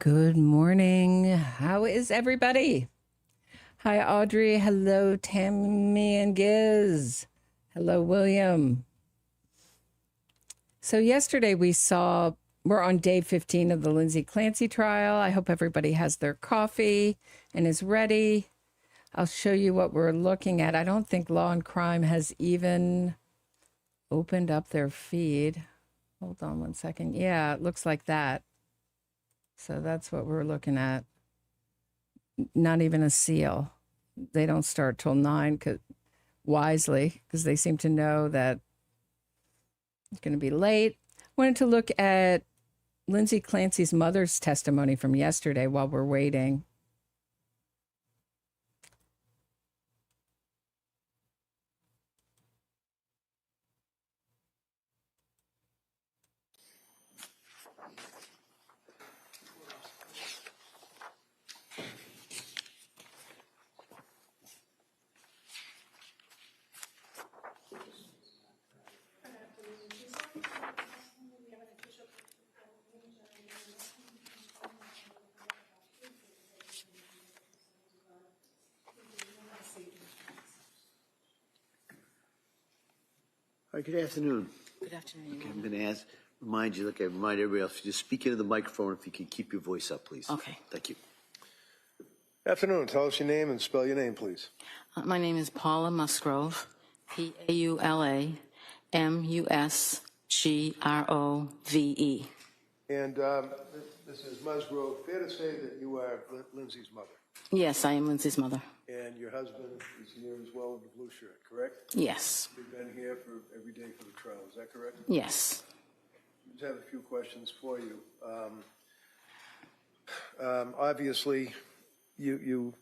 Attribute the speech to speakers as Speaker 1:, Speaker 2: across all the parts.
Speaker 1: Good morning. How is everybody? Hi, Audrey. Hello, Tammy and Giz. Hello, William. So yesterday we're on day 15 of the Lindsay Clancy trial. I hope everybody has their coffee and is ready. I'll show you what we're looking at. I don't think Law and Crime has even opened up their feed. Hold on one second. Yeah, it looks like that. So that's what we're looking at. Not even a seal. They don't start till 9 wisely because they seem to know that it's going to be late. Wanted to look at Lindsay Clancy's mother's testimony from yesterday while we're waiting.
Speaker 2: All right, good afternoon.
Speaker 3: Good afternoon.
Speaker 2: Okay, I'm going to remind you, like I remind everybody else, just speak into the microphone if you can keep your voice up, please.
Speaker 3: Okay.
Speaker 2: Thank you.
Speaker 4: Afternoon. Tell us your name and spell your name, please.
Speaker 3: My name is Paula Musgrove, Paula Musgrove.
Speaker 4: And this is Musgrove. Fair to say that you are Lindsay's mother.
Speaker 3: Yes, I am Lindsay's mother.
Speaker 4: And your husband is here as well in the blue shirt, correct?
Speaker 3: Yes.
Speaker 4: You've been here for every day for the trial. Is that correct?
Speaker 3: Yes.
Speaker 4: I just have a few questions for you. Obviously, you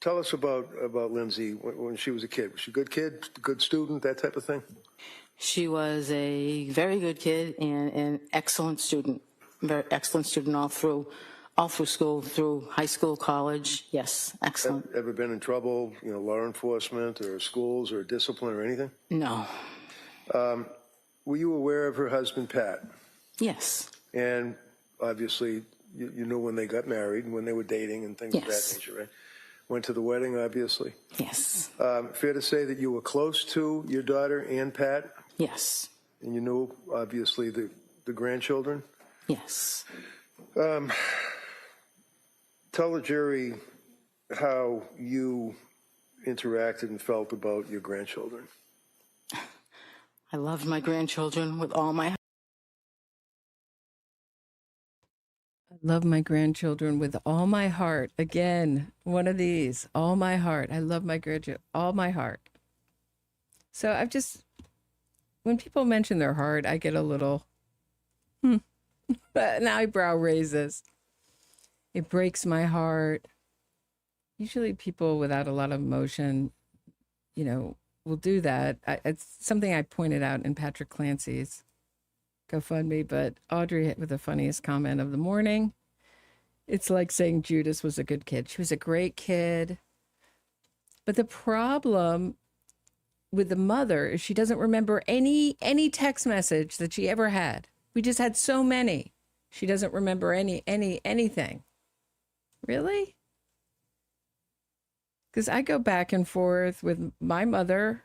Speaker 4: tell us about Lindsay when she was a kid. Was she a good kid, good student, that type of thing?
Speaker 3: She was a very good kid and an excellent student. Very excellent student all through school, through high school, college. Yes, excellent.
Speaker 4: Ever been in trouble, law enforcement or schools or discipline or anything?
Speaker 3: No.
Speaker 4: Were you aware of her husband, Pat?
Speaker 3: Yes.
Speaker 4: And obviously, you knew when they got married and when they were dating and things of that nature, right? Went to the wedding, obviously.
Speaker 3: Yes.
Speaker 4: Fair to say that you were close to your daughter and Pat?
Speaker 3: Yes.
Speaker 4: And you knew, obviously, the grandchildren?
Speaker 3: Yes.
Speaker 4: Tell the jury how you interacted and felt about your grandchildren.
Speaker 3: I loved my grandchildren with all my heart.
Speaker 1: I love my grandchildren with all my heart. Again, one of these, all my heart. I love my grandchildren, all my heart. So when people mention their heart, I get a little, but an eyebrow raises. It breaks my heart. Usually people without a lot of emotion, will do that. It's something I pointed out in Patrick Clancy's GoFundMe, but Audrey with the funniest comment of the morning. It's like saying Judas was a good kid. She was a great kid. But the problem with the mother is she doesn't remember any text message that she ever had. We just had so many. She doesn't remember anything. Really? Because I go back and forth with my mother,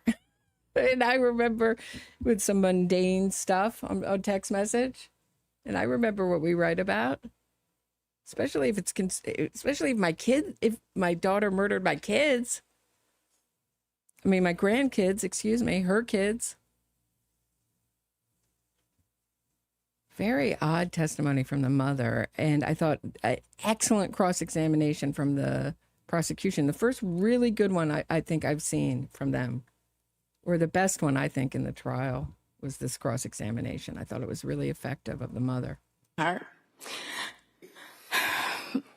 Speaker 1: and I remember with some mundane stuff on text message, and I remember what we write about. Especially if my daughter murdered my kids. I mean, my grandkids, her kids. Very odd testimony from the mother. And I thought excellent cross-examination from the prosecution. The first really good one I think I've seen from them, or the best one I think in the trial, was this cross-examination. I thought it was really effective of the mother.
Speaker 3: Heart.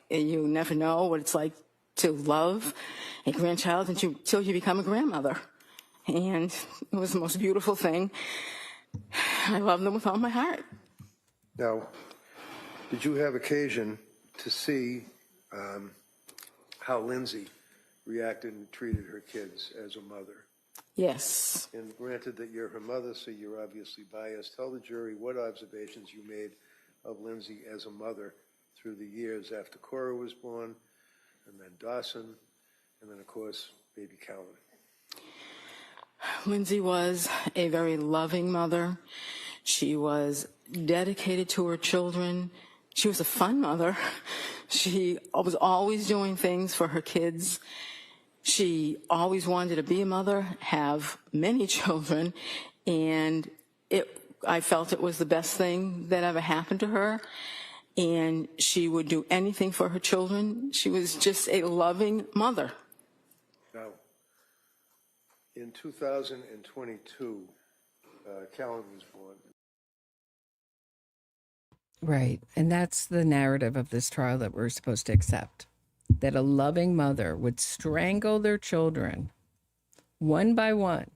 Speaker 3: You never know what it's like to love a grandchild until you become a grandmother. And it was the most beautiful thing. I love them with all my heart.
Speaker 4: Now, did you have occasion to see how Lindsay reacted and treated her kids as a mother?
Speaker 3: Yes.
Speaker 4: And granted that you're her mother, so you're obviously biased. Tell the jury what observations you made of Lindsay as a mother through the years after Cora was born, and then Dawson, and then, of course, baby Callan.
Speaker 3: Lindsay was a very loving mother. She was dedicated to her children. She was a fun mother. She was always doing things for her kids. She always wanted to be a mother, have many children, and I felt it was the best thing that ever happened to her. And she would do anything for her children. She was just a loving mother.
Speaker 4: Now, in 2022, Callan was born.
Speaker 1: Right. And that's the narrative of this trial that we're supposed to accept. That a loving mother would strangle their children one by one.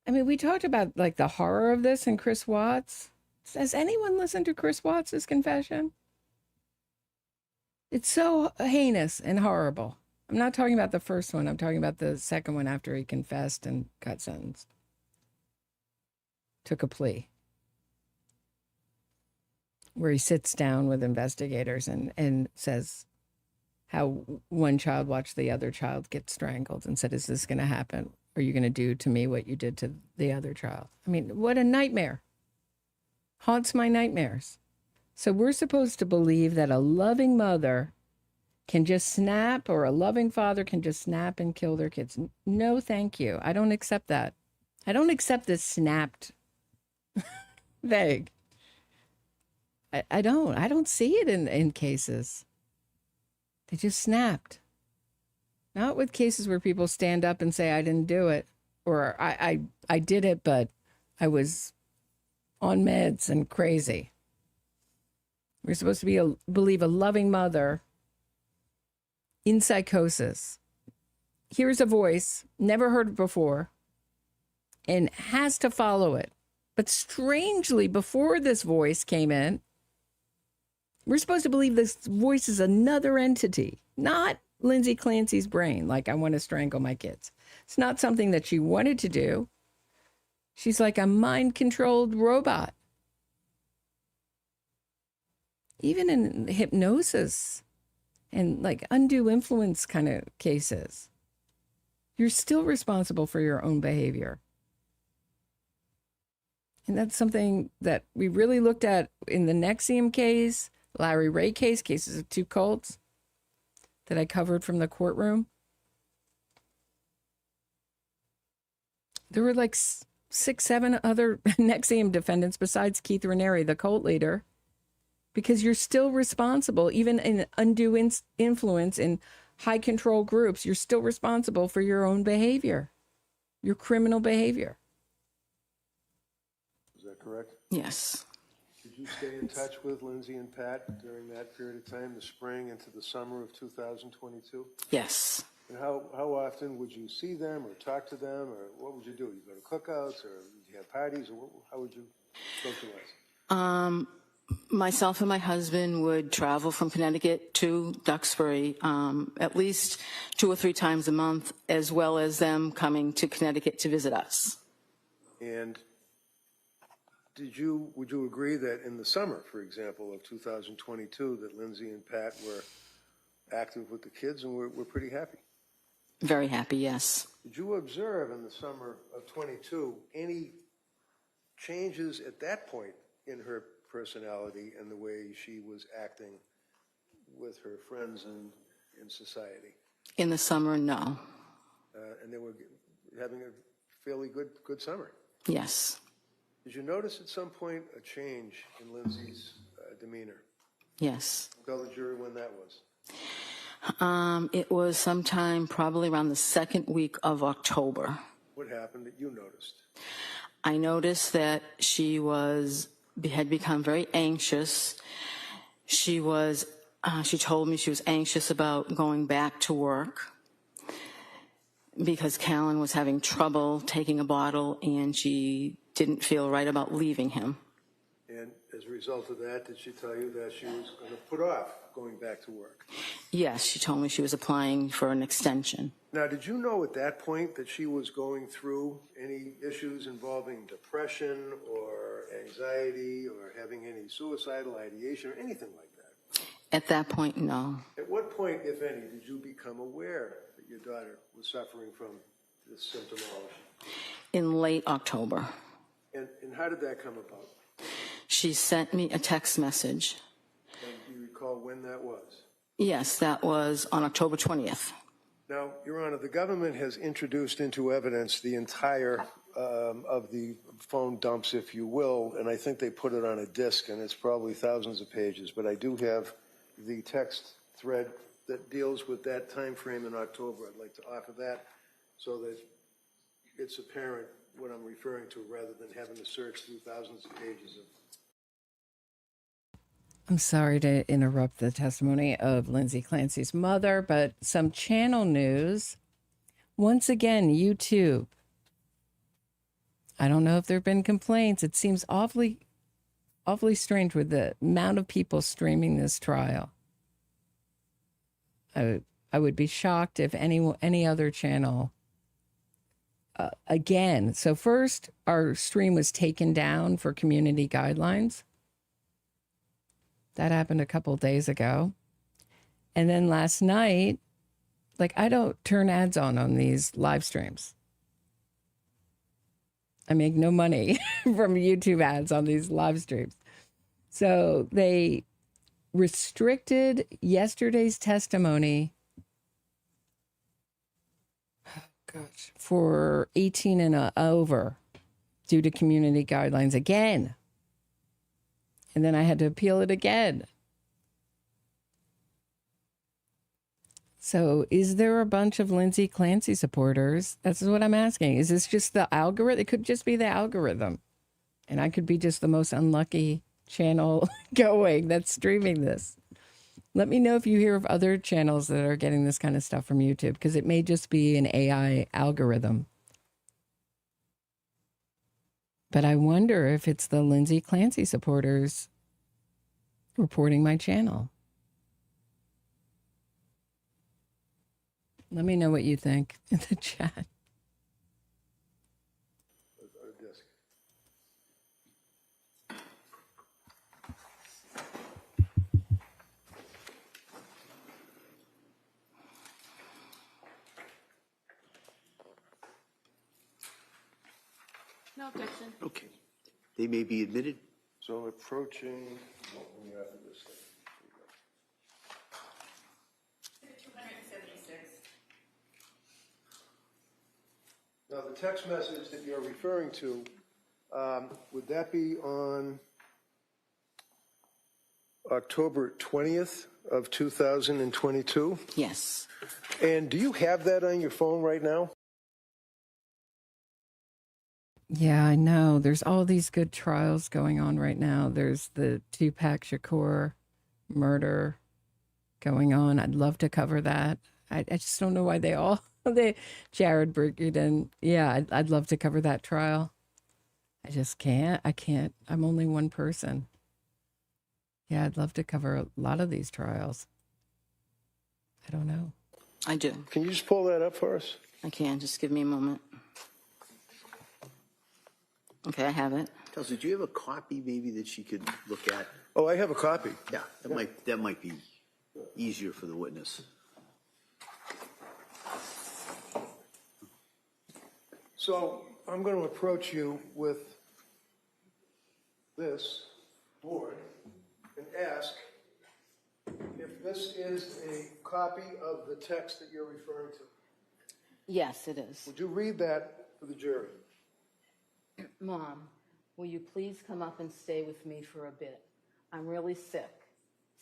Speaker 1: I mean, we talked about like the horror of this in Chris Watts. Has anyone listened to Chris Watts' confession? It's so heinous and horrible. I'm not talking about the first one. I'm talking about the second one after he confessed and got sentenced. Took a plea. Where he sits down with investigators and says how one child watched the other child get strangled and said, is this going to happen? Are you going to do to me what you did to the other child? I mean, what a nightmare. Haunts my nightmares. So we're supposed to believe that a loving mother can just snap, or a loving father can just snap and kill their kids. No, thank you. I don't accept that. I don't accept this snapped vague. I don't see it in cases. They just snapped. Not with cases where people stand up and say, I didn't do it. Or I did it, but I was on meds and crazy. We're supposed to believe a loving mother in psychosis hears a voice, never heard it before, and has to follow it. But strangely, before this voice came in, we're supposed to believe this voice is another entity, not Lindsay Clancy's brain, like I want to strangle my kids. It's not something that she wanted to do. She's like a mind-controlled robot. Even in hypnosis and like undue influence kind of cases, you're still responsible for your own behavior. And that's something that we really looked at in the Nexium case, Larry Ray case, cases of two cults that I covered from the courtroom. There were like 6, 7 other Nexium defendants besides Keith Raniere, the cult leader, because you're still responsible, even in undue influence in high control groups, you're still responsible for your own behavior, your criminal behavior.
Speaker 4: Is that correct?
Speaker 3: Yes.
Speaker 4: Did you stay in touch with Lindsay and Pat during that period of time, the spring into the summer of 2022?
Speaker 3: Yes.
Speaker 4: And how often would you see them or talk to them, or what would you do? You go to cookouts, or would you have parties, or how would you socialize?
Speaker 3: Myself and my husband would travel from Connecticut to Duxbury at least 2 or 3 times a month, as well as them coming to Connecticut to visit us.
Speaker 4: And would you agree that in the summer, for example, of 2022, that Lindsay and Pat were active with the kids and were pretty happy?
Speaker 3: Very happy, yes.
Speaker 4: Did you observe in the summer of 22 any changes at that point in her personality and the way she was acting with her friends and in society?
Speaker 3: In the summer, no.
Speaker 4: And they were having a fairly good summer.
Speaker 3: Yes.
Speaker 4: Did you notice at some point a change in Lindsay's demeanor?
Speaker 3: Yes.
Speaker 4: Tell the jury when that was.
Speaker 3: It was sometime probably around the 2nd week of October.
Speaker 4: What happened that you noticed?
Speaker 3: I noticed that she had become very anxious. She told me she was anxious about going back to work because Callan was having trouble taking a bottle and she didn't feel right about leaving him.
Speaker 4: And as a result of that, did she tell you that she was going to put off going back to work?
Speaker 3: Yes, she told me she was applying for an extension.
Speaker 4: Now, did you know at that point that she was going through any issues involving depression or anxiety or having any suicidal ideation or anything like that?
Speaker 3: At that point, no.
Speaker 4: At what point, if any, did you become aware that your daughter was suffering from this symptomology?
Speaker 3: In late October.
Speaker 4: And how did that come about?
Speaker 3: She sent me a text message.
Speaker 4: And do you recall when that was?
Speaker 3: Yes, that was on October 20th.
Speaker 4: Now, Your Honor, the government has introduced into evidence the entire of the phone dumps, if you will, and I think they put it on a disc, and it's probably thousands of pages, but I do have the text thread that deals with that time frame in October. I'd like to offer that so that it's apparent what I'm referring to rather than having to search through thousands of pages of.
Speaker 1: I'm sorry to interrupt the testimony of Lindsay Clancy's mother, but some channel news. Once again, YouTube. I don't know if there have been complaints. It seems awfully strange with the amount of people streaming this trial. I would be shocked if any other channel. Again, so first our stream was taken down for community guidelines. That happened a couple days ago. And then last night, like, I don't turn ads on these live streams. I make no money from YouTube ads on these live streams. So they restricted yesterday's testimony for 18 and over due to community guidelines again. And then I had to appeal it again. So is there a bunch of Lindsay Clancy supporters? That's what I'm asking. Is this just the algorithm? It could just be the algorithm. And I could be just the most unlucky channel going that's streaming this. Let me know if you hear of other channels that are getting this kind of stuff from YouTube, because it may just be an AI algorithm. But I wonder if it's the Lindsay Clancy supporters reporting my channel. Let me know what you think in the chat.
Speaker 3: No objection.
Speaker 2: Okay. They may be admitted.
Speaker 4: So approaching, let me after this thing.
Speaker 5: 276.
Speaker 4: Now, the text message that you're referring to, would that be on October 20th of 2022?
Speaker 3: Yes.
Speaker 4: And do you have that on your phone right now?
Speaker 1: Yeah, I know. There's all these good trials going on right now. There's the Tupac Shakur murder going on. I'd love to cover that. I just don't know why Jared Brigiden. Yeah, I'd love to cover that trial. I just can't. I can't. I'm only one person. Yeah, I'd love to cover a lot of these trials. I don't know.
Speaker 3: I do.
Speaker 4: Can you just pull that up for us?
Speaker 3: I can. Just give me a moment. Okay, I have it.
Speaker 2: Kelsey, do you have a copy maybe that she could look at?
Speaker 4: Oh, I have a copy.
Speaker 2: Yeah, that might be easier for the witness.
Speaker 4: So I'm going to approach you with this board and ask if this is a copy of the text that you're referring to.
Speaker 3: Yes, it is.
Speaker 4: Would you read that for the jury?
Speaker 3: Mom, will you please come up and stay with me for a bit? I'm really sick.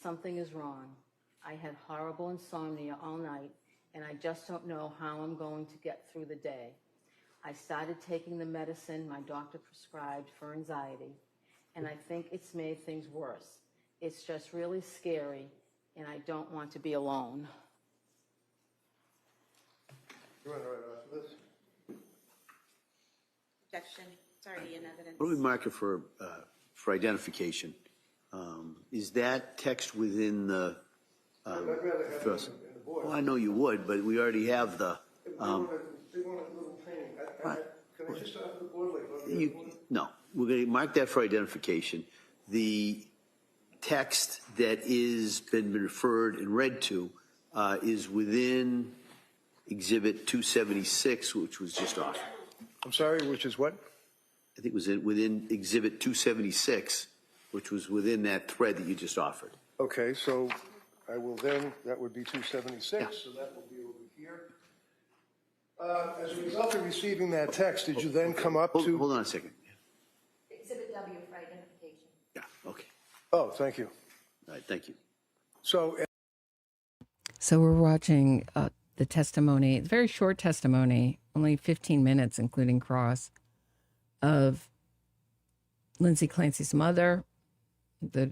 Speaker 3: Something is wrong. I had horrible insomnia all night, and I just don't know how I'm going to get through the day. I started taking the medicine my doctor prescribed for anxiety, and I think it's made things worse. It's just really scary, and I don't want to be alone.
Speaker 4: You want to write off this?
Speaker 5: Objection. It's already in evidence.
Speaker 2: What do we mark it for identification? Is that text within the?
Speaker 4: I'd rather have it in the board.
Speaker 2: Well, I know you would, but we already have the.
Speaker 4: They want a little painting. Can I just stop the board?
Speaker 2: No, we're going to mark that for identification. The text that is been referred and read to is within Exhibit 276, which was just offered.
Speaker 4: I'm sorry, which is what?
Speaker 2: I think it was within Exhibit 276, which was within that thread that you just offered.
Speaker 4: Okay, so I will then, that would be 276,
Speaker 2: Yeah.
Speaker 4: so that will be over here. As a result of receiving that text, did you then come up to?
Speaker 2: Hold on a second.
Speaker 5: Exhibit W for identification.
Speaker 2: Yeah, okay.
Speaker 4: Oh, thank you.
Speaker 2: All right, thank you.
Speaker 4: So
Speaker 1: So we're watching the testimony, the very short testimony, only 15 minutes, including cross, of Lindsay Clancy's mother, the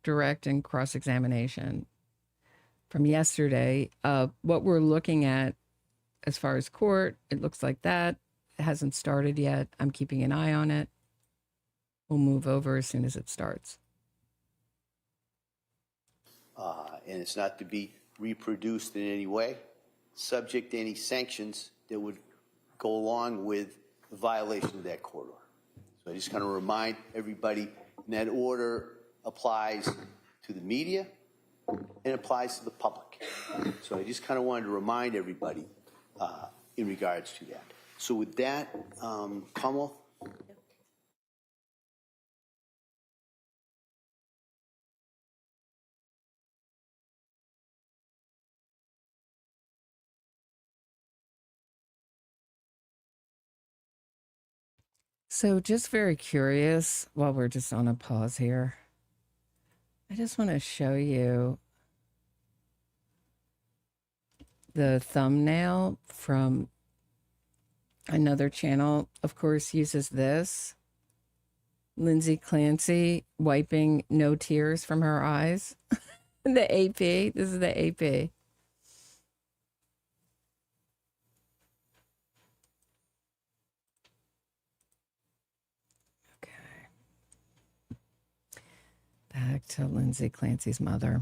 Speaker 1: direct and cross-examination from yesterday. What we're looking at as far as court, it looks like that. It hasn't started yet. I'm keeping an eye on it. We'll move over as soon as it starts.
Speaker 2: And it's not to be reproduced in any way, subject to any sanctions that would go along with the violation of that court order. So I just kind of remind everybody, and that order applies to the media and applies to the public. So I just kind of wanted to remind everybody in regards to that. So with that, Commonwealth?
Speaker 1: So just very curious, while we're just on a pause here, I just want to show you the thumbnail from another channel, of course, uses this. Lindsay Clancy wiping no tears from her eyes. The AP, this is the AP. Back to Lindsay Clancy's mother.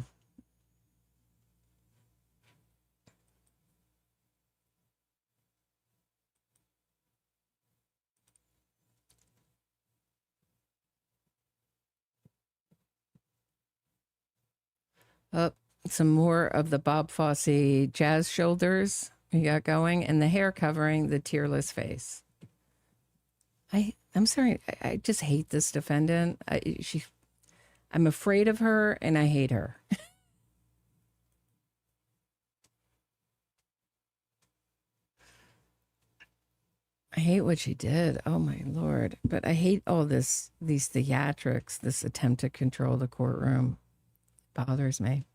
Speaker 1: Up some more of the Bob Fosse jazz shoulders we got going, and the hair covering the tearless face. I'm sorry, I just hate this defendant. I'm afraid of her and I hate her. I hate what she did. Oh my Lord. But I hate all these theatrics, this attempt to control the courtroom. Bothers me.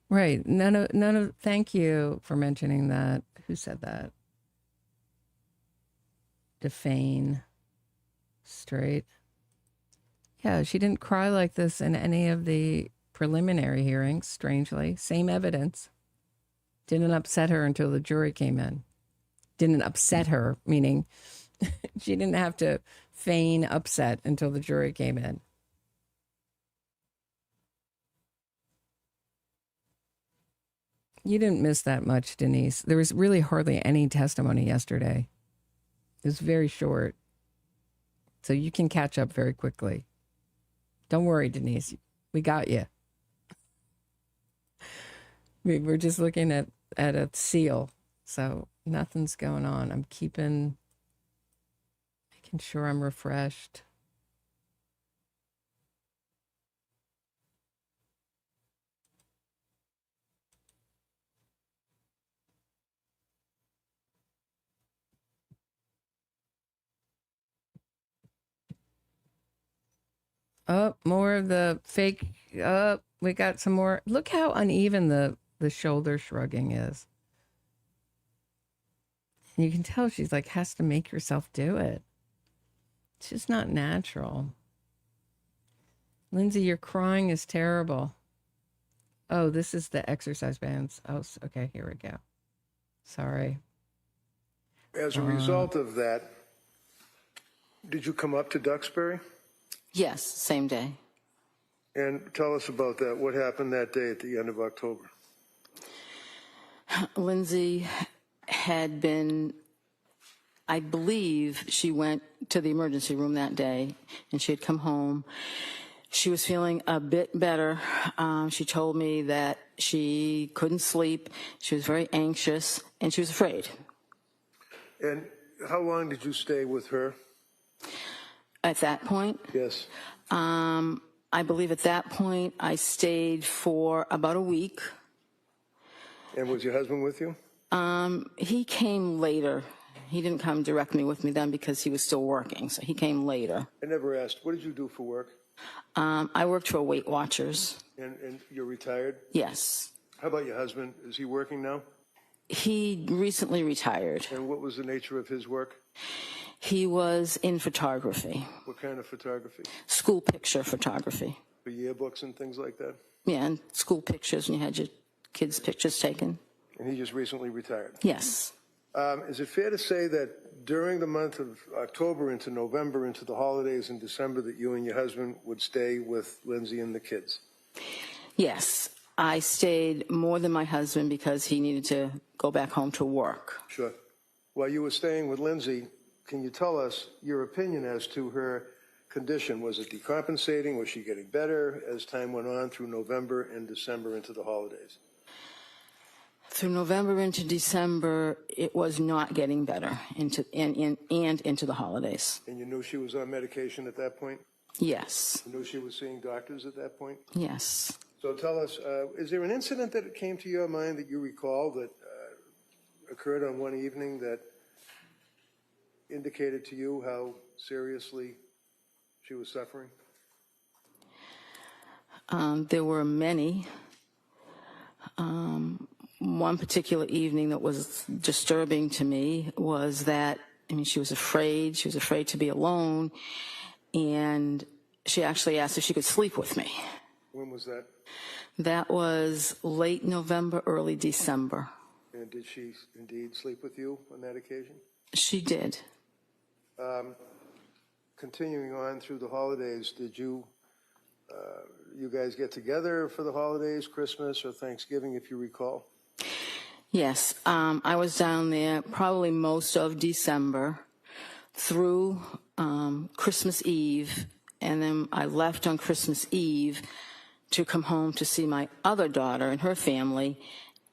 Speaker 1: Right. None of, thank you for mentioning that. Who said that? Defane. Straight. Yeah, she didn't cry like this in any of the preliminary hearings, strangely. Same evidence. Didn't upset her until the jury came in. Didn't upset her, meaning she didn't have to feign upset until the jury came in. You didn't miss that much, Denise. There was really hardly any testimony yesterday. It was very short. So you can catch up very quickly. Don't worry, Denise. We got you. We're just looking at a seal. So nothing's going on. I'm making sure I'm refreshed. Oh, more of the fake. Oh, we got some more. Look how uneven the shoulder shrugging is. And you can tell she's like, has to make herself do it. It's just not natural. Lindsay, your crying is terrible. Oh, this is the exercise bands. Oh, okay, here we go. Sorry.
Speaker 4: as a result of that, did you come up to Duxbury?
Speaker 3: Yes, same day.
Speaker 4: And tell us about that. What happened that day at the end of October?
Speaker 3: Lindsay had been I believe she went to the emergency room that day, and she had come home. She was feeling a bit better. She told me that she couldn't sleep. She was very anxious, and she was afraid.
Speaker 4: And how long did you stay with her?
Speaker 3: At that point,
Speaker 4: Yes.
Speaker 3: I believe at that point I stayed for about a week.
Speaker 4: And was your husband with you?
Speaker 3: He came later. He didn't come directly with me then because he was still working, so he came later.
Speaker 4: I never asked, what did you do for work?
Speaker 3: I worked for Weight Watchers.
Speaker 4: And you're retired?
Speaker 3: Yes.
Speaker 4: How about your husband? Is he working now?
Speaker 3: He recently retired.
Speaker 4: And what was the nature of his work?
Speaker 3: He was in photography,
Speaker 4: What kind of photography?
Speaker 3: school picture photography.
Speaker 4: For yearbooks and things like that?
Speaker 3: Yeah, and school pictures, and you had your kids' pictures taken.
Speaker 4: And he just recently retired.
Speaker 3: Yes.
Speaker 4: Is it fair to say that during the month of October into November, into the holidays in December, that you and your husband would stay with Lindsay and the kids?
Speaker 3: Yes. I stayed more than my husband because he needed to go back home to work.
Speaker 4: Sure. While you were staying with Lindsay, can you tell us your opinion as to her condition? Was it decompensating? Was she getting better as time went on through November and December into the holidays?
Speaker 3: Through November into December, it was not getting better into the holidays.
Speaker 4: And you knew she was on medication at that point?
Speaker 3: Yes.
Speaker 4: You knew she was seeing doctors at that point?
Speaker 3: Yes.
Speaker 4: So tell us, is there an incident that came to your mind that you recall that occurred on one evening that indicated to you how seriously she was suffering?
Speaker 3: There were many. One particular evening that was disturbing to me was that, she was afraid. She was afraid to be alone. And she actually asked if she could sleep with me.
Speaker 4: When was that?
Speaker 3: That was late November, early December.
Speaker 4: And did she indeed sleep with you on that occasion?
Speaker 3: She did.
Speaker 4: Continuing on through the holidays, did you guys get together for the holidays, Christmas or Thanksgiving, if you recall?
Speaker 3: Yes. I was down there probably most of December through Christmas Eve, and then I left on Christmas Eve to come home to see my other daughter and her family,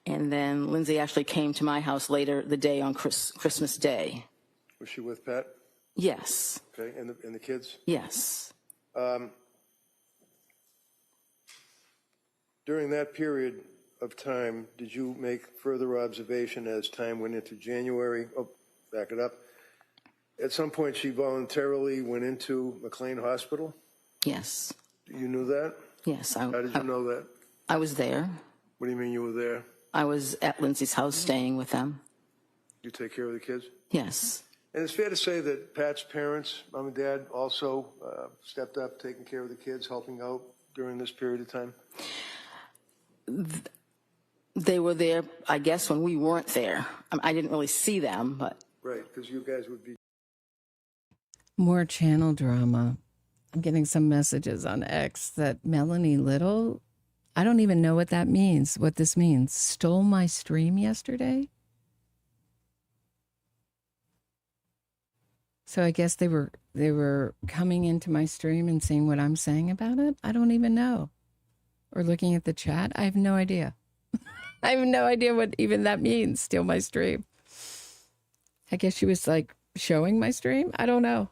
Speaker 3: and then Lindsay actually came to my house later the day on Christmas Day.
Speaker 4: Was she with Pat?
Speaker 3: Yes.
Speaker 4: Okay, and the kids?
Speaker 3: Yes.
Speaker 4: During that period of time, did you make further observation as time went into January? Oh, back it up. At some point, she voluntarily went into McLean Hospital?
Speaker 3: Yes.
Speaker 4: You knew that?
Speaker 3: Yes.
Speaker 4: How did you know that?
Speaker 3: I was there.
Speaker 4: What do you mean you were there?
Speaker 3: I was at Lindsay's house staying with them.
Speaker 4: You take care of the kids?
Speaker 3: Yes.
Speaker 4: And it's fair to say that Pat's parents, mom and dad, also stepped up, taking care of the kids, helping out during this period of time?
Speaker 3: They were there, I guess, when we weren't there. I didn't really see them, but...
Speaker 4: Right, because you guys would be...
Speaker 1: More channel drama. I'm getting some messages on X that Melanie Little, I don't even know what that means, what this means, stole my stream yesterday? So I guess they were coming into my stream and seeing what I'm saying about it? I don't even know. Or looking at the chat? I have no idea. I have no idea what even that means, steal my stream. I guess she was like showing my stream? I don't know.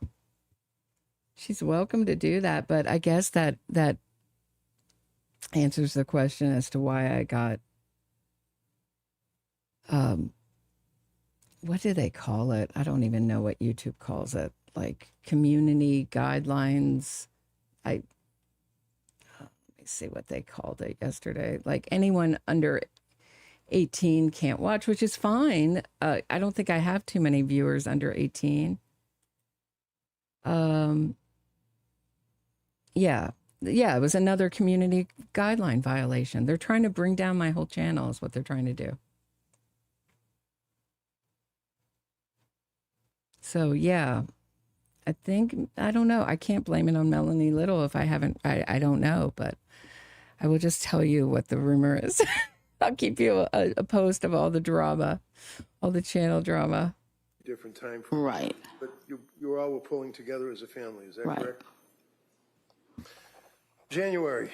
Speaker 1: She's welcome to do that, but I guess that answers the question as to why I got, what do they call it? I don't even know what YouTube calls it. Like community guidelines. Let me see what they called it yesterday. Like anyone under 18 can't watch, which is fine. I don't think I have too many viewers under 18. Yeah, it was another community guideline violation. They're trying to bring down my whole channel is what they're trying to do. So, yeah, I don't know. I can't blame it on Melanie Little if I I don't know, but I will just tell you what the rumor is. I'll keep you a post of all the drama, all the channel drama.
Speaker 4: different time frame.
Speaker 3: Right.
Speaker 4: But you all were pulling together as a family, is that
Speaker 3: Right.
Speaker 4: correct? January,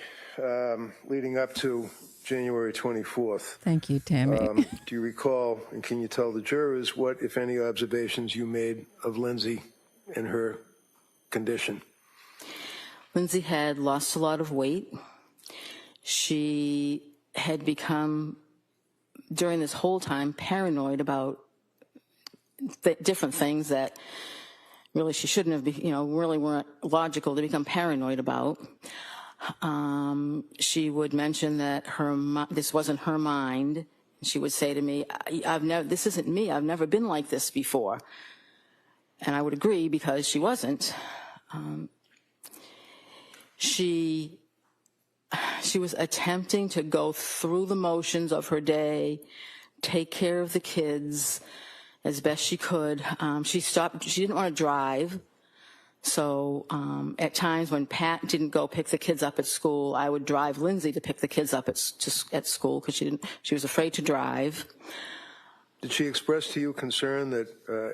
Speaker 4: leading up to January 24th.
Speaker 1: Thank you, Tammy.
Speaker 4: Do you recall, and can you tell the jurors what, if any, observations you made of Lindsay and her condition?
Speaker 3: Lindsay had lost a lot of weight. She had become, during this whole time, paranoid about different things that really she shouldn't have, really weren't logical to become paranoid about. She would mention that this wasn't her mind. She would say to me, this isn't me. I've never been like this before. And I would agree because she wasn't. She was attempting to go through the motions of her day, take care of the kids as best she could. She didn't want to drive. So at times when Pat didn't go pick the kids up at school, I would drive Lindsay to pick the kids up at school because she was afraid to drive.
Speaker 4: Did she express to you concern that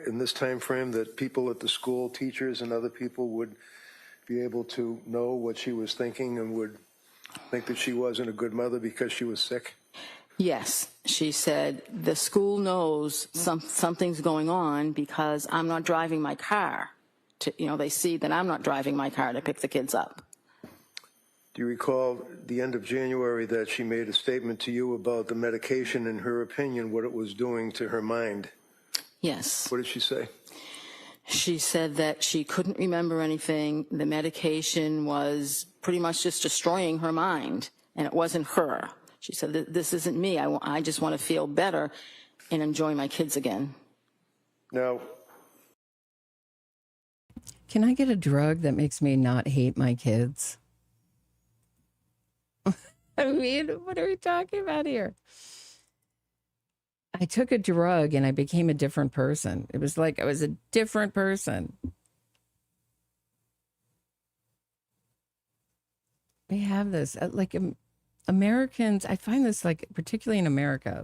Speaker 4: in this time frame that people at the school, teachers and other people would be able to know what she was thinking and would think that she wasn't a good mother because she was sick?
Speaker 3: Yes, she said, the school knows something's going on because I'm not driving my car. They see that I'm not driving my car to pick the kids up.
Speaker 4: Do you recall the end of January that she made a statement to you about the medication, in her opinion, what it was doing to her mind?
Speaker 3: Yes.
Speaker 4: What did she say?
Speaker 3: She said that she couldn't remember anything. The medication was pretty much just destroying her mind, and it wasn't her. She said, this isn't me. I just want to feel better and enjoy my kids again.
Speaker 4: Now,
Speaker 1: Can I get a drug that makes me not hate my kids? I mean, what are we talking about here? I took a drug and I became a different person. It was like I was a different person. We have this, Americans, I find this, particularly in America,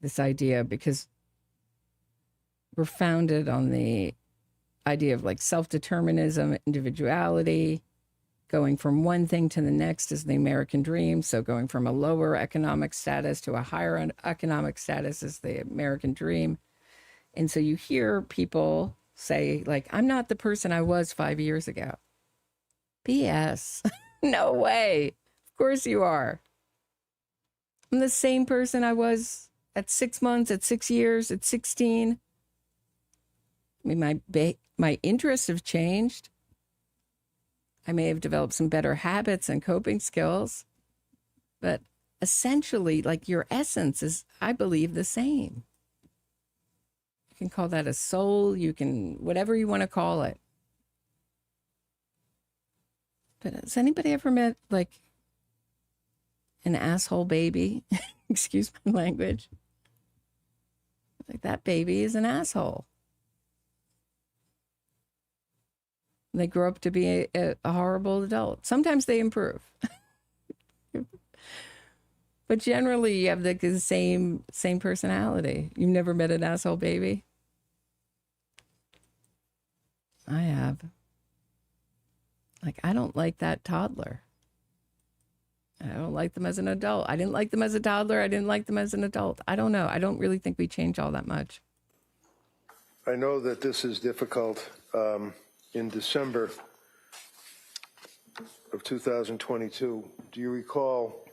Speaker 1: this idea, because we're founded on the idea of self-determinism, individuality. Going from one thing to the next is the American dream. So going from a lower economic status to a higher economic status is the American dream. And so you hear people say, I'm not the person I was 5 years ago. BS. No way. Of course you are. I'm the same person I was at 6 months, at 6 years, at 16. I mean, my interests have changed. I may have developed some better habits and coping skills, but essentially, your essence is, I believe, the same. You can call that a soul, you can, whatever you want to call it. But has anybody ever met, an asshole baby? Excuse my language. That baby is an asshole. They grow up to be a horrible adult. Sometimes they improve. But generally, you have the same personality. You've never met an asshole baby? I have. I don't like that toddler. I don't like them as an adult. I didn't like them as a toddler. I didn't like them as an adult. I don't know. I don't really think we change all that much.
Speaker 4: I know that this is difficult. In December of 2022, do you recall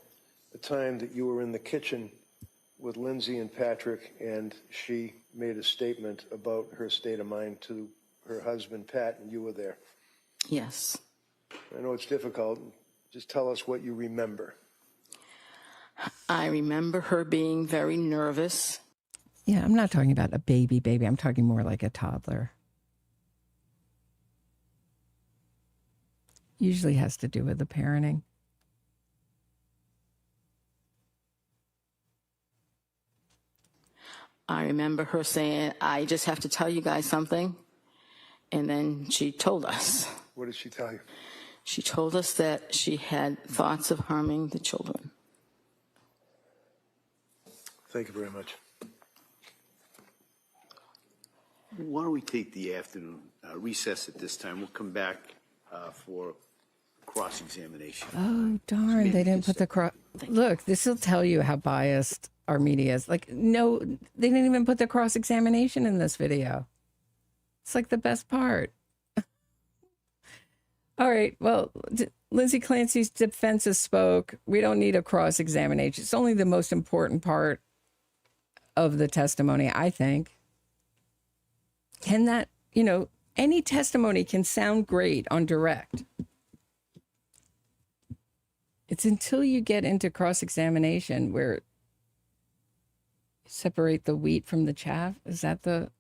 Speaker 4: the time that you were in the kitchen with Lindsay and Patrick and she made a statement about her state of mind to her husband, Pat, and you were there?
Speaker 3: Yes.
Speaker 4: I know it's difficult. Just tell us what you remember.
Speaker 3: I remember her being very nervous.
Speaker 1: Yeah, I'm not talking about a baby. I'm talking more like a toddler. Usually has to do with the parenting.
Speaker 3: I remember her saying, I just have to tell you guys something. And then she told us.
Speaker 4: What did she tell you?
Speaker 3: She told us that she had thoughts of harming the children.
Speaker 4: Thank you very much.
Speaker 2: Why don't we take the afternoon recess at this time? We'll come back for cross-examination.
Speaker 1: Oh, darn. They didn't put the cross. Look, this will tell you how biased our media is. Like, no, they didn't even put the cross-examination in this video. It's like the best part. All right. Well, Lindsay Clancy's defenses spoke. We don't need a cross-examination. It's only the most important part of the testimony, I think. Can that, any testimony can sound great on direct. It's until you get into cross-examination where you separate the wheat from the chaff. Is that the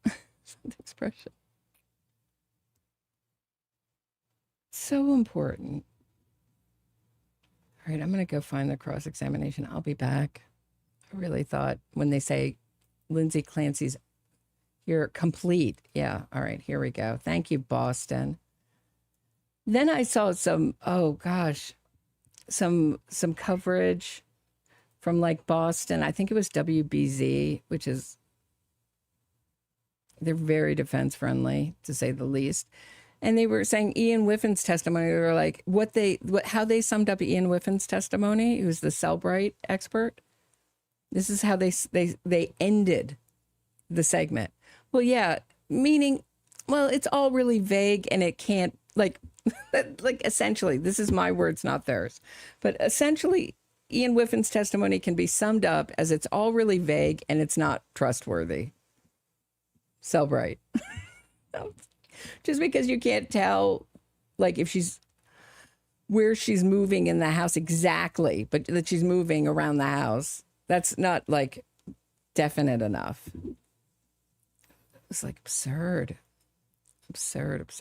Speaker 1: expression? So important. All right, I'm going to go find the cross-examination. I'll be back. I really thought when they say Lindsay Clancy's here complete. Yeah, all right, here we go. Thank you, Boston. Then I saw some coverage from like Boston. I think it was WBZ, which is, they're very defense friendly to say the least. And they were saying Ian Whiffin's testimony. They were like, how they summed up Ian Whiffin's testimony. He was the Cellbrite expert. This is how they ended the segment. Well, yeah, meaning, well, it's all really vague and it can't, like essentially, this is my words, not theirs. But essentially, Ian Whiffin's testimony can be summed up as it's all really vague and it's not trustworthy. Cellbrite. Just because you can't tell, like, where she's moving in the house exactly, but that she's moving around the house, that's not, like, definite enough. It's, like, absurd. Absurd.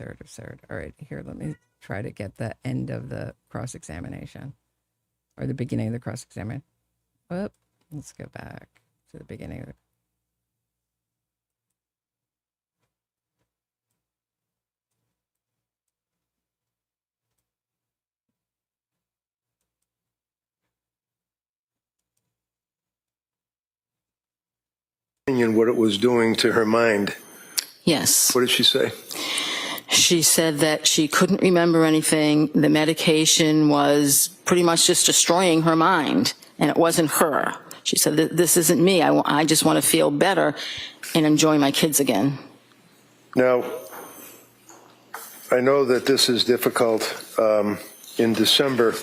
Speaker 1: All right, here, let me try to get the end of the cross-examination, or the beginning of the cross-examination. Oh, let's go back to the beginning of the
Speaker 4: what it was doing to her mind.
Speaker 3: Yes.
Speaker 4: What did she say?
Speaker 3: She said that she couldn't remember anything. The medication was pretty much just destroying her mind, and it wasn't her. She said, this isn't me. I just want to feel better and enjoy my kids again.
Speaker 4: Now, I know that this is difficult. In December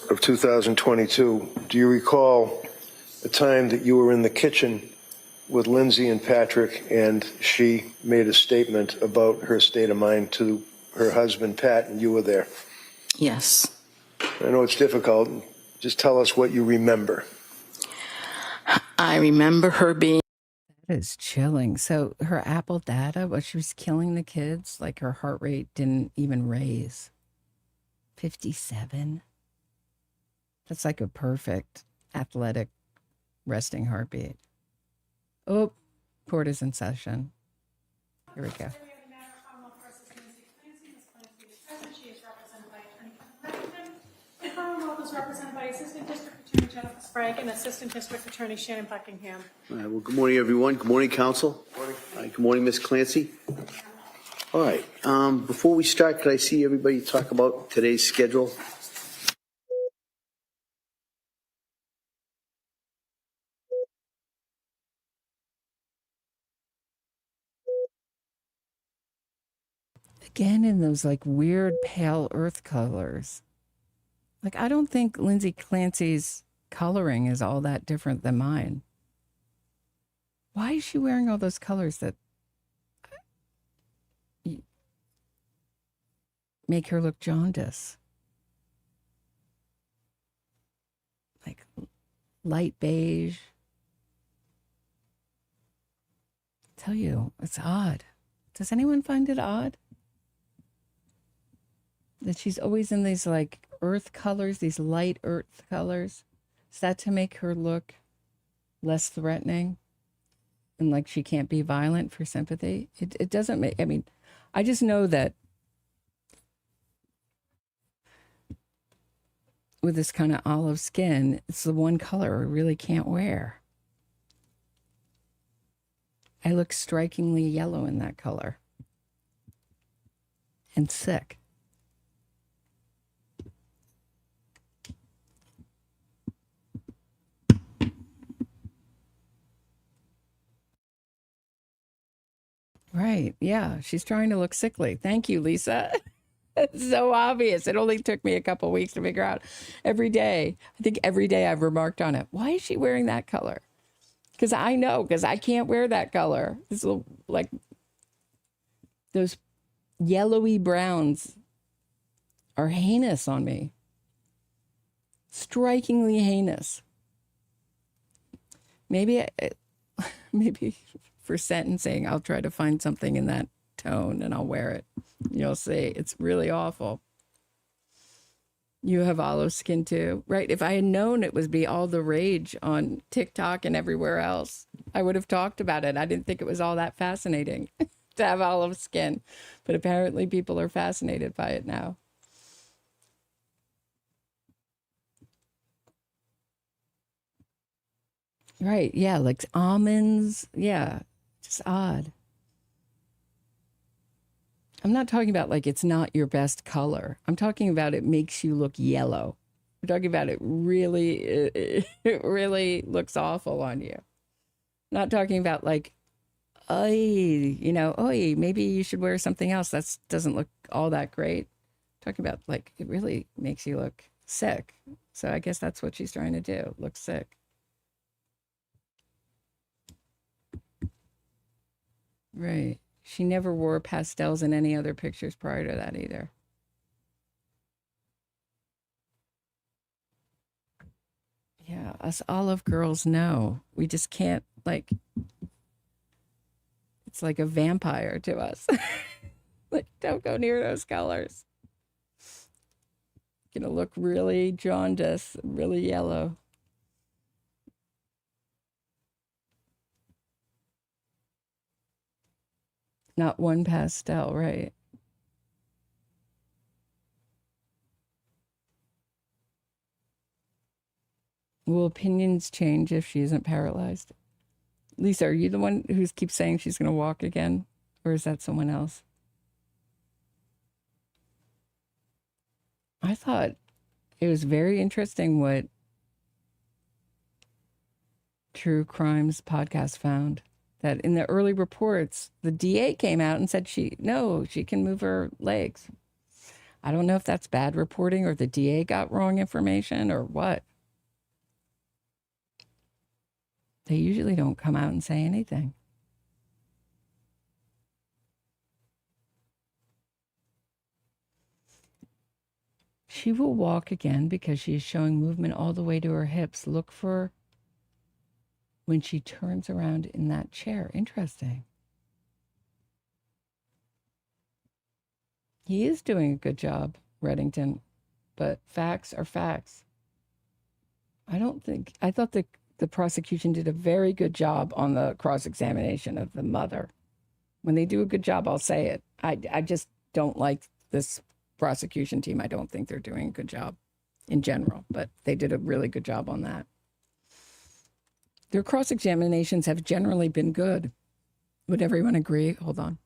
Speaker 4: of 2022, do you recall the time that you were in the kitchen with Lindsay and Patrick, and she made a statement about her state of mind to her husband, Pat, and you were there?
Speaker 3: Yes.
Speaker 4: I know it's difficult. Just tell us what you remember.
Speaker 3: I remember her being...
Speaker 1: That is chilling. So her Apple data, while she was killing the kids, like her heart rate didn't even raise. 57. That's like a perfect athletic resting heartbeat. Oh, court is in session. Here we go.
Speaker 6: She is represented by Attorney Callan. The Commonwealth is represented by Assistant District Attorney Jennifer Sprague and Assistant District Attorney Shannon Buckingham.
Speaker 2: All right, well, good morning, everyone. Good morning, counsel. Good morning. All right, good morning, Ms. Clancy. All right, before we start, could I see everybody talk about today's schedule?
Speaker 1: Again, in those like weird pale earth colors. Like, I don't think Lindsay Clancy's coloring is all that different than mine. Why is she wearing all those colors that make her look jaundice? Like light beige. I tell you, it's odd. Does anyone find it odd that she's always in these like earth colors, these light earth colors? Is that to make her look less threatening and like she can't be violent for sympathy? It doesn't make, I mean, I just know that with this kind of olive skin, it's the one color I really can't wear. I look strikingly yellow in that color. And sick. Right. Yeah. She's trying to look sickly. Thank you, Lisa. It's so obvious. It only took me a couple weeks to figure out every day. I think every day I've remarked on it. Why is she wearing that color? Because I know, because I can't wear that color. This little, like, those yellowy browns are heinous on me. Strikingly heinous. Maybe for sentencing, I'll try to find something in that tone and I'll wear it. You'll see. It's really awful. You have olive skin too, right? If I had known it would be all the rage on TikTok and everywhere else, I would have talked about it. I didn't think it was all that fascinating to have olive skin, but apparently people are fascinated by it now. Right. Yeah. Like almonds. Yeah. Just odd. I'm not talking about like it's not your best color. I'm talking about it makes you look yellow. I'm talking about it really looks awful on you. Not talking about like, maybe you should wear something else. That doesn't look all that great. Talking about like it really makes you look sick. So I guess that's what she's trying to do. Look sick. Right. She never wore pastels in any other pictures prior to that either. Yeah, us olive girls know. We just can't, like, it's like a vampire to us. Like, don't go near those colors. Gonna look really jaundiced, really yellow. Not one pastel, right? Will opinions change if she isn't paralyzed? Lisa, are you the one who keeps saying she's going to walk again? Or is that someone else? I thought it was very interesting what True Crimes podcast found. That in the early reports, the DA came out and said she can move her legs. I don't know if that's bad reporting or the DA got wrong information or what. They usually don't come out and say anything. She will walk again because she is showing movement all the way to her hips. Look for when she turns around in that chair. Interesting. He is doing a good job, Reddington, but facts are facts. I thought the prosecution did a very good job on the cross-examination of the mother. When they do a good job, I'll say it. I just don't like this prosecution team. I don't think they're doing a good job in general, but they did a really good job on that. Their cross-examinations have generally been good. Would everyone agree? Hold on.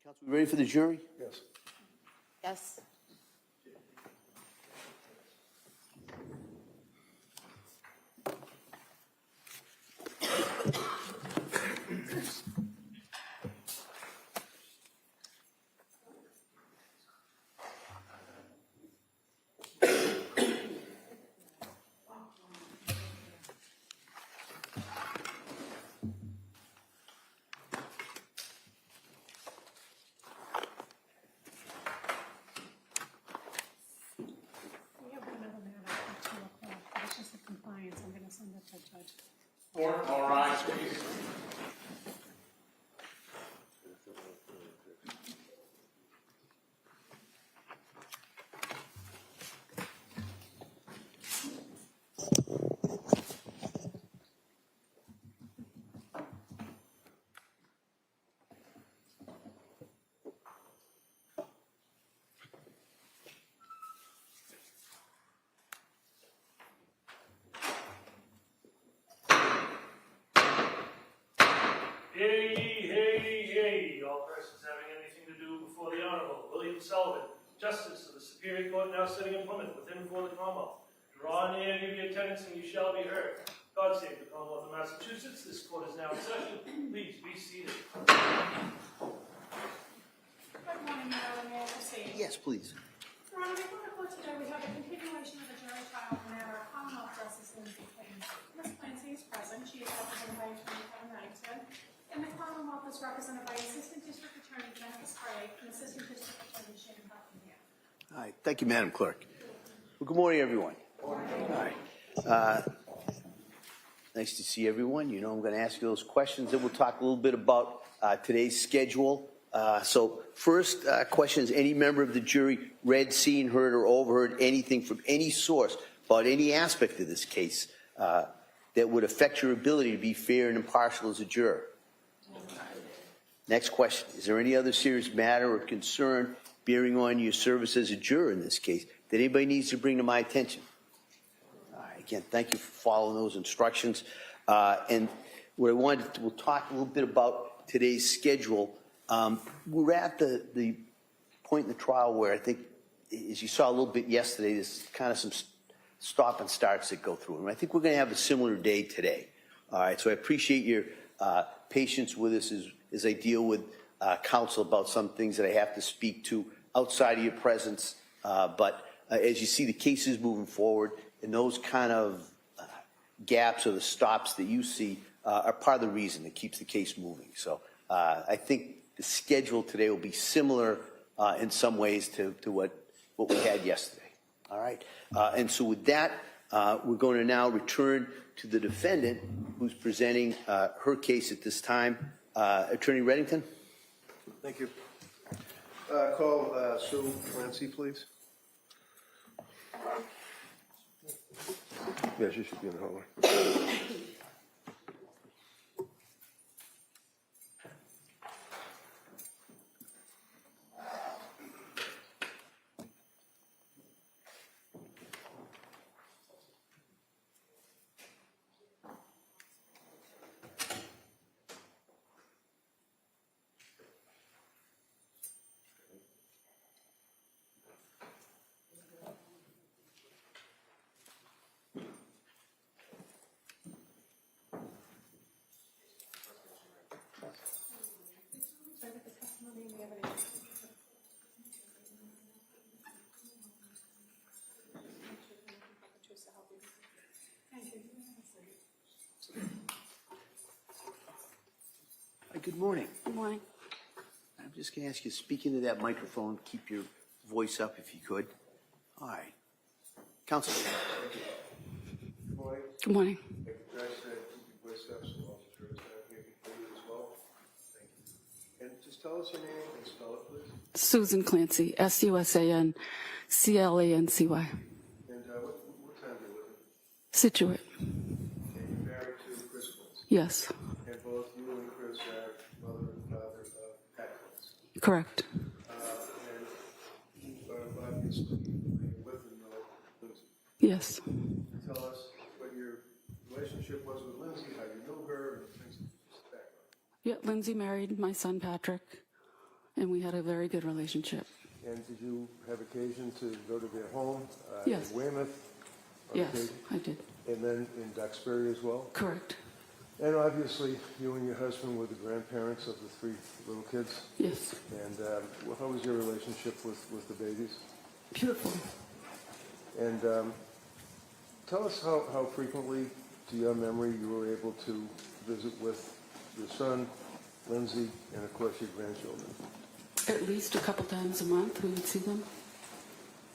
Speaker 2: Counsel, we ready for the jury?
Speaker 4: Yes.
Speaker 5: Yes.
Speaker 6: We have another matter at 2 o'clock, but it's just a compliance. I'm going to send it to Judge.
Speaker 7: All rise, please. Hey, all persons having anything to do before the Honorable William Sullivan, Justice of the Superior Court now sitting in Plymouth, within and before the Commonwealth. Draw near, give your attendance, and you shall be heard. God save the Commonwealth of Massachusetts. This court is now in session. Please be seated.
Speaker 6: Good morning, Maryellen. May I proceed?
Speaker 2: Yes, please.
Speaker 6: Your Honor, before the court today, we have a continuation of the jury trial of the matter of Commonwealth Justice Lindsay Clancy. Ms. Clancy is present. She is represented by Attorney Callan, and the Commonwealth is represented by Assistant District Attorney Jennifer Sprague and Assistant District Attorney Shane Buckingham.
Speaker 2: All right, thank you, Madam Clerk. Well, good morning, everyone. All right. Nice to see everyone. You know, I'm going to ask you those questions, and we'll talk a little bit about today's schedule. So first question is, any member of the jury read, seen, heard, or overheard anything from any source about any aspect of this case that would affect your ability to be fair and impartial as a juror? Next question, is there any other serious matter or concern bearing on your service as a juror in this case that anybody needs to bring to my attention? All right, again, thank you for following those instructions. And what I wanted to, we'll talk a little bit about today's schedule. We're at the point in the trial where I think, as you saw a little bit yesterday, there's kind of some stop and starts that go through. And I think we're going to have a similar day today. All right, so I appreciate your patience with us as I deal with counsel about some things that I have to speak to outside of your presence. But as you see the cases moving forward, and those kind of gaps or the stops that you see are part of the reason that keeps the case moving. So I think the schedule today will be similar in some ways to what we had yesterday. All right. And so with that, we're going to now return to the defendant who's presenting her case at this time. Attorney Reddington.
Speaker 4: Thank you. Call Sue Clancy, please. Yeah, she should be in the hallway.
Speaker 2: Good morning.
Speaker 3: Good morning.
Speaker 2: I'm just going to ask you to speak into that microphone. Keep your voice up if you could. All right. Counsel.
Speaker 4: Good morning.
Speaker 3: Good morning.
Speaker 4: Like the judge said, keep your voice up so all the jurors have here before you as well. Thank you. And just tell us your name and spell it, please.
Speaker 3: Susan Clancy, SUSAN CLANCY.
Speaker 4: And what time do you live in?
Speaker 3: Situate.
Speaker 4: And you're married to Chris Clancy.
Speaker 3: Yes.
Speaker 4: And both you and Chris are mother and father of Pat Clancy.
Speaker 3: Correct.
Speaker 4: And obviously you're with and know Lindsay.
Speaker 3: Yes.
Speaker 4: Tell us what your relationship was with Lindsay, how you knew her, and things like that.
Speaker 3: Yeah, Lindsay married my son Patrick,
Speaker 8: and we had a very good relationship.
Speaker 4: And did you have occasion to go to their home?
Speaker 8: Yes.
Speaker 4: In Weymouth? on
Speaker 8: Yes,
Speaker 4: occasion?
Speaker 8: I did.
Speaker 4: And then in Duxbury as well?
Speaker 8: Correct.
Speaker 4: And obviously, you and your husband were the grandparents of the 3 little kids.
Speaker 8: Yes.
Speaker 4: And how was your relationship with the babies?
Speaker 8: Beautiful.
Speaker 4: And tell us how frequently, to your memory, you were able to visit with your son, Lindsay, and of course your grandchildren.
Speaker 8: At least a couple times a month we would see them.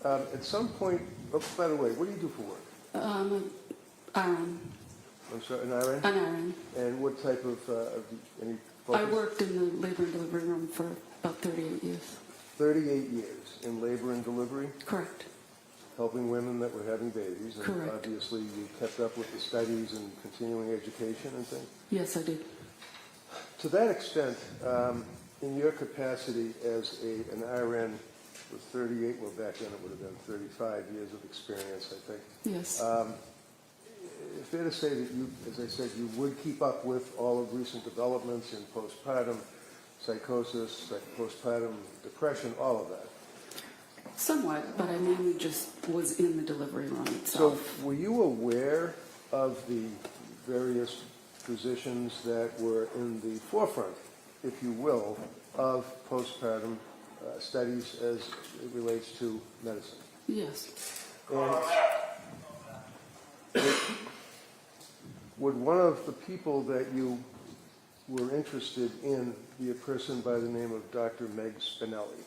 Speaker 4: At some point, oh, by the way, what do you do for work?
Speaker 8: RN.
Speaker 4: I'm sorry, an RN?
Speaker 8: An RN.
Speaker 4: And what type of any
Speaker 8: I
Speaker 4: focus?
Speaker 8: worked in the labor and delivery room for about 38 years.
Speaker 4: 38 years in labor and delivery,
Speaker 8: Correct.
Speaker 4: helping women that were having babies. And
Speaker 8: Correct.
Speaker 4: obviously you kept up with the studies and continuing education and things.
Speaker 8: Yes, I did.
Speaker 4: To that extent, in your capacity as an RN with 38, well back then it would have been 35 years of experience, I think.
Speaker 8: Yes.
Speaker 4: Fair to say that you, as I said, you would keep up with all of recent developments in postpartum psychosis, postpartum depression, all of that.
Speaker 8: Somewhat, but I mainly just was in the delivery room
Speaker 4: So
Speaker 8: itself.
Speaker 4: were you aware of the various physicians that were in the forefront, if you will, of postpartum studies as it relates to medicine?
Speaker 8: Yes.
Speaker 4: And would one of the people that you were interested in be a person by the name of Dr. Meg Spinelli?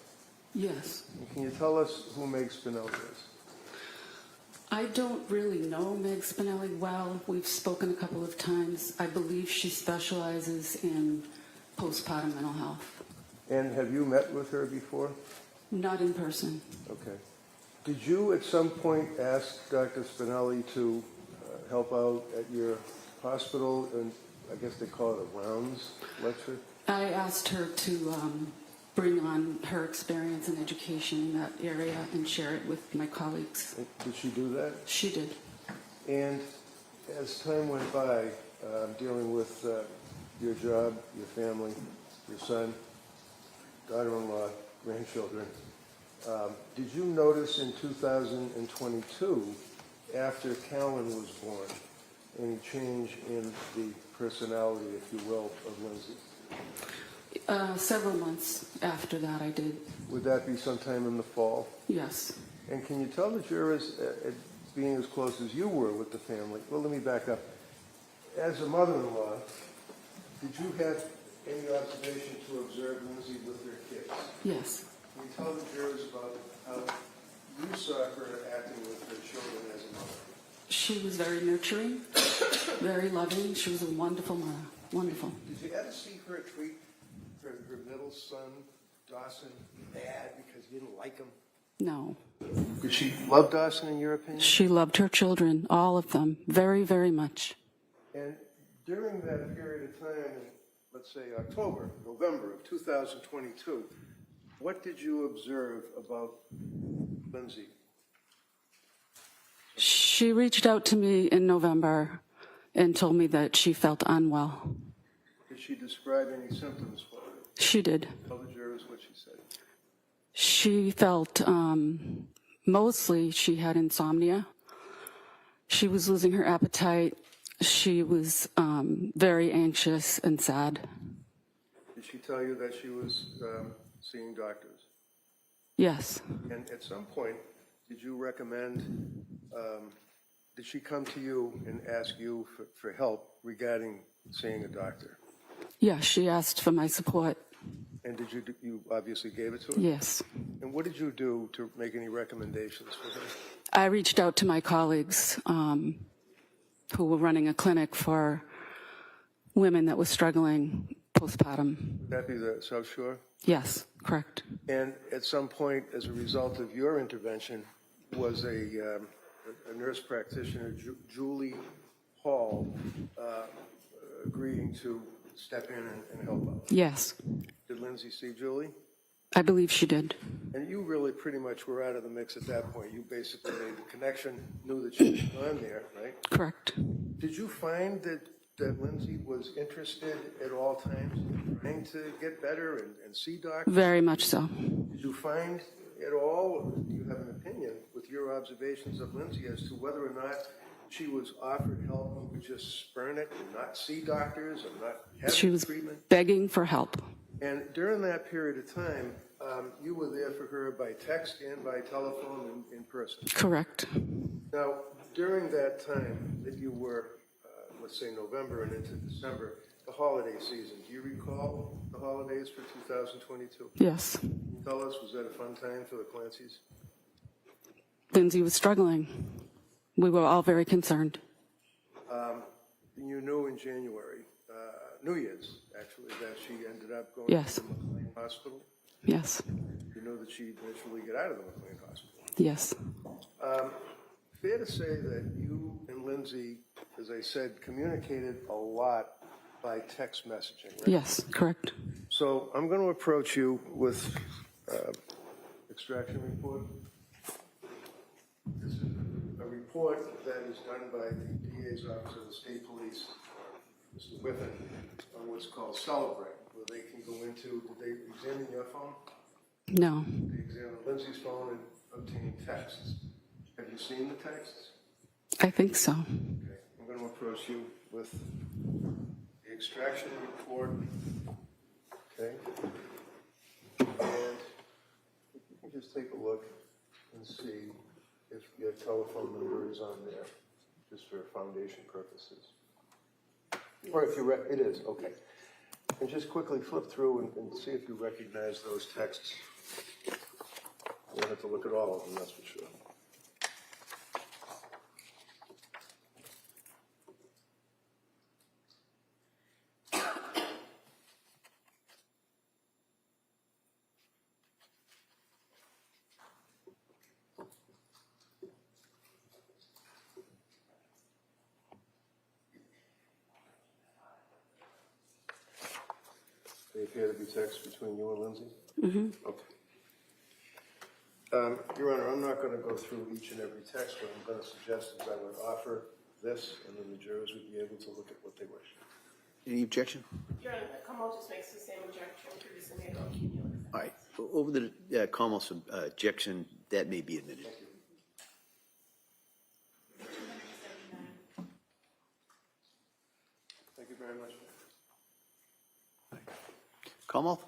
Speaker 8: Yes.
Speaker 4: And can you tell us who Meg Spinelli is?
Speaker 8: I don't really know Meg Spinelli well. We've spoken a couple of times. I believe she specializes in postpartum mental health.
Speaker 4: And have you met with her before?
Speaker 8: Not in person.
Speaker 4: Okay. Did you at some point ask Dr. Spinelli to help out at your hospital, and I guess they call it a rounds lecture?
Speaker 8: I asked her to bring on her experience and education in that area and share it with my colleagues.
Speaker 4: Did she do that?
Speaker 8: She did.
Speaker 4: And as time went by, dealing with your job, your family, your son, daughter-in-law, grandchildren, did you notice in 2022, after Callan was born, any change in the personality, if you will, of Lindsay?
Speaker 8: Several months after that, I did.
Speaker 4: Would that be sometime in the fall?
Speaker 8: Yes.
Speaker 4: And can you tell the jurors, being as close as you were with the family, well, let me back up. As a mother-in-law, did you have any observation to observe Lindsay with her kids?
Speaker 8: Yes.
Speaker 4: Can you tell the jurors about how you saw her acting with her children as a mother?
Speaker 8: She was very nurturing, very loving. She was a wonderful mother. Wonderful.
Speaker 4: Did you ever see her treat her middle son, Dawson, bad because you didn't like him?
Speaker 8: No.
Speaker 4: Did she love Dawson, in your opinion?
Speaker 8: She loved her children, all of them, very, very much.
Speaker 4: And during that period of time, in, let's say October, November of 2022, what did you observe about Lindsay?
Speaker 8: She reached out to me in November and told me that she felt unwell.
Speaker 4: Did she describe any symptoms for you?
Speaker 8: She did.
Speaker 4: Tell the jurors what she said.
Speaker 8: She felt, mostly she had insomnia. She was losing her appetite. She was very anxious and sad.
Speaker 4: Did she tell you that she was seeing doctors?
Speaker 8: Yes.
Speaker 4: And at some point, did you recommend, did she come to you and ask you for help regarding seeing a doctor?
Speaker 8: Yes, she asked for my support.
Speaker 4: And did you obviously gave it to her?
Speaker 8: Yes.
Speaker 4: And what did you do to make any recommendations for her?
Speaker 8: I reached out to my colleagues who were running a clinic for women that were struggling postpartum.
Speaker 4: Would that be the South Shore?
Speaker 8: Yes, correct.
Speaker 4: And at some point, as a result of your intervention, was a nurse practitioner, Julie Hall, agreeing to step in and help out?
Speaker 8: Yes,
Speaker 4: Did Lindsay see Julie?
Speaker 8: I believe she did.
Speaker 4: And you really pretty much were out of the mix at that point. You basically made the connection, knew that she was on there, right?
Speaker 8: Correct.
Speaker 4: Did you find that Lindsay was interested at all times in trying trying to get better and see doctors?
Speaker 8: Very much so.
Speaker 4: Did you find at all, do you have an opinion with your observations of Lindsay as to whether or not she was offered help and would just spurn it and not see doctors and not have
Speaker 8: She was
Speaker 4: treatment?
Speaker 8: begging for help.
Speaker 4: And during that period of time, you were there for her by text and by telephone and in person.
Speaker 8: Correct.
Speaker 4: Now, during that time that you were, let's say November and into December, the holiday season, do you recall the holidays for 2022?
Speaker 8: Yes.
Speaker 4: Can you tell us, was that a fun time for the Clancys?
Speaker 8: Lindsay was struggling. We were all very concerned.
Speaker 4: You knew in January, New Year's, actually, that she ended up going
Speaker 8: Yes.
Speaker 4: to the McLean Hospital.
Speaker 8: Yes.
Speaker 4: You know that she'd eventually get out of the McLean Hospital.
Speaker 8: Yes.
Speaker 4: Fair to say that you and Lindsay, as I said, communicated a lot by text messaging, right?
Speaker 8: Yes, correct.
Speaker 4: So I'm going to approach you with extraction report. This is a report that is done by the DA's Office of the State Police, Mr. Whiffen, on what's called Celebrate, where they can go into, did they examine your phone?
Speaker 8: No.
Speaker 4: They examined Lindsay's phone and obtained texts. Have you seen the texts?
Speaker 8: I think so.
Speaker 4: Okay. I'm going to approach you with the extraction report. Okay. And you can just take a look and see if your telephone number is on there, just for foundation purposes. Or if you, it is, okay. And just quickly flip through and see if you recognize those texts. You don't have to look at all of them, that's for sure. They appear to be texts between you and Lindsay? Mm-hmm. Okay. Your Honor, I'm not going to go through each and every text. What I'm going to suggest is I would offer this, and then the jurors would be able to look at what they wish.
Speaker 2: Any objection?
Speaker 9: Your Honor, Kamal just makes the same objection previously made on cumulative.
Speaker 2: All right. Over the Kamal's objection, that may be admitted.
Speaker 4: Thank you very much.
Speaker 2: Kamal?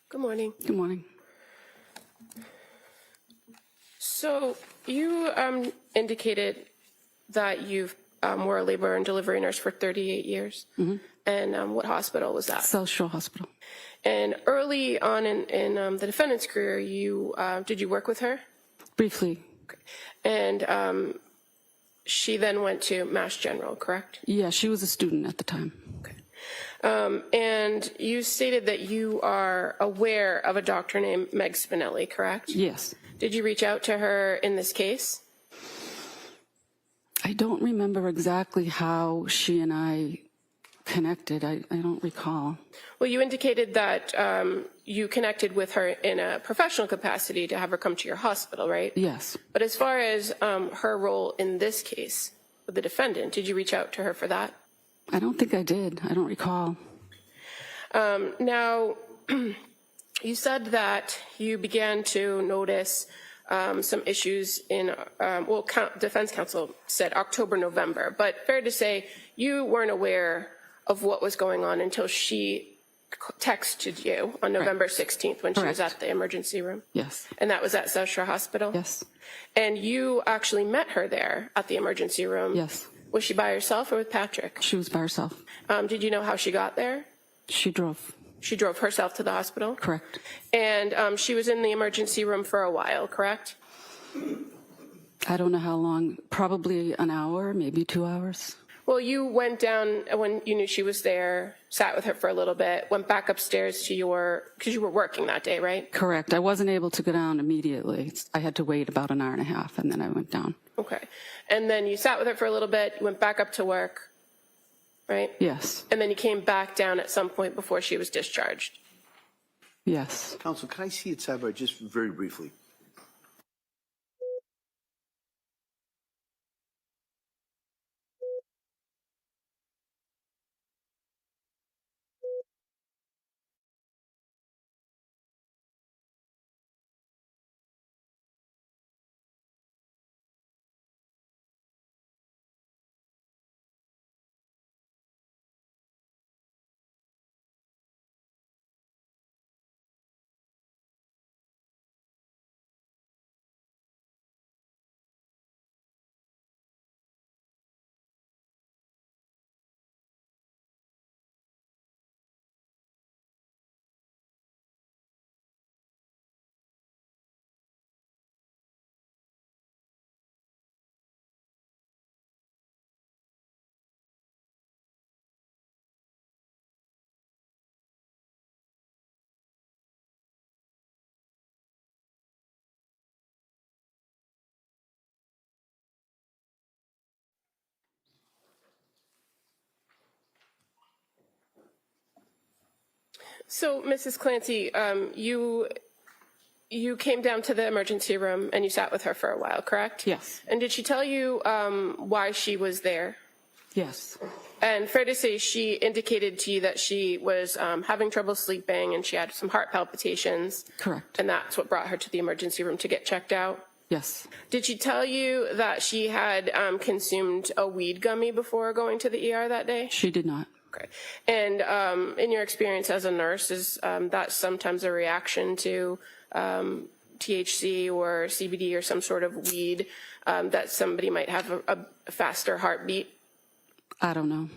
Speaker 9: Good morning.
Speaker 8: Good morning.
Speaker 9: So you indicated that you were a labor and delivery nurse for 38 years. Mm-hmm. And what hospital was that?
Speaker 8: South Shore Hospital.
Speaker 9: And early on in the defendant's career, you did you work with her?
Speaker 8: Briefly.
Speaker 9: Okay. And she then went to Mass General, correct?
Speaker 8: Yeah, she was a student at the time.
Speaker 9: Okay. And you stated that you are aware of a doctor named Meg Spinelli, correct?
Speaker 8: Yes.
Speaker 9: Did you reach out to her in this case?
Speaker 8: I don't remember exactly how she and I connected. I don't recall.
Speaker 9: Well, you indicated that you connected with her in a professional capacity to have her come to your hospital, right?
Speaker 8: Yes.
Speaker 9: But as far as her role in this case with the defendant, did you reach out to her for that?
Speaker 8: I don't think I did. I don't recall.
Speaker 9: Now, you said that you began to notice some issues in, defense counsel said October, November, but fair to say you weren't aware of what was going on until she texted you on November 16th when she was at the emergency room?
Speaker 8: Yes.
Speaker 9: And that was at South Shore Hospital?
Speaker 8: Yes.
Speaker 9: And you actually met her there at the emergency room?
Speaker 8: Yes.
Speaker 9: Was she by herself or with Patrick?
Speaker 8: She was by herself.
Speaker 9: Did you know how she got there?
Speaker 8: She drove.
Speaker 9: She drove herself to the hospital?
Speaker 8: Correct.
Speaker 9: And she was in the emergency room for a while, correct?
Speaker 8: I don't know how long, probably an hour, maybe 2 hours.
Speaker 9: Well, you went down when you knew she was there, sat with her for a little bit, went back upstairs to because you were working that day, right?
Speaker 8: Correct. I wasn't able to go down immediately. I had to wait about an hour and a half, and then I went down.
Speaker 9: Okay. And then you sat with her for a little bit, you went back up to work, right?
Speaker 8: Yes.
Speaker 9: And then you came back down at some point before she was discharged.
Speaker 8: Yes.
Speaker 2: Counsel, can I see it sidebar just very briefly?
Speaker 9: So, Mrs. Clancy, you came down to the emergency room and you sat with her for a while, correct?
Speaker 8: Yes.
Speaker 9: And did she tell you why she was there?
Speaker 8: Yes.
Speaker 9: And fair to say, she indicated to you that she was having trouble sleeping and she had some heart palpitations.
Speaker 8: Correct.
Speaker 9: And that's what brought her to the emergency room to get checked out?
Speaker 8: Yes.
Speaker 9: Did she tell you that she had consumed a weed gummy before going to the ER that day?
Speaker 8: She did not.
Speaker 9: Okay. And in your experience as a nurse, is that sometimes a reaction to THC or CBD or some sort of weed that somebody might have a faster heartbeat?
Speaker 8: I don't know.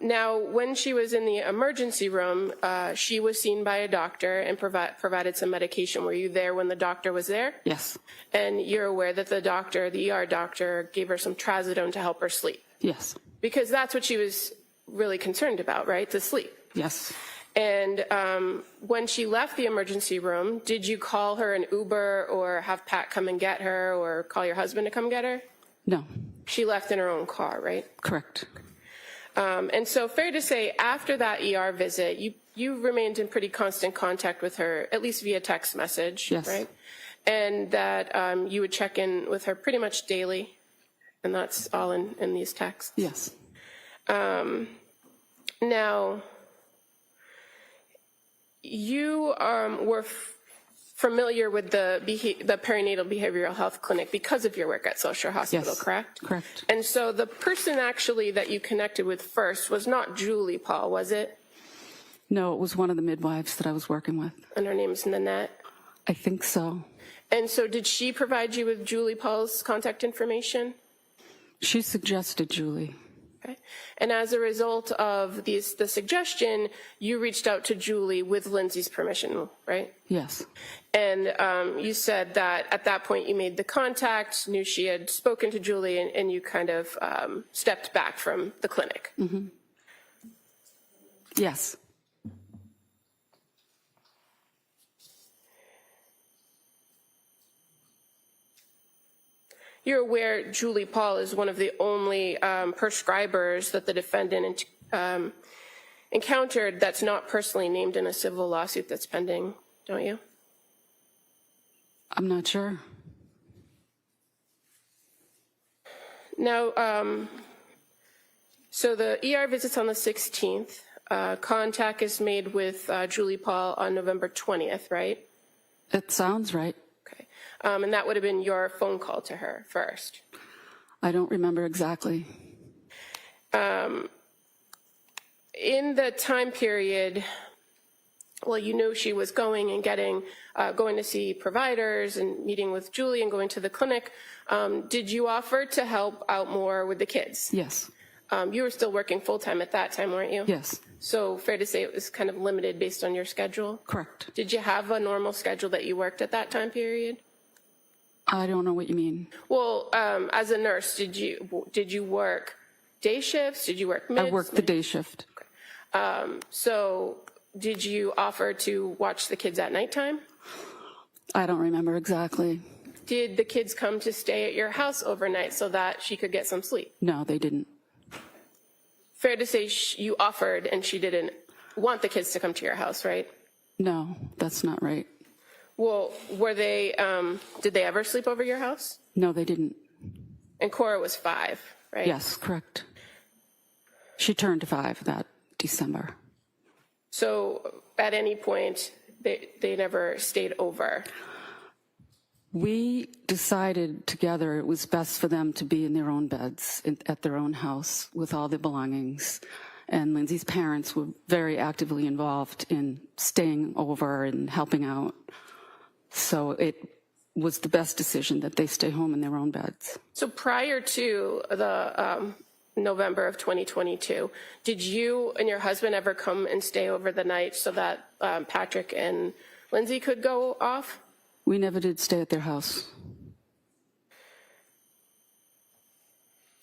Speaker 9: Now, when she was in the emergency room, she was seen by a doctor and provided some medication. Were you there when the doctor was there?
Speaker 8: Yes.
Speaker 9: And you're aware that the ER doctor, gave her some trazodone to help her sleep?
Speaker 8: Yes.
Speaker 9: Because that's what she was really concerned about, right? To sleep.
Speaker 8: Yes.
Speaker 9: And when she left the emergency room, did you call her an Uber or have Pat come and get her or call your husband to come get her?
Speaker 8: No.
Speaker 9: She left in her own car, right?
Speaker 8: Correct.
Speaker 9: And so fair to say, after that ER visit, you remained in pretty constant contact with her, at least via text message,
Speaker 8: Yes.
Speaker 9: right? And that you would check in with her pretty much daily, and that's all in these texts.
Speaker 8: Yes.
Speaker 9: Now, you were familiar with the perinatal behavioral health clinic because of your work at Social Hospital,
Speaker 8: Yes.
Speaker 9: correct?
Speaker 8: Correct.
Speaker 9: And so the person actually that you connected with first was not Julie Paul, was it?
Speaker 8: No, it was one of the midwives that I was working with.
Speaker 9: And her name's Nanette.
Speaker 8: I think so.
Speaker 9: And so did she provide you with Julie Paul's contact information?
Speaker 8: She suggested Julie.
Speaker 9: Okay. And as a result of the suggestion, you reached out to Julie with Lindsay's permission, right?
Speaker 8: Yes.
Speaker 9: And you said that at that point you made the contact, knew she had spoken to Julie, and you kind of stepped back from the clinic.
Speaker 8: Mm-hmm. Yes.
Speaker 9: You're aware Julie Paul is one of the only prescribers that the defendant encountered that's not personally named in a civil lawsuit that's pending, don't you?
Speaker 8: I'm not sure.
Speaker 9: Now, so the ER visit's on the 16th. Contact is made with Julie Paul on November 20th, right?
Speaker 8: It sounds right.
Speaker 9: Okay. And that would have been your phone call to her first.
Speaker 8: I don't remember exactly.
Speaker 9: In the time period, well, you knew she was going and going to see providers and meeting with Julie and going to the clinic. Did you offer to help out more with the kids?
Speaker 8: Yes.
Speaker 9: You were still working full-time at that time, weren't you?
Speaker 8: Yes.
Speaker 9: So fair to say it was kind of limited based on your schedule?
Speaker 8: Correct.
Speaker 9: Did you have a normal schedule that you worked at that time period?
Speaker 8: I don't know what you mean.
Speaker 9: Well, as a nurse, did you work day shifts? Did you work mids?
Speaker 8: I worked the day shift.
Speaker 9: So did you offer to watch the kids at nighttime?
Speaker 8: I don't remember exactly.
Speaker 9: Did the kids come to stay at your house overnight so that she could get some sleep?
Speaker 8: No, they didn't.
Speaker 9: fair to say you offered and she didn't want the kids to come to your house, right?
Speaker 8: No, that's not right.
Speaker 9: Well, were they, did they ever sleep over your house?
Speaker 8: No, they didn't.
Speaker 9: And Cora was 5, right?
Speaker 8: Yes, correct. She turned 5 that December.
Speaker 9: So at any point, they never stayed over?
Speaker 8: We decided together it was best for them to be in their own beds at their own house with all their belongings. And Lindsay's parents were very actively involved in staying over and helping out. So it was the best decision that they stay home in their own beds.
Speaker 9: So prior to the November of 2022, did you and your husband ever come and stay over the night so that Patrick and Lindsay could go off?
Speaker 8: We never did stay at their house.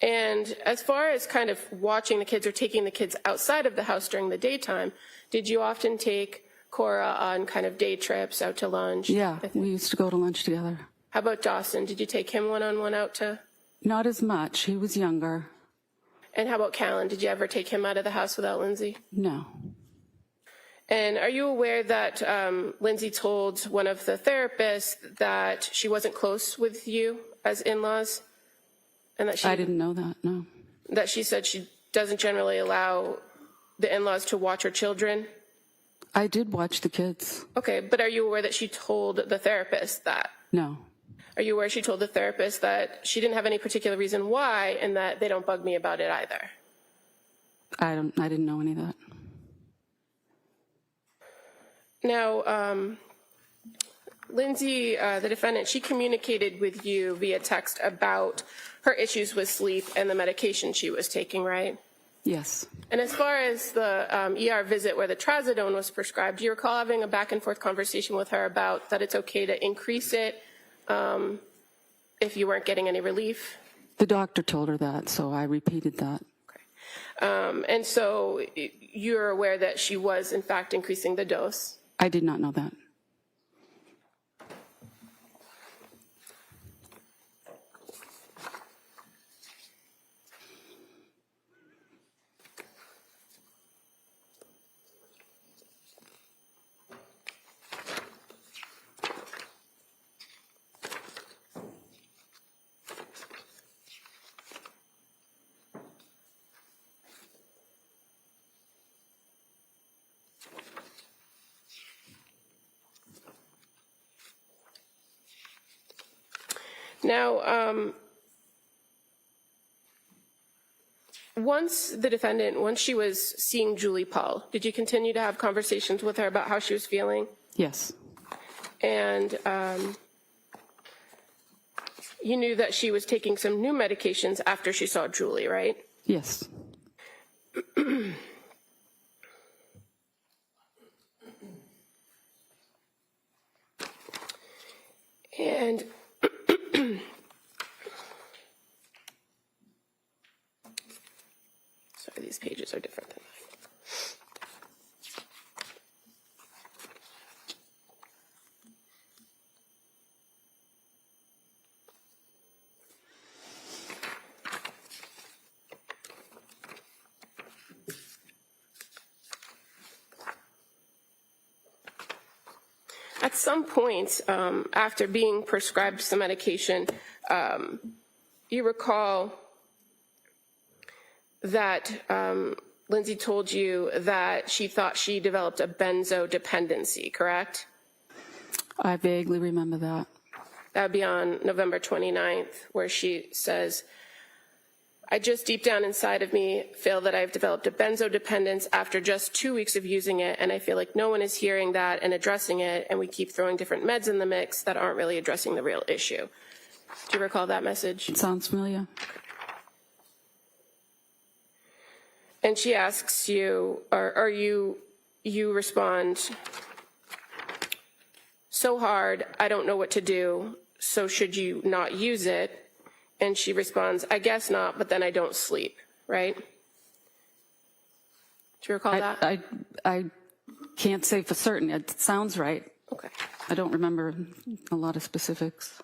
Speaker 9: And as far as kind of watching the kids or taking the kids outside of the house during the daytime, did you often take Cora on kind of day trips out to lunch?
Speaker 8: Yeah, we used to go to lunch together.
Speaker 9: How about Dawson? Did you take him one-on-one out to?
Speaker 8: Not as much. He was younger.
Speaker 9: And how about Callan? Did you ever take him out of the house without Lindsay?
Speaker 8: No.
Speaker 9: And are you aware that Lindsay told one of the therapists that she wasn't close with you as in-laws? And that
Speaker 8: I didn't know that, no.
Speaker 9: That she said she doesn't generally allow the in-laws to watch her children?
Speaker 8: I did watch the kids.
Speaker 9: Okay, but are you aware that she told the therapist that?
Speaker 8: No.
Speaker 9: Are you aware she told the therapist that she didn't have any particular reason why and that they don't bug me about it either?
Speaker 8: I didn't know any of that.
Speaker 9: Now, Lindsay, the defendant, she communicated with you via text about her issues with sleep and the medication she was taking, right?
Speaker 8: Yes.
Speaker 9: And as far as the ER visit where the trazodone was prescribed, do you recall having a back and forth conversation with her about that it's okay to increase it if you weren't getting any relief?
Speaker 8: The doctor told her that, so I repeated that.
Speaker 9: Okay. And so you're aware that she was, in fact, increasing the dose?
Speaker 8: I did not know that.
Speaker 9: Now, once she was seeing Julie Paul, did you continue to have conversations with her about how she was feeling?
Speaker 8: Yes.
Speaker 9: And you knew that she was taking some new medications after she saw Julie, right?
Speaker 8: Yes.
Speaker 9: And sorry, these pages are different than mine. At some point, after being prescribed some medication, you recall that Lindsay told you that she thought she developed a benzo dependency, correct?
Speaker 8: I vaguely remember that.
Speaker 9: That would be on November 29th, where she says, I just deep down inside of me feel that I've developed a benzo dependence after just 2 weeks of using it, and I feel like no one is hearing that and addressing it, and we keep throwing different meds in the mix that aren't really addressing the real issue. Do you recall that message?
Speaker 8: It sounds familiar.
Speaker 9: And she asks you, or you respond, so hard, I don't know what to do, so should you not use it? And she responds, I guess not, but then I don't sleep, right? Do you recall that?
Speaker 8: I can't say for certain. It sounds right.
Speaker 9: Okay.
Speaker 8: I don't remember a lot of specifics.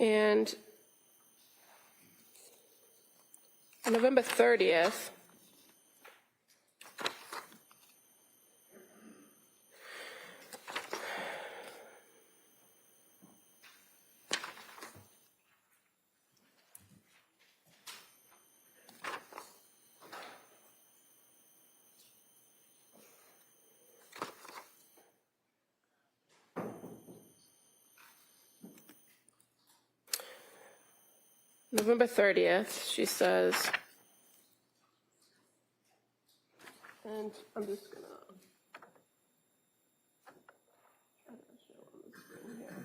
Speaker 9: And on November 30th, she says, and I'm just gonna try to show on the screen here.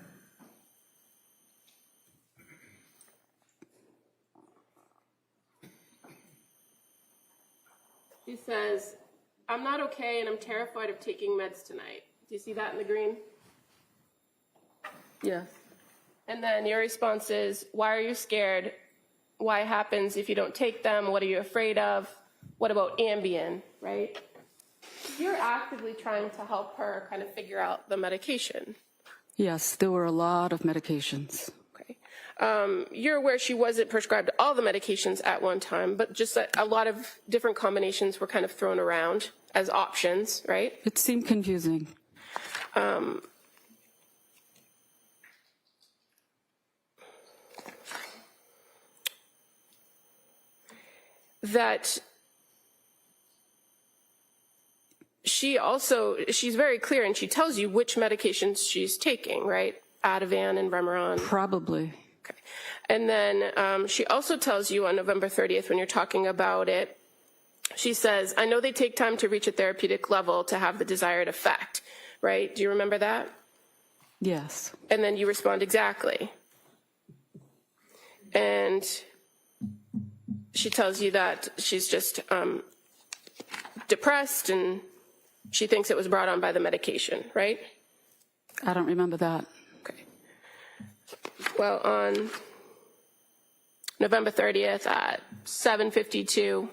Speaker 9: She says, I'm not okay and I'm terrified of taking meds tonight. Do you see that in the green?
Speaker 8: Yes.
Speaker 9: And then your response is, why are you scared? Why happens if you don't take them? What are you afraid of? What about Ambien, right? You're actively trying to help her kind of figure out the medication.
Speaker 8: Yes, there were a lot of medications.
Speaker 9: Okay. You're aware she wasn't prescribed all the medications at one time, but just that a lot of different combinations were kind of thrown around as options, right?
Speaker 8: It seemed confusing.
Speaker 9: That she's very clear and she tells you which medications she's taking, right? Ativan and Remeron.
Speaker 8: Probably.
Speaker 9: Okay. And then she also tells you on November 30th when you're talking about it, she says, I know they take time to reach a therapeutic level to have the desired effect, right? Do you remember that?
Speaker 8: Yes.
Speaker 9: And then you respond, exactly. And she tells you that she's just depressed and she thinks it was brought on by the medication, right?
Speaker 8: I don't remember that.
Speaker 9: Okay. Well, on November 30th at 7:52,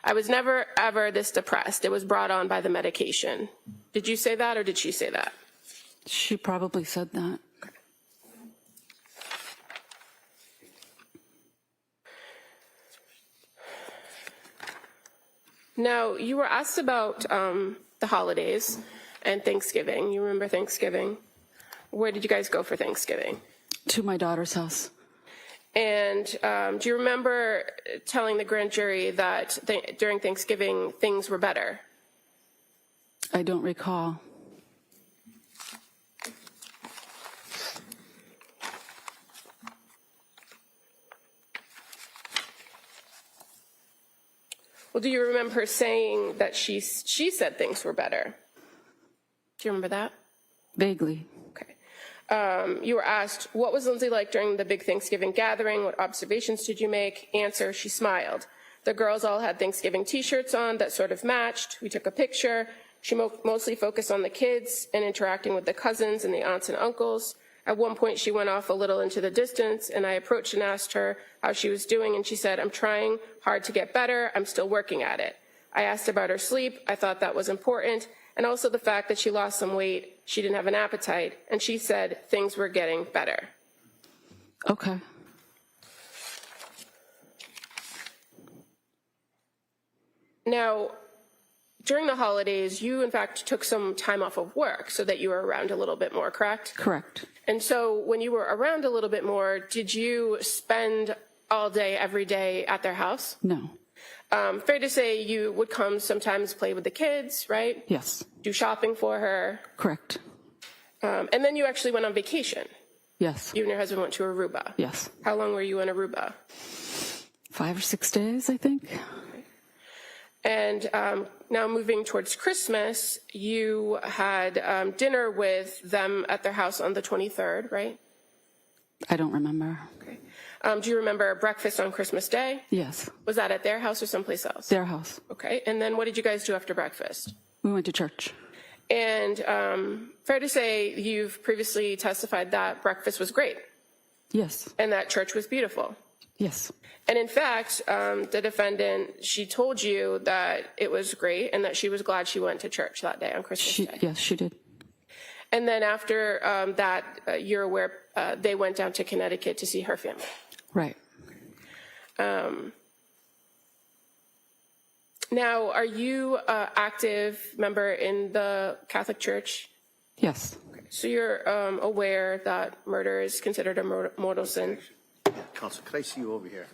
Speaker 9: I was never, ever this depressed. It was brought on by the medication. Did you say that or did she say that?
Speaker 8: She probably said that.
Speaker 9: Now, you were asked about the holidays and Thanksgiving. You remember Thanksgiving? Where did you guys go for Thanksgiving?
Speaker 8: To my daughter's house.
Speaker 9: And do you remember telling the grand jury that during Thanksgiving things were better?
Speaker 8: I don't recall.
Speaker 9: Well, do you remember her saying that she said things were better? Do you remember that?
Speaker 8: Vaguely.
Speaker 9: Okay. You were asked, what was Lindsay like during the big Thanksgiving gathering? What observations did you make? Answer, she smiled. The girls all had Thanksgiving t-shirts on that sort of matched. We took a picture. She mostly focused on the kids and interacting with the cousins and the aunts and uncles. At one point, she went off a little into the distance, and I approached and asked her how she was doing, and she said, I'm trying hard to get better. I'm still working at it. I asked about her sleep. I thought that was important, and also the fact that she lost some weight. She didn't have an appetite, and she said things were getting better.
Speaker 8: Okay.
Speaker 9: Now, during the holidays, you, in fact, took some time off of work so that you were around a little bit more, correct?
Speaker 8: Correct.
Speaker 9: And so when you were around a little bit more, did you spend all day, every day at their house?
Speaker 8: No.
Speaker 9: Fair to say you would come sometimes play with the kids, right?
Speaker 8: Yes.
Speaker 9: Do shopping for her.
Speaker 8: Correct.
Speaker 9: And then you actually went on vacation.
Speaker 8: Yes.
Speaker 9: You and your husband went to Aruba.
Speaker 8: Yes.
Speaker 9: How long were you in Aruba?
Speaker 8: 5 or 6 days, I think.
Speaker 9: And now moving towards Christmas, you had dinner with them at their house on the 23rd, right?
Speaker 8: I don't remember.
Speaker 9: Okay. Do you remember breakfast on Christmas Day?
Speaker 8: Yes.
Speaker 9: Was that at their house or someplace else?
Speaker 8: Their house.
Speaker 9: Okay. And then what did you guys do after breakfast?
Speaker 8: We went to church.
Speaker 9: And fair to say you've previously testified that breakfast was great.
Speaker 8: Yes.
Speaker 9: And that church was beautiful.
Speaker 8: Yes.
Speaker 9: And in fact, the defendant, she told you that it was great and that she was glad she went to church that day on Christmas Day.
Speaker 8: Yes, she did.
Speaker 9: And then after that, you're aware they went down to Connecticut to see her family.
Speaker 8: Right.
Speaker 9: Now, are you an active member in the Catholic Church?
Speaker 8: Yes.
Speaker 9: So you're aware that murder is considered a mortal sin?
Speaker 2: Yeah, Counsel, could I see you over here?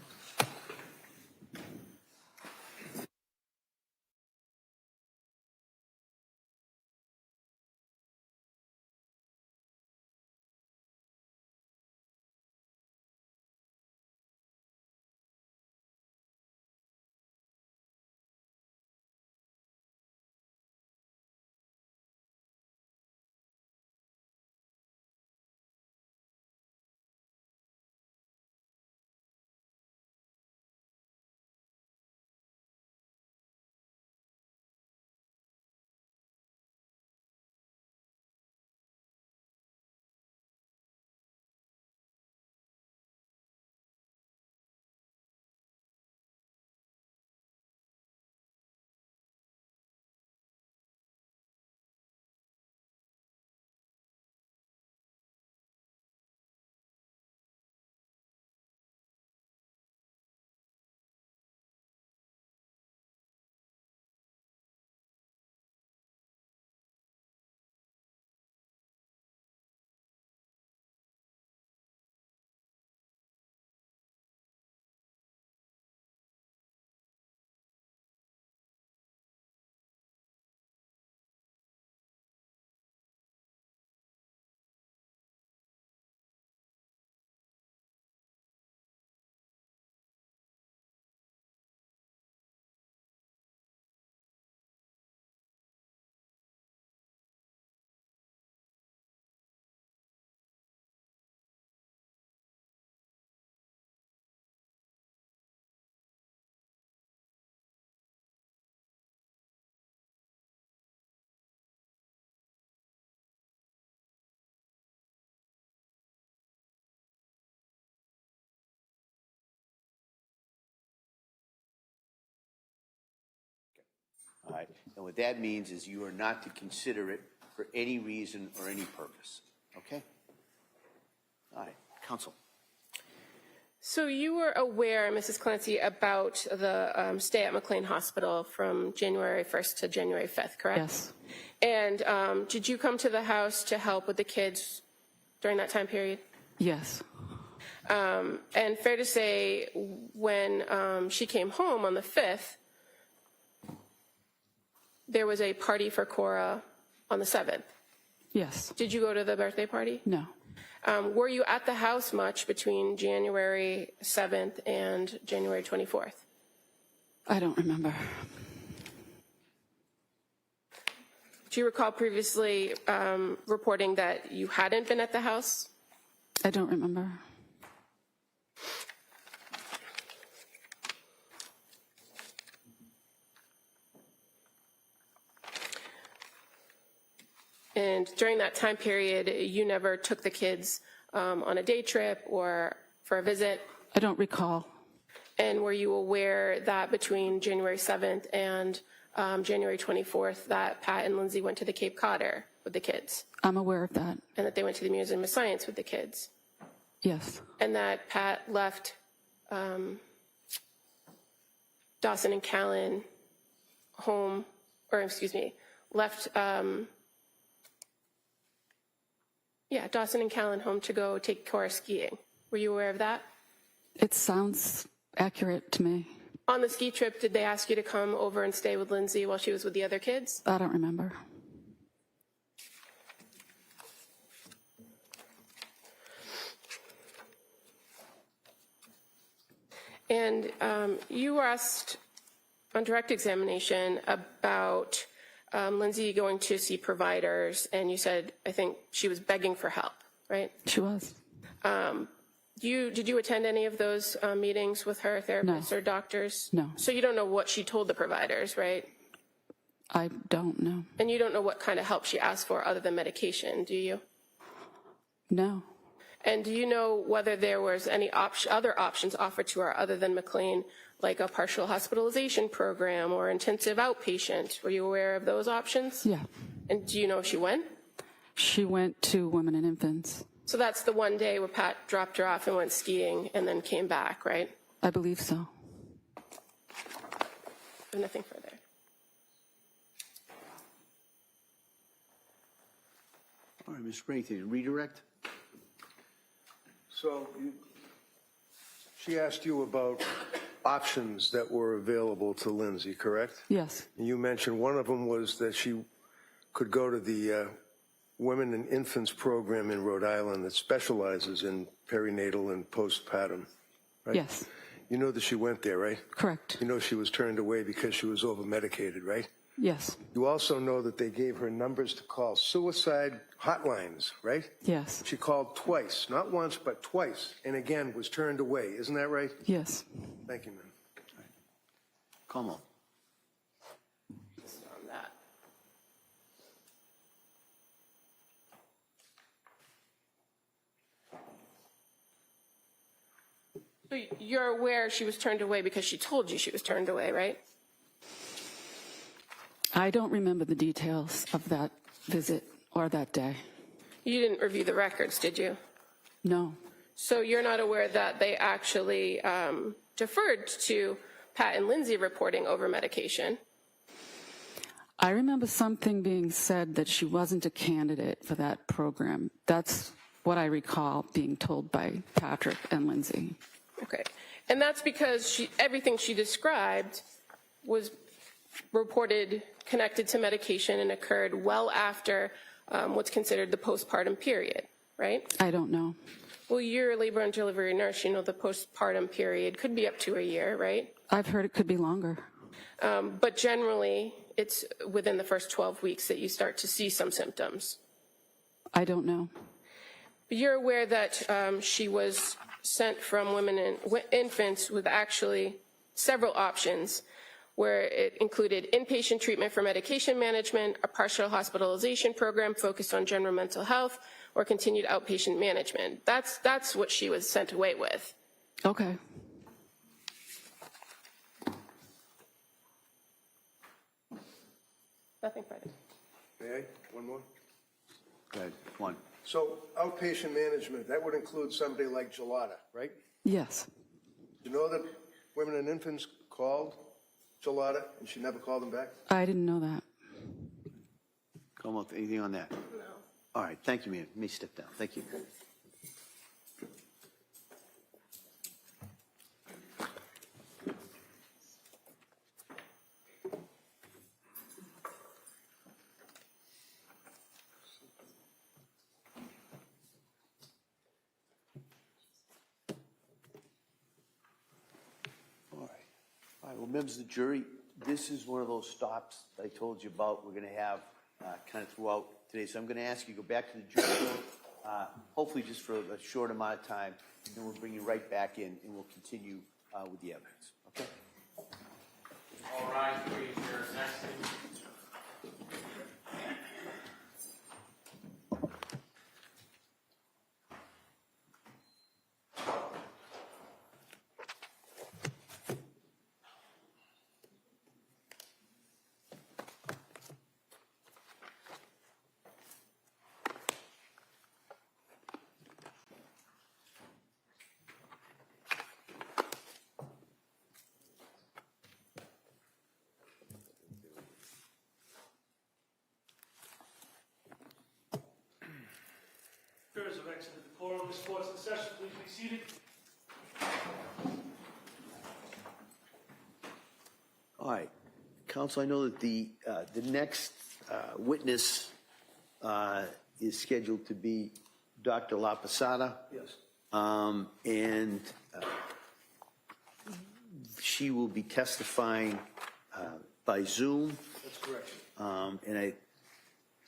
Speaker 2: All right, and what that means is you are not to consider it for any reason or any purpose, okay? All right, counsel.
Speaker 9: So you were aware, Mrs. Clancy, about the stay at McLean Hospital from January 1st to January 5th, correct?
Speaker 8: Yes.
Speaker 9: And did you come to the house to help with the kids during that time period?
Speaker 8: Yes.
Speaker 9: And fair to say, when she came home on the 5th, there was a party for Cora on the 7th.
Speaker 8: Yes.
Speaker 9: Did you go to the birthday party?
Speaker 8: No.
Speaker 9: Were you at the house much between January 7th and January 24th?
Speaker 8: I don't remember.
Speaker 9: Do you recall previously reporting that you hadn't been at the house?
Speaker 8: I don't remember.
Speaker 9: And during that time period, you never took the kids on a day trip or for a visit?
Speaker 8: I don't recall.
Speaker 9: And were you aware that between January 7th and January 24th that Pat and Lindsay went to the Cape Codder with the kids?
Speaker 8: I'm aware of that.
Speaker 9: And that they went to the Museum of Science with the kids?
Speaker 8: Yes.
Speaker 9: And that Pat left Dawson and Callan home, or excuse me, left Dawson and Callan home to go take Cora skiing. Were you aware of that?
Speaker 8: It sounds accurate to me.
Speaker 9: On the ski trip, did they ask you to come over and stay with Lindsay while she was with the other kids?
Speaker 8: I don't remember.
Speaker 9: And you were asked on direct examination about Lindsay going to see providers, and you said, I think she was begging for help, right?
Speaker 8: She was.
Speaker 9: Did you attend any of those meetings with her, therapists or doctors?
Speaker 8: No.
Speaker 9: So you don't know what she told the providers, right?
Speaker 8: I don't know.
Speaker 9: And you don't know what kind of help she asked for other than medication, do you?
Speaker 8: No.
Speaker 9: And do you know whether there was any other options offered to her other than McLean, like a partial hospitalization program or intensive outpatient? Were you aware of those options?
Speaker 8: Yeah.
Speaker 9: And do you know if she went?
Speaker 8: She went to Women and Infants.
Speaker 9: So that's the one day where Pat dropped her off and went skiing and then came back, right?
Speaker 8: I believe so.
Speaker 9: Nothing further.
Speaker 2: All right, Ms. Bennington, redirect?
Speaker 4: So she asked you about options that were available to Lindsay, correct?
Speaker 8: Yes.
Speaker 4: And you mentioned one of them was that she could go to the Women and Infants program in Rhode Island that specializes in perinatal and postpartum, right?
Speaker 8: Yes.
Speaker 4: You know that she went there, right?
Speaker 8: Correct.
Speaker 4: You know she was turned away because she was over-medicated, right?
Speaker 8: Yes.
Speaker 4: You also know that they gave her numbers to call suicide hotlines, right?
Speaker 8: Yes.
Speaker 4: She called twice, not once, but twice, and again was turned away. Isn't that right?
Speaker 8: Yes.
Speaker 4: Thank you, ma'am.
Speaker 2: Come on.
Speaker 9: On that. So you're aware she was turned away because she told you she was turned away, right?
Speaker 8: I don't remember the details of that visit or that day.
Speaker 9: You didn't review the records, did you?
Speaker 8: No.
Speaker 9: So you're not aware that they actually deferred to Pat and Lindsay reporting over medication?
Speaker 8: I remember something being said that she wasn't a candidate for that program. That's what I recall being told by Patrick and Lindsay.
Speaker 9: Okay. And that's because everything she described was reported connected to medication and occurred well after what's considered the postpartum period, right?
Speaker 8: I don't know.
Speaker 9: Well, you're a labor and delivery nurse. You know the postpartum period could be up to a year, right?
Speaker 8: I've heard it could be longer.
Speaker 9: But generally, it's within the first 12 weeks that you start to see some symptoms.
Speaker 8: I don't know.
Speaker 9: But you're aware that she was sent from Women and Infants with actually several options, where it included inpatient treatment for medication management, a partial hospitalization program focused on general mental health, or continued outpatient management. That's what she was sent away with.
Speaker 8: Okay.
Speaker 9: Nothing further.
Speaker 4: May I? One more?
Speaker 2: Go ahead, one.
Speaker 4: So outpatient management, that would include somebody like Gelada, right?
Speaker 8: Yes.
Speaker 4: You know that Women and Infants called Gelada and she never called them back?
Speaker 8: I didn't know that.
Speaker 2: Come on, anything on that?
Speaker 9: No.
Speaker 2: All right, thank you, ma'am. Let me step down. Thank you. All right, well, members of the jury, this is one of those stops I told you about we're going to have kind of throughout today. So I'm going to ask you to go back to the jury room, hopefully just for a short amount of time, and then we'll bring you right back in and we'll continue with the evidence. Okay?
Speaker 10: All right, please, your next.
Speaker 7: Members of exited the quorum, this court's in session. Please be seated.
Speaker 2: All right. Counsel, I know that the next witness is scheduled to be Dr. La Posada.
Speaker 4: Yes.
Speaker 2: And she will be testifying by Zoom.
Speaker 4: That's correct.
Speaker 2: And I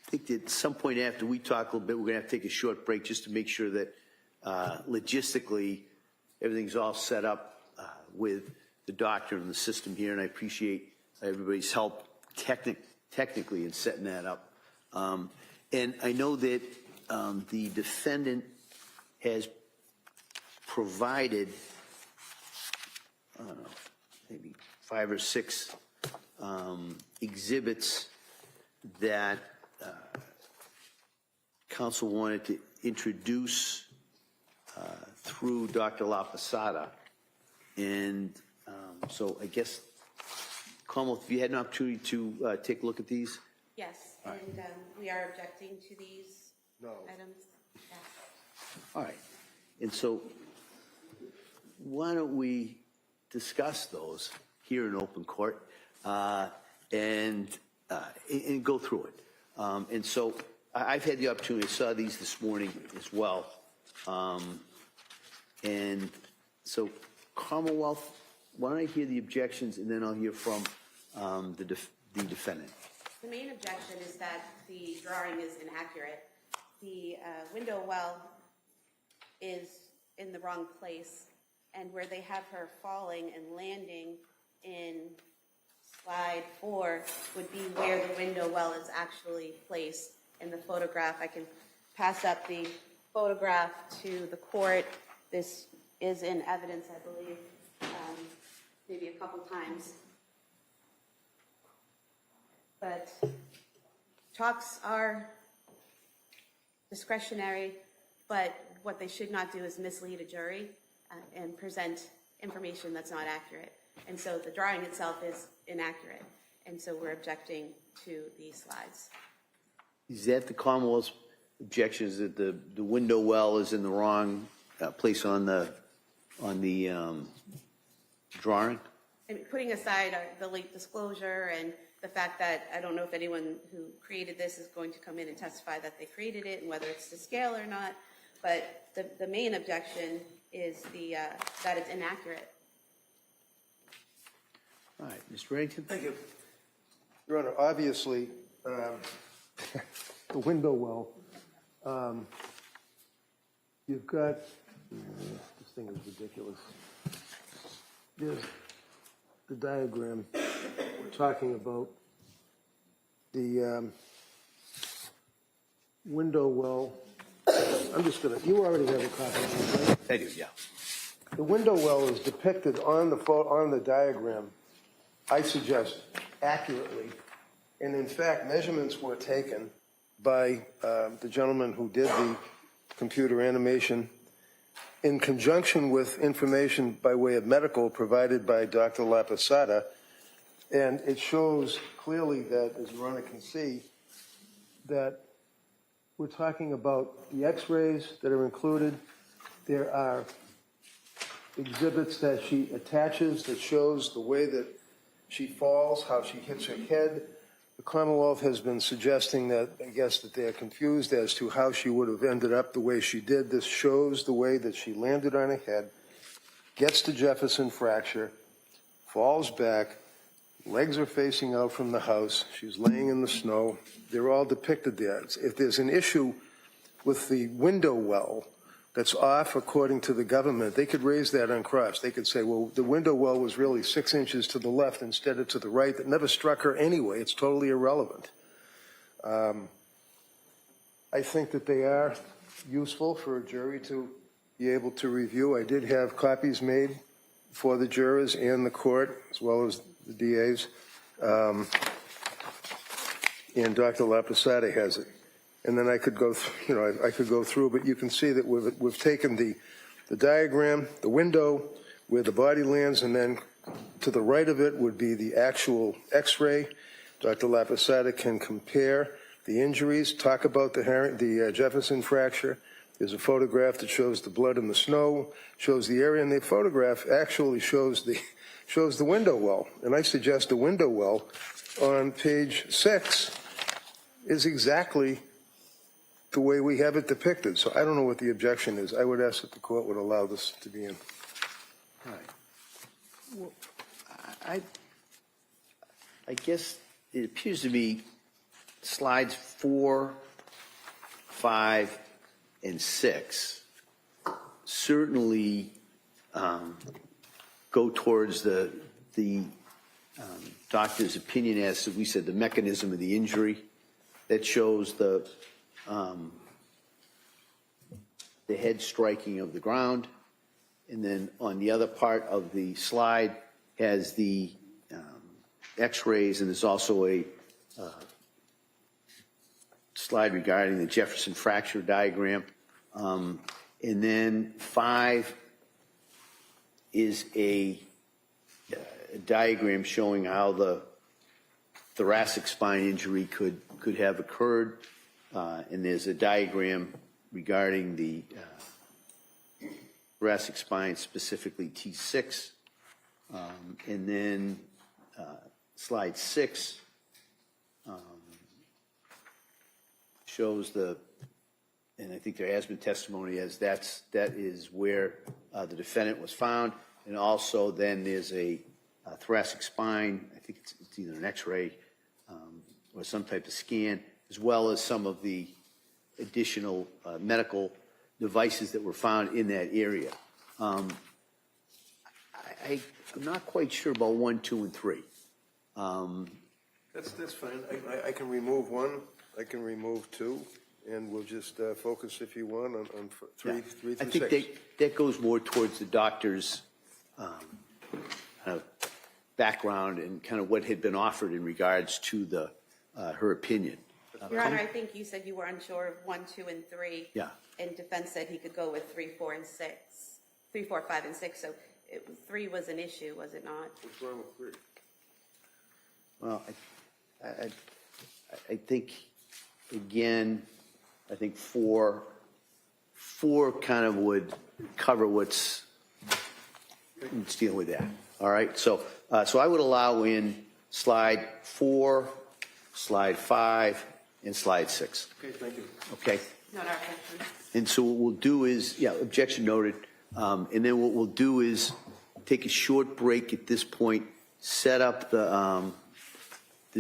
Speaker 2: think that at some point after we talk a little bit, we're going to have to take a short break just to make sure that logistically everything's all set up with the doctor and the system here. And I appreciate everybody's help technically in setting that up. And I know that the defendant has provided, I don't know, maybe 5 or 6 exhibits that council wanted to introduce through Dr. La Posada. And so I guess, Commonwealth, have you had an opportunity to take a look at these?
Speaker 11: Yes, and we are objecting to these items. Yes.
Speaker 2: All right. And so why don't we discuss those here in open court and go through it. And so I've had the opportunity, I saw these this morning as well. And so Commonwealth, why don't I hear the objections and then I'll hear from the defendant.
Speaker 11: The main objection is that the drawing is inaccurate. The window well is in the wrong place, and where they have her falling and landing in slide 4 would be where the window well is actually placed in the photograph. I can pass up the photograph to the court. This is in evidence, I believe, maybe a couple times. But talks are discretionary, but what they should not do is mislead a jury and present information that's not accurate. And so the drawing itself is inaccurate, and so we're objecting to these slides.
Speaker 2: Is that the Commonwealth's objection, is that the window well is in the wrong place on the drawing?
Speaker 11: And putting aside the late disclosure and the fact that I don't know if anyone who created this is going to come in and testify that they created it and whether it's to scale or not, but the main objection is that it's inaccurate.
Speaker 2: All right, Mr. Reddington.
Speaker 4: Thank you. Your Honor, obviously, the window well, you've got, this thing is ridiculous. There's the diagram we're talking about. The window well, I'm just going to, you already have a copy of it, right?
Speaker 2: I do, yeah.
Speaker 4: The window well is depicted on the diagram, I suggest, accurately. And in fact, measurements were taken by the gentleman who did the computer animation in conjunction with information by way of medical provided by Dr. La Posada. And it shows clearly that, as Your Honor can see, that we're talking about the x-rays that are included. There are exhibits that she attaches that shows the way that she falls, how she hits her head. The Commonwealth has been suggesting that, I guess, that they're confused as to how she would have ended up the way she did. This shows the way that she landed on her head, gets the Jefferson fracture, falls back, legs are facing out from the house, she's laying in the snow. They're all depicted there. If there's an issue with the window well that's off according to the government, they could raise that on cross. They could say, well, the window well was really 6 inches to the left instead of to the right. That never struck her anyway. It's totally irrelevant. I think that they are useful for a jury to be able to review. I did have copies made for the jurors and the court, as well as the DAs. And Dr. La Posada has it. And then I could go, I could go through, but you can see that we've taken the diagram, the window, where the body lands, and then to the right of it would be the actual X-ray. Dr. La Posada can compare the injuries, talk about the Jefferson fracture. There's a photograph that shows the blood in the snow, shows the area, and the photograph actually shows the window well. And I suggest the window well on page 6 is exactly the way we have it depicted. So I don't know what the objection is. I would ask that the court would allow this to be in.
Speaker 2: All right. Well, I guess it appears to me slides 4, 5, and 6 certainly go towards the doctor's opinion as to, we said, the mechanism of the injury. That shows the head striking of the ground, and then on the other part of the slide has the X-rays, and there's also a slide regarding the Jefferson fracture diagram. And then 5 is a diagram showing how the thoracic spine injury could have occurred. And there's a diagram regarding the thoracic spine, specifically T6. And then slide 6 shows and I think there has been testimony as that is where the defendant was found. And also then there's a thoracic spine, I think it's either an x-ray or some type of scan, as well as some of the additional medical devices that were found in that area. I'm not quite sure about 1, 2, and 3.
Speaker 4: That's fine. I can remove 1, I can remove 2, and we'll just focus, if you want, on 3
Speaker 2: Yeah.
Speaker 4: through 6.
Speaker 2: I think that goes more towards the doctor's kind of background and kind of what had been offered in regards to her opinion.
Speaker 11: Your Honor, I think you said you were unsure of 1, 2, and 3.
Speaker 2: Yeah.
Speaker 11: And defense said he could go with 3, 4, and 6. 3, 4, 5, and 6. So 3 was an issue, was it not?
Speaker 4: What's wrong with 3?
Speaker 2: Well, I think, again, I think 4 kind of would cover what's dealing with that. All right. So I would allow in slide 4, slide 5, and slide 6.
Speaker 4: Okay, thank you.
Speaker 2: Okay.
Speaker 11: Not our objection.
Speaker 2: And so what we'll do is, objection noted. And then what we'll do is take a short break at this point, set up the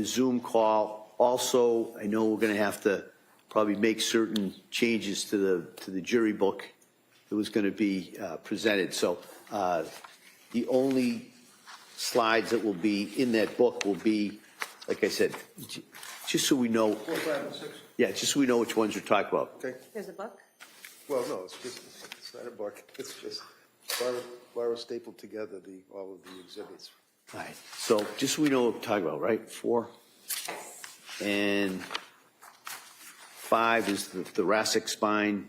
Speaker 2: Zoom call. Also, I know we're going to have to probably make certain changes to the jury book that was going to be presented. So the only slides that will be in that book will be, like I said, just so we know.
Speaker 4: 4, 5, and 6.
Speaker 2: Yeah, just so we know which ones we're talking about.
Speaker 4: Okay.
Speaker 11: There's a book?
Speaker 4: Well, no, it's not a book. It's just Laura stapled together all of the exhibits.
Speaker 2: All right. So just so we know what we're talking about, right? 4. And 5 is the thoracic spine.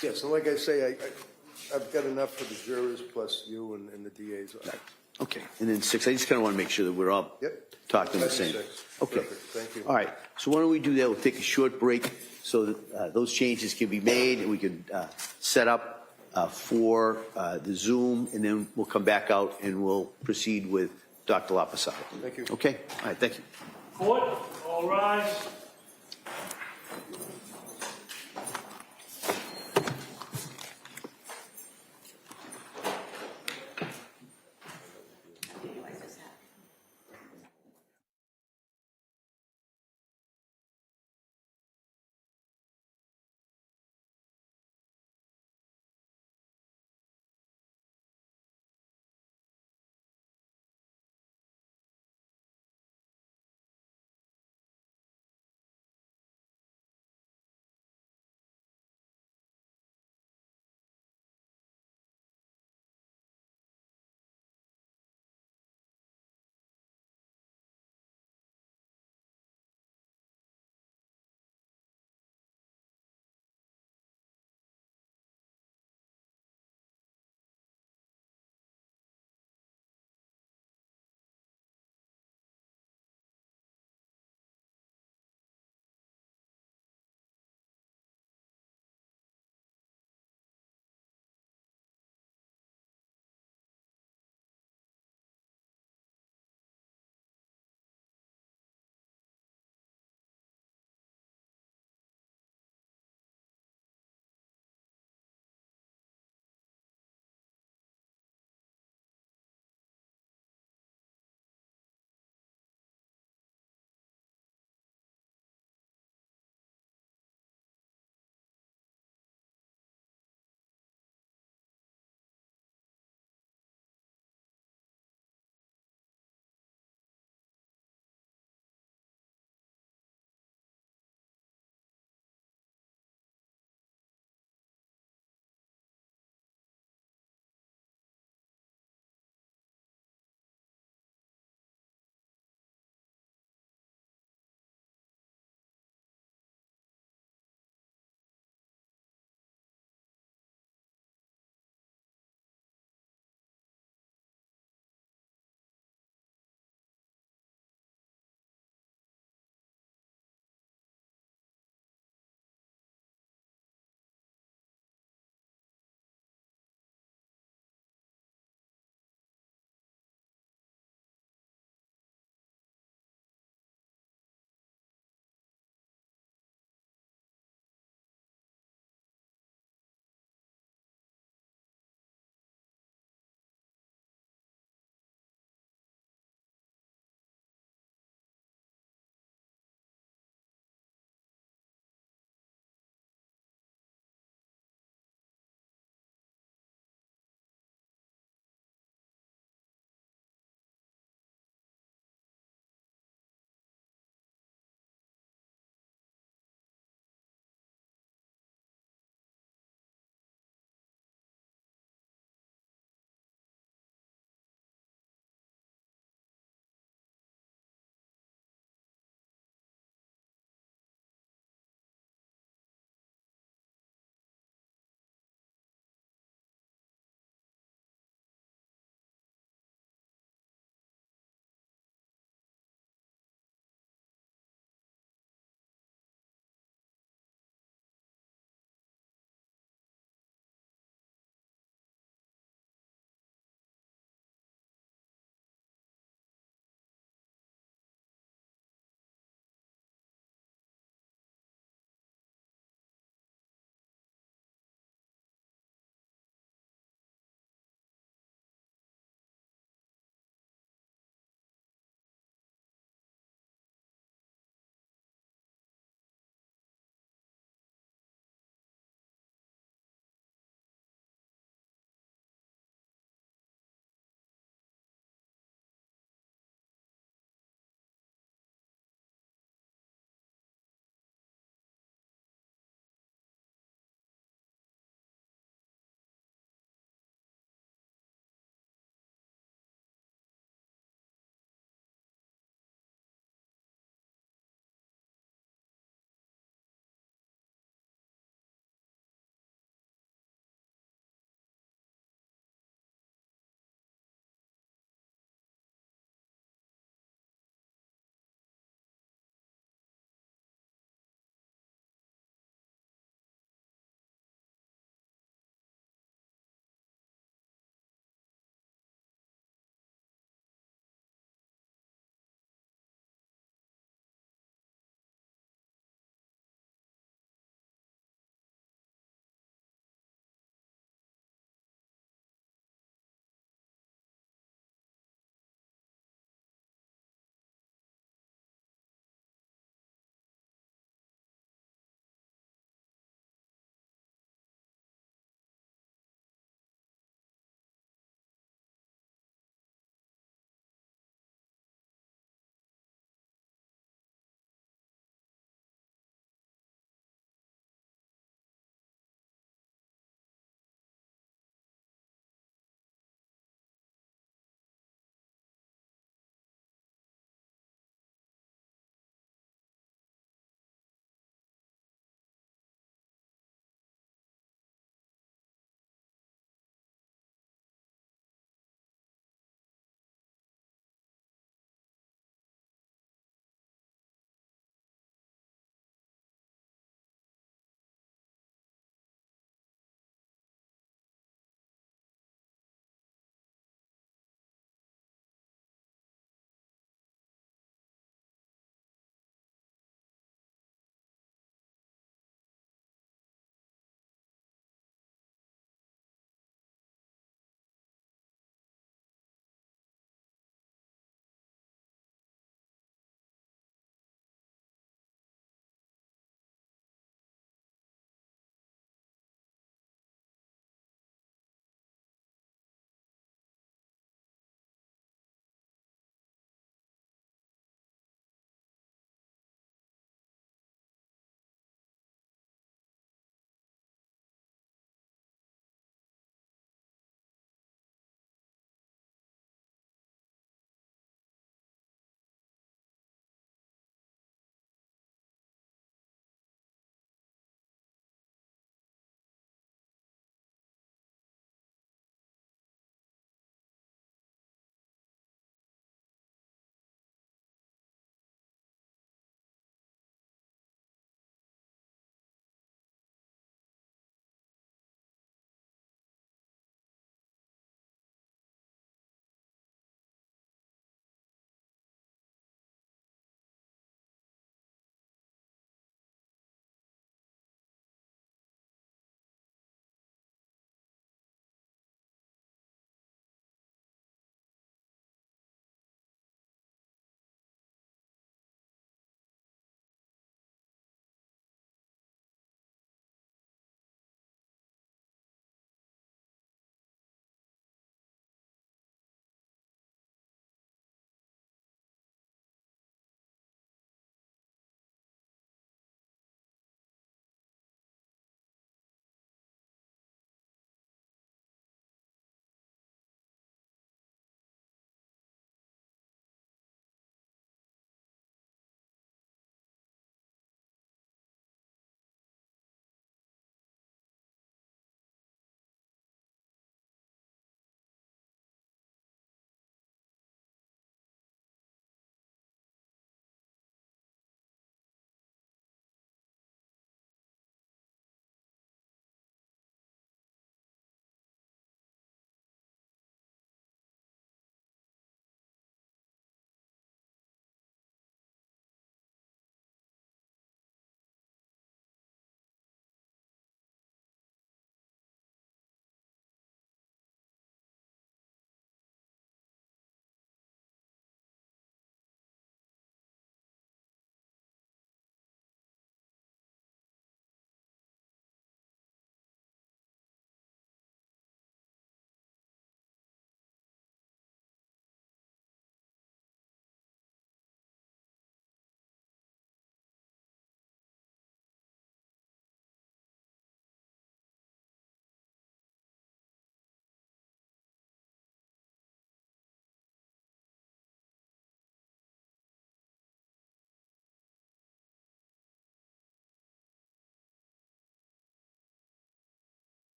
Speaker 4: Yes, and like I say, I've got enough for the jurors plus you and the DAs.
Speaker 2: Right. Okay. And then 6, I just kind of want to make sure that we're all talking the same.
Speaker 4: 6.
Speaker 2: Okay.
Speaker 4: Perfect. Thank you.
Speaker 2: All right. So why don't we do that? We'll take a short break so that those changes can be made and we can set up for the Zoom, and then we'll come back out and we'll proceed with Dr. Lapasado.
Speaker 4: Thank you.
Speaker 2: Okay? All right. Thank you.
Speaker 7: Court, all rise.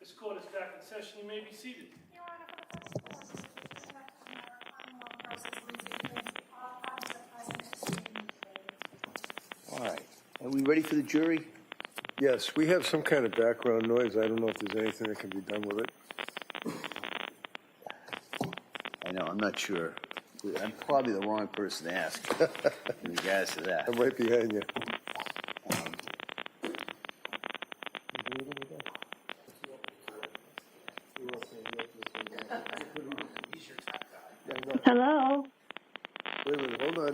Speaker 7: This court is back in session. You may be seated.
Speaker 6: Your Honor, for the first court, Commonwealth versus Lindsay Clancy, all parties are present to speak in the case.
Speaker 2: All right. Are we ready for the jury?
Speaker 4: Yes, we have some kind of background noise. I don't know if there's anything that can be done with it.
Speaker 2: I know, I'm not sure. I'm probably the wrong person to ask in regards to that.
Speaker 4: I'm right behind you.
Speaker 12: Hello.
Speaker 4: Wait a minute, hold on.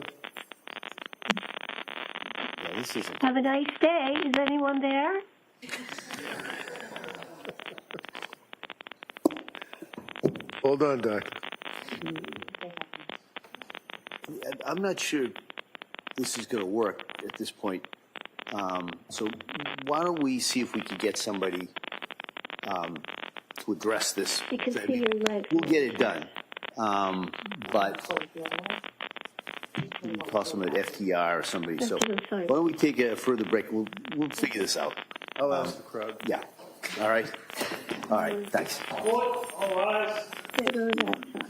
Speaker 2: Yeah, this isn't.
Speaker 12: Have a nice day. Is anyone there?
Speaker 4: Hold on, Doc.
Speaker 2: I'm not sure this is going to work at this point. So why don't we see if we can get somebody to address this?
Speaker 12: You can see your legs.
Speaker 2: We'll get it done. But we call someone at FTR or somebody.
Speaker 12: That's
Speaker 2: So
Speaker 12: what I'm saying.
Speaker 2: why don't we take a further break? We'll figure this out.
Speaker 4: I'll ask the crowd.
Speaker 2: Yeah. All right. All right. Thanks.
Speaker 7: Court, all rise.
Speaker 12: Sit on that side.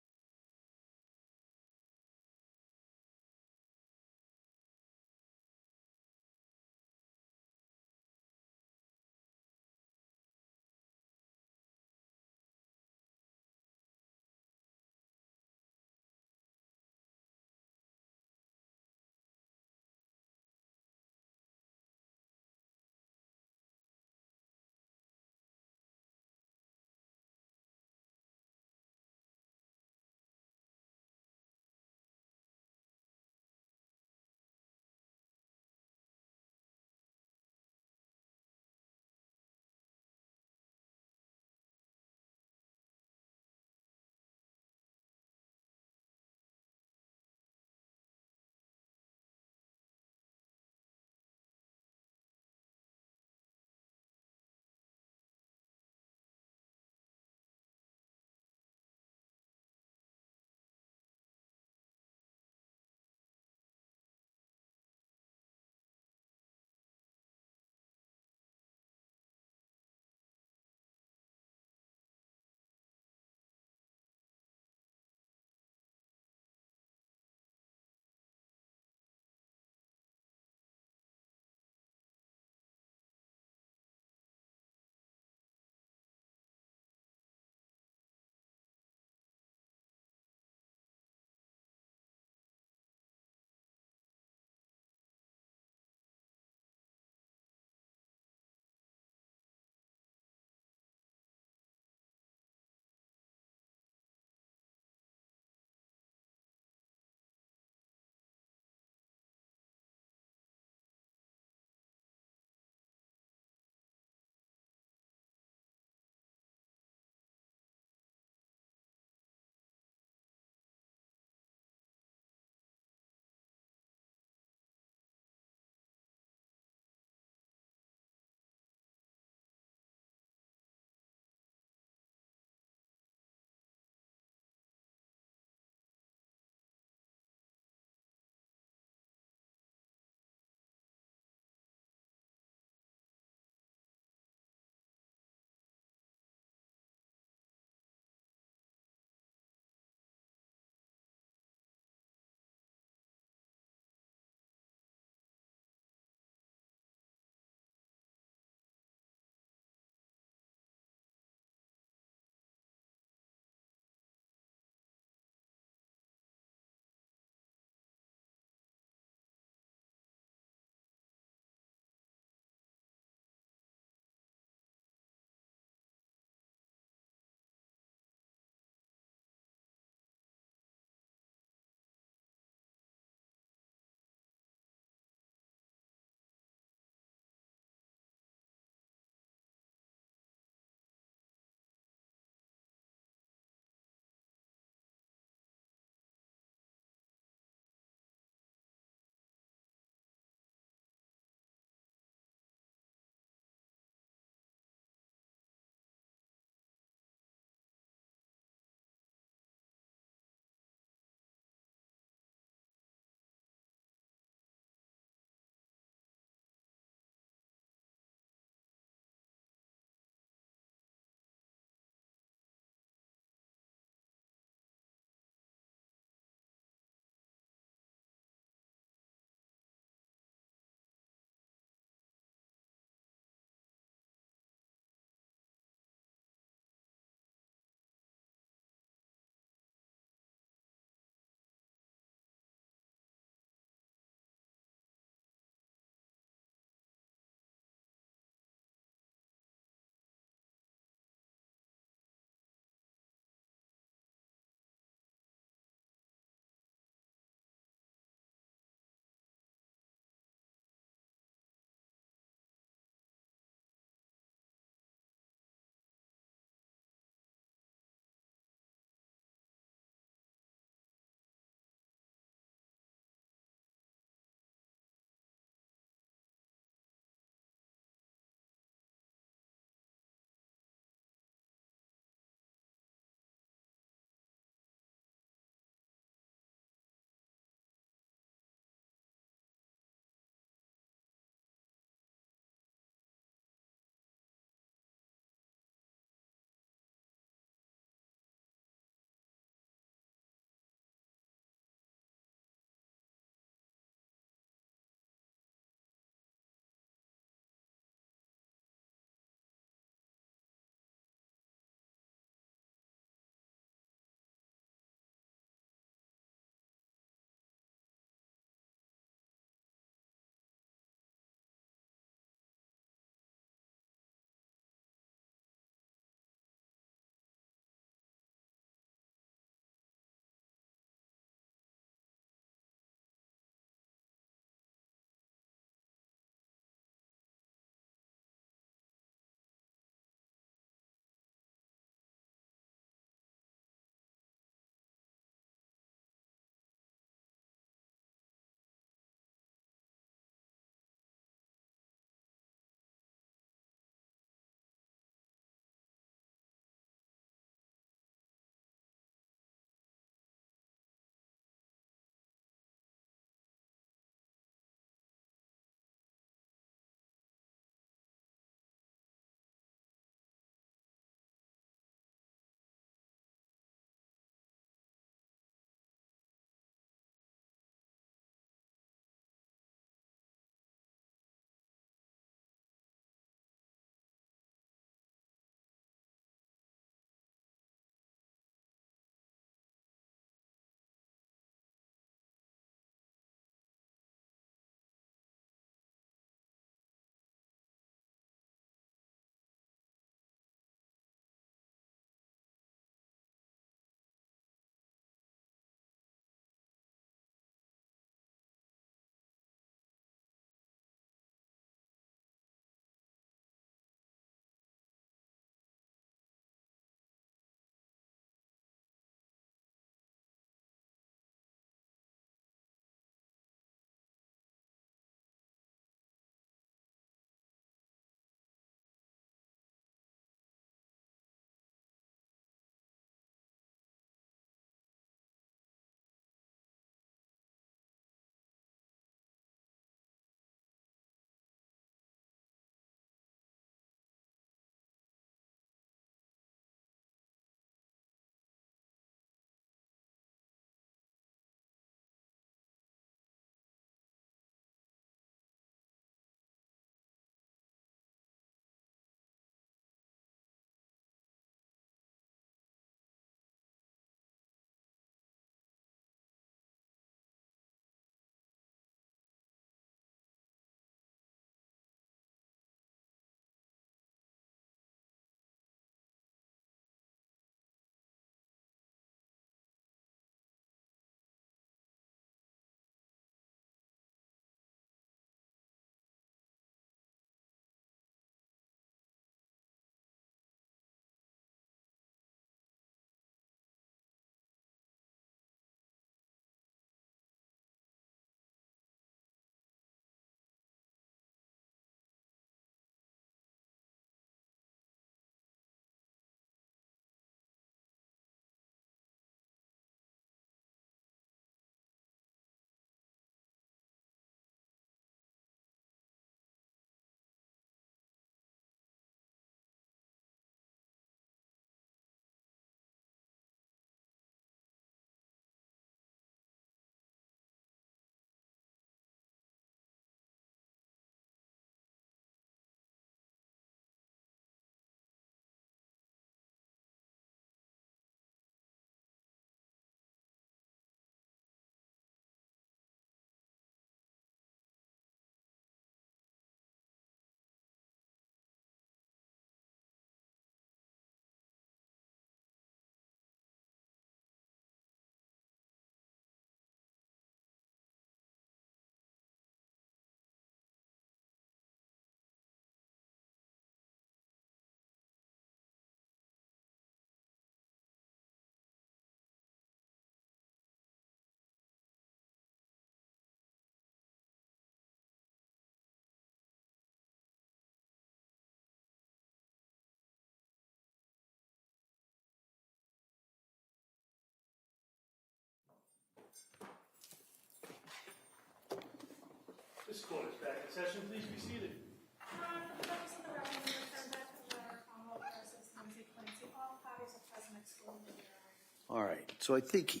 Speaker 7: session, please be seated.
Speaker 6: For the purpose of the record, we return back to the letter Commonwealth versus Lindsay Clancy. All parties are present excluding the jury.
Speaker 2: All right, so I think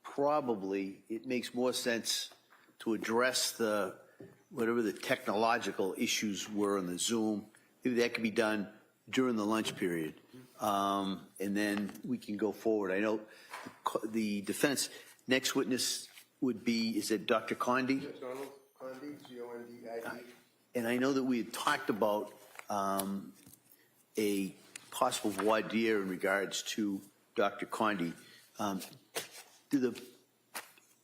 Speaker 2: probably it makes more sense to address whatever the technological issues were on the Zoom. Maybe that could be done during the lunch period, and then we can go forward. I know the defense next witness would be, is it Dr. Condi?
Speaker 4: Donald Condi, C-O-N-D-I-E.
Speaker 2: And I know that we had talked about a possible voir dire in regards to Dr. Condi. Do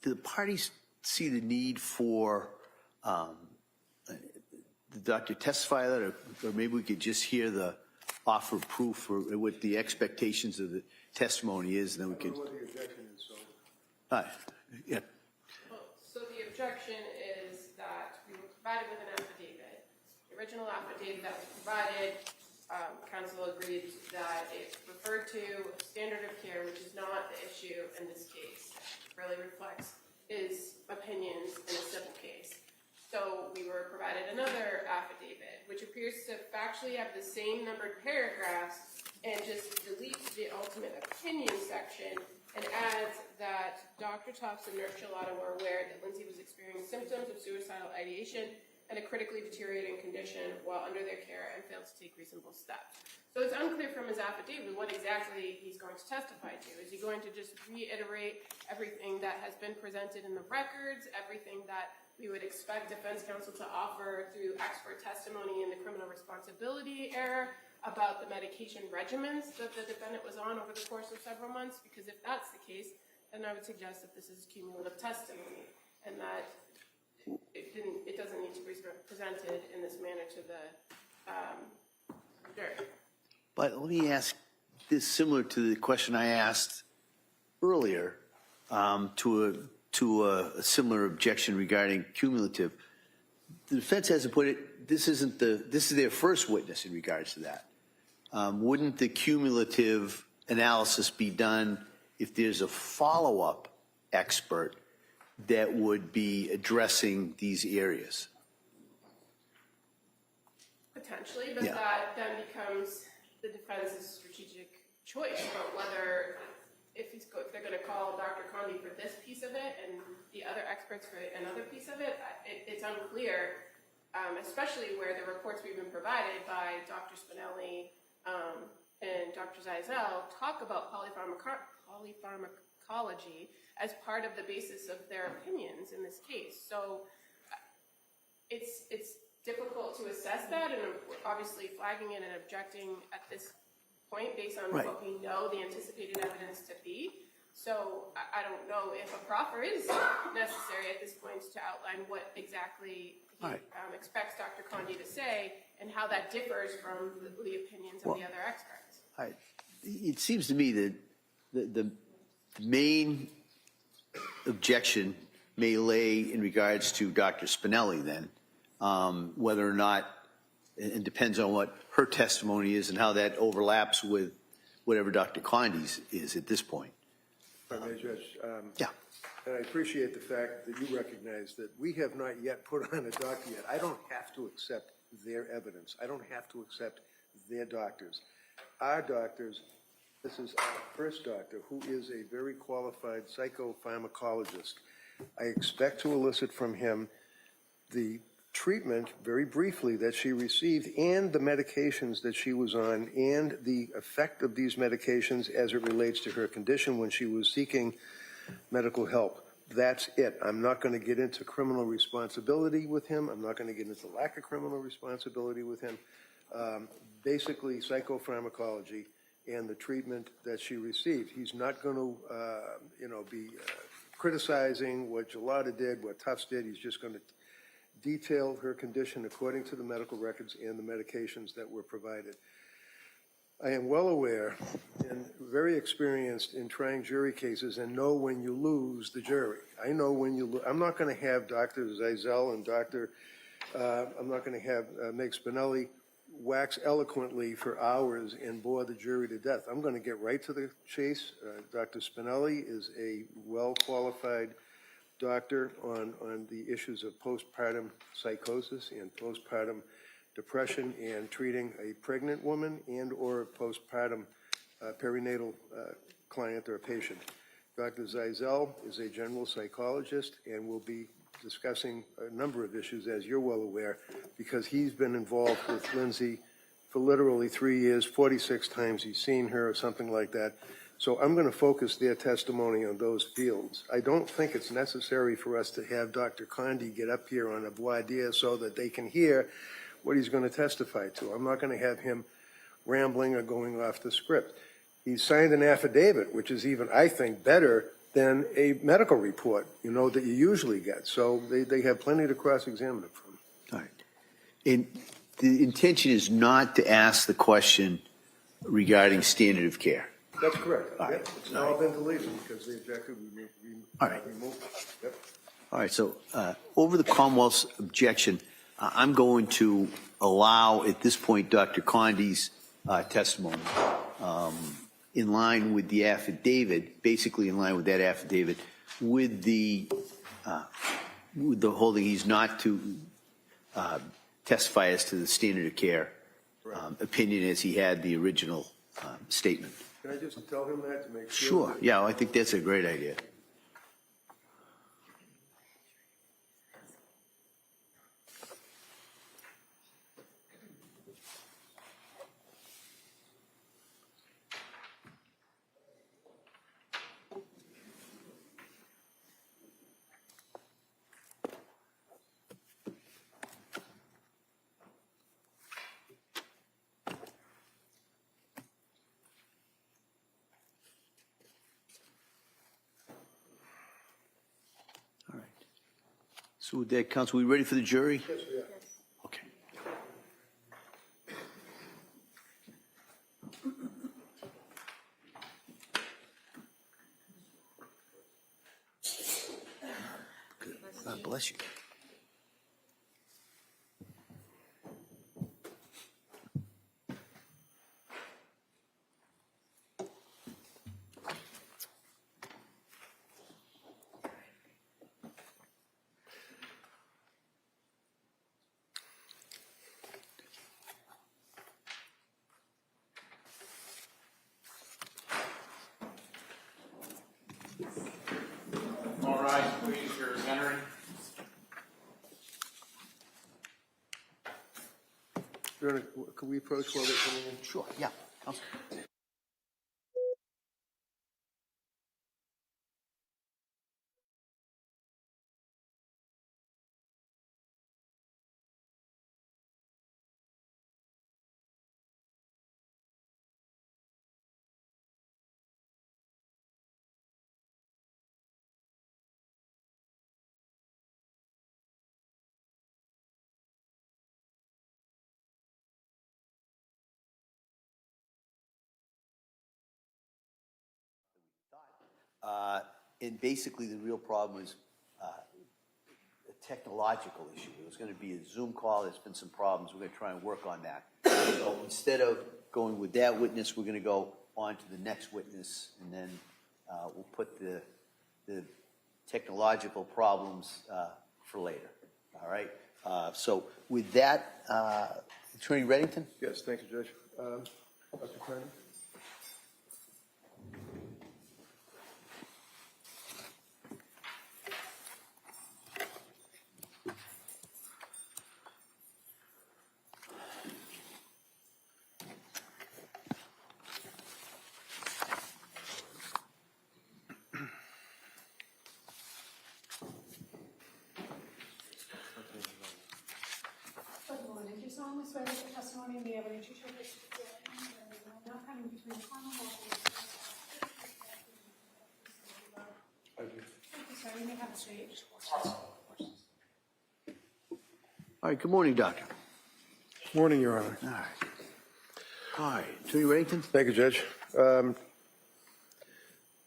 Speaker 2: the parties see the need for the doctor testify that, or maybe we could just hear the offer of proof or what the expectations of the testimony is, and then we could.
Speaker 4: I don't know what the objection is, so.
Speaker 2: Yeah.
Speaker 9: Well, so the objection is that we were provided with an affidavit. The original affidavit that was provided, counsel agreed that it referred to standard of care, which is not the issue in this case. It really reflects his opinions in a civil case. So we were provided another affidavit, which appears to factually have the same numbered paragraphs and just deletes the ultimate opinion section and adds that Dr. Tufts and Nurse Shelley were aware that Lindsay was experiencing symptoms of suicidal ideation and a critically deteriorating condition while under their care and failed to take reasonable steps. So it's unclear from his affidavit what exactly he's going to testify to. Is he going to just reiterate everything that has been presented in the records, everything that we would expect defense counsel to offer through expert testimony in the criminal responsibility era about the medication regimens that the defendant was on over the course of several months? Because if that's the case, then I would suggest that this is cumulative testimony and that it doesn't need to be presented in this manner to the jury.
Speaker 2: But let me ask this, similar to the question I asked earlier, to a similar objection regarding cumulative. The defense hasn't put it. This is their first witness in regards to that. Wouldn't the cumulative analysis be done if there's a follow-up expert that would be addressing these areas?
Speaker 9: Potentially, but
Speaker 2: Yeah.
Speaker 9: that then becomes the defense's strategic choice about whether if they're going to call Dr. Condi for this piece of it and the other experts for another piece of it. It's unclear, especially where the reports we've been provided by Dr. Spinelli and Dr. Zeisel talk about polypharmacology as part of the basis of their opinions in this case. So it's difficult to assess that, and we're obviously flagging it and objecting at this point based on what we know the anticipated evidence to be. So I don't know if a proffer is necessary at this point to outline what exactly he expects Dr. Condi to say and how that differs from the opinions of the other experts.
Speaker 2: It seems to me that the main objection may lay in regards to Dr. Spinelli then, whether or not, it depends on what her testimony is and how that overlaps with whatever Dr. Condi's is at this point.
Speaker 4: If I may, Judge.
Speaker 2: Yeah.
Speaker 4: And I appreciate the fact that you recognize that we have not yet put on a doctor yet. I don't have to accept their evidence. I don't have to accept their doctors. Our doctors, this is our first doctor, who is a very qualified psychopharmacologist. I expect to elicit from him the treatment, very briefly, that she received and the medications that she was on and the effect of these medications as it relates to her condition when she was seeking medical help. That's it. I'm not going to get into criminal responsibility with him. I'm not going to get into lack of criminal responsibility with him. Basically, psychopharmacology and the treatment that she received. He's not going to, be criticizing what Gelada did, what Tufts did. He's just going to detail her condition according to the medical records and the medications that were provided. I am well aware and very experienced in trying jury cases and know when you lose the jury. I know when you lose. I'm not going to have Dr. Zeisel and I'm not going to have Meg Spinelli wax eloquently for hours and bore the jury to death. I'm going to get right to the chase. Dr. Spinelli is a well-qualified doctor on the issues of postpartum psychosis and postpartum depression and treating a pregnant woman and or a postpartum perinatal client or patient. Dr. Zeisel is a general psychologist and will be discussing a number of issues, as you're well aware, because he's been involved with Lindsay for literally 3 years, 46 times he's seen her or something like that. So I'm going to focus their testimony on those fields. I don't think it's necessary for us to have Dr. Condi get up here on a voir dire so that they can hear what he's going to testify to. I'm not going to have him rambling or going off the script. He signed an affidavit, which is even, I think, better than a medical report, you know, that you usually get. So they have plenty to cross-examine him from.
Speaker 2: All right. And the intention is not to ask the question regarding standard of care.
Speaker 4: That's correct.
Speaker 2: All right.
Speaker 4: Yep. It's all been deleted because they objected.
Speaker 2: All right.
Speaker 4: Removed. Yep.
Speaker 2: All right, so over the Commonwealth's objection, I'm going to allow at this point Dr. Condi's testimony in line with the affidavit, basically in line with that affidavit, with the holding he's not to testify as to the standard of care opinion as he had the original statement.
Speaker 4: Can I just tell him that to make sure?
Speaker 2: Sure. Yeah, I think that's a great idea. So with that, counsel, we ready for the jury?
Speaker 4: Yes, we are.
Speaker 2: Okay. Good. God bless you.
Speaker 10: All right, please, you're entering.
Speaker 4: Can we approach while they're coming in?
Speaker 2: Sure, yeah. Counsel. And basically, the real problem is a technological issue. It was going to be a Zoom call. There's been some problems. We're going to try and work on that. So instead of going with that witness, we're going to go on to the next witness, and then we'll put the technological problems for later. All right? So with that, Attorney Reddington?
Speaker 4: Yes, thank you, Judge. Dr. Cronin?
Speaker 6: Do you solemnly swear that the testimony and the evidence you shall give is true and there will not come between the Commonwealth and the
Speaker 4: I do.
Speaker 6: Thank you, sir. You may have a seat.
Speaker 2: All right, good morning, Doctor.
Speaker 4: Morning, Your Honor.
Speaker 2: All right. All right, Attorney Reddington?
Speaker 4: Thank you, Judge.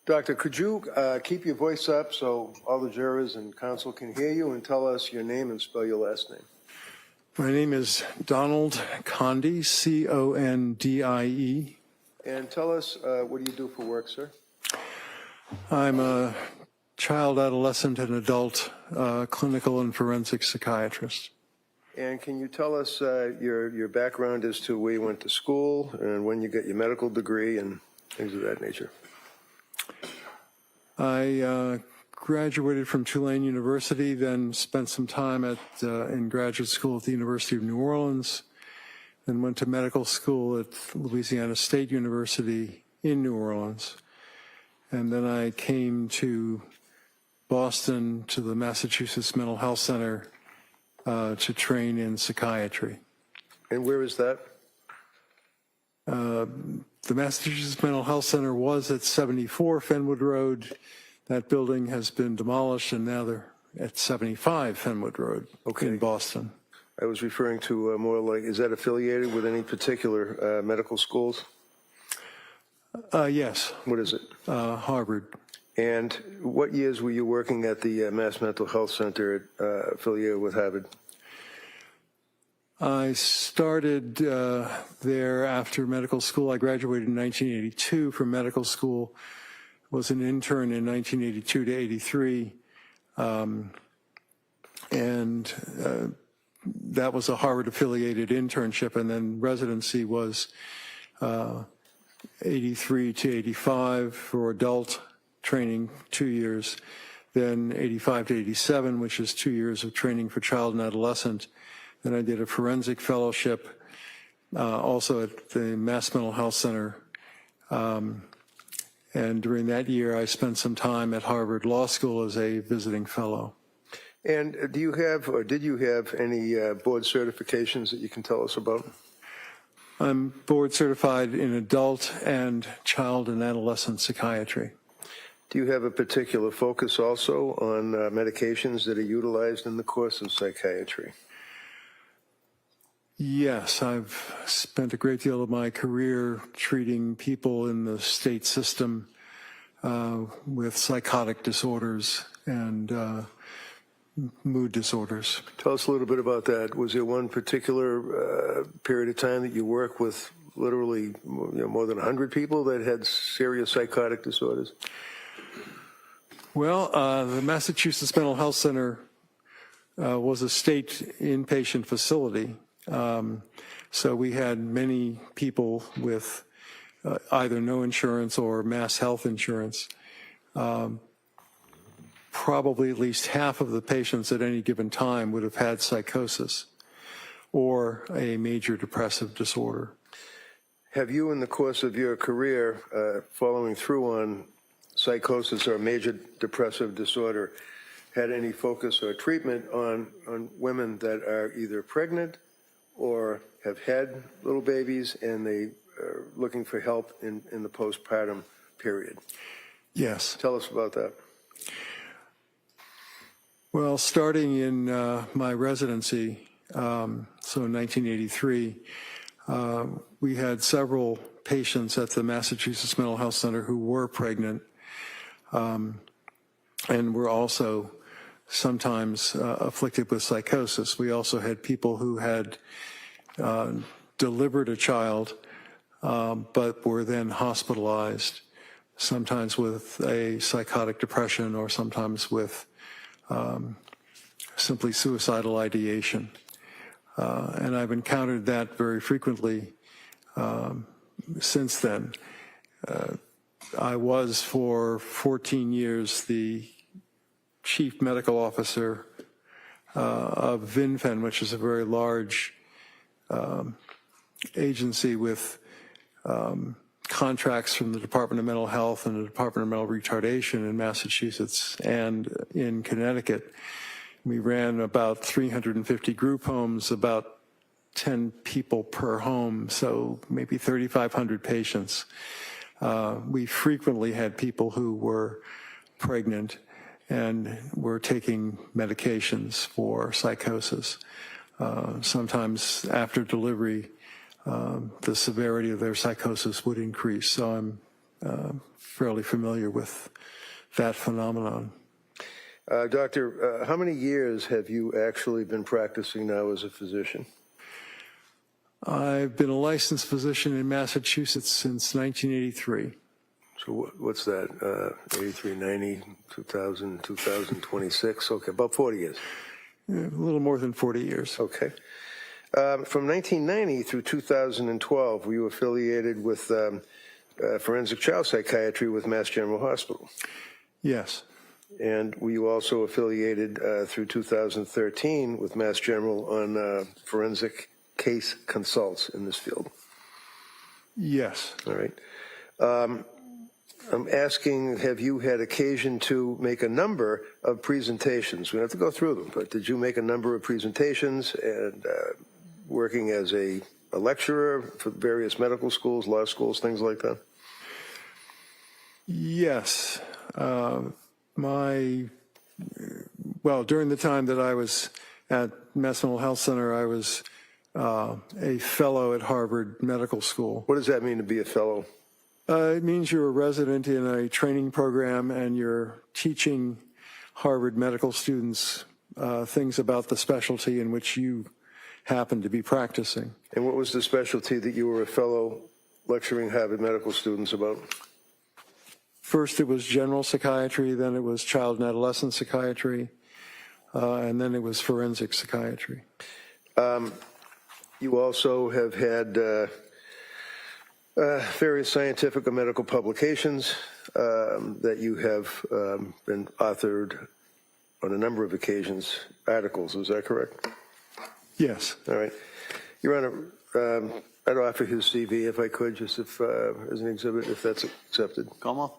Speaker 4: Doctor, could you keep your voice up so all the jurors and counsel can hear you and tell us your name and spell your last name?
Speaker 13: My name is Donald Condi, C-O-N-D-I-E.
Speaker 4: And tell us, what do you do for work, sir?
Speaker 13: I'm a child, adolescent, and adult clinical and forensic psychiatrist.
Speaker 4: And can you tell us your background as to where you went to school and when you got your medical degree and things of that nature?
Speaker 13: I graduated from Tulane University, then spent some time in graduate school at the University of New Orleans, then went to medical school at Louisiana State University in New Orleans. And then I came to Boston to the Massachusetts Mental Health Center to train in psychiatry.
Speaker 4: And where is that?
Speaker 13: The Massachusetts Mental Health Center was at 74 Fenwood Road. That building has been demolished, and now they're at 75 Fenwood Road in Boston.
Speaker 4: I was referring to more like, is that affiliated with any particular medical schools?
Speaker 13: Yes.
Speaker 4: What is it?
Speaker 13: Harvard.
Speaker 4: And what years were you working at the Mass Mental Health Center affiliated with Harvard?
Speaker 13: I started there after medical school. I graduated in 1982 from medical school, was an intern in 1982 to 83, and that was a Harvard-affiliated internship, and then residency was 83 to 85 for adult training, 2 years, then 85 to 87, which is 2 years of training for child and adolescent. Then I did a forensic fellowship, also at the Mass Mental Health Center. And during that year, I spent some time at Harvard Law School as a visiting fellow.
Speaker 4: And do you have, or did you have any board certifications that you can tell us about?
Speaker 13: I'm board certified in adult and child and adolescent psychiatry.
Speaker 4: Do you have a particular focus also on medications that are utilized in the course of psychiatry?
Speaker 13: Yes, I've spent a great deal of my career treating people in the state system with psychotic disorders and mood disorders.
Speaker 4: Tell us a little bit about that. Was there one particular period of time that you worked with literally more than 100 people that had serious psychotic disorders?
Speaker 13: Well, the Massachusetts Mental Health Center was a state inpatient facility. So we had many people with either no insurance or mass health insurance. Probably at least half of the patients at any given time would have had psychosis or a major depressive disorder.
Speaker 4: Have you, in the course of your career, following through on psychosis or major depressive disorder, had any focus or treatment on women that are either pregnant or have had little babies and they are looking for help in the postpartum period?
Speaker 13: Yes.
Speaker 4: Tell us about that.
Speaker 13: Well, starting in my residency, so in 1983, we had several patients at the Massachusetts Mental Health Center who were pregnant and were also sometimes afflicted with psychosis. We also had people who had delivered a child but were then hospitalized, sometimes with a psychotic depression or sometimes with simply suicidal ideation. And I've encountered that very frequently since then. I was for 14 years the chief medical officer of VinFen, which is a very large agency with contracts from the Department of Mental Health and the Department of Mental Retardation in Massachusetts and in Connecticut. We ran about 350 group homes, about 10 people per home, so maybe 3,500 patients. We frequently had people who were pregnant and were taking medications for psychosis. Sometimes after delivery, the severity of their psychosis would increase. So I'm fairly familiar with that phenomenon.
Speaker 4: Doctor, how many years have you actually been practicing now as a physician?
Speaker 13: I've been a licensed physician in Massachusetts since 1983.
Speaker 4: So what's that? 83, 90, 2000, 2026. Okay, about 40 years.
Speaker 13: Yeah, a little more than 40 years.
Speaker 4: Okay. From 1990 through 2012, were you affiliated with forensic child psychiatry with Mass General Hospital?
Speaker 13: Yes.
Speaker 4: And were you also affiliated through 2013 with Mass General on forensic case consults in this field?
Speaker 13: Yes.
Speaker 4: All right. I'm asking, have you had occasion to make a number of presentations? We don't have to go through them, but did you make a number of presentations and working as a lecturer for various medical schools, law schools, things like that?
Speaker 13: Yes. During the time that I was at Mass Mental Health Center, I was a fellow at Harvard Medical School.
Speaker 4: What does that mean to be a fellow?
Speaker 13: It means you're a resident in a training program and you're teaching Harvard medical students things about the specialty in which you happen to be practicing.
Speaker 4: And what was the specialty that you were a fellow lecturing Harvard medical students about?
Speaker 13: First, it was general psychiatry, then it was child and adolescent psychiatry, and then it was forensic psychiatry.
Speaker 4: You also have had various scientific or medical publications that you have been authored on a number of occasions, articles, is that correct?
Speaker 13: Yes.
Speaker 4: All right. Your Honor, I'd offer his CV if I could, just if, as an exhibit, if that's accepted.
Speaker 2: Como?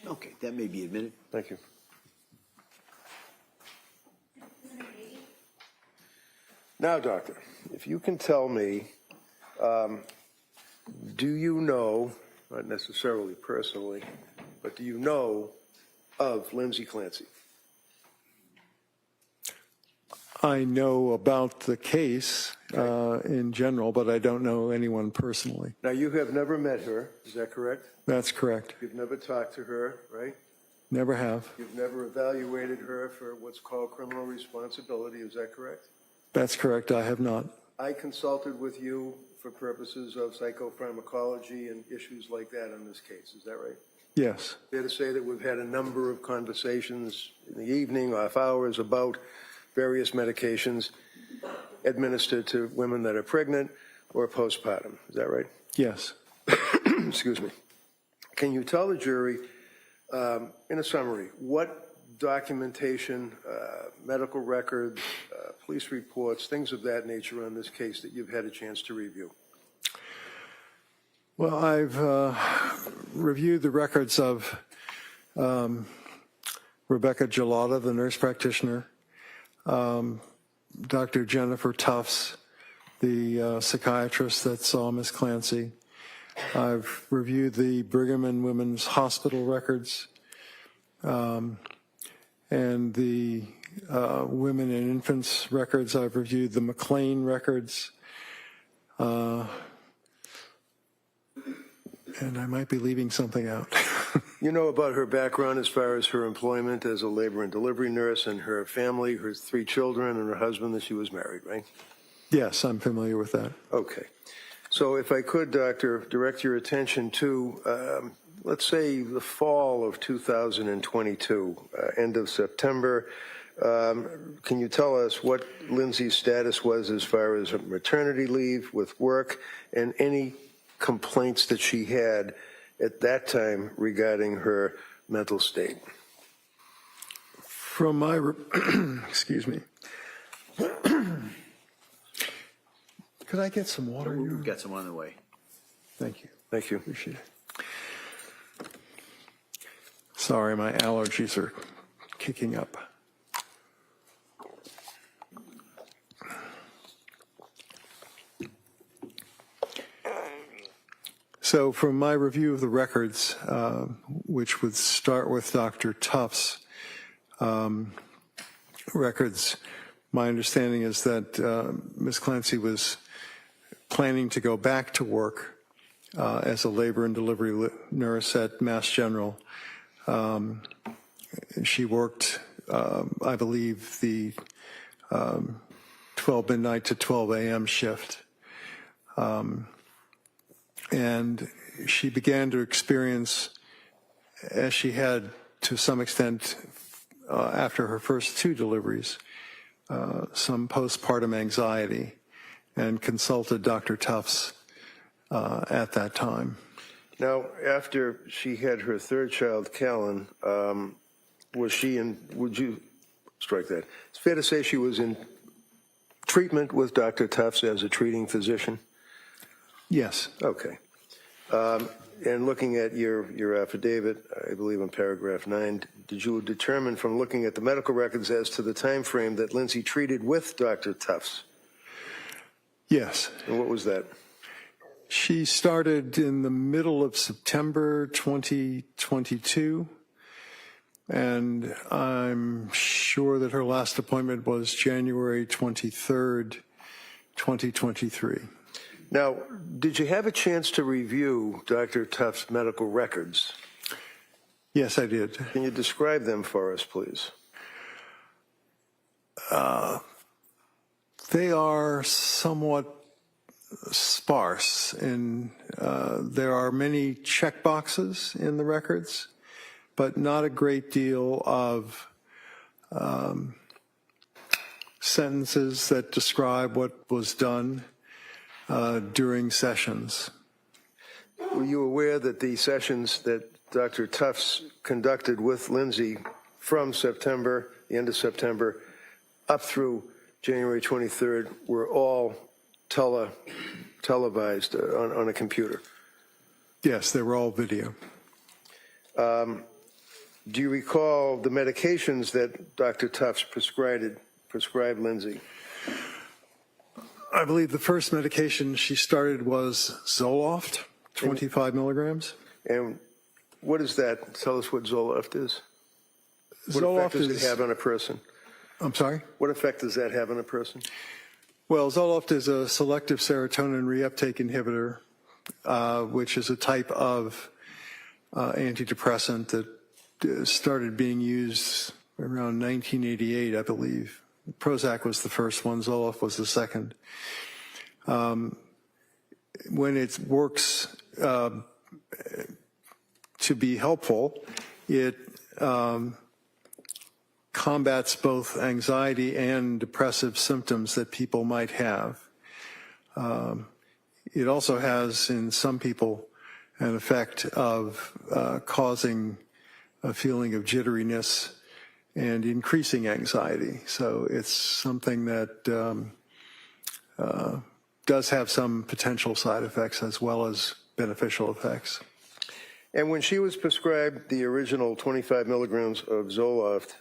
Speaker 2: Okay, that may be admitted.
Speaker 4: Thank you. Now, doctor, if you can tell me, do you know, not necessarily personally, but do you know of Lindsay Clancy?
Speaker 13: I know about the case in general, but I don't know anyone personally.
Speaker 4: Now, you have never met her, is that correct?
Speaker 13: That's correct.
Speaker 4: You've never talked to her, right?
Speaker 13: Never have.
Speaker 4: You've never evaluated her for what's called criminal responsibility, is that correct?
Speaker 13: That's correct. I have not.
Speaker 4: I consulted with you for purposes of psychopharmacology and issues like that in this case, is that right?
Speaker 13: Yes.
Speaker 4: Fair to say that we've had a number of conversations in the evening, off hours, about various medications administered to women that are pregnant or postpartum. Is that right?
Speaker 13: Yes.
Speaker 4: Excuse me. Can you tell the jury, in a summary, what documentation, medical records, police reports, things of that nature on this case that you've had a chance to review?
Speaker 13: Well, I've reviewed the records of Rebecca Gelada, the nurse practitioner, Dr. Jennifer Tufts, the psychiatrist that saw Miss Clancy. I've reviewed the Brigham and Women's Hospital records and the women and infants records. I've reviewed the McLean records. And I might be leaving something out.
Speaker 4: You know about her background as far as her employment as a labor and delivery nurse and her family, her 3 children and her husband, that she was married, right?
Speaker 13: Yes, I'm familiar with that.
Speaker 4: Okay. So if I could, Doctor, direct your attention to, let's say, the fall of 2022, end of September. Can you tell us what Lindsay's status was as far as maternity leave with work and any complaints that she had at that time regarding her mental state?
Speaker 13: From my, excuse me. Could I get some water?
Speaker 2: We've got some on the way.
Speaker 13: Thank you.
Speaker 4: Thank you.
Speaker 13: Appreciate it. Sorry, my allergies are kicking up. So from my review of the records, which would start with Dr. Tufts' records, my understanding is that Ms. Clancy was planning to go back to work as a labor and delivery nurse at Mass General. She worked, I believe, the 12 midnight to 12 a.m. shift. And she began to experience, as she had to some extent after her first 2 deliveries, some postpartum anxiety, and consulted Dr. Tufts at that time.
Speaker 4: Now, after she had her 3rd child, Callan, was she in, would you strike that? It's fair to say she was in treatment with Dr. Tufts as a treating physician?
Speaker 13: Yes.
Speaker 4: Okay. And looking at your affidavit, I believe in paragraph 9, did you determine from looking at the medical records as to the time frame that Lindsay treated with Dr. Tufts?
Speaker 13: Yes.
Speaker 4: And what was that?
Speaker 13: She started in the middle of September 2022, and I'm sure that her last appointment was January 23rd, 2023.
Speaker 4: Now, did you have a chance to review Dr. Tufts' medical records?
Speaker 13: Yes, I did.
Speaker 4: Can you describe them for us, please?
Speaker 13: They are somewhat sparse, and there are many check boxes in the records, but not a great deal of sentences that describe what was done during sessions.
Speaker 4: Were you aware that the sessions that Dr. Tufts conducted with Lindsay from September, the end of September, up through January 23rd were all televised on a computer?
Speaker 13: Yes, they were all video.
Speaker 4: Do you recall the medications that Dr. Tufts prescribed Lindsay?
Speaker 13: I believe the first medication she started was Zoloft, 25 milligrams.
Speaker 4: And what is that? Tell us what Zoloft is. What
Speaker 13: Zoloft
Speaker 4: effect does it have on a person?
Speaker 13: I'm sorry?
Speaker 4: What effect does that have on a person?
Speaker 13: Well, Zoloft is a selective serotonin reuptake inhibitor, which is a type of antidepressant that started being used around 1988, I believe. Prozac was the first one, Zoloft was the second. When it works to be helpful, it combats both anxiety and depressive symptoms that people might have. It also has, in some people, an effect of causing a feeling of jitteriness and increasing anxiety. So it's something that does have some potential side effects as well as beneficial effects.
Speaker 4: And when she was prescribed the original 25 milligrams of Zoloft,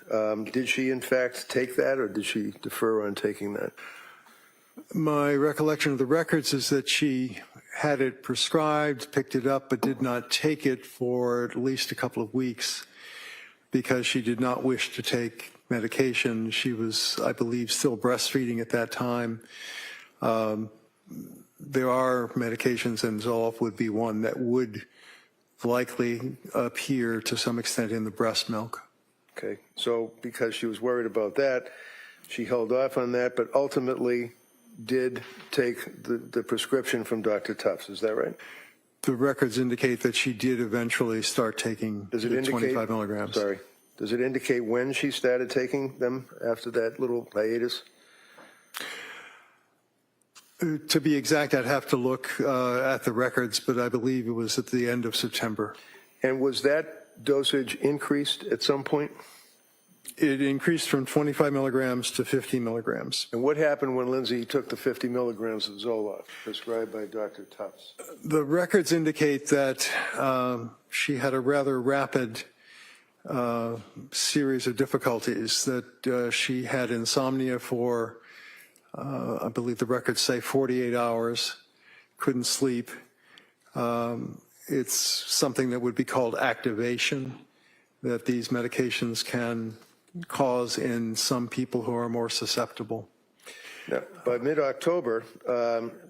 Speaker 4: did she in fact take that, or did she defer on taking that?
Speaker 13: My recollection of the records is that she had it prescribed, picked it up, but did not take it for at least a couple of weeks because she did not wish to take medication. She was, I believe, still breastfeeding at that time. There are medications, and Zoloft would be one that would likely appear to some extent in the breast milk.
Speaker 4: Okay, so because she was worried about that, she held off on that, but ultimately did take the prescription from Dr. Tufts. Is that right?
Speaker 13: The records indicate that she did eventually start taking the 25 milligrams.
Speaker 4: Sorry. Does it indicate when she started taking them after that little hiatus?
Speaker 13: To be exact, I'd have to look at the records, but I believe it was at the end of September.
Speaker 4: And was that dosage increased at some point?
Speaker 13: It increased from 25 milligrams to 50 milligrams.
Speaker 4: And what happened when Lindsay took the 50 milligrams of Zoloft prescribed by Dr. Tufts?
Speaker 13: The records indicate that she had a rather rapid series of difficulties, that she had insomnia for, I believe the records say 48 hours, couldn't sleep. It's something that would be called activation, that these medications can cause in some people who are more susceptible.
Speaker 4: Now, by mid-October,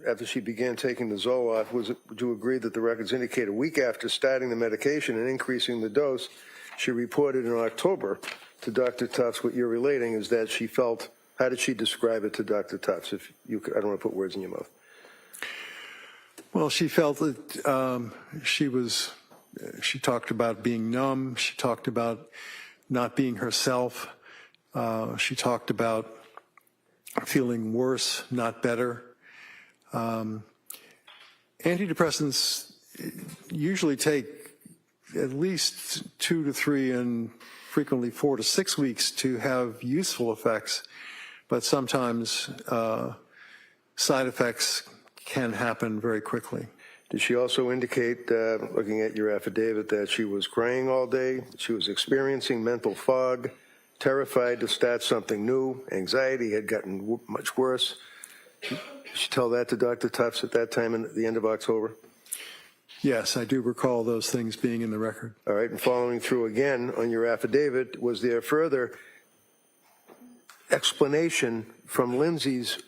Speaker 4: after she began taking the Zoloft, would you agree that the records indicate a week after starting the medication and increasing the dose, she reported in October to Dr. Tufts what you're relating is that she felt, how did she describe it to Dr. Tufts? If you could, I don't want to put words in your mouth.
Speaker 13: Well, she felt that she talked about being numb. She talked about not being herself. She talked about feeling worse, not better. Antidepressants usually take at least 2 to 3 and frequently 4 to 6 weeks to have useful effects, but sometimes side effects can happen very quickly.
Speaker 4: Did she also indicate, looking at your affidavit, that she was crying all day, she was experiencing mental fog, terrified to start something new, anxiety had gotten much worse? Did she tell that to Dr. Tufts at that time at the end of October?
Speaker 13: Yes, I do recall those things being in the record.
Speaker 4: All right, and following through again on your affidavit, was there further explanation from Lindsay's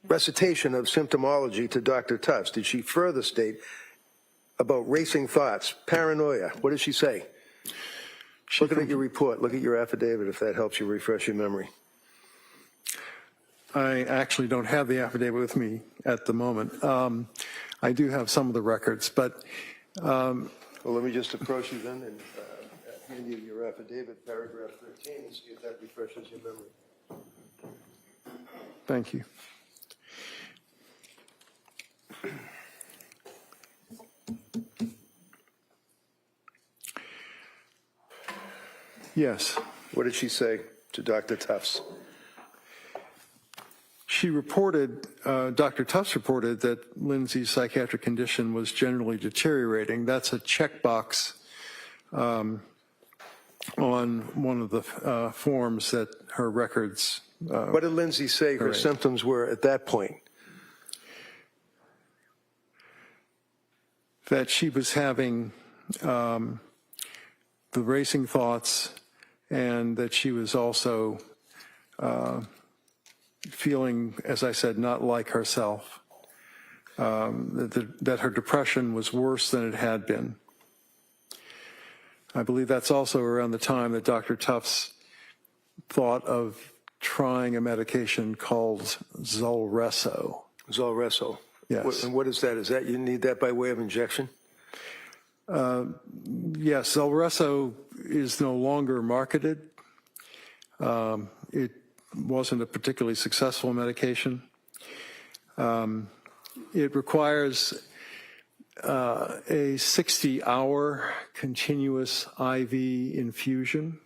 Speaker 4: recitation of symptomology to Dr. Tufts? Did she further state about racing thoughts, paranoia? What did she say? Looking at your report, look at your affidavit if that helps you refresh your memory.
Speaker 13: I actually don't have the affidavit with me at the moment. I do have some of the records, but...
Speaker 4: well, let me just approach you then and hand you your affidavit, paragraph 13, and see if that refreshes your memory.
Speaker 13: Thank you. Yes.
Speaker 4: What did she say to Dr. Tufts?
Speaker 13: She reported, Dr. Tufts reported that Lindsay's psychiatric condition was generally deteriorating. That's a checkbox on one of the forms that her records.
Speaker 4: What did Lindsay say her symptoms were at that point?
Speaker 13: That she was having the racing thoughts, and that she was also feeling, as I said, not like herself, that her depression was worse than it had been. I believe that's also around the time that Dr. Tufts thought of trying a medication called Zulresso.
Speaker 4: Zulresso.
Speaker 13: Yes.
Speaker 4: And what is that? Is that you need that by way of injection?
Speaker 13: Yes, Zulresso is no longer marketed. It wasn't a particularly successful medication. It requires a 60-hour continuous IV infusion.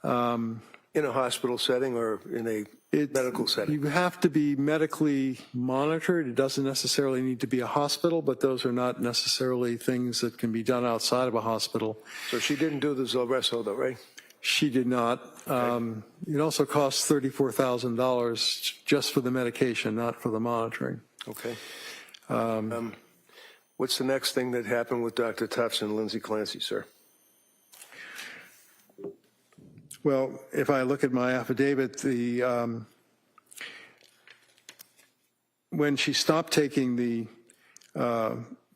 Speaker 4: In a hospital setting or in a medical setting?
Speaker 13: You have to be medically monitored. It doesn't necessarily need to be a hospital, but those are not necessarily things that can be done outside of a hospital.
Speaker 4: So she didn't do the Zulresso though, right?
Speaker 13: She did not. Okay. It also costs $34,000 just for the medication, not for the monitoring.
Speaker 4: Okay. What's the next thing that happened with Dr. Tufts and Lindsay Clancy, sir?
Speaker 13: Well, if I look at my affidavit, when she stopped taking the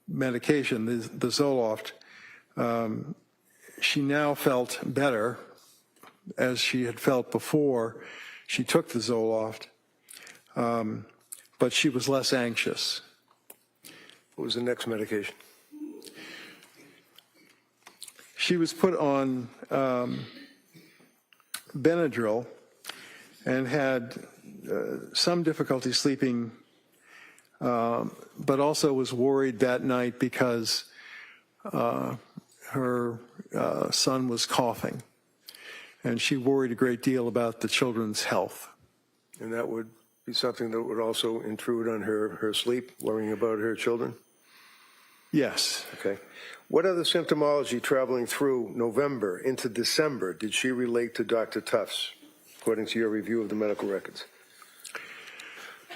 Speaker 13: medication, the Zoloft, she now felt better, as she had felt before she took the Zoloft, but she was less anxious.
Speaker 4: What was the next medication?
Speaker 13: She was put on Benadryl and had some difficulty sleeping, but also was worried that night because her son was coughing, and she worried a great deal about the children's health.
Speaker 4: And that would be something that would also intrude on her sleep, worrying about her children?
Speaker 13: Yes.
Speaker 4: Okay. What other symptomology traveling through November into December did she relate to Dr. Tufts, according to your review of the medical records?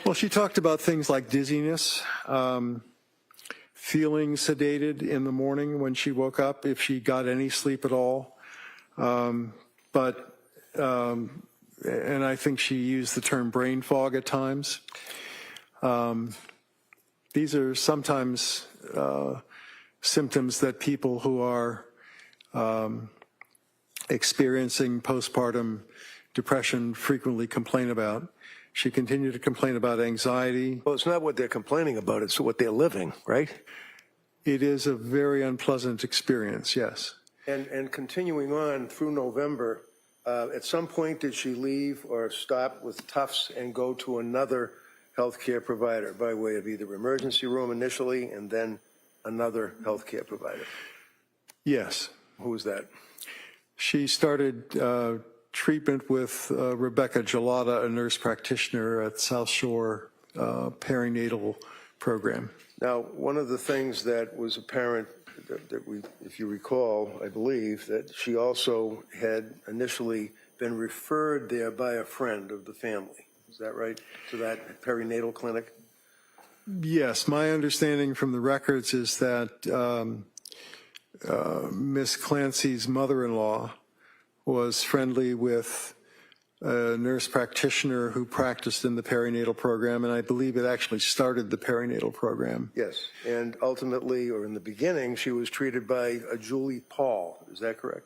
Speaker 13: Well, she talked about things like dizziness, feeling sedated in the morning when she woke up, if she got any sleep at all. And I think she used the term brain fog at times. These are sometimes symptoms that people who are experiencing postpartum depression frequently complain about. She continued to complain about anxiety.
Speaker 4: Well, it's not what they're complaining about, it's what they're living, right?
Speaker 13: It is a very unpleasant experience, yes.
Speaker 4: And continuing on through November, at some point did she leave or stop with Tufts and go to another healthcare provider by way of either emergency room initially and then another healthcare provider?
Speaker 13: Yes.
Speaker 4: Who was that?
Speaker 13: She started treatment with Rebecca Gelada, a nurse practitioner at South Shore perinatal program.
Speaker 4: Now, one of the things that was apparent that we, if you recall, I believe, that she also had initially been referred there by a friend of the family. Is that right? To that perinatal clinic?
Speaker 13: Yes, my understanding from the records is that Miss Clancy's mother-in-law was friendly with a nurse practitioner who practiced in the perinatal program, and I believe it actually started the perinatal program.
Speaker 4: Yes, and ultimately, or in the beginning, she was treated by a Julie Paul. Is that correct?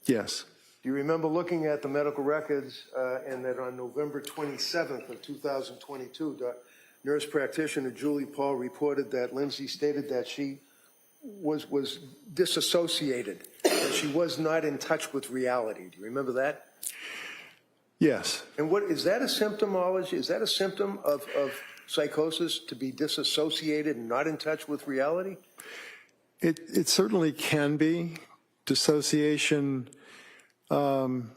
Speaker 13: Yes.
Speaker 4: Do you remember looking at the medical records and that on November 27th of 2022, nurse practitioner Julie Paul reported that Lindsay stated that she was disassociated, that she was not in touch with reality. Do you remember that?
Speaker 13: Yes.
Speaker 4: And what is that a symptomology? Is that a symptom of psychosis, to be disassociated and not in touch with reality?
Speaker 13: It certainly can be. Dissociation can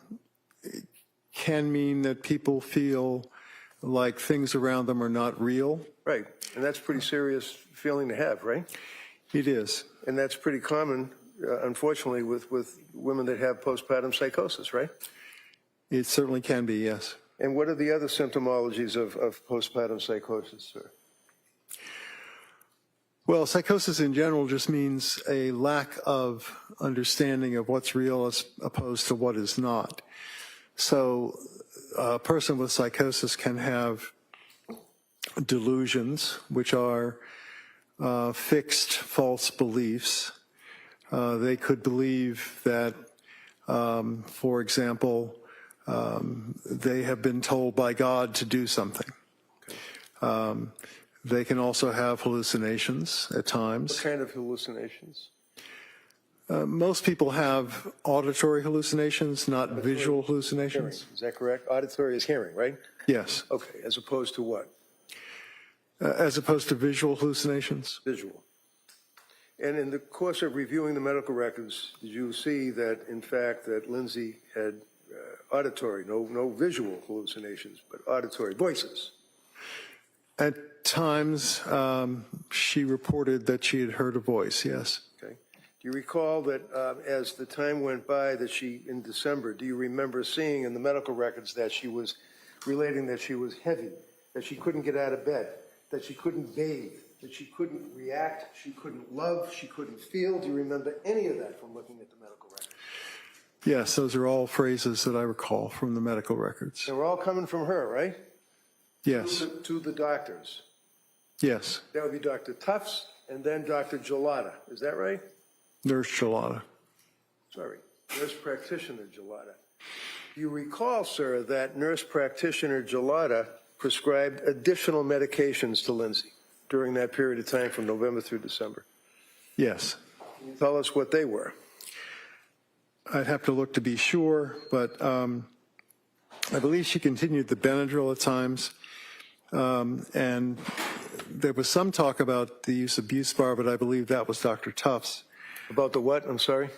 Speaker 13: mean that people feel like things around them are not real.
Speaker 4: Right, and that's a pretty serious feeling to have, right?
Speaker 13: It is.
Speaker 4: And that's pretty common, unfortunately, with women that have postpartum psychosis, right?
Speaker 13: It certainly can be, yes.
Speaker 4: And what are the other symptomologies of postpartum psychosis, sir?
Speaker 13: Well, psychosis in general just means a lack of understanding of what's real as opposed to what is not. So a person with psychosis can have delusions, which are fixed false beliefs. They could believe that, for example, they have been told by God to do something. Okay. They can also have hallucinations at times.
Speaker 4: What kind of hallucinations?
Speaker 13: Most people have auditory hallucinations, not visual hallucinations.
Speaker 4: Hearing. Is that correct? Auditory is hearing, right?
Speaker 13: Yes.
Speaker 4: Okay, as opposed to what?
Speaker 13: As opposed to visual hallucinations?
Speaker 4: Visual. And in the course of reviewing the medical records, did you see that, in fact, that Lindsay had auditory, no visual hallucinations, but auditory voices?
Speaker 13: At times, she reported that she had heard a voice, yes.
Speaker 4: Okay. Do you recall that as the time went by that she, in December, do you remember seeing in the medical records that she was relating that she was heavy, that she couldn't get out of bed, that she couldn't bathe, that she couldn't react, she couldn't love, she couldn't feel? Do you remember any of that from looking at the medical records?
Speaker 13: Yes, those are all phrases that I recall from the medical records.
Speaker 4: They were all coming from her, right?
Speaker 13: Yes.
Speaker 4: To the doctors.
Speaker 13: Yes.
Speaker 4: That would be Dr. Tufts and then Dr. Gelada. Is that right?
Speaker 13: Nurse Gelada.
Speaker 4: Sorry, nurse practitioner Gelada. Do you recall, sir, that nurse practitioner Gelada prescribed additional medications to Lindsay during that period of time from November through December?
Speaker 13: Yes.
Speaker 4: Can you tell us what they were?
Speaker 13: I'd have to look to be sure, but I believe she continued the Benadryl at times. And there was some talk about the use of Buell, but I believe that was Dr. Tufts.
Speaker 4: About the what? I'm sorry?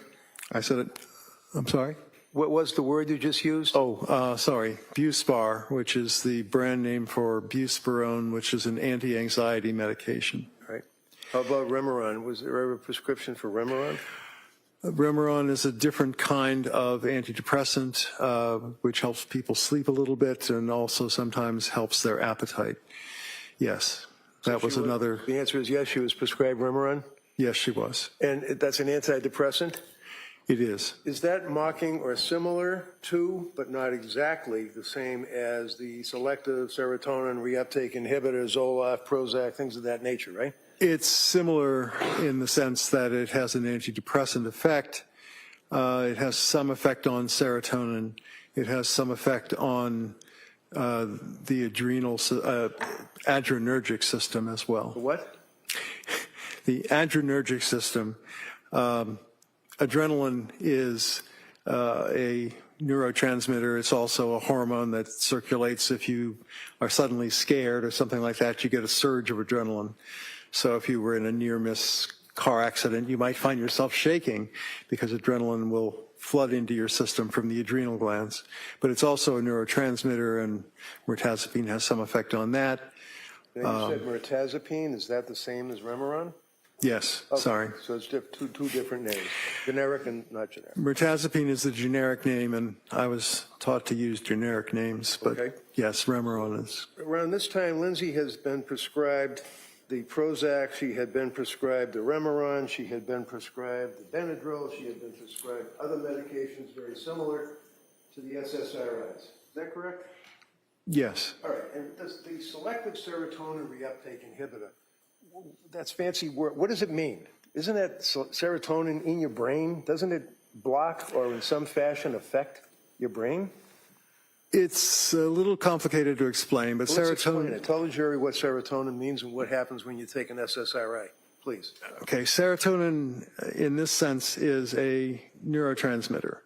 Speaker 13: I said it. I'm sorry?
Speaker 4: What was the word you just used?
Speaker 13: Oh, sorry. Buell, which is the brand name for buspirone, which is an anti-anxiety medication.
Speaker 4: Right. How about Remeron? Was there ever a prescription for Remeron?
Speaker 13: Remeron is a different kind of antidepressant, which helps people sleep a little bit and also sometimes helps their appetite. Yes, that was another.
Speaker 4: The answer is yes, she was prescribed Remeron?
Speaker 13: Yes, she was.
Speaker 4: And that's an antidepressant?
Speaker 13: It is.
Speaker 4: Is that mocking or similar to, but not exactly the same as the selective serotonin reuptake inhibitor, Zoloft, Prozac, things of that nature, right?
Speaker 13: It's similar in the sense that it has an antidepressant effect. It has some effect on serotonin. It has some effect on the adrenal adrenergic system as well.
Speaker 4: The what?
Speaker 13: The adrenergic system. Adrenaline is a neurotransmitter. It's also a hormone that circulates if you are suddenly scared or something like that. You get a surge of adrenaline. So if you were in a near-miss car accident, you might find yourself shaking because adrenaline will flood into your system from the adrenal glands. But it's also a neurotransmitter, and mirtazapine has some effect on that.
Speaker 4: Now you said mirtazapine. Is that the same as Remeron?
Speaker 13: Yes,
Speaker 4: Okay.
Speaker 13: sorry.
Speaker 4: So it's two different names, generic and not generic.
Speaker 13: Mirtazapine is the generic name, and I was taught to use generic names, but
Speaker 4: Okay.
Speaker 13: yes, Remeron is.
Speaker 4: Around this time, Lindsay has been prescribed the Prozac, she had been prescribed the Remeron, she had been prescribed the Benadryl, she had been prescribed other medications very similar to the SSRIs. Is that correct?
Speaker 13: Yes.
Speaker 4: All right, and does the selective serotonin reuptake inhibitor, that's fancy word, what does it mean? Isn't that serotonin in your brain? Doesn't it block or in some fashion affect your brain?
Speaker 13: It's a little complicated to explain, but
Speaker 4: Well, let's explain
Speaker 13: serotonin.
Speaker 4: it. Tell the jury what serotonin means and what happens when you take an SSRI, please.
Speaker 13: Okay, serotonin in this sense is a neurotransmitter.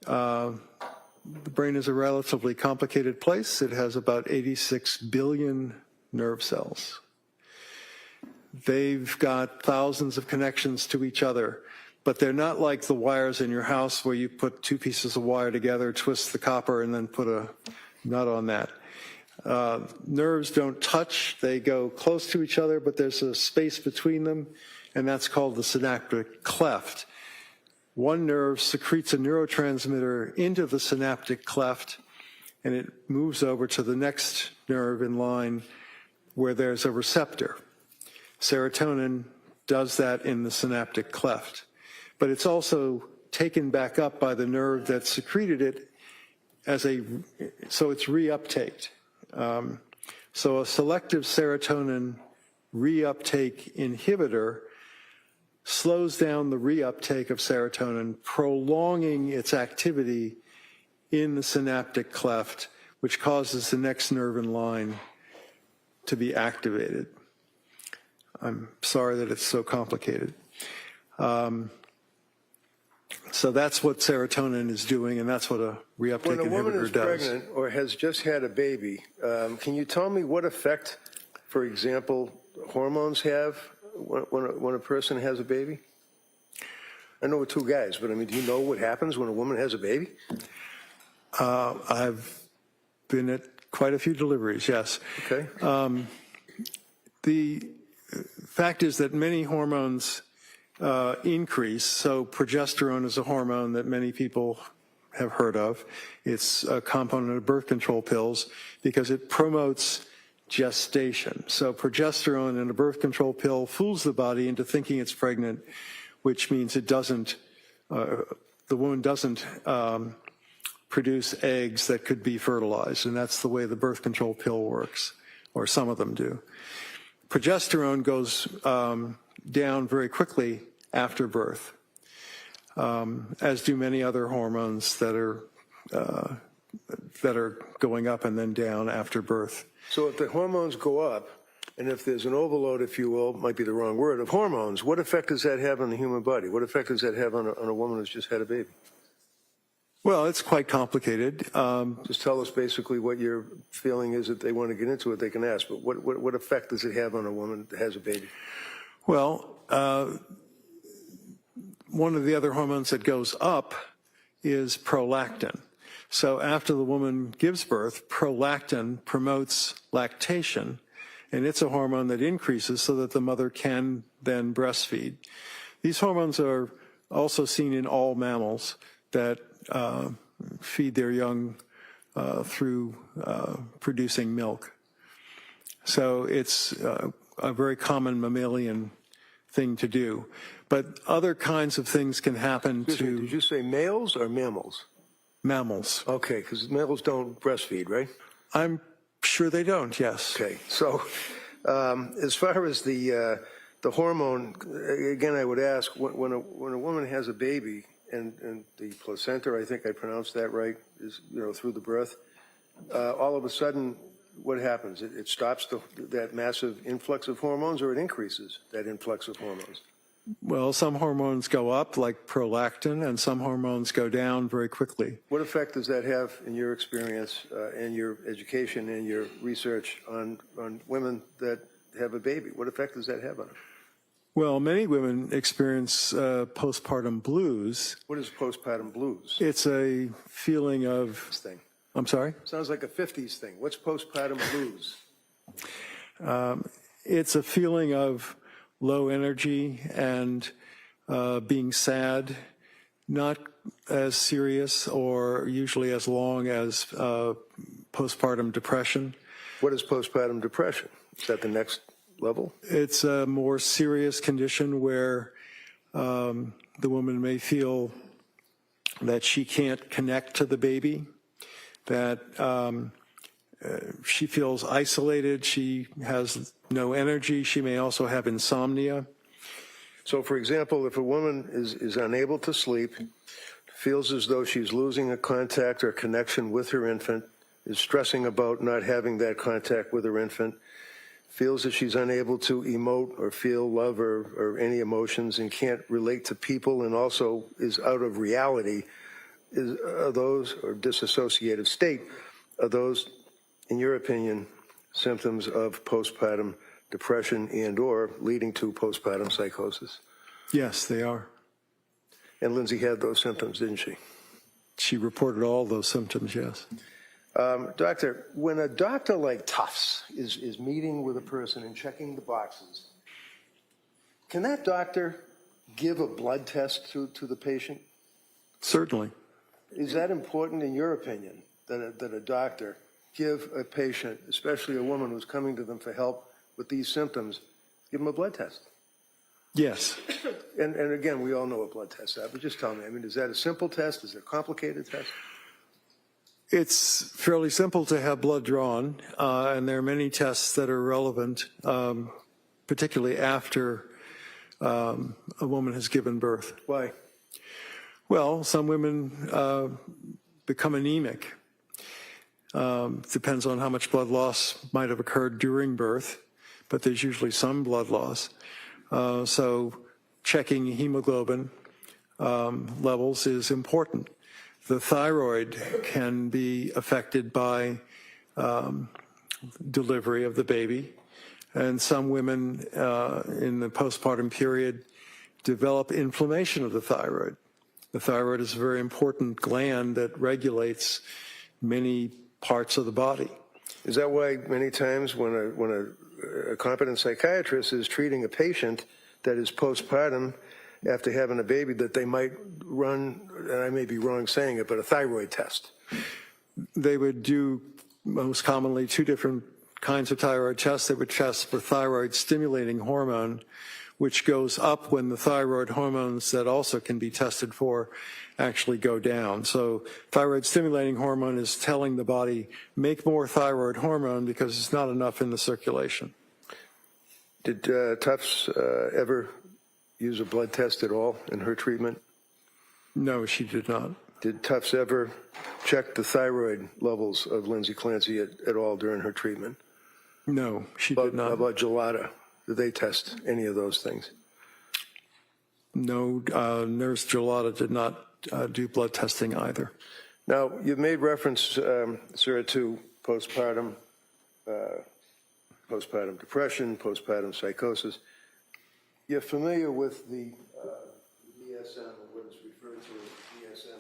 Speaker 13: The brain is a relatively complicated place. It has about 86 billion nerve cells. They've got thousands of connections to each other, but they're not like the wires in your house where you put two pieces of wire together, twist the copper, and then put a nut on that. Nerves don't touch. They go close to each other, but there's a space between them, and that's called the synaptic cleft. One nerve secretes a neurotransmitter into the synaptic cleft, and it moves over to the next nerve in line where there's a receptor. Serotonin does that in the synaptic cleft, but it's also taken back up by the nerve that secreted it so it's reuptaked. So a selective serotonin reuptake inhibitor slows down the reuptake of serotonin, prolonging its activity in the synaptic cleft, which causes the next nerve in line to be activated. I'm sorry that it's so complicated. So that's what serotonin is doing, and that's what a reuptake
Speaker 4: When a woman
Speaker 13: inhibitor
Speaker 4: is
Speaker 13: does.
Speaker 4: pregnant or has just had a baby, can you tell me what effect, for example, hormones have when a person has a baby? I know we're two guys, but I mean, do you know what happens when a woman has a baby?
Speaker 13: I've been at quite a few deliveries, yes.
Speaker 4: Okay.
Speaker 13: The fact is that many hormones increase. So progesterone is a hormone that many people have heard of. It's a component of birth control pills because it promotes gestation. So progesterone in a birth control pill fools the body into thinking it's pregnant, which means it doesn't, the woman doesn't produce eggs that could be fertilized. And that's the way the birth control pill works, or some of them do. Progesterone goes down very quickly after birth, as do many other hormones that are going up and then down after birth.
Speaker 4: So if the hormones go up, and if there's an overload, if you will, might be the wrong word, of hormones, what effect does that have on the human body? What effect does that have on a woman who's just had a baby?
Speaker 13: Well, it's quite complicated.
Speaker 4: Just tell us basically what your feeling is. If they want to get into it, they can ask. But what effect does it have on a woman that has a baby?
Speaker 13: Well, one of the other hormones that goes up is prolactin. So after the woman gives birth, prolactin promotes lactation, and it's a hormone that increases so that the mother can then breastfeed. These hormones are also seen in all mammals that feed their young through producing milk. So it's a very common mammalian thing to do. But other kinds of things can happen to...
Speaker 4: Did you say males or mammals?
Speaker 13: Mammals.
Speaker 4: Okay, because mammals don't breastfeed, right?
Speaker 13: I'm sure they don't, yes.
Speaker 4: Okay, so as far as the hormone, again, I would ask, when a woman has a baby and the placenta, I think I pronounced that right, is through the birth, all of a sudden, what happens? It stops that massive influx of hormones, or it increases that influx of hormones?
Speaker 13: Well, some hormones go up, like prolactin, and some hormones go down very quickly.
Speaker 4: What effect does that have in your experience, in your education, in your research on women that have a baby? What effect does that have on them?
Speaker 13: Well, many women experience postpartum blues.
Speaker 4: What is postpartum blues?
Speaker 13: It's a feeling of...
Speaker 4: Thing.
Speaker 13: I'm sorry?
Speaker 4: Sounds like a 50s thing. What's postpartum blues?
Speaker 13: It's a feeling of low energy and being sad, not as serious or usually as long as postpartum depression.
Speaker 4: What is postpartum depression? Is that the next level?
Speaker 13: It's a more serious condition where the woman may feel that she can't connect to the baby, that she feels isolated, she has no energy, she may also have insomnia.
Speaker 4: So, for example, if a woman is unable to sleep, feels as though she's losing a contact or connection with her infant, is stressing about not having that contact with her infant, feels that she's unable to emote or feel love or any emotions and can't relate to people, and also is out of reality, are those, or disassociative state, are those, in your opinion, symptoms of postpartum depression and or leading to postpartum psychosis?
Speaker 13: Yes, they are.
Speaker 4: And Lindsay had those symptoms, didn't she?
Speaker 13: She reported all those symptoms, yes.
Speaker 4: Doctor, when a doctor like Tufts is meeting with a person and checking the boxes, can that doctor give a blood test to the patient?
Speaker 13: Certainly.
Speaker 4: Is that important in your opinion, that a doctor give a patient, especially a woman who's coming to them for help with these symptoms, give them a blood test?
Speaker 13: Yes.
Speaker 4: And again, we all know what blood tests are, but just tell me, I mean, is that a simple test? Is it a complicated test?
Speaker 13: It's fairly simple to have blood drawn, and there are many tests that are relevant, particularly after a woman has given birth.
Speaker 4: Why?
Speaker 13: Well, some women become anemic. Depends on how much blood loss might have occurred during birth, but there's usually some blood loss. So checking hemoglobin levels is important. The thyroid can be affected by delivery of the baby, and some women in the postpartum period develop inflammation of the thyroid. The thyroid is a very important gland that regulates many parts of the body.
Speaker 4: Is that why many times when a competent psychiatrist is treating a patient that is postpartum after having a baby, that they might run, and I may be wrong saying it, but a thyroid test?
Speaker 13: They would do most commonly two different kinds of thyroid tests. They would test for thyroid stimulating hormone, which goes up when the thyroid hormones that also can be tested for actually go down. So thyroid stimulating hormone is telling the body, make more thyroid hormone because it's not enough in the circulation.
Speaker 4: Did Tufts ever use a blood test at all in her treatment?
Speaker 13: No, she did not.
Speaker 4: Did Tufts ever check the thyroid levels of Lindsay Clancy at all during her treatment?
Speaker 13: No, she did not.
Speaker 4: How about gelada? Did they test any of those things?
Speaker 13: No, Nurse Gelada did not do blood testing either.
Speaker 4: Now, you've made reference, sir, to postpartum depression, postpartum psychosis. You're familiar with the DSM, or what is referred to as DSM?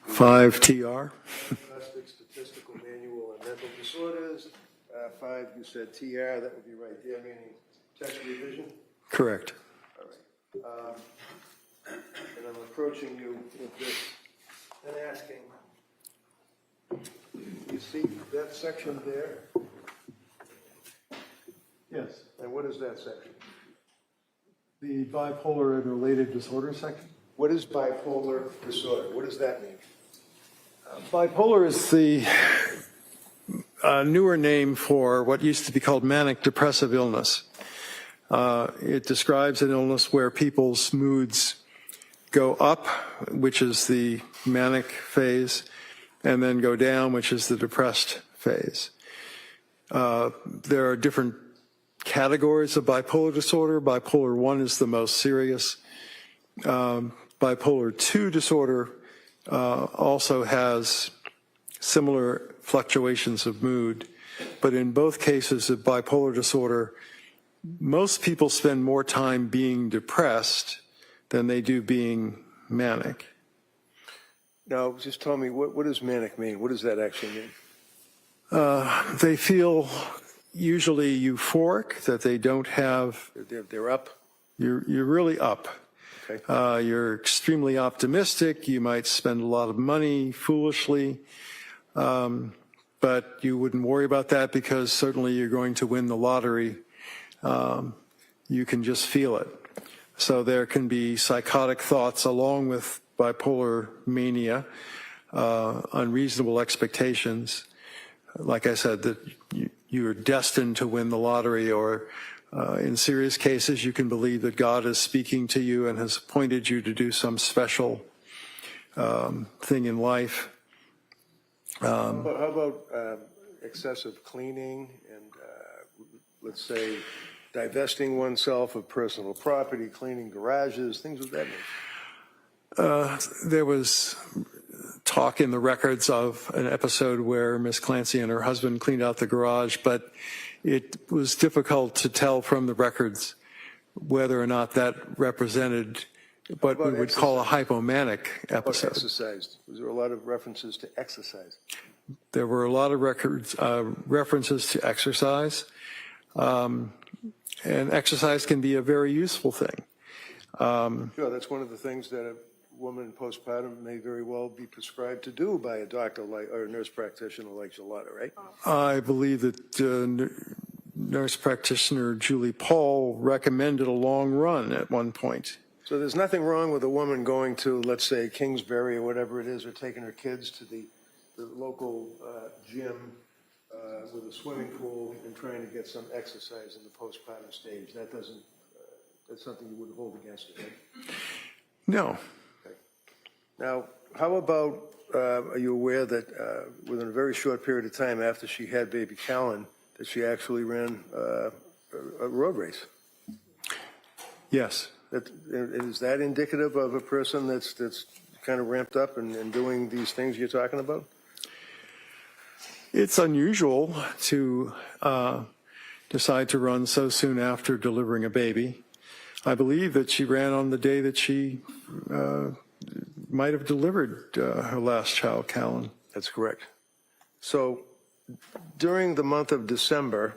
Speaker 13: 5TR.
Speaker 4: Diagnostic Statistical Manual on Mental Disorders. 5, you said TR, that would be right there, meaning text revision?
Speaker 13: Correct.
Speaker 4: All right. And I'm approaching you with this and asking, you see that section there?
Speaker 13: Yes.
Speaker 4: And what is that section?
Speaker 13: The bipolar and related disorder section.
Speaker 4: What is bipolar disorder? What does that mean?
Speaker 13: Bipolar is the newer name for what used to be called manic depressive illness. It describes an illness where people's moods go up, which is the manic phase, and then go down, which is the depressed phase. There are different categories of bipolar disorder. Bipolar 1 is the most serious. Bipolar 2 disorder also has similar fluctuations of mood, but in both cases of bipolar disorder, most people spend more time being depressed than they do being manic.
Speaker 4: Now, just tell me, what does manic mean? What does that actually mean?
Speaker 13: They feel usually euphoric, that they don't have...
Speaker 4: They're up?
Speaker 13: You're really up.
Speaker 4: Okay.
Speaker 13: You're extremely optimistic. You might spend a lot of money foolishly, but you wouldn't worry about that because certainly you're going to win the lottery. You can just feel it. So there can be psychotic thoughts along with bipolar mania, unreasonable expectations. Like I said, that you're destined to win the lottery, or in serious cases, you can believe that God is speaking to you and has appointed you to do some special thing in life.
Speaker 4: How about excessive cleaning and, let's say, divesting oneself of personal property, cleaning garages, things of that nature?
Speaker 13: There was talk in the records of an episode where Miss Clancy and her husband cleaned out the garage, but it was difficult to tell from the records whether or not that represented what we would call a hypomanic episode.
Speaker 4: Exercise. Was there a lot of references to exercise?
Speaker 13: There were a lot of references to exercise, and exercise can be a very useful thing.
Speaker 4: Sure, that's one of the things that a woman postpartum may very well be prescribed to do by a doctor or a nurse practitioner like Gilletta, right?
Speaker 13: I believe that nurse practitioner Julie Paul recommended a long run at one point.
Speaker 4: So there's nothing wrong with a woman going to, let's say, Kingsbury or whatever it is, or taking her kids to the local gym with a swimming pool and trying to get some exercise in the postpartum stage. That doesn't, that's something you wouldn't hold against her, right?
Speaker 13: No.
Speaker 4: Okay. Now, how about, are you aware that within a very short period of time after she had baby Callan, that she actually ran a road race?
Speaker 13: Yes.
Speaker 4: Is that indicative of a person that's kind of ramped up and doing these things you're talking about?
Speaker 13: It's unusual to decide to run so soon after delivering a baby. I believe that she ran on the day that she might have delivered her last child, Callan.
Speaker 4: That's correct. So during the month of December,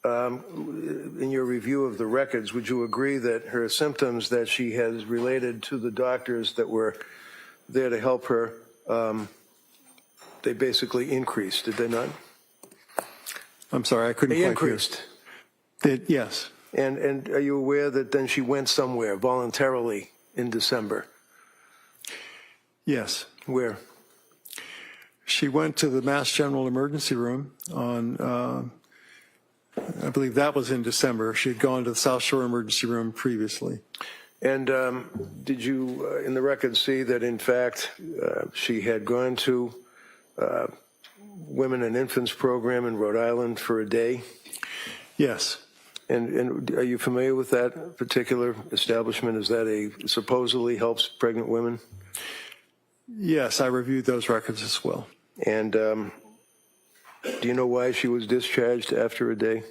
Speaker 4: in your review of the records, would you agree that her symptoms that she has related to the doctors that were there to help her, they basically increased, did they not?
Speaker 13: I'm sorry, I couldn't
Speaker 4: They
Speaker 13: quite
Speaker 4: increased.
Speaker 13: hear. Yes.
Speaker 4: And are you aware that then she went somewhere voluntarily in December?
Speaker 13: Yes.
Speaker 4: Where?
Speaker 13: She went to the Mass General Emergency Room on, I believe that was in December. She had gone to the South Shore Emergency Room previously.
Speaker 4: And did you, in the records, see that, in fact, she had gone to Women and Infants program in Rhode Island for a day?
Speaker 13: Yes.
Speaker 4: And are you familiar with that particular establishment? Is that supposedly helps pregnant women?
Speaker 13: Yes, I reviewed those records as well.
Speaker 4: And do you know why she was discharged after a day?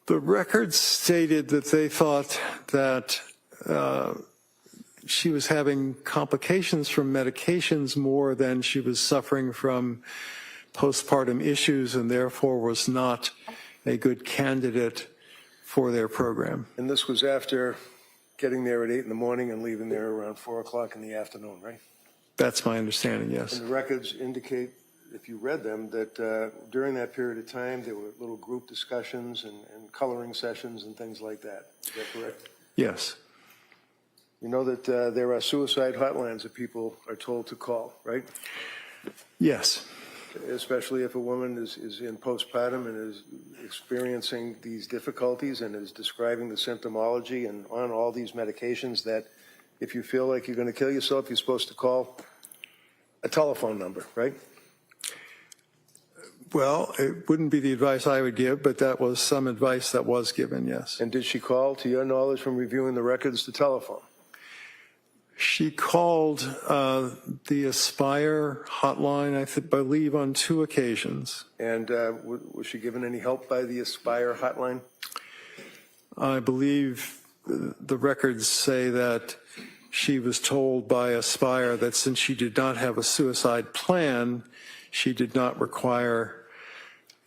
Speaker 13: The records stated that they thought that she was having complications from medications more than she was suffering from postpartum issues, and therefore was not a good candidate for their program.
Speaker 4: And this was after getting there at 8 in the morning and leaving there around 4 o'clock in the afternoon, right?
Speaker 13: That's my understanding, yes.
Speaker 4: And the records indicate, if you read them, that during that period of time, there were little group discussions and coloring sessions and things like that. Is that correct?
Speaker 13: Yes.
Speaker 4: You know that there are suicide hotlines that people are told to call, right?
Speaker 13: Yes.
Speaker 4: Especially if a woman is in postpartum and is experiencing these difficulties and is describing the symptomology and on all these medications, that if you feel like you're going to kill yourself, you're supposed to call a telephone number, right?
Speaker 13: Well, it wouldn't be the advice I would give, but that was some advice that was given, yes.
Speaker 4: And did she call, to your knowledge, from reviewing the records, the telephone?
Speaker 13: She called the Aspire hotline, I believe, on 2 occasions.
Speaker 4: And was she given any help by the Aspire hotline?
Speaker 13: I believe the records say that she was told by Aspire that since she did not have a suicide plan, she did not require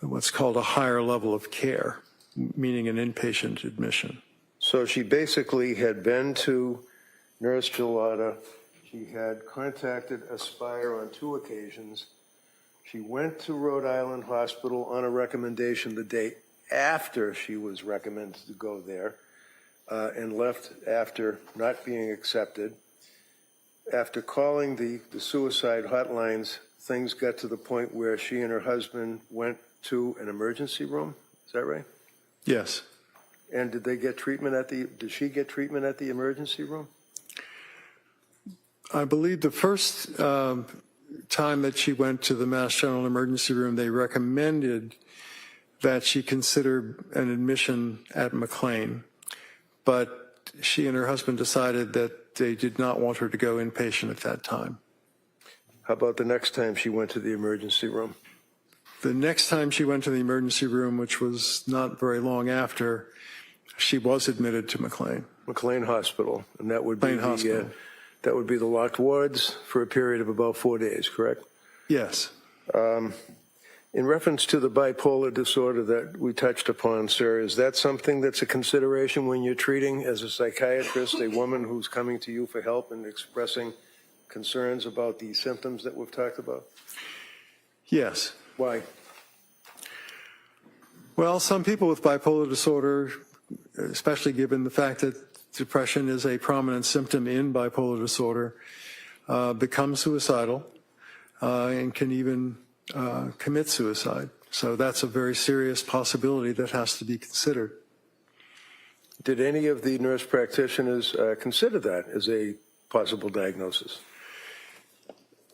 Speaker 13: what's called a higher level of care, meaning an inpatient admission.
Speaker 4: So she basically had been to Nurse Gelada. She had contacted Aspire on 2 occasions. She went to Rhode Island Hospital on a recommendation the day after she was recommended to go there, and left after not being accepted. After calling the suicide hotlines, things got to the point where she and her husband went to an emergency room. Is that right?
Speaker 13: Yes.
Speaker 4: And did she get treatment at the emergency room?
Speaker 13: I believe the first time that she went to the Mass General Emergency Room, they recommended that she consider an admission at McLean, but she and her husband decided that they did not want her to go inpatient at that time.
Speaker 4: How about the next time she went to the emergency room?
Speaker 13: The next time she went to the emergency room, which was not very long after, she was admitted to McLean.
Speaker 4: McLean Hospital, and that would be
Speaker 13: that
Speaker 4: would be the locked wards for a period of about 4 days, correct?
Speaker 13: Yes.
Speaker 4: In reference to the bipolar disorder that we touched upon, sir, is that something that's a consideration when you're treating, as a psychiatrist, a woman who's coming to you for help and expressing concerns about the symptoms that we've talked about?
Speaker 13: Yes.
Speaker 4: Why?
Speaker 13: Well, some people with bipolar disorder, especially given the fact that depression is a prominent symptom in bipolar disorder, become suicidal and can even commit suicide. So that's a very serious possibility that has to be considered.
Speaker 4: Did any of the nurse practitioners consider that as a possible diagnosis?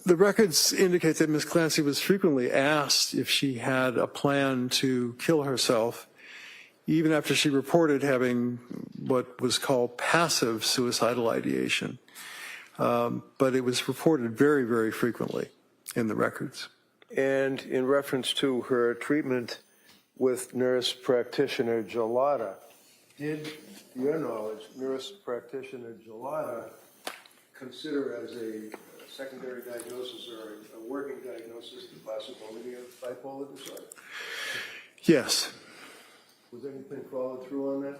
Speaker 13: The records indicate that Ms. Clancy was frequently asked if she had a plan to kill herself, even after she reported having what was called passive suicidal ideation. But it was reported very, very frequently in the records.
Speaker 4: And in reference to her treatment with nurse practitioner Gelada, did, to your knowledge, nurse practitioner Gelada consider as a secondary diagnosis or a working diagnosis the possibility of bipolar disorder?
Speaker 13: Yes.
Speaker 4: Was anything followed through on that?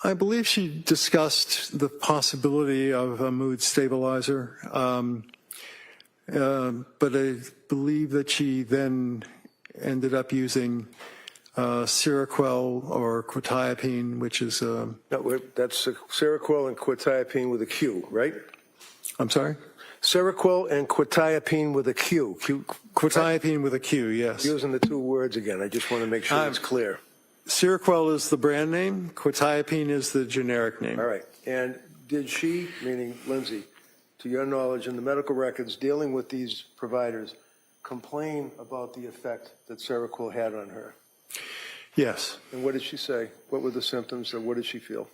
Speaker 13: I believe she discussed the possibility of a mood stabilizer, but I believe that she then ended up using Seroquel or quetiapine, which is
Speaker 4: No, that's Seroquel and quetiapine with a Q, right?
Speaker 13: I'm sorry?
Speaker 4: Seroquel and quetiapine with a Q.
Speaker 13: Quetiapine with a Q, yes.
Speaker 4: Using the 2 words again. I just want to make sure it's clear.
Speaker 13: Seroquel is the brand name. Quetiapine is the generic name.
Speaker 4: All right. And did she, meaning Lindsay, to your knowledge in the medical records dealing with these providers, complain about the effect that Seroquel had on her?
Speaker 13: Yes.
Speaker 4: And what did she say? What were the symptoms, or what did she feel?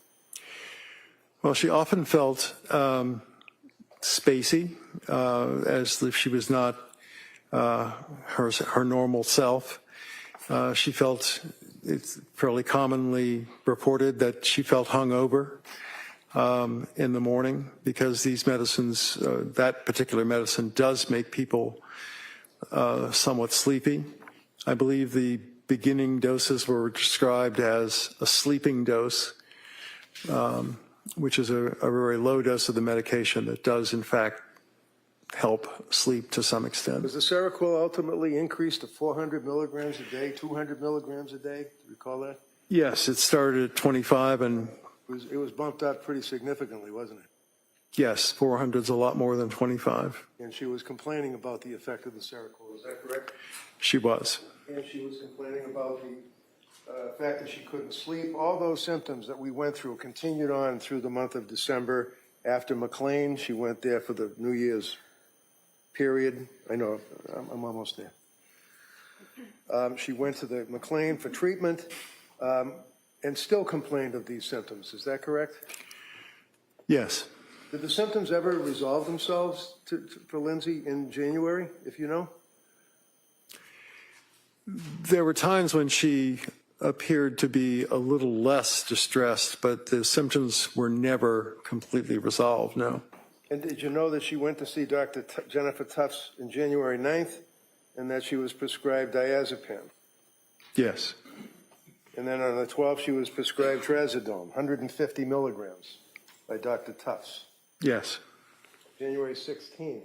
Speaker 13: Well, she often felt spacey, as if she was not her normal self. She felt, it's fairly commonly reported that she felt hungover in the morning because these medicines, that particular medicine does make people somewhat sleepy. I believe the beginning doses were described as a sleeping dose, which is a very low dose of the medication that does, in fact, help sleep to some extent.
Speaker 4: Was the Seroquel ultimately increased to 400 milligrams a day, 200 milligrams a day? Do you recall that?
Speaker 13: Yes, it started at 25 and...
Speaker 4: It was bumped up pretty significantly, wasn't it?
Speaker 13: Yes, 400 is a lot more than 25.
Speaker 4: And she was complaining about the effect of the Seroquel, is that correct?
Speaker 13: She was.
Speaker 4: And she was complaining about the fact that she couldn't sleep. All those symptoms that we went through continued on through the month of December After McLean, she went there for the New Year's period. I know, I'm almost there. She went to the McLean for treatment and still complained of these symptoms. Is that correct?
Speaker 13: Yes.
Speaker 4: Did the symptoms ever resolve themselves for Lindsay in January, if you know?
Speaker 13: There were times when she appeared to be a little less distressed, but the symptoms were never completely resolved, no.
Speaker 4: And did you know that she went to see Dr. Jennifer Tufts in January 9th and that she was prescribed diazepam?
Speaker 13: Yes.
Speaker 4: And then on the 12th, she was prescribed trazodone, 150 milligrams by Dr. Tufts.
Speaker 13: Yes.
Speaker 4: January 16th,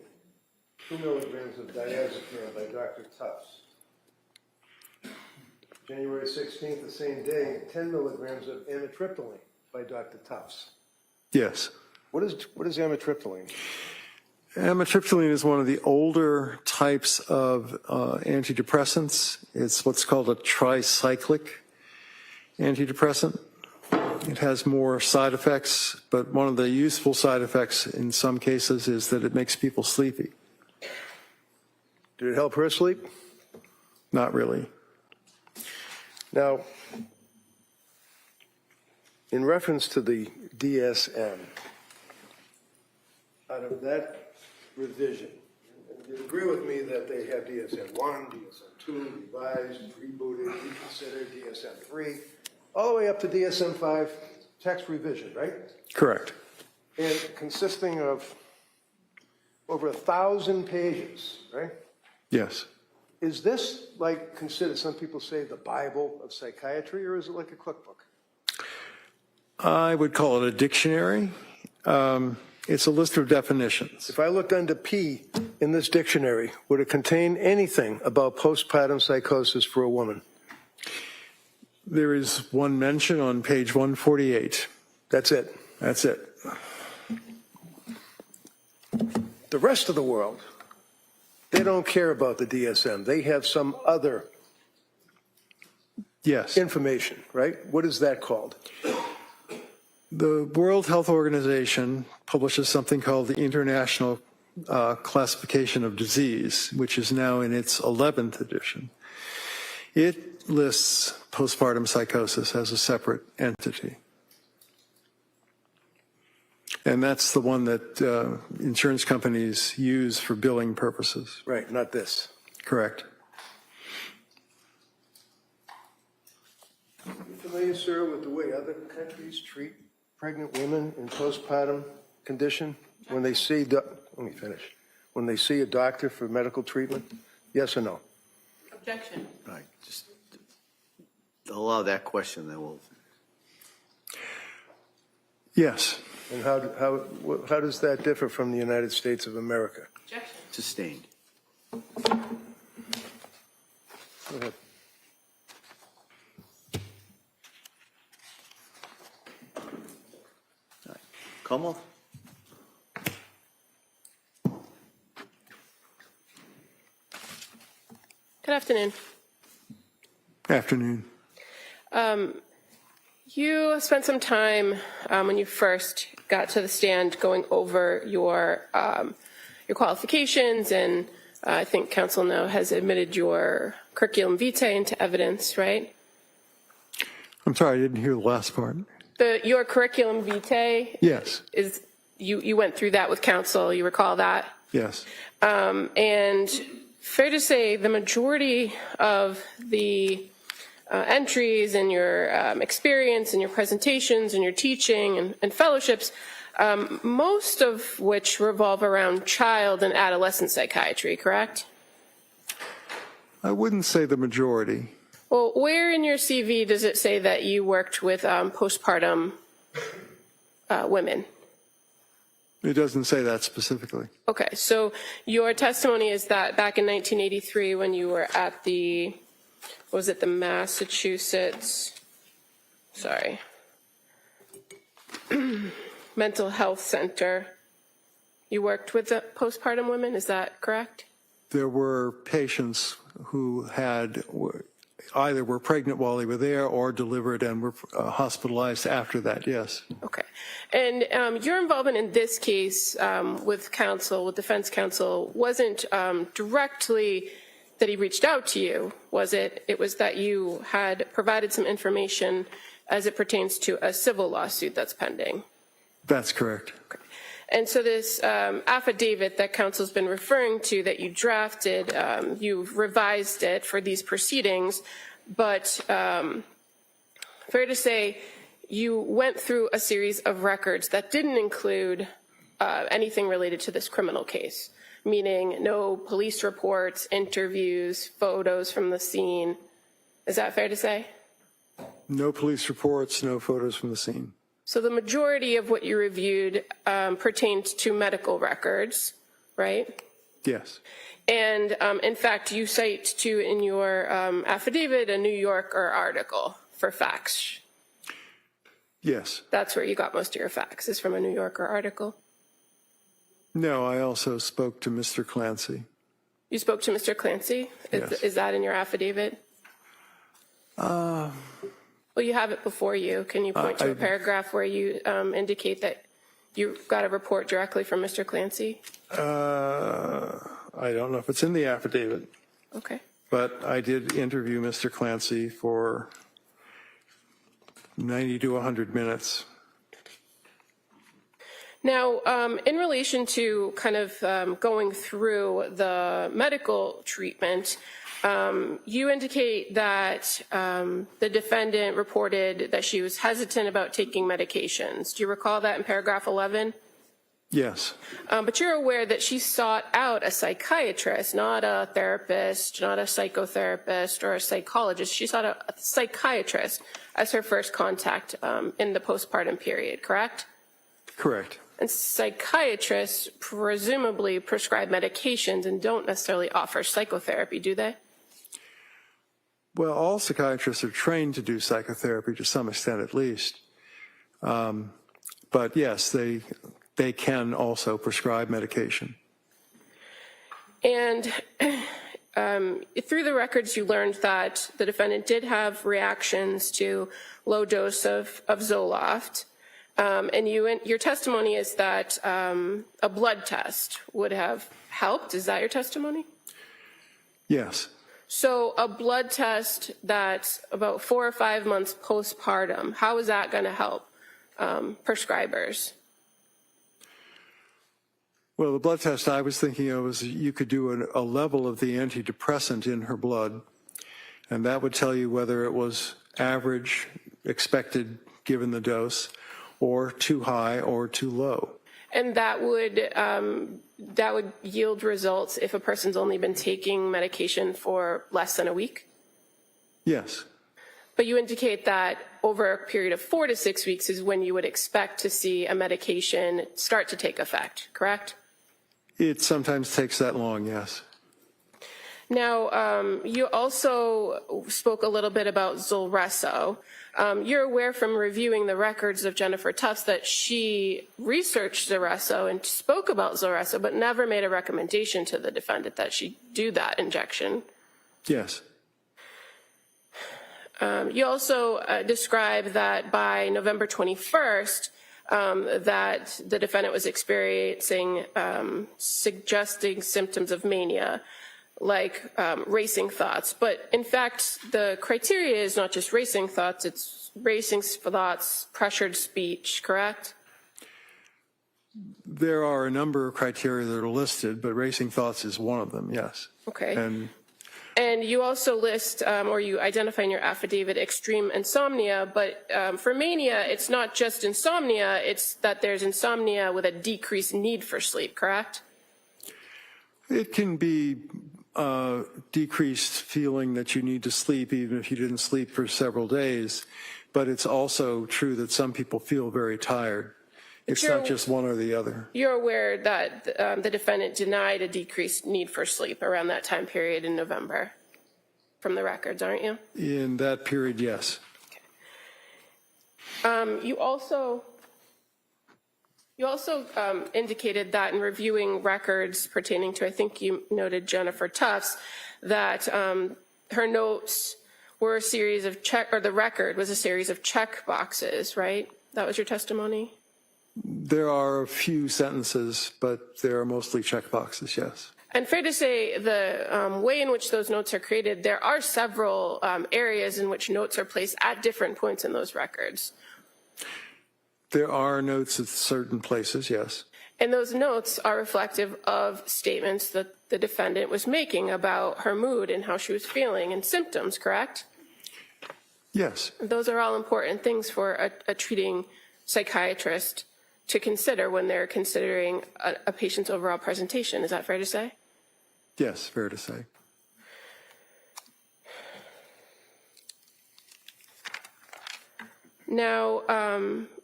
Speaker 4: 2 milligrams of diazepam by Dr. Tufts. January 16th, the same day, 10 milligrams of amitriptyline by Dr. Tufts.
Speaker 13: Yes.
Speaker 4: What is amitriptyline?
Speaker 13: Amitriptyline is one of the older types of antidepressants. It's what's called a tricyclic antidepressant. It has more side effects, but one of the useful side effects in some cases is that it makes people sleepy.
Speaker 4: Did it help her sleep?
Speaker 13: Not really.
Speaker 4: Now, in reference to the DSM, out of that revision, and you agree with me that they have DSM-1, DSM-2, revised, rebooted, reconsidered, DSM-3, all the way up to DSM-5 text revision, right?
Speaker 13: Correct.
Speaker 4: And consisting of over 1,000 pages, right?
Speaker 13: Yes.
Speaker 4: Is this like considered, some people say, the Bible of psychiatry, or is it like a cookbook?
Speaker 13: I would call it a dictionary. It's a list of definitions.
Speaker 4: If I looked under P in this dictionary, would it contain anything about postpartum psychosis for a woman?
Speaker 13: There is one mention on page 148.
Speaker 4: That's it?
Speaker 13: That's it.
Speaker 4: The rest of the world, they don't care about the DSM. They have some other information, right? What is that called?
Speaker 13: The World Health Organization publishes something called the International Classification of Disease, which is now in its 11th edition. It lists postpartum psychosis as a separate entity. And that's the one that insurance companies use for billing purposes.
Speaker 4: Right, not this.
Speaker 13: Correct.
Speaker 4: Are you familiar, sir, with the way other countries treat pregnant women in postpartum condition when they see, let me finish, when they see a doctor for medical treatment? Yes or no?
Speaker 9: Objection.
Speaker 2: Right, just allow that question, then we'll.
Speaker 13: Yes.
Speaker 4: And how does that differ from the United States of America?
Speaker 9: Objection.
Speaker 2: Sustained.
Speaker 4: Go ahead.
Speaker 2: Come on.
Speaker 9: Good afternoon.
Speaker 13: Afternoon.
Speaker 9: You spent some time when you first got to the stand going over your qualifications, and I think counsel now has admitted your curriculum vitae into evidence, right?
Speaker 13: I'm sorry, I didn't hear the last part.
Speaker 9: Your curriculum vitae.
Speaker 13: Yes.
Speaker 9: Is you went through that with counsel? You recall that?
Speaker 13: Yes.
Speaker 9: And fair to say, the majority of the entries and your experience and your presentations and your teaching and fellowships, most of which revolve around child and adolescent psychiatry, correct?
Speaker 13: I wouldn't say the majority.
Speaker 9: Well, where in your CV does it say that you worked with postpartum women?
Speaker 13: It doesn't say that specifically.
Speaker 9: Okay, so your testimony is that back in 1983 when you were at the, was it the Massachusetts, Mental Health Center, you worked with the postpartum women, is that correct?
Speaker 13: There were patients who had either were pregnant while they were there or delivered and were hospitalized after that, yes.
Speaker 9: Okay. And your involvement in this case with defense counsel, wasn't directly that he reached out to you, was it? It was that you had provided some information as it pertains to a civil lawsuit that's pending?
Speaker 13: That's correct.
Speaker 9: Okay. And so this affidavit that counsel's been referring to that you drafted, you've revised it for these proceedings, but fair to say you went through a series of records that didn't include anything related to this criminal case, meaning no police reports, interviews, photos from the scene. Is that fair to say?
Speaker 13: No police reports, no photos from the scene.
Speaker 9: So the majority of what you reviewed pertained to medical records, right?
Speaker 13: Yes.
Speaker 9: And in fact, you cite in your affidavit a New Yorker article for facts.
Speaker 13: Yes.
Speaker 9: That's where you got most of your facts, is from a New Yorker article?
Speaker 13: No, I also spoke to Mr. Clancy.
Speaker 9: You spoke to Mr. Clancy?
Speaker 13: Yes.
Speaker 9: Is that in your affidavit? Well, you have it before you. Can you point to a paragraph where you indicate that you got a report directly from Mr. Clancy?
Speaker 13: I don't know if it's in the affidavit.
Speaker 9: Okay.
Speaker 13: But I did interview Mr. Clancy for 90 to 100 minutes.
Speaker 9: Now, in relation to kind of going through the medical treatment, you indicate that the defendant reported that she was hesitant about taking medications. Do you recall that in paragraph 11?
Speaker 13: Yes.
Speaker 9: But you're aware that she sought out a psychiatrist, not a therapist, not a psychotherapist or a psychologist. She sought out a psychiatrist as her first contact in the postpartum period, correct?
Speaker 13: Correct.
Speaker 9: And psychiatrists presumably prescribe medications and don't necessarily offer psychotherapy, do they?
Speaker 13: Well, all psychiatrists are trained to do psychotherapy to some extent at least. But yes, they can also prescribe medication.
Speaker 9: And through the records, you learned that the defendant did have reactions to low dose of Zoloft. And your testimony is that a blood test would have helped. Is that your testimony?
Speaker 13: Yes.
Speaker 9: So a blood test that's about 4 or 5 months postpartum, how is that going to help prescribers?
Speaker 13: Well, the blood test I was thinking of was you could do a level of the antidepressant in her blood, and that would tell you whether it was average, expected given the dose, or too high or too low.
Speaker 9: And that would yield results if a person's only been taking medication for less than a week?
Speaker 13: Yes.
Speaker 9: But you indicate that over a period of 4 to 6 weeks is when you would expect to see a medication start to take effect, correct?
Speaker 13: It sometimes takes that long, yes.
Speaker 9: Now, you also spoke a little bit about Zulresso. You're aware from reviewing the records of Jennifer Tufts that she researched Zulresso and spoke about Zulresso, but never made a recommendation to the defendant that she do that injection.
Speaker 13: Yes.
Speaker 9: You also describe that by November 21st, that the defendant was experiencing suggesting symptoms of mania, like racing thoughts. But in fact, the criteria is not just racing thoughts, it's racing thoughts, pressured speech, correct?
Speaker 13: There are a number of criteria that are listed, but racing thoughts is one of them, yes.
Speaker 9: Okay.
Speaker 13: And
Speaker 9: you also list, or you identify in your affidavit, extreme insomnia, but for mania, it's not just insomnia, it's that there's insomnia with a decreased need for sleep, correct?
Speaker 13: it can be decreased feeling that you need to sleep even if you didn't sleep for several days, but it's also true that some people feel very tired. It's not just one or the other.
Speaker 9: You're aware that the defendant denied a decreased need for sleep around that time period in November from the records, aren't you?
Speaker 13: In that period, yes.
Speaker 9: Okay. You also indicated that in reviewing records pertaining to, I think you noted Jennifer Tufts, that her notes were a series of the record was a series of check boxes, right? That was your testimony?
Speaker 13: There are a few sentences, but they are mostly check boxes, yes.
Speaker 9: And fair to say, the way in which those notes are created, there are several areas in which notes are placed at different points in those records.
Speaker 13: There are notes at certain places, yes.
Speaker 9: And those notes are reflective of statements that the defendant was making about her mood and how she was feeling and symptoms, correct?
Speaker 13: Yes.
Speaker 9: Those are all important things for a treating psychiatrist to consider when they're considering a patient's overall presentation. Is that fair to say?
Speaker 13: Yes, fair to say.
Speaker 9: Now,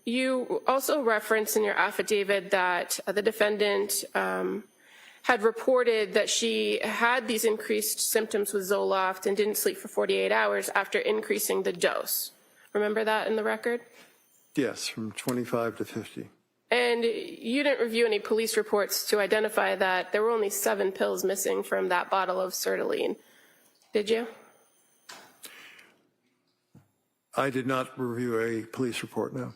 Speaker 9: you also referenced in your affidavit that the defendant had reported that she had these increased symptoms with Zoloft and didn't sleep for 48 hours after increasing the dose. Remember that in the record?
Speaker 13: Yes, from 25 to 50.
Speaker 9: And you didn't review any police reports to identify that there were only 7 pills missing from that bottle of sertraline, did you?
Speaker 13: I did not review a police report, no.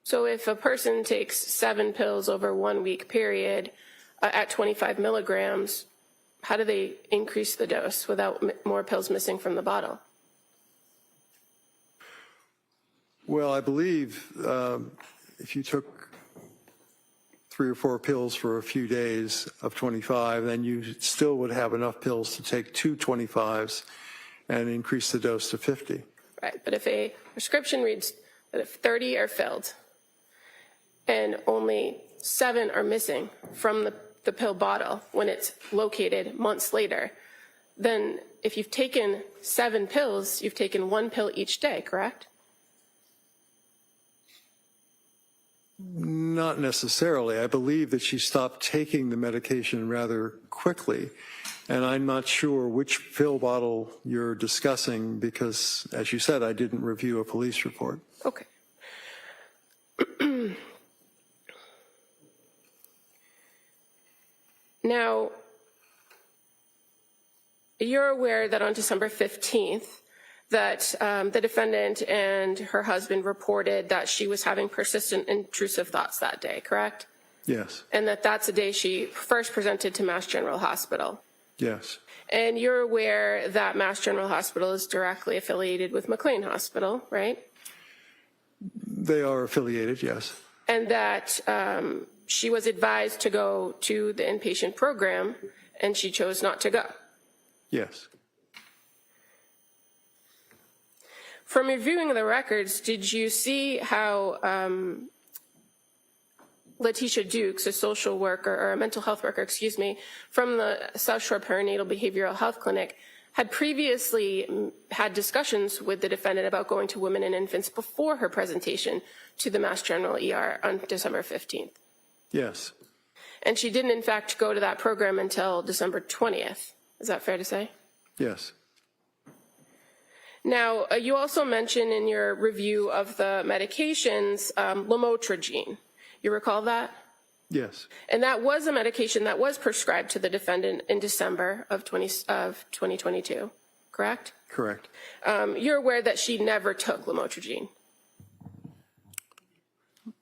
Speaker 9: So if a person takes 7 pills over 1 week period at 25 milligrams, how do they increase the dose without more pills missing from the bottle?
Speaker 13: Well, I believe if you took 3 or 4 pills for a few days of 25, then you still would have enough pills to take 2 25s and increase the dose to 50.
Speaker 9: Right, but if a prescription reads that if 30 are filled and only 7 are missing from the pill bottle when it's located months later, then if you've taken 7 pills, you've taken 1 pill each day, correct?
Speaker 13: Not necessarily. I believe that she stopped taking the medication rather quickly, and I'm not sure which pill bottle you're discussing because, as you said, I didn't review a police report.
Speaker 9: Okay. Now, you're aware that on December 15th, that the defendant and her husband reported that she was having persistent intrusive thoughts that day, correct?
Speaker 13: Yes.
Speaker 9: And that's the day she first presented to Mass General Hospital.
Speaker 13: Yes.
Speaker 9: And you're aware that Mass General Hospital is directly affiliated with McLean Hospital, right?
Speaker 13: They are affiliated, yes.
Speaker 9: And that she was advised to go to the inpatient program, and she chose not to go.
Speaker 13: Yes.
Speaker 9: From reviewing the records, did you see how Letitia Dukes, a social worker, or a mental health worker, excuse me, from the South Shore Perinatal Behavioral Health Clinic, had previously had discussions with the defendant about going to women and infants before her presentation to the Mass General ER on December 15th?
Speaker 13: Yes.
Speaker 9: And she didn't, in fact, go to that program until December 20th. Is that fair to say?
Speaker 13: Yes.
Speaker 9: Now, you also mentioned in your review of the medications lamotrigine. You recall that?
Speaker 13: Yes.
Speaker 9: And that was a medication that was prescribed to the defendant in December of 2022, correct?
Speaker 13: Correct.
Speaker 9: You're aware that she never took lamotrigine?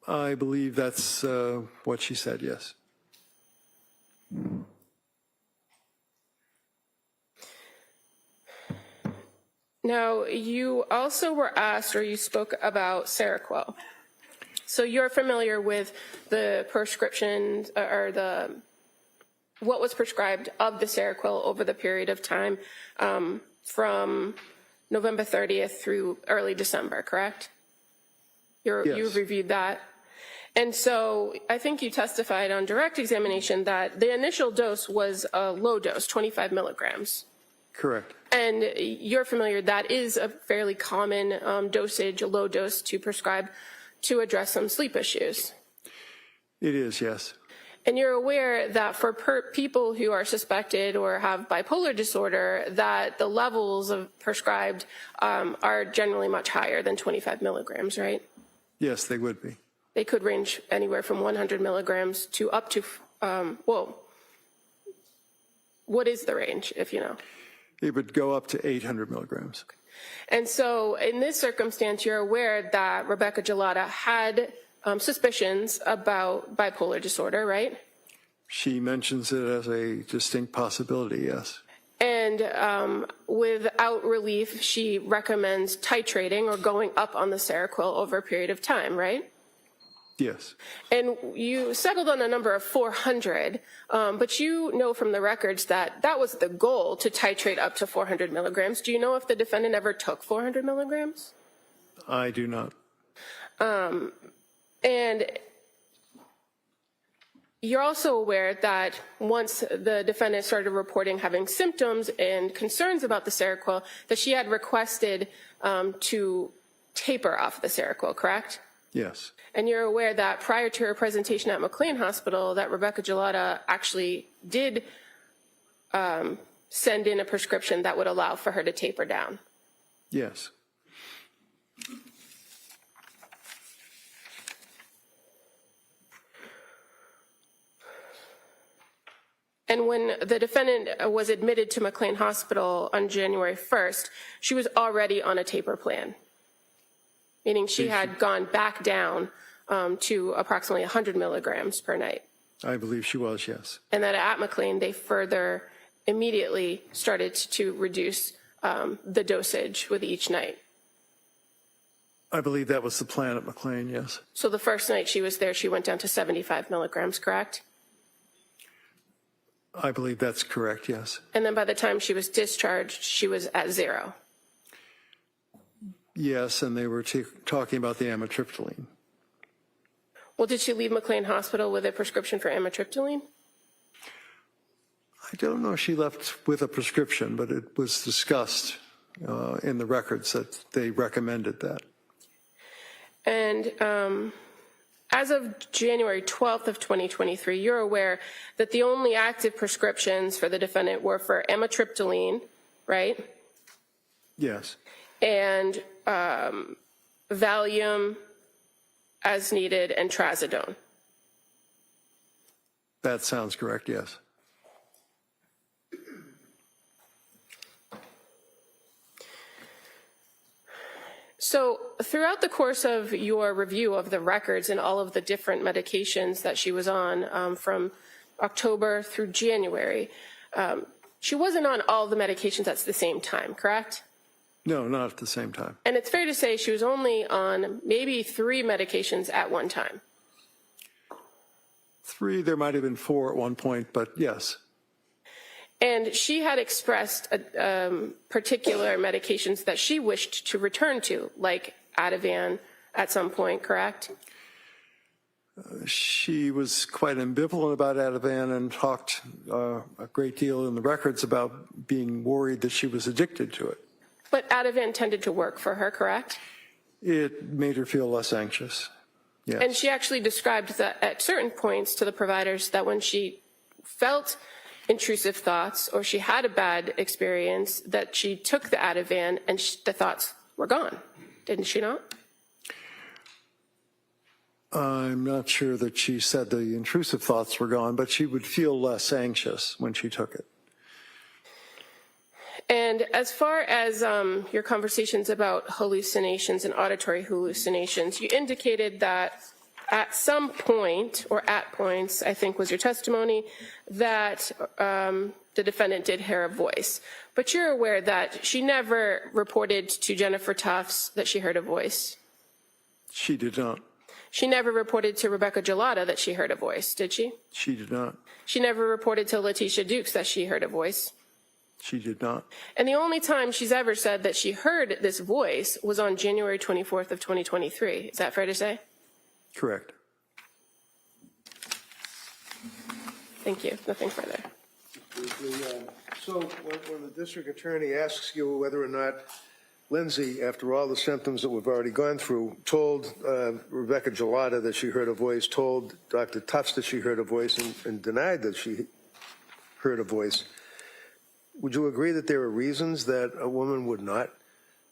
Speaker 13: I believe that's what she said, yes.
Speaker 9: Now, you also were asked, or you spoke about Seroquel. So you're familiar with the prescription, or what was prescribed of the Seroquel over the period of time from November 30th through early December, correct?
Speaker 13: Yes.
Speaker 9: You've reviewed that. And so I think you testified on direct examination that the initial dose was a low dose, 25 milligrams.
Speaker 13: Correct.
Speaker 9: And you're familiar, that is a fairly common dosage, a low dose to prescribe to address some sleep issues.
Speaker 13: It is, yes.
Speaker 9: And you're aware that for people who are suspected or have bipolar disorder, that the levels of prescribed are generally much higher than 25 milligrams, right?
Speaker 13: Yes, they would be.
Speaker 9: They could range anywhere from 100 milligrams to up to, well, what is the range, if you know?
Speaker 13: It would go up to 800 milligrams.
Speaker 9: And so in this circumstance, you're aware that Rebecca Gelada had suspicions about bipolar disorder, right?
Speaker 13: She mentions it as a distinct possibility, yes.
Speaker 9: And without relief, she recommends titrating or going up on the Seroquel over a period of time, right?
Speaker 13: Yes.
Speaker 9: And you settled on a number of 400, but you know from the records that that was the goal, to titrate up to 400 milligrams. Do you know if the defendant ever took 400 milligrams?
Speaker 13: I do not.
Speaker 9: And you're also aware that once the defendant started reporting having symptoms and concerns about the Seroquel, that she had requested to taper off the Seroquel, correct?
Speaker 13: Yes.
Speaker 9: And you're aware that prior to her presentation at McLean Hospital, that Rebecca Gelada actually did send in a prescription that would allow for her to taper down.
Speaker 13: Yes.
Speaker 9: And when the defendant was admitted to McLean Hospital on January 1st, she was already on a taper plan, meaning she had gone back down to approximately 100 milligrams per night.
Speaker 13: I believe she was, yes.
Speaker 9: And that at McLean, they further immediately started to reduce the dosage with each night.
Speaker 13: I believe that was the plan at McLean, yes.
Speaker 9: So the first night she was there, she went down to 75 milligrams, correct?
Speaker 13: I believe that's correct, yes.
Speaker 9: And then by the time she was discharged, she was at 0.
Speaker 13: Yes, and they were talking about the amitriptyline.
Speaker 9: Well, did she leave McLean Hospital with a prescription for amitriptyline?
Speaker 13: I don't know if she left with a prescription, but it was discussed in the records that they recommended that.
Speaker 9: And as of January 12th of 2023, you're aware that the only active prescriptions for the defendant were for amitriptyline, right?
Speaker 13: Yes.
Speaker 9: And Valium as needed and trazodone.
Speaker 13: That sounds correct, yes.
Speaker 9: So throughout the course of your review of the records and all of the different medications that she was on from October through January, she wasn't on all the medications at the same time, correct?
Speaker 13: No, not at the same time.
Speaker 9: And it's fair to say she was only on maybe 3 medications at one time.
Speaker 13: 3, there might have been 4 at one point, but yes.
Speaker 9: And she had expressed particular medications that she wished to return to, like Ativan at some point, correct?
Speaker 13: She was quite ambivalent about Ativan and talked a great deal in the records about being worried that she was addicted to it.
Speaker 9: But Ativan tended to work for her, correct?
Speaker 13: It made her feel less anxious, yes.
Speaker 9: And she actually described that at certain points to the providers that when she felt intrusive thoughts or she had a bad experience, that she took the Ativan and the thoughts were gone. Didn't she not?
Speaker 13: I'm not sure that she said the intrusive thoughts were gone, but she would feel less anxious when she took it.
Speaker 9: And as far as your conversations about hallucinations and auditory hallucinations, you indicated that at some point, or at points, I think was your testimony, that the defendant did hear a voice. But you're aware that she never reported to Jennifer Tufts that she heard a voice?
Speaker 13: She did not.
Speaker 9: She never reported to Rebecca Gelada that she heard a voice, did she?
Speaker 13: She did not.
Speaker 9: She never reported to Letitia Dukes that she heard a voice?
Speaker 13: She did not.
Speaker 9: And the only time she's ever said that she heard this voice was on January 24th of 2023. Is that fair to say?
Speaker 13: Correct.
Speaker 9: Thank you. Nothing further.
Speaker 4: So when the district attorney asks you whether or not Lindsay, after all the symptoms that we've already gone through, told Rebecca Gelada that she heard a voice, told Dr. Tufts that she heard a voice, and denied that she heard a voice, would you agree that there are reasons that a woman would not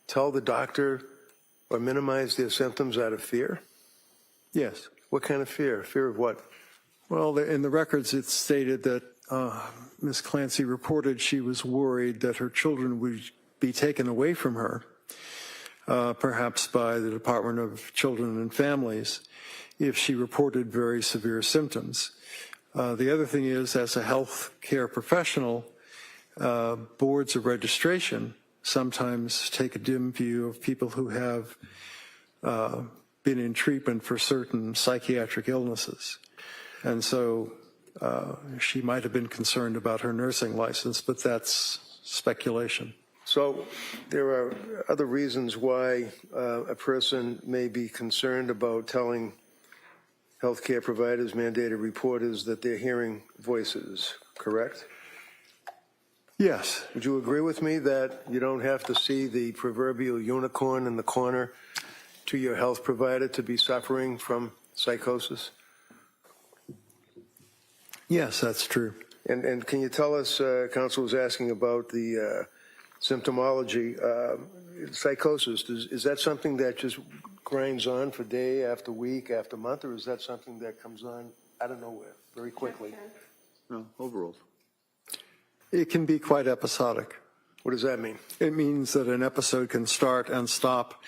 Speaker 4: tell the doctor or minimize their symptoms out of fear?
Speaker 13: Yes.
Speaker 4: What kind of fear? Fear of what?
Speaker 13: Well, in the records it's stated that Ms. Clancy reported she was worried that her children would be taken away from her perhaps by the Department of Children and Families, if she reported very severe symptoms. The other thing is, as a health care professional, boards of registration sometimes take a dim view of people who have been in treatment for certain psychiatric illnesses. And so she might have been concerned about her nursing license, but that's speculation.
Speaker 4: So there are other reasons why a person may be concerned about telling healthcare providers, mandated reporters, that they're hearing voices, correct?
Speaker 13: Yes.
Speaker 4: Would you agree with me that you don't have to see the proverbial unicorn in the corner to your health provider to be suffering from psychosis?
Speaker 13: Yes, that's true.
Speaker 4: And can you tell us, Counsel was asking about the symptomology, psychosis, is that something that just grinds on for day after week after month, or is that something that comes on out of nowhere very quickly?
Speaker 2: No, overall.
Speaker 13: It can be quite episodic.
Speaker 4: What does that mean?
Speaker 13: It means that an episode can start and stop,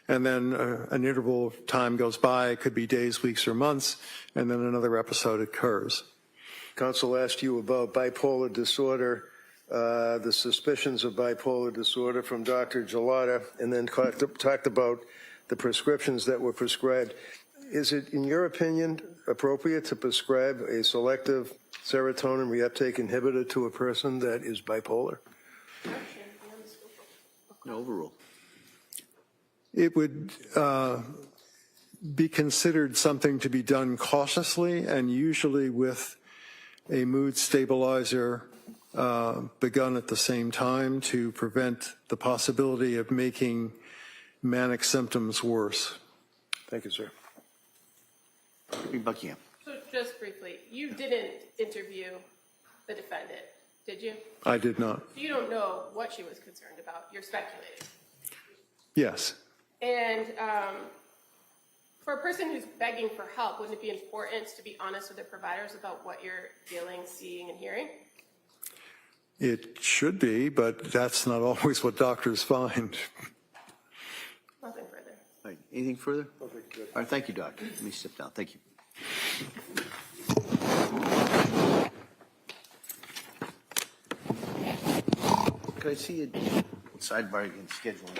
Speaker 13: and then an interval of time goes by. It could be days, weeks, or months, and then another episode occurs.
Speaker 4: Counsel asked you about bipolar disorder, the suspicions of bipolar disorder from Dr. Gelada, and then talked about the prescriptions that were prescribed. Is it, in your opinion, appropriate to prescribe a selective serotonin reuptake inhibitor to a person that is bipolar?
Speaker 2: No, overall.
Speaker 13: It would be considered something to be done cautiously and usually with a mood stabilizer begun at the same time to prevent the possibility of making manic symptoms worse.
Speaker 4: Thank you, sir.
Speaker 2: Buckingham.
Speaker 9: So just briefly, you didn't interview the defendant, did you?
Speaker 13: I did not.
Speaker 9: You don't know what she was concerned about. You're speculating.
Speaker 13: Yes.
Speaker 9: And for a person who's begging for help, wouldn't it be important to be honest with their providers about what you're feeling, seeing, and hearing?
Speaker 13: It should be, but that's not always what doctors find.
Speaker 9: Nothing further.
Speaker 2: All right, anything further?
Speaker 4: Okay, good.
Speaker 2: All right, thank you, Doctor. Let me step down. Thank you. Could I see a sidebar again, scheduling?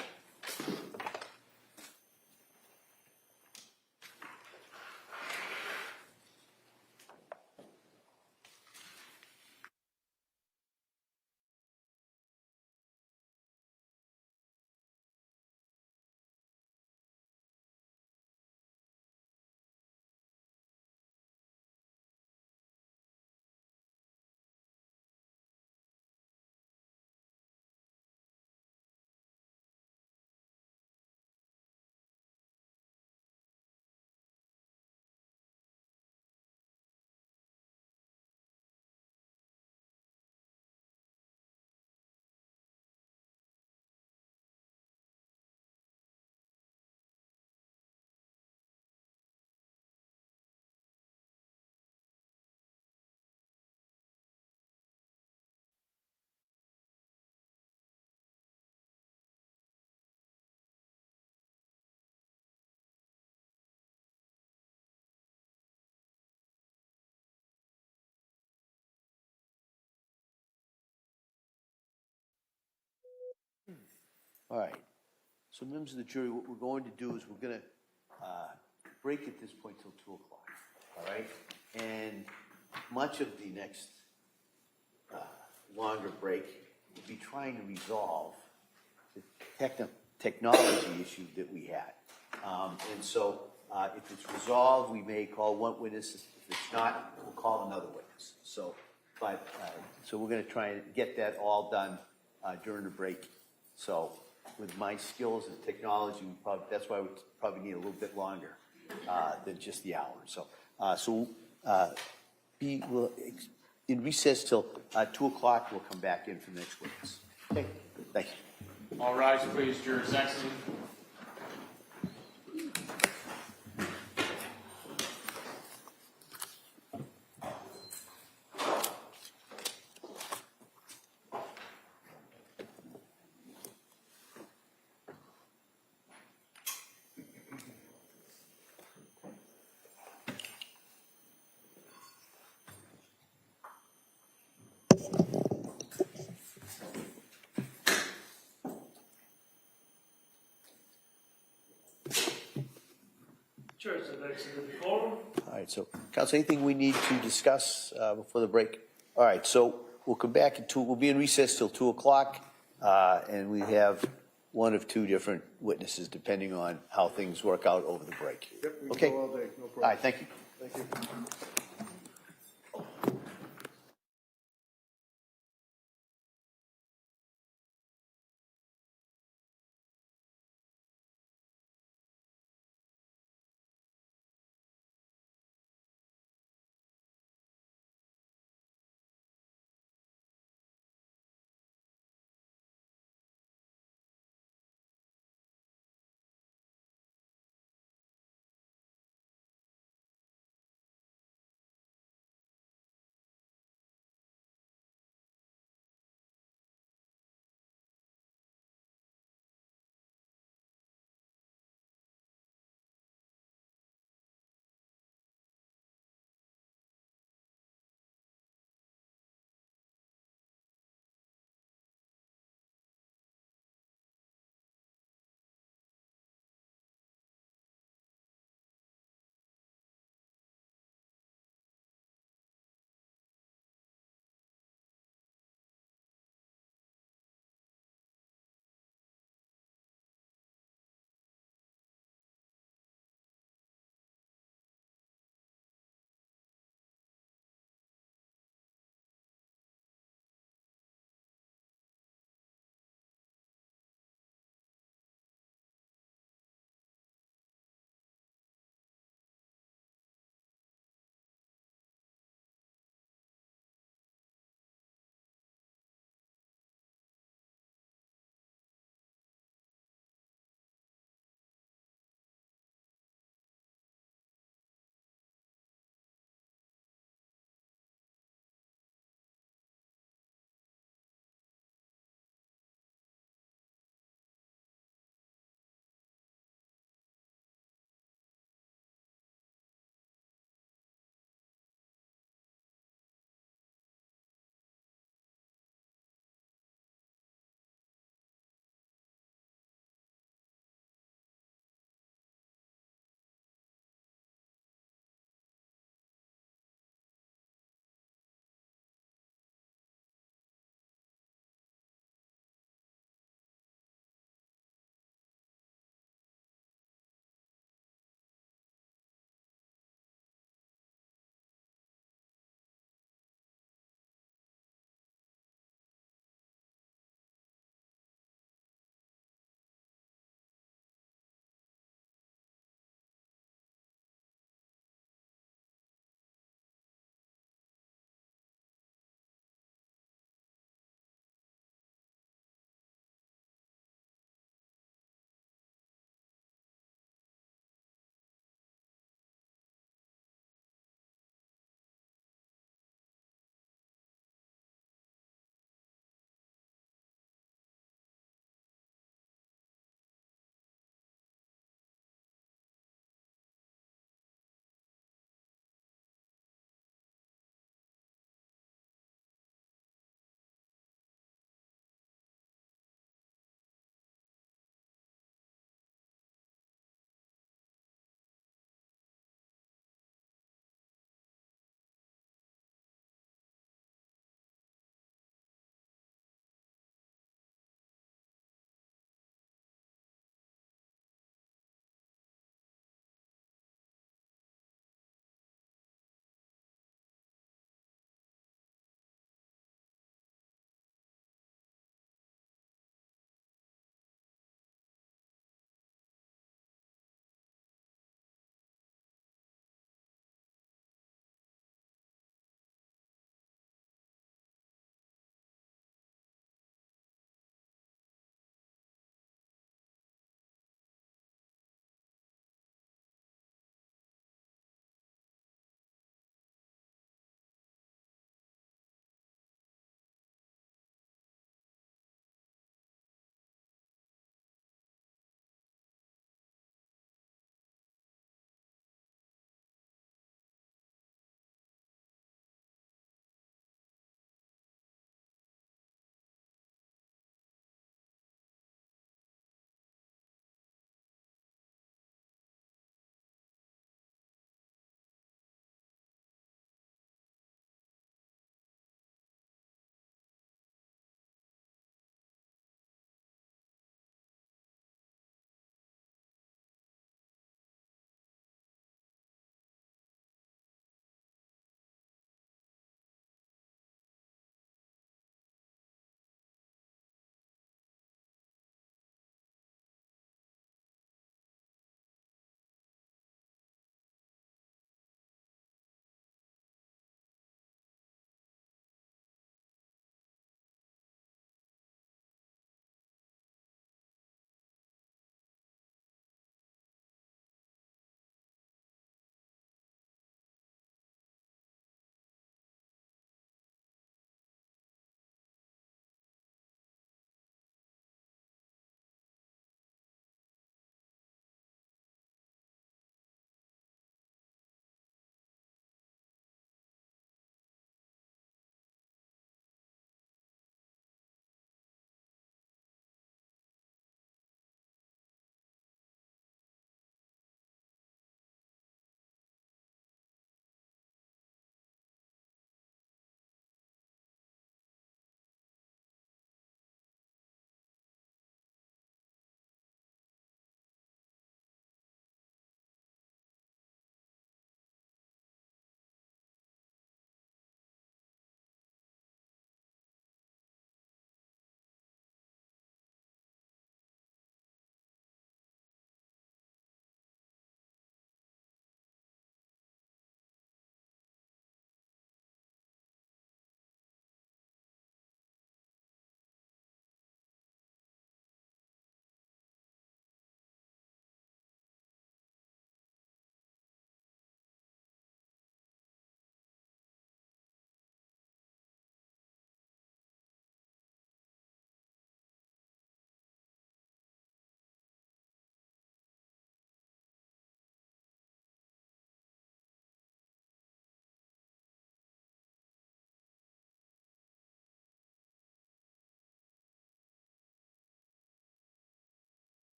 Speaker 2: All right. So, members of the jury, what we're going to do is we're going to break at this point till 2 o'clock. All right? And much of the next longer break will be trying to resolve the technology issue that we had. And so, if it's resolved, we may call one witness. If it's not, we'll call another witness. So, so we're going to try and get that all done during the break. So, with my skills and technology, that's why we probably need a little bit longer than just the hour. So, we'll in recess till 2 o'clock. We'll come back in for the next witness. Okay, thank you.
Speaker 10: All rise, please, jurors. Excellent.
Speaker 7: Sure, so that's the decorum.
Speaker 2: All right, so, Council, anything we need to discuss before the break? All right, so we'll come back at 2, we'll be in recess till 2 o'clock, and we have one of 2 different witnesses, depending on how things work out over the break.
Speaker 4: Yep, we can
Speaker 2: Okay?
Speaker 4: go all day, no problem.
Speaker 2: All right, thank you.
Speaker 4: Thank you.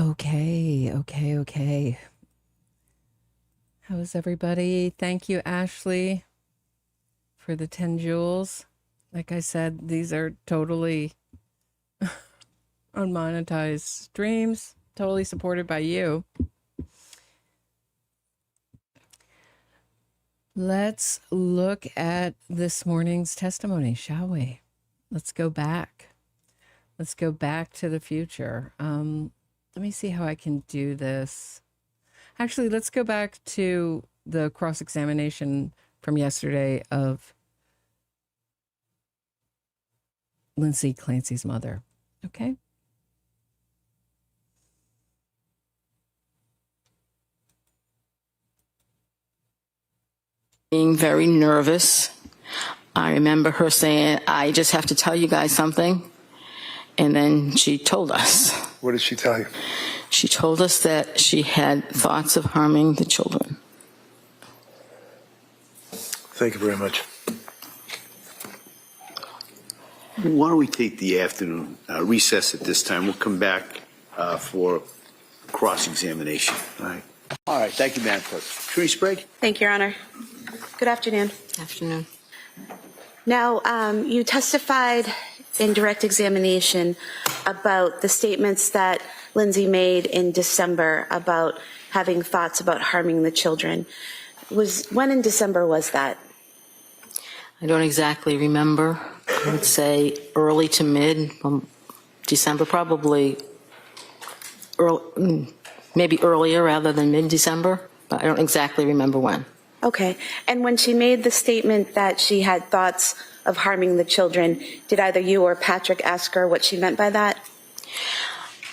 Speaker 1: Okay. How is everybody? Thank you, Ashley, for the 10 jewels. Like I said, these are totally unmonetized streams, totally supported by you. Let's look at this morning's testimony, shall we? Let's go back. Let's go back to the future. Let me see how I can do this. Actually, let's go back to the cross-examination from yesterday of Lindsay Clancy's mother. Okay?
Speaker 3: Being very nervous. I remember her saying, I just have to tell you guys something. And then she told us.
Speaker 4: What did she tell you?
Speaker 3: She told us that she had thoughts of harming the children.
Speaker 4: Thank you very much.
Speaker 2: Why don't we take the afternoon recess at this time? We'll come back for cross-examination. All right. Thank you, Madam Clerk. Therese Sprague.
Speaker 11: Thank you, Your Honor. Good afternoon.
Speaker 3: Afternoon.
Speaker 11: Now, you testified in direct examination about the statements that Lindsay made in December about having thoughts about harming the children. When in December was that?
Speaker 3: I don't exactly remember. I would say early to mid December, probably maybe earlier rather than mid-December, but I don't exactly remember when.
Speaker 11: Okay. And when she made the statement that she had thoughts of harming the children, did either you or Patrick ask her what she meant by that?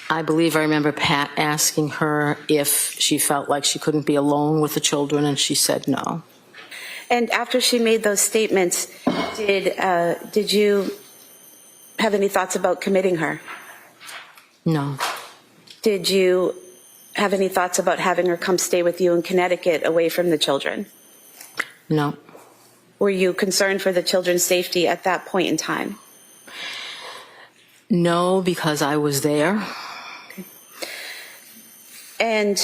Speaker 3: I believe I remember Pat asking her if she felt like she couldn't be alone with the children, and she said no.
Speaker 11: And after she made those statements, did you have any thoughts about committing her?
Speaker 3: No.
Speaker 11: Did you have any thoughts about having her come stay with you in Connecticut away from the children?
Speaker 3: No.
Speaker 11: Were you concerned for the children's safety at that point in time?
Speaker 3: No, because I was there.
Speaker 11: Okay. And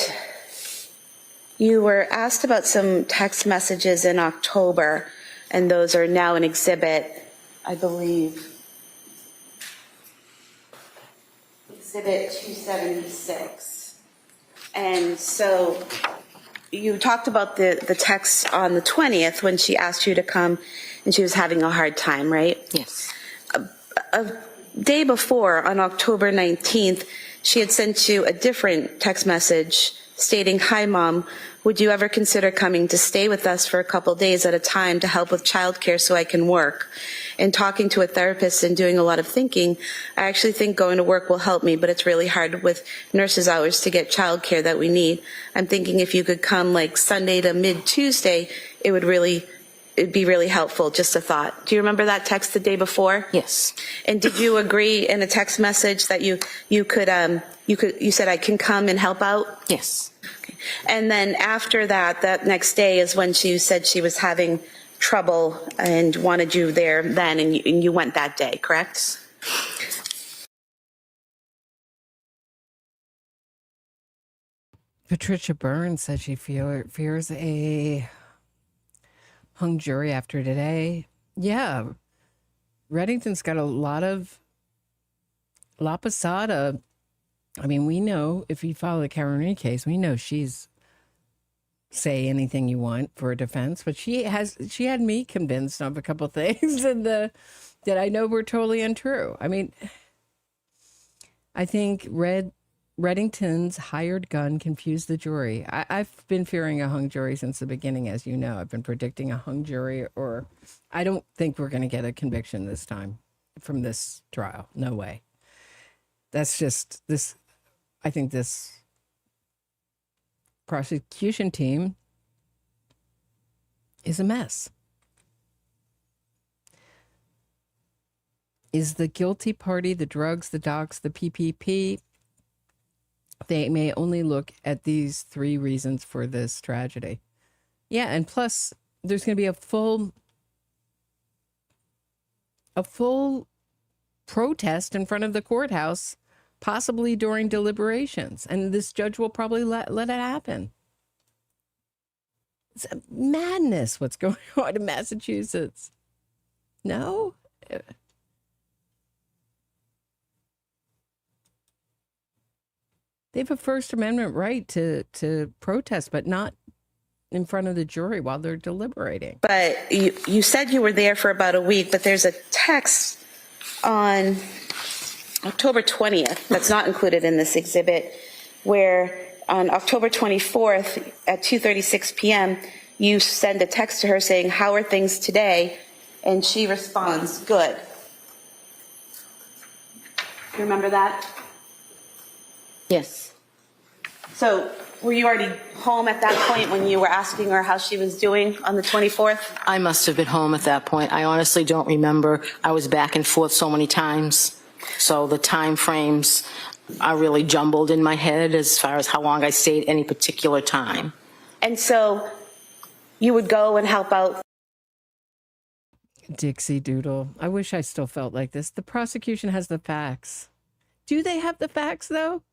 Speaker 11: you were asked about some text messages in October, and those are now an exhibit, I believe. Exhibit 276. And so you talked about the text on the 20th when she asked you to come and she was having a hard time, right?
Speaker 3: Yes.
Speaker 11: A day before, on October 19th, she had sent you a different text message stating, "Hi, Mom, would you ever consider coming to stay with us for a couple days at a time to help with childcare so I can work?" And talking to a therapist and doing a lot of thinking, I actually think going to work will help me, but it's really hard with nurses' hours to get childcare that we need. I'm thinking if you could come like Sunday to mid-Tuesday, it'd be really helpful. Just a thought. Do you remember that text the day before?
Speaker 3: Yes.
Speaker 11: And did you agree in a text message that you said I can come and help out?
Speaker 3: Yes.
Speaker 11: Okay. And then after that next day is when she said she was having trouble and wanted you there then, and you went that day, correct?
Speaker 1: Patricia Burns said she fears a hung jury after today. Yeah. Reddington's got a lot of La Posada. I mean, we know if you follow the Karen case, we know she's say anything you want for a defense, but she had me convinced of a couple things and that I know were totally untrue. I mean, I think Reddington's hired gun confused the jury. I've been fearing a hung jury since the beginning, as you know. I've been predicting a hung jury, or I don't think we're going to get a conviction this time from this trial. No way. That's just this. I think this prosecution team is a mess. Is the guilty party the drugs, the docs, the PPP? They may only look at these three reasons for this tragedy. Yeah, and plus there's going to be a full protest in front of the courthouse possibly during deliberations. And this judge will probably let it happen. It's madness what's going on in Massachusetts. No? They have a First Amendment right to protest, but not in front of the jury while they're deliberating.
Speaker 11: But you said you were there for about a week, but there's a text on October 20th that's not included in this exhibit, where on October 24th at 2:36 p.m., you send a text to her saying, "How are things today?" And she responds, "Good." You remember that?
Speaker 3: Yes.
Speaker 11: So were you already home at that point when you were asking her how she was doing on the 24th?
Speaker 3: I must have been home at that point. I honestly don't remember. I was back and forth so many times. So the time frames are really jumbled in my head as far as how long I stayed any particular time.
Speaker 11: And so you would go and help out.
Speaker 1: Dixie Doodle. I wish I still felt like this. The prosecution has the facts. Do they have the facts, though?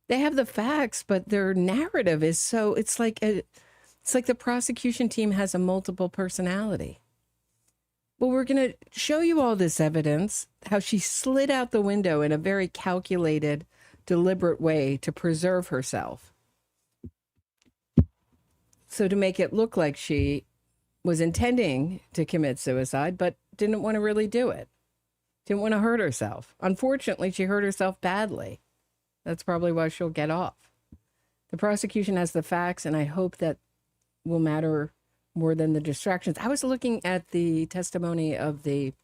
Speaker 1: They have the facts, but their narrative is so, it's like the prosecution team has a multiple personality. Well, we're going to show you all this evidence, how she slid out the window in a very calculated, deliberate way to preserve herself. So to make it look like she was intending to commit suicide, but didn't want to really do it. Didn't want to hurt herself. Unfortunately, she hurt herself badly. That's probably why she'll get off. The prosecution has the facts, and I hope that will matter more than the distractions. I was looking at the testimony of the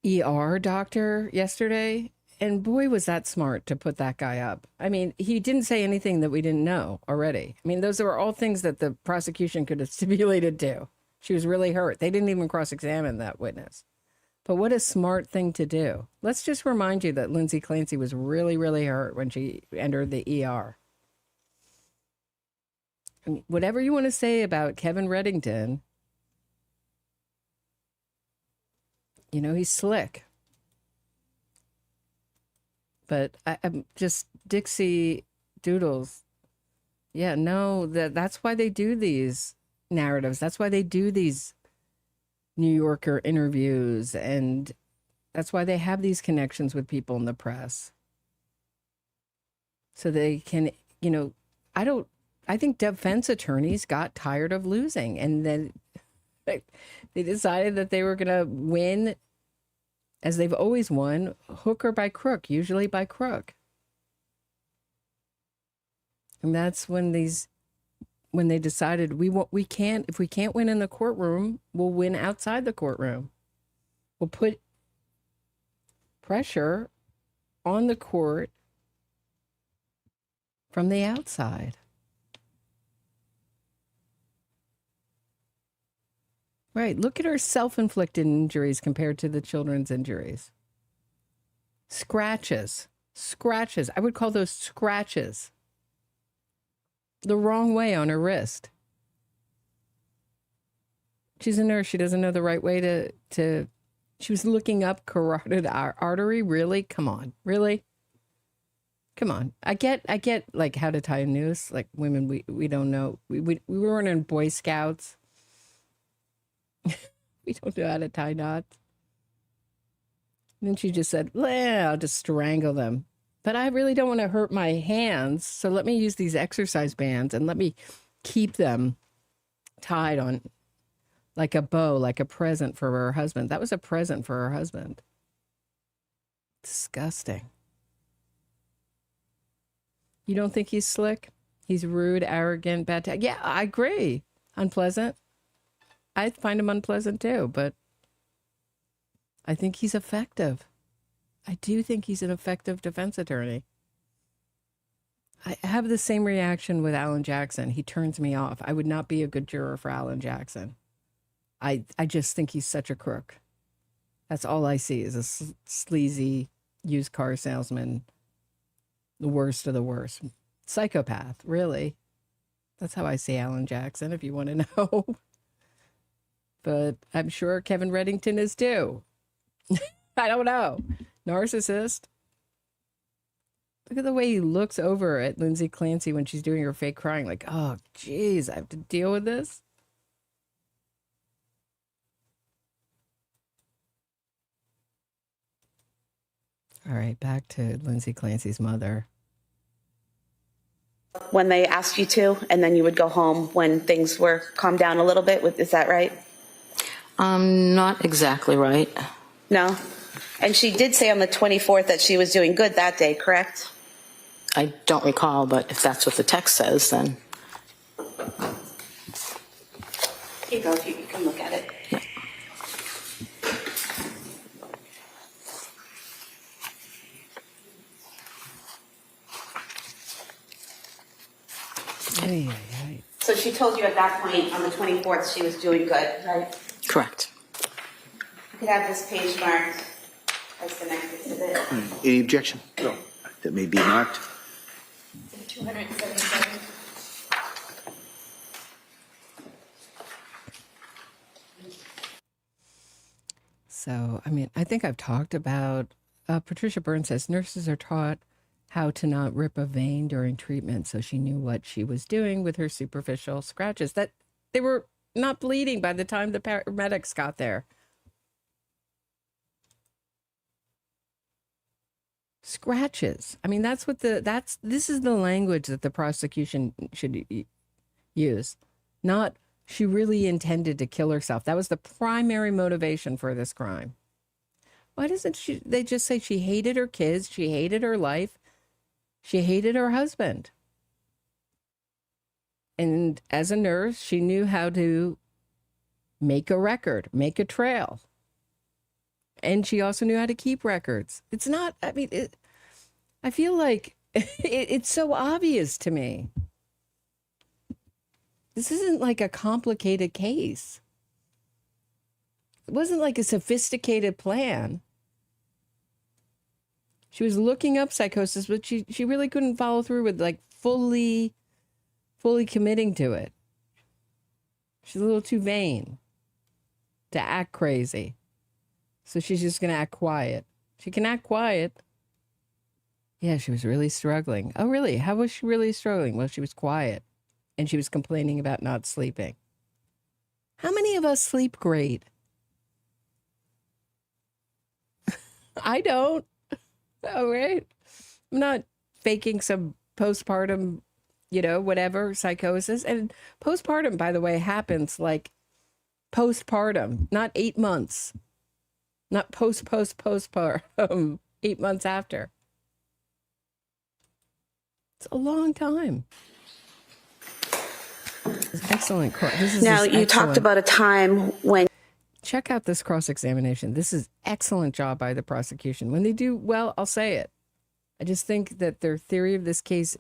Speaker 1: ER doctor yesterday, and boy, was that smart to put that guy up. I mean, he didn't say anything that we didn't know already. I mean, those are all things that the prosecution could have stipulated to. She was really hurt. They didn't even cross-examine that witness. But what a smart thing to do. Let's just remind you that Lindsay Clancy was really, really hurt when she entered the ER. I mean, whatever you want to say about Kevin Reddington, you know, he's slick. But I'm just Dixie Doodles. Yeah, no, that's why they do these narratives. That's why they do these New Yorker interviews, and that's why they have these connections with people in the press. So they can, you know, I think defense attorneys got tired of losing, and then they decided that they were going to win, as they've always won, hook or by crook, usually by crook. And that's when they decided if we can't win in the courtroom, we'll win outside the courtroom. We'll put pressure on the court from the outside. Right. Look at her self-inflicted injuries compared to the children's injuries. Scratches. I would call those scratches. The wrong way on her wrist. She's a nurse. She doesn't know the right way to she was looking up carotid artery. Really? Come on. Really? Come on. I get like how to tie a noose. Like women, we don't know. We weren't in Boy Scouts. We don't know how to tie knots. And then she just said, I'll just strangle them. But I really don't want to hurt my hands, so let me use these exercise bands and let me keep them tied on like a bow, like a present for her husband. That was a present for her husband. Disgusting. You don't think he's slick? He's rude, arrogant, bad. Yeah, I agree. Unpleasant. I find him unpleasant too, but I think he's effective. I do think he's an effective defense attorney. I have the same reaction with Alan Jackson. He turns me off. I would not be a good juror for Alan Jackson. I just think he's such a crook. That's all I see is a sleazy used car salesman, the worst of the worst. Psychopath, really. That's how I see Alan Jackson, if you want to know. But I'm sure Kevin Reddington is too. I don't know. Narcissist. Look at the way he looks over at Lindsay Clancy when she's doing her fake crying. Like, oh, geez, I have to deal with this. All right, back to Lindsay Clancy's mother.
Speaker 11: When they asked you to, and then you would go home when things were calmed down a little bit. Is that right?
Speaker 14: Not exactly right.
Speaker 11: No? And she did say on the 24th that she was doing good that day, correct?
Speaker 14: I don't recall, but if that's what the text says, then.
Speaker 11: Here you go, if you can look at it.
Speaker 14: Yeah.
Speaker 1: Ay, ay, ay.
Speaker 11: So she told you at that point on the 24th she was doing good, right?
Speaker 14: Correct.
Speaker 11: You could have this page marked as the next exhibit.
Speaker 2: Any objection? No. That may be marked.
Speaker 11: 277.
Speaker 1: So, I mean, I think I've talked about, Patricia Byrne says nurses are taught how to not rip a vein during treatment. So she knew what she was doing with her superficial scratches, that they were not bleeding by the time the paramedics got there. Scratches. I mean, this is the language that the prosecution should use. Not, she really intended to kill herself. That was the primary motivation for this crime. Why doesn't they just say she hated her kids, she hated her life, she hated her husband? And as a nurse, she knew how to make a record, make a trail. And she also knew how to keep records. It's not, I mean, I feel like it's so obvious to me. This isn't like a complicated case. It wasn't like a sophisticated plan. She was looking up psychosis, but she really couldn't follow through with like fully committing to it. She's a little too vain to act crazy. So she's just going to act quiet. She can act quiet. Yeah, she was really struggling. Oh, really? How was she really struggling? Well, she was quiet. And she was complaining about not sleeping. How many of us sleep great? I don't. All right. I'm not faking some postpartum, whatever, psychosis. And postpartum, by the way, happens like postpartum, not 8 months. Not postpartum, 8 months after. It's a long time. It's excellent.
Speaker 11: Now, you talked about a time when...
Speaker 1: Check out this cross-examination. This is excellent job by the prosecution. When they do well, I'll say it. I just think that their theory of this case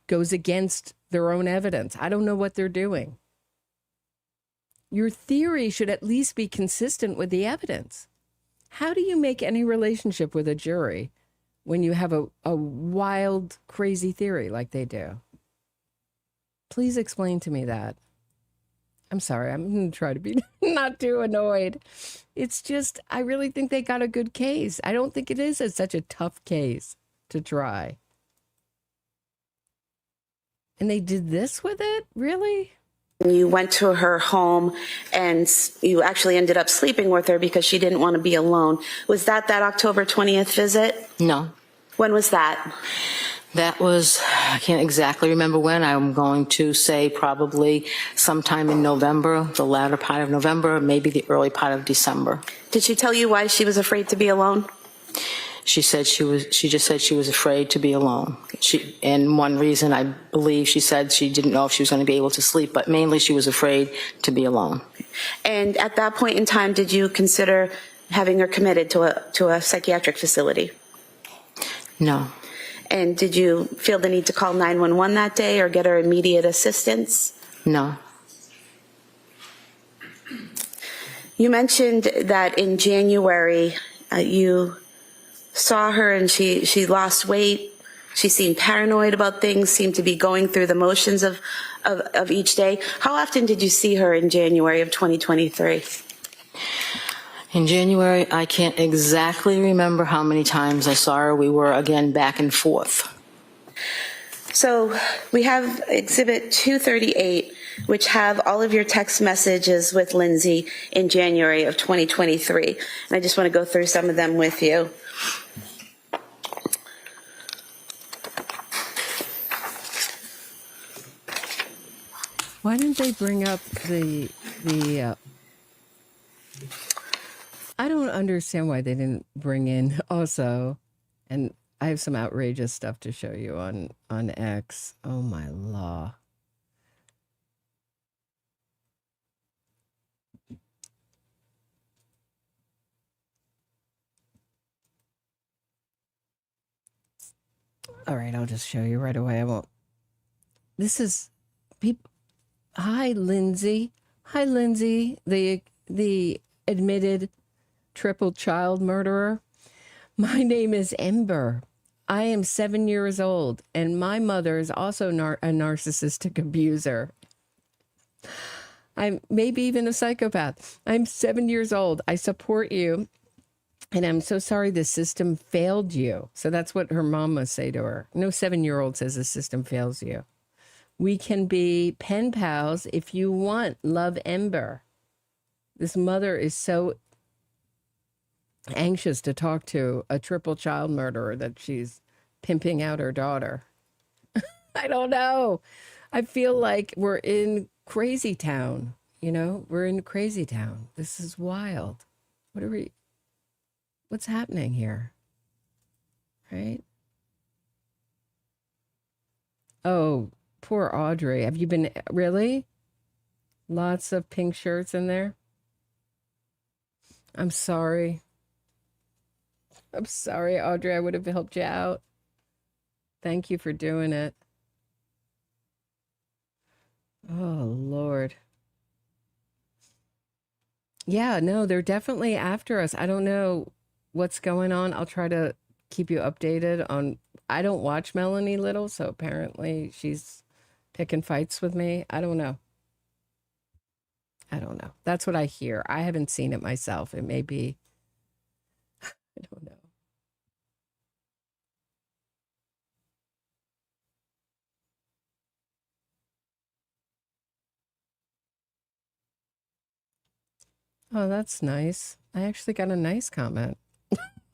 Speaker 1: goes against their own evidence. I don't know what they're doing. Your theory should at least be consistent with the evidence. How do you make any relationship with a jury when you have a wild, crazy theory like they do? Please explain to me that. I'm sorry. I'm going to try to be not too annoyed. It's just, I really think they got a good case. I don't think it is such a tough case to try. And they did this with it? Really?
Speaker 11: You went to her home and you actually ended up sleeping with her because she didn't want to be alone. Was that October 20th visit?
Speaker 14: No.
Speaker 11: When was that?
Speaker 14: That was, I can't exactly remember when. I'm going to say probably sometime in November, the latter part of November, maybe the early part of December.
Speaker 11: Did she tell you why she was afraid to be alone?
Speaker 14: She said she just said she was afraid to be alone. And one reason, I believe, she said she didn't know if she was going to be able to sleep, but mainly she was afraid to be alone.
Speaker 11: And at that point in time, did you consider having her committed to a psychiatric facility?
Speaker 14: No.
Speaker 11: And did you feel the need to call 911 that day or get her immediate assistance?
Speaker 14: No.
Speaker 11: You mentioned that in January you saw her and she lost weight. She seemed paranoid about things, seemed to be going through the motions of each day. How often did you see her in January of 2023?
Speaker 14: In January, I can't exactly remember how many times I saw her. We were, again, back and forth.
Speaker 11: So we have Exhibit 238, which have all of your text messages with Lindsay in January of 2023. And I just want to go through some of them with you.
Speaker 1: Why didn't they bring up the I don't understand why they didn't bring in also, and I have some outrageous stuff to show you on X. Oh my law. All right, I'll just show you right away. I won't. This is people. Hi, Lindsay. Hi, Lindsay, the admitted triple child murderer. My name is Ember. I am 7 years old, and my mother is also a narcissistic abuser. I'm maybe even a psychopath. I'm 7 years old. I support you, and I'm so sorry the system failed you. So that's what her mom must say to her. No 7-year-old says the system fails you. We can be pen pals if you want. Love, Ember. This mother is so anxious to talk to a triple child murderer that she's pimping out her daughter. I don't know. I feel like we're in crazy town. You know, we're in crazy town. This is wild. What's happening here? Right? Oh, poor Audrey. Have you been, really? Lots of pink shirts in there? I'm sorry. I'm sorry, Audrey. I would have helped you out. Thank you for doing it. Oh, Lord. Yeah, no, they're definitely after us. I don't know what's going on. I'll try to keep you updated on. I don't watch Melanie Little, so apparently she's picking fights with me. I don't know. That's what I hear. I haven't seen it myself. It may be. I don't know. Oh, that's nice. I actually got a nice comment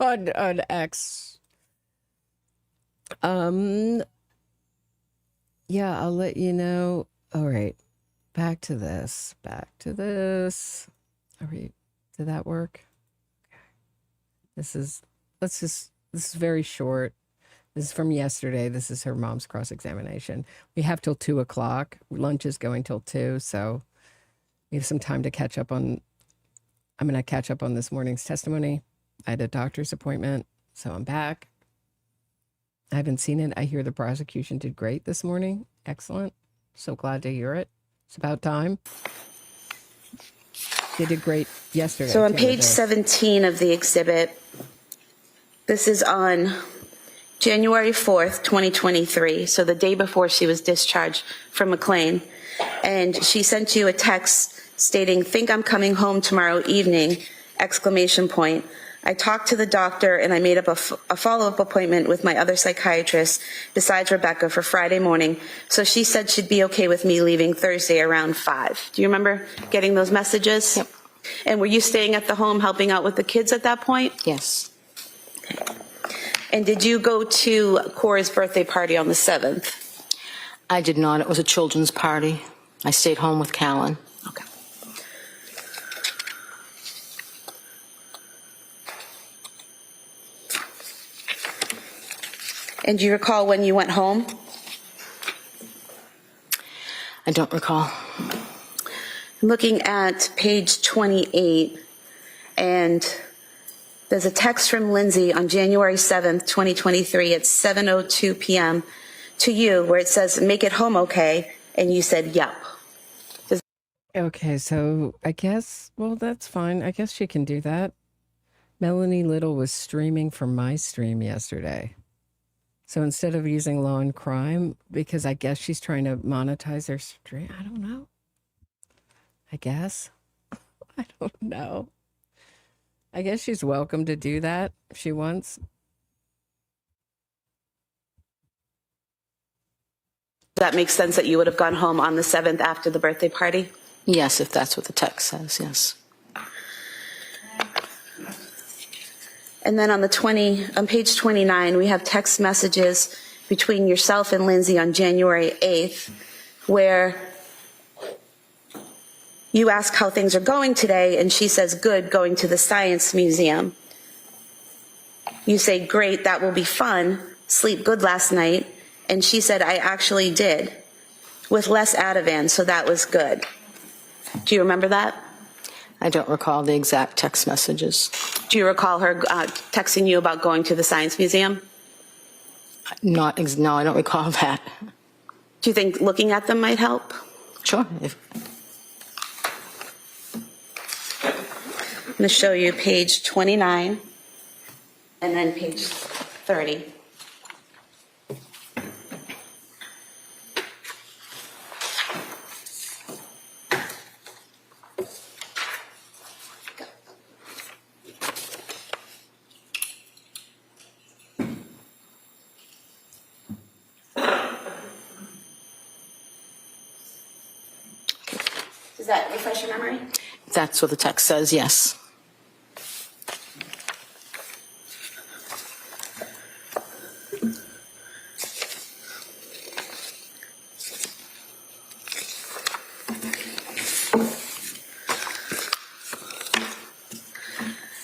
Speaker 1: on X. Yeah, I'll let you know. All right. Back to this. All right. Did that work? Okay. This is very short. This is from yesterday. This is her mom's cross-examination. We have till 2:00. Lunch is going till 2, so we have some time to catch up on. I'm going to catch up on this morning's testimony. I had a doctor's appointment, so I'm back. I haven't seen it. I hear the prosecution did great this morning. Excellent. So glad to hear it. It's about time. They did great yesterday.
Speaker 11: So on page 17 of the exhibit, this is on January 4th, 2023, so the day before she was discharged from McLean. And she sent you a text stating, "Think I'm coming home tomorrow evening, !" I talked to the doctor and I made up a follow-up appointment with my other psychiatrist besides Rebecca for Friday morning. So she said she'd be okay with me leaving Thursday around 5. Do you remember getting those messages?
Speaker 14: Yep.
Speaker 11: And were you staying at the home helping out with the kids at that point?
Speaker 14: Yes.
Speaker 11: Okay. And did you go to Cora's birthday party on the 7th?
Speaker 14: I did not. It was a children's party. I stayed home with Callan.
Speaker 11: Okay. And do you recall when you went home?
Speaker 14: I don't recall.
Speaker 11: I'm looking at page 28, and there's a text from Lindsay on January 7th, 2023 at 7:02 p.m. to you where it says, "Make it home okay," and you said, "Yep."
Speaker 1: Okay, so I guess, well, that's fine. I guess she can do that. Melanie Little was streaming from my stream yesterday. So instead of using Law and Crime, because I guess she's trying to monetize her stream, I don't know. I guess. I don't know. I guess she's welcome to do that if she wants.
Speaker 11: That makes sense that you would have gone home on the 7th after the birthday party?
Speaker 14: Yes, if that's what the text says, yes.
Speaker 11: And then on page 29, we have text messages between yourself and Lindsay on January 8th, where you ask how things are going today, and she says, good, going to the Science Museum. You say, great, that will be fun. Sleep good last night. And she said, I actually did, with less Ativan, so that was good. Do you remember that?
Speaker 14: I don't recall the exact text messages.
Speaker 11: Do you recall her texting you about going to the Science Museum?
Speaker 14: No, I don't recall that.
Speaker 11: Do you think looking at them might help?
Speaker 14: Sure.
Speaker 11: I'm going to show you page 29 and then page 30. Does that refresh your memory?
Speaker 14: That's what the text says, yes.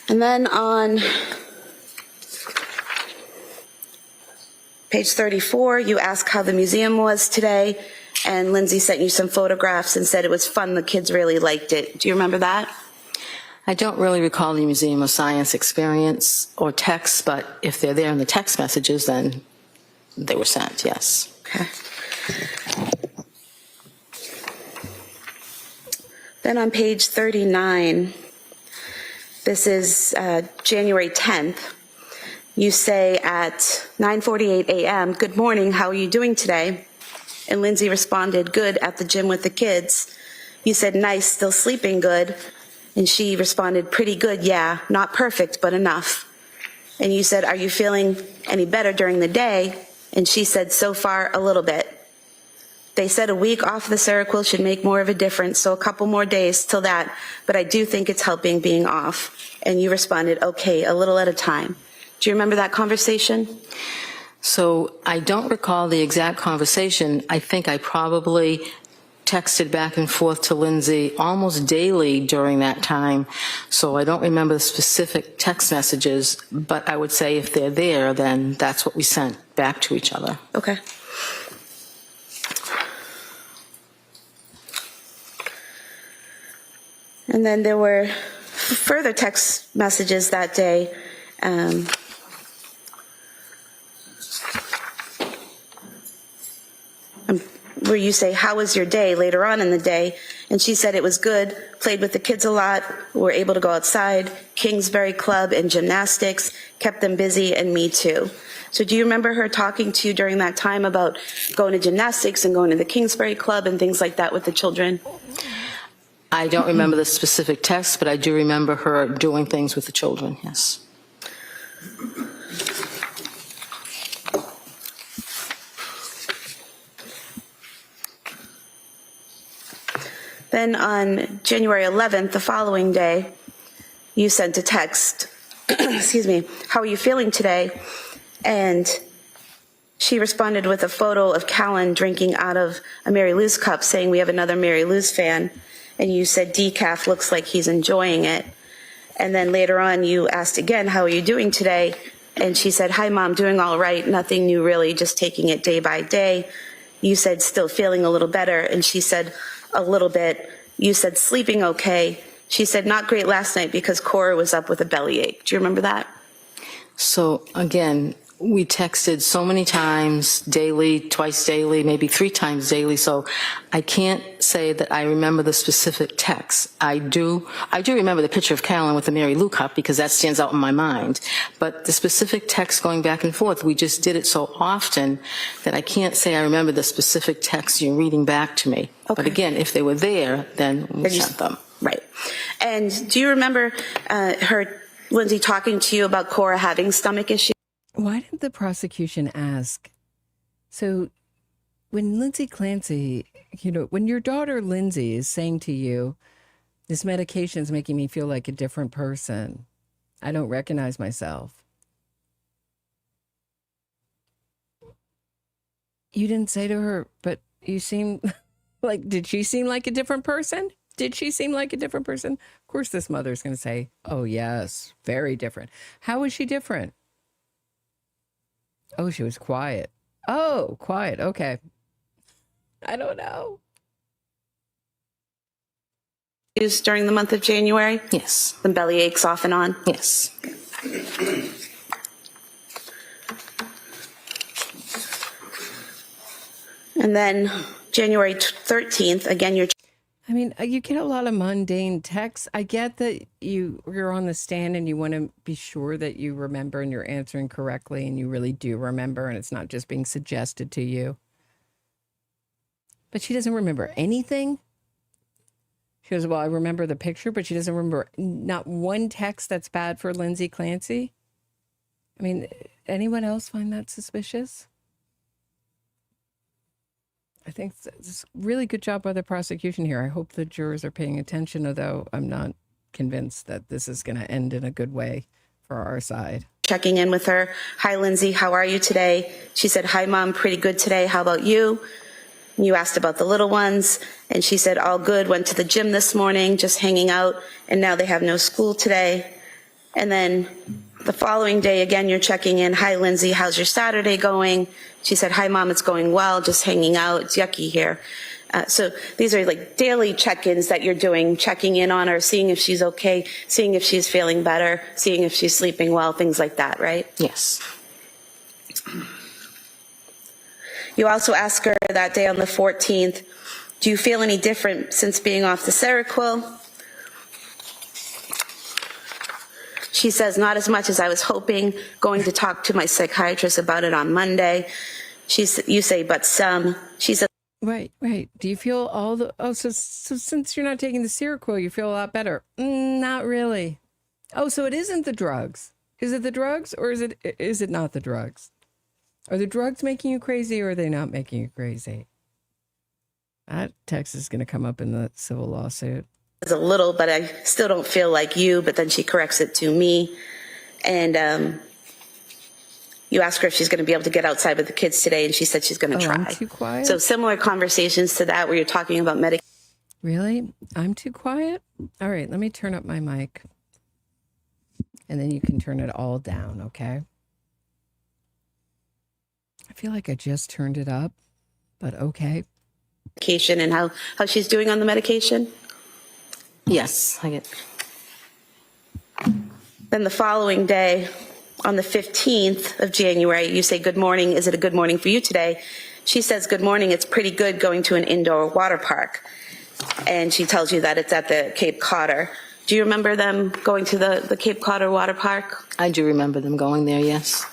Speaker 11: And then on page 34, you ask how the museum was today, and Lindsay sent you some photographs and said it was fun, the kids really liked it. Do you remember that?
Speaker 14: I don't really recall the Museum of Science experience or text, but if they're there in the text messages, then they were sent, yes.
Speaker 11: Okay. Then on page 39, this is January 10th. You say at 9:48 a.m., good morning, how are you doing today? And Lindsay responded, good, at the gym with the kids. You said, nice, still sleeping good. And she responded, pretty good, yeah, not perfect, but enough. And you said, are you feeling any better during the day? And she said, so far, a little bit. They said a week off the Seroquel should make more of a difference, so a couple more days till that, but I do think it's helping being off. And you responded, okay, a little at a time. Do you remember that conversation?
Speaker 14: So I don't recall the exact conversation. I think I probably texted back and forth to Lindsay almost daily during that time. So I don't remember the specific text messages, but I would say if they're there, then that's what we sent back to each other.
Speaker 11: Okay. And then there were further text messages that day. Where you say, how was your day later on in the day? And she said it was good, played with the kids a lot, were able to go outside, Kingsbury Club and gymnastics, kept them busy, and me too. So do you remember her talking to you during that time about going to gymnastics and going to the Kingsbury Club and things like that with the children?
Speaker 14: I don't remember the specific text, but I do remember her doing things with the children, yes.
Speaker 11: Then on January 11th, the following day, you sent a text, excuse me, how are you feeling today? And she responded with a photo of Callan drinking out of a Mary Lou's cup, saying we have another Mary Lou's fan. And you said decaf looks like he's enjoying it. And then later on you asked again, how are you doing today? And she said, hi mom, doing all right, nothing new really, just taking it day by day. You said still feeling a little better, and she said a little bit. You said sleeping okay. She said not great last night because Cora was up with a bellyache. Do you remember that?
Speaker 14: So again, we texted so many times daily, twice daily, maybe 3 times daily. So I can't say that I remember the specific text. I do remember the picture of Callan with the Mary Lou cup because that stands out in my mind. But the specific text going back and forth, we just did it so often that I can't say I remember the specific text you're reading back to me. Okay. But again, if they were there, then we sent them.
Speaker 11: Right. And do you remember her Lindsay talking to you about Cora having stomach issues?
Speaker 1: Why didn't the prosecution ask? So when Lindsay Clancy, when your daughter Lindsay is saying to you, this medication is making me feel like a different person. I don't recognize myself. You didn't say to her, but you seem like, did she seem like a different person? Did she seem like a different person? Of course, this mother's going to say, oh, yes, very different. How was she different? Oh, she was quiet. Oh, quiet. Okay. I don't know.
Speaker 11: During the month of January?
Speaker 14: Yes.
Speaker 11: And belly aches off and on?
Speaker 14: Yes.
Speaker 11: And then January 13th, again, you're...
Speaker 1: I mean, you get a lot of mundane texts. I get that you're on the stand and you want to be sure that you remember and you're answering correctly and you really do remember and it's not just being suggested to you. But she doesn't remember anything. She goes, well, I remember the picture, but she doesn't remember not one text that's bad for Lindsay Clancy. I mean, anyone else find that suspicious? I think it's a really good job by the prosecution here. I hope the jurors are paying attention, although I'm not convinced that this is going to end in a good way for our side.
Speaker 11: Checking in with her. Hi, Lindsay. How are you today? She said, hi, Mom. Pretty good today. How about you? You asked about the little ones, and she said, all good. Went to the gym this morning, just hanging out, and now they have no school today. And then the following day, again, you're checking in. Hi, Lindsay. How's your Saturday going? She said, hi, Mom. It's going well. Just hanging out. It's yucky here. So these are like daily check-ins that you're doing, checking in on her, seeing if she's okay, seeing if she's feeling better, seeing if she's sleeping well, things like that, right?
Speaker 14: Yes.
Speaker 11: You also asked her that day on the 14th, do you feel any different since being off the Seroquel? She says, not as much as I was hoping, going to talk to my psychiatrist about it on Monday. You say, but some. She said,
Speaker 1: Right. Do you feel all the, so since you're not taking the Seroquel, you feel a lot better? Not really. Oh, so it isn't the drugs. Is it the drugs or is it not the drugs? Are the drugs making you crazy or are they not making you crazy? That text is going to come up in the civil lawsuit.
Speaker 11: a little, but I still don't feel like you, but then she corrects it to me. And you ask her if she's going to be able to get outside with the kids today, and she said she's going to try.
Speaker 1: I'm too quiet?
Speaker 11: So similar conversations to that where you're talking about medication.
Speaker 1: Really? I'm too quiet? All right, let me turn up my mic. And then you can turn it all down, okay? I feel like I just turned it up, but okay.
Speaker 11: Medication and how she's doing on the medication?
Speaker 14: Yes, I get.
Speaker 11: Then the following day, on the 15th of January, you say, good morning. Is it a good morning for you today? She says, good morning. It's pretty good going to an indoor water park. And she tells you that it's at the Cape Codder. Do you remember them going to the Cape Codder water park?
Speaker 14: I do remember them going there, yes.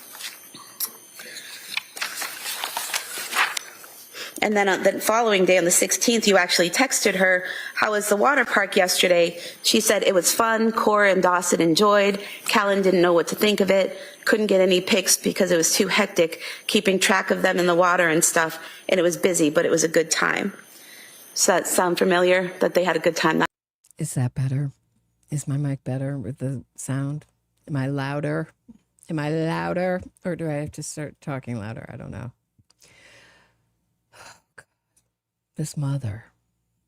Speaker 11: And then on the following day, on the 16th, you actually texted her, how was the water park yesterday? She said it was fun. Cora and Dawson enjoyed. Callan didn't know what to think of it. Couldn't get any pics because it was too hectic keeping track of them in the water and stuff. And it was busy, but it was a good time. Does that sound familiar, that they had a good time?
Speaker 1: Is that better? Is my mic better with the sound? Am I louder? Or do I have to start talking louder? I don't know. This mother,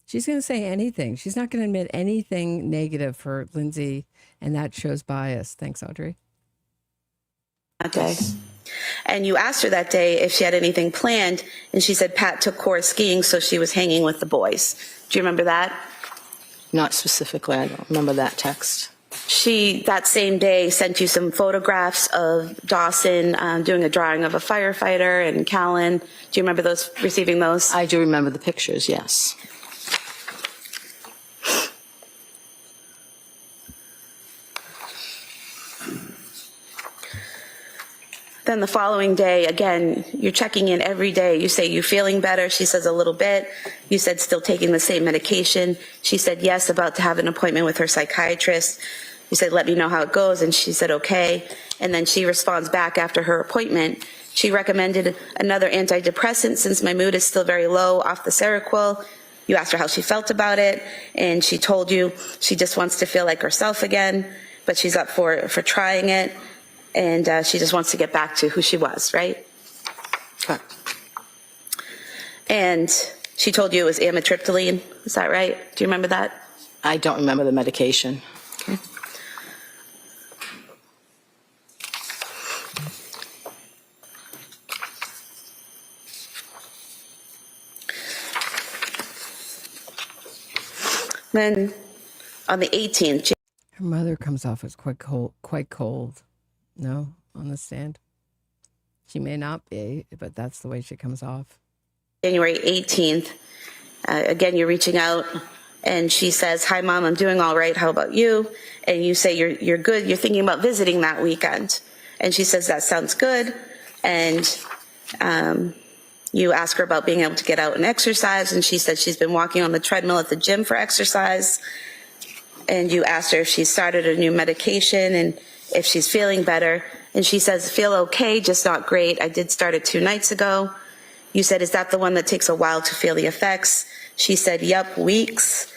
Speaker 1: she's going to say anything. She's not going to admit anything negative for Lindsay, and that shows bias. Thanks, Audrey.
Speaker 11: Okay. And you asked her that day if she had anything planned, and she said Pat took Cora skiing, so she was hanging with the boys. Do you remember that?
Speaker 14: Not specifically. I don't remember that text.
Speaker 11: She, that same day, sent you some photographs of Dawson doing a drawing of a firefighter and Callan. Do you remember those, receiving those?
Speaker 14: I do remember the pictures, yes.
Speaker 11: Then the following day, again, you're checking in every day. You say, you feeling better? She says, a little bit. You said, still taking the same medication. She said, yes, about to have an appointment with her psychiatrist. You said, let me know how it goes. And she said, okay. And then she responds back after her appointment. She recommended another antidepressant since my mood is still very low off the Seroquel. You asked her how she felt about it, and she told you she just wants to feel like herself again, but she's up for trying it, and she just wants to get back to who she was, right? Correct. And she told you it was amitriptyline, is that right? Do you remember that?
Speaker 14: I don't remember the medication.
Speaker 11: Okay. Then on the 18th,
Speaker 1: Her mother comes off as quite cold. No, on the stand. She may not be, but that's the way she comes off.
Speaker 11: January 18th, again, you're reaching out, and she says, hi, Mom, I'm doing all right. How about you? And you say you're good. You're thinking about visiting that weekend. And she says, that sounds good. And you ask her about being able to get out and exercise, and she said she's been walking on the treadmill at the gym for exercise. And you asked her if she started a new medication and if she's feeling better. And she says, feel okay, just not great. I did start it 2 nights ago. You said, is that the one that takes a while to feel the effects? She said, yep, weeks.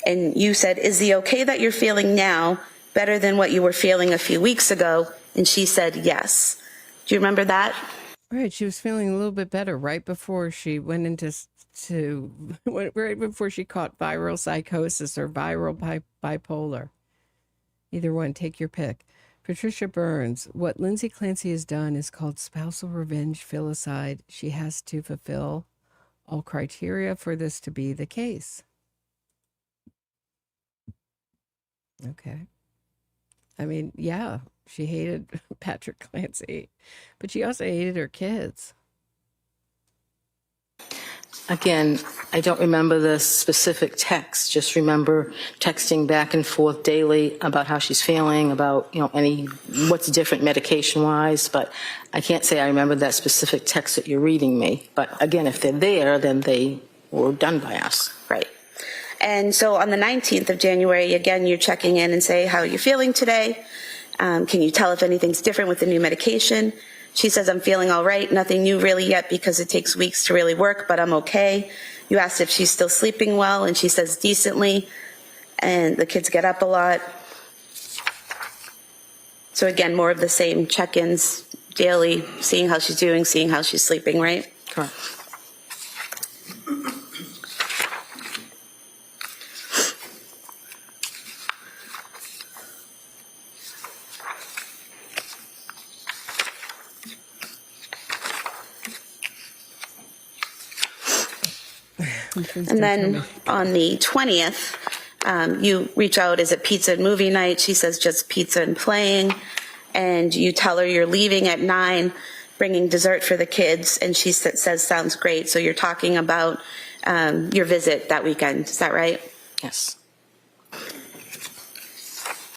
Speaker 11: And you said, is the okay that you're feeling now better than what you were feeling a few weeks ago? And she said, yes. Do you remember that?
Speaker 1: Right, she was feeling a little bit better right before she went into right before she caught viral psychosis or viral bipolar. Either one, take your pick. Patricia Burns, what Lindsay Clancy has done is called spousal revenge filicide. She has to fulfill all criteria for this to be the case. Okay. I mean, yeah, she hated Patrick Clancy, but she also hated her kids.
Speaker 14: Again, I don't remember the specific text, just remember texting back and forth daily about how she's feeling, about, what's different medication-wise, but I can't say I remember that specific text that you're reading me. But again, if they're there, then they were done by us.
Speaker 11: Right. And so on the 19th of January, again, you're checking in and say, how are you feeling today? Can you tell if anything's different with the new medication? She says, I'm feeling all right. Nothing new really yet because it takes weeks to really work, but I'm okay. You asked if she's still sleeping well, and she says decently, and the kids get up a lot. So again, more of the same check-ins daily, seeing how she's doing, seeing how she's sleeping, right?
Speaker 14: Correct.
Speaker 11: And then on the 20th, you reach out, is it pizza and movie night? She says just pizza and playing. And you tell her you're leaving at 9, bringing dessert for the kids. And she says, sounds great. So you're talking about your visit that weekend. Is that right?
Speaker 14: Yes.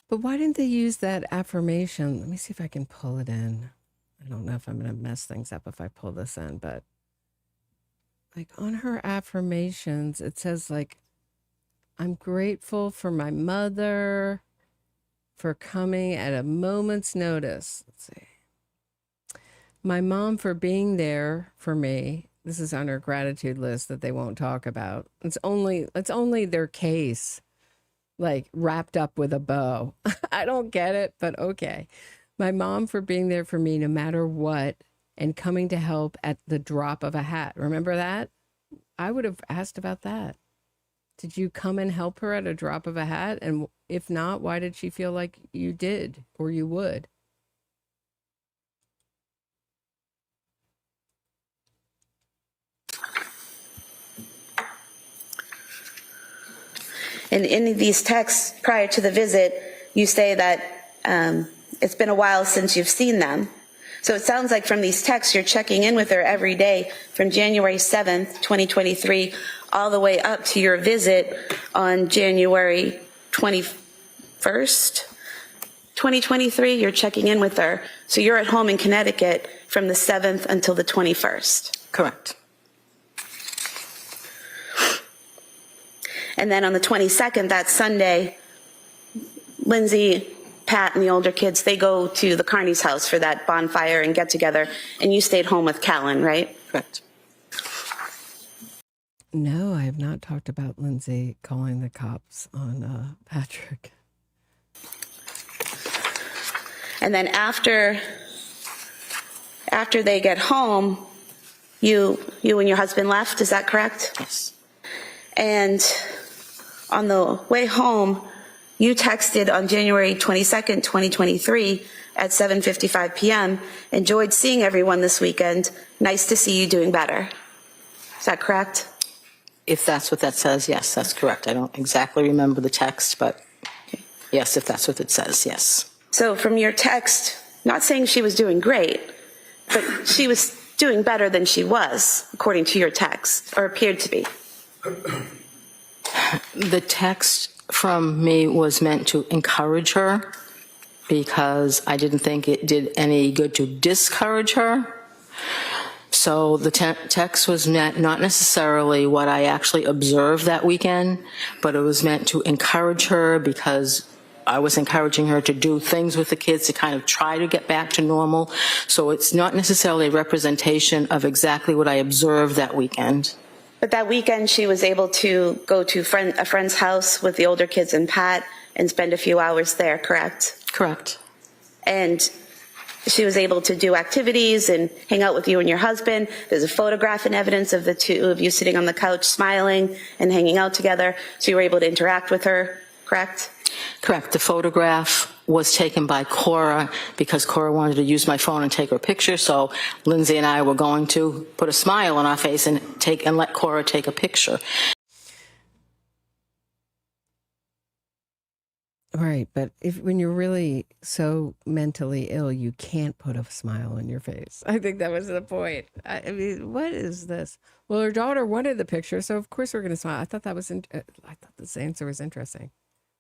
Speaker 1: But why didn't they use that affirmation? Let me see if I can pull it in. I don't know if I'm going to mess things up if I pull this in, but like on her affirmations, it says like, I'm grateful for my mother for coming at a moment's notice. Let's see. My mom for being there for me. This is on her gratitude list that they won't talk about. It's only their case, like wrapped up with a bow. I don't get it, but okay. My mom for being there for me no matter what, and coming to help at the drop of a hat. Remember that? I would have asked about that. Did you come and help her at a drop of a hat? And if not, why did she feel like you did or you would?
Speaker 11: In any of these texts prior to the visit, you say that it's been a while since you've seen them. So it sounds like from these texts, you're checking in with her every day from January 7th, 2023, all the way up to your visit on January 21st, 2023. You're checking in with her. So you're at home in Connecticut from the 7th until the 21st.
Speaker 14: Correct.
Speaker 11: And then on the 22nd, that Sunday, Lindsay, Pat, and the older kids, they go to the Carney's house for that bonfire and get together, and you stayed home with Callan, right?
Speaker 14: Correct.
Speaker 1: No, I have not talked about Lindsay calling the cops on Patrick.
Speaker 11: And then after they get home, you and your husband left, is that correct?
Speaker 14: Yes.
Speaker 11: And on the way home, you texted on January 22nd, 2023 at 7:55 p.m., enjoyed seeing everyone this weekend. Nice to see you doing better. Is that correct?
Speaker 14: If that's what that says, yes, that's correct. I don't exactly remember the text, but yes, if that's what it says, yes.
Speaker 11: So from your text, not saying she was doing great, but she was doing better than she was, according to your text, or appeared to be.
Speaker 14: The text from me was meant to encourage her because I didn't think it did any good to discourage her. So the text was meant not necessarily what I actually observed that weekend, but it was meant to encourage her because I was encouraging her to do things with the kids to kind of try to get back to normal. So it's not necessarily a representation of exactly what I observed that weekend.
Speaker 11: But that weekend, she was able to go to a friend's house with the older kids and Pat and spend a few hours there, correct?
Speaker 14: Correct.
Speaker 11: And she was able to do activities and hang out with you and your husband. There's a photograph and evidence of the two of you sitting on the couch smiling and hanging out together. So you were able to interact with her, correct?
Speaker 14: Correct. The photograph was taken by Cora because Cora wanted to use my phone and take her picture. So Lindsay and I were going to put a smile on our face and let Cora take a picture.
Speaker 1: Right, but when you're really so mentally ill, you can't put a smile on your face. I think that was the point. I mean, what is this? Well, her daughter wanted the picture, so of course we're going to smile. I thought this answer was interesting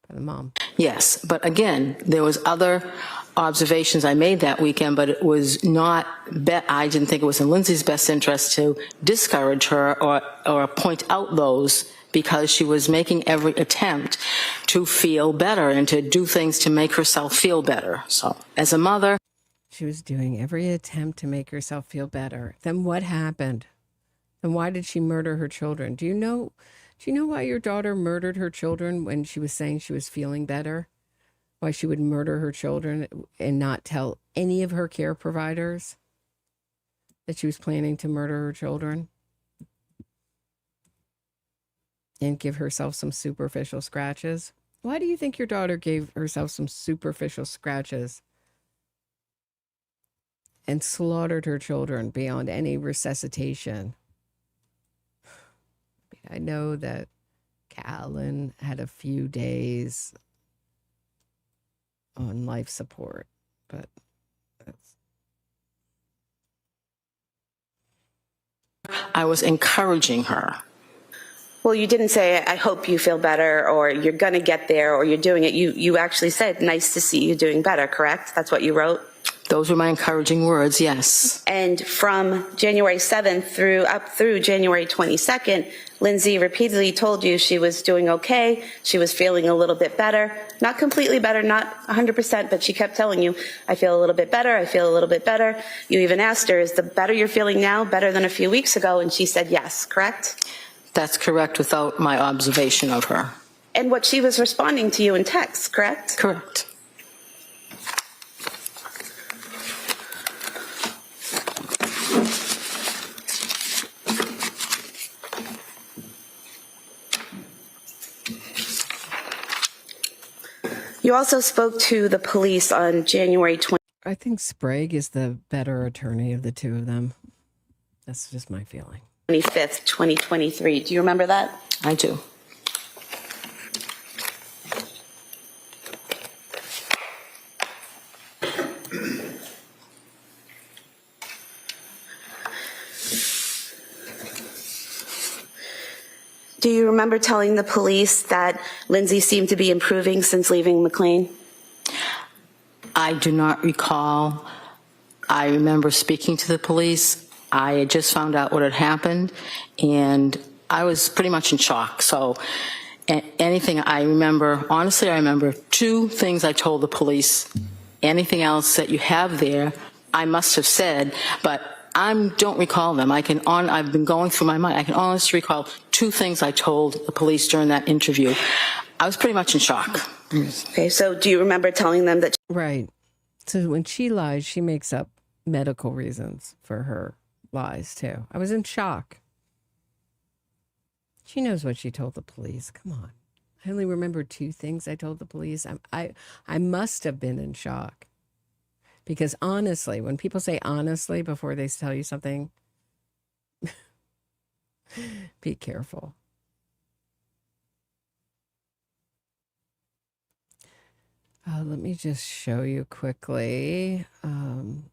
Speaker 1: by the mom.
Speaker 14: Yes, but again, there was other observations I made that weekend, but it was not. I didn't think it was in Lindsay's best interest to discourage her or point out those, because she was making every attempt to feel better and to do things to make herself feel better. So as a mother,
Speaker 1: she was doing every attempt to make herself feel better. Then what happened? Then why did she murder her children? Do you know why your daughter murdered her children when she was saying she was feeling better? Why she would murder her children and not tell any of her care providers that she was planning to murder her children? And give herself some superficial scratches? Why do you think your daughter gave herself some superficial scratches and slaughtered her children beyond any resuscitation? I know that Callan had a few days on life support, but
Speaker 14: I was encouraging her.
Speaker 11: Well, you didn't say, I hope you feel better, or you're going to get there, or you're doing it. You actually said, nice to see you doing better, correct? That's what you wrote?
Speaker 14: Those were my encouraging words, yes.
Speaker 11: And from January 7th up through January 22nd, Lindsay repeatedly told you she was doing okay, she was feeling a little bit better. Not completely better, not 100%, but she kept telling you, I feel a little bit better, I feel a little bit better. You even asked her, is the better you're feeling now better than a few weeks ago? And she said yes, correct?
Speaker 14: That's correct, without my observation of her.
Speaker 11: And what she was responding to you in text, correct?
Speaker 14: Correct.
Speaker 11: You also spoke to the police on January 20th.
Speaker 1: I think Sprague is the better attorney of the two of them. That's just my feeling.
Speaker 11: 25th, 2023. Do you remember that?
Speaker 14: I do.
Speaker 11: Do you remember telling the police that Lindsay seemed to be improving since leaving McLean?
Speaker 14: I do not recall. I remember speaking to the police. I had just found out what had happened, and I was pretty much in shock. So Anything I remember, honestly, I remember 2 things I told the police. Anything else that you have there, I must have said, but I don't recall them. I've been going through my mind. I can honestly recall 2 things I told the police during that interview. I was pretty much in shock.
Speaker 15: Okay, so do you remember telling them that?
Speaker 1: Right. So when she lies, she makes up medical reasons for her lies too. I was in shock. She knows what she told the police. Come on. I only remember 2 things I told the police. I must have been in shock. Because honestly, when people say honestly before they tell you something, be careful. Let me just show you quickly. On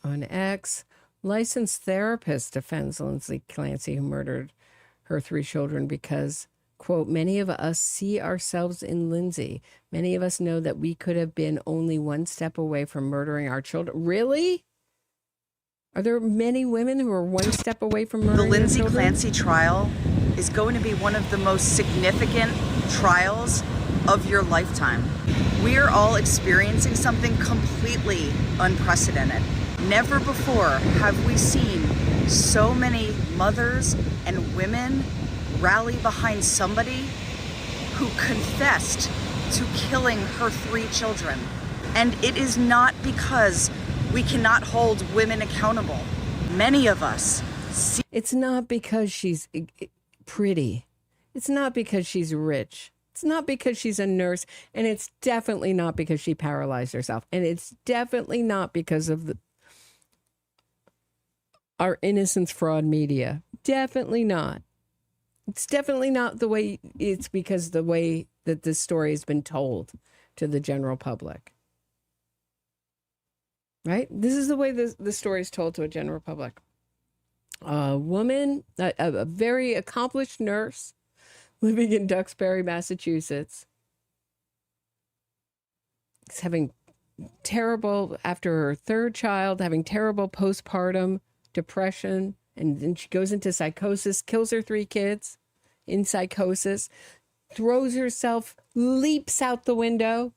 Speaker 1: X, licensed therapist defends Lindsay Clancy, who murdered her 3 children because, quote, many of us see ourselves in Lindsay. Many of us know that we could have been only one step away from murdering our children. Really? Are there many women who are one step away from murdering
Speaker 16: The Lindsay
Speaker 1: their children?
Speaker 16: Clancy trial is going to be one of the most significant trials of your lifetime. We are all experiencing something completely unprecedented. Never before have we seen so many mothers and women rally behind somebody who confessed to killing her 3 children. And it is not because we cannot hold women accountable. Many of us see.
Speaker 1: It's not because she's pretty. It's not because she's rich. It's not because she's a nurse. And it's definitely not because she paralyzed herself. And it's definitely not because of our innocence fraud media. Definitely not. It's definitely not the way, it's because the way that this story has been told to the general public. Right? This is the way the story is told to a general public. A woman, a very accomplished nurse living in Duxbury, Massachusetts, is having terrible, after her 3rd child, having terrible postpartum depression, and then she goes into psychosis, kills her 3 kids in psychosis, throws herself, leaps out the window,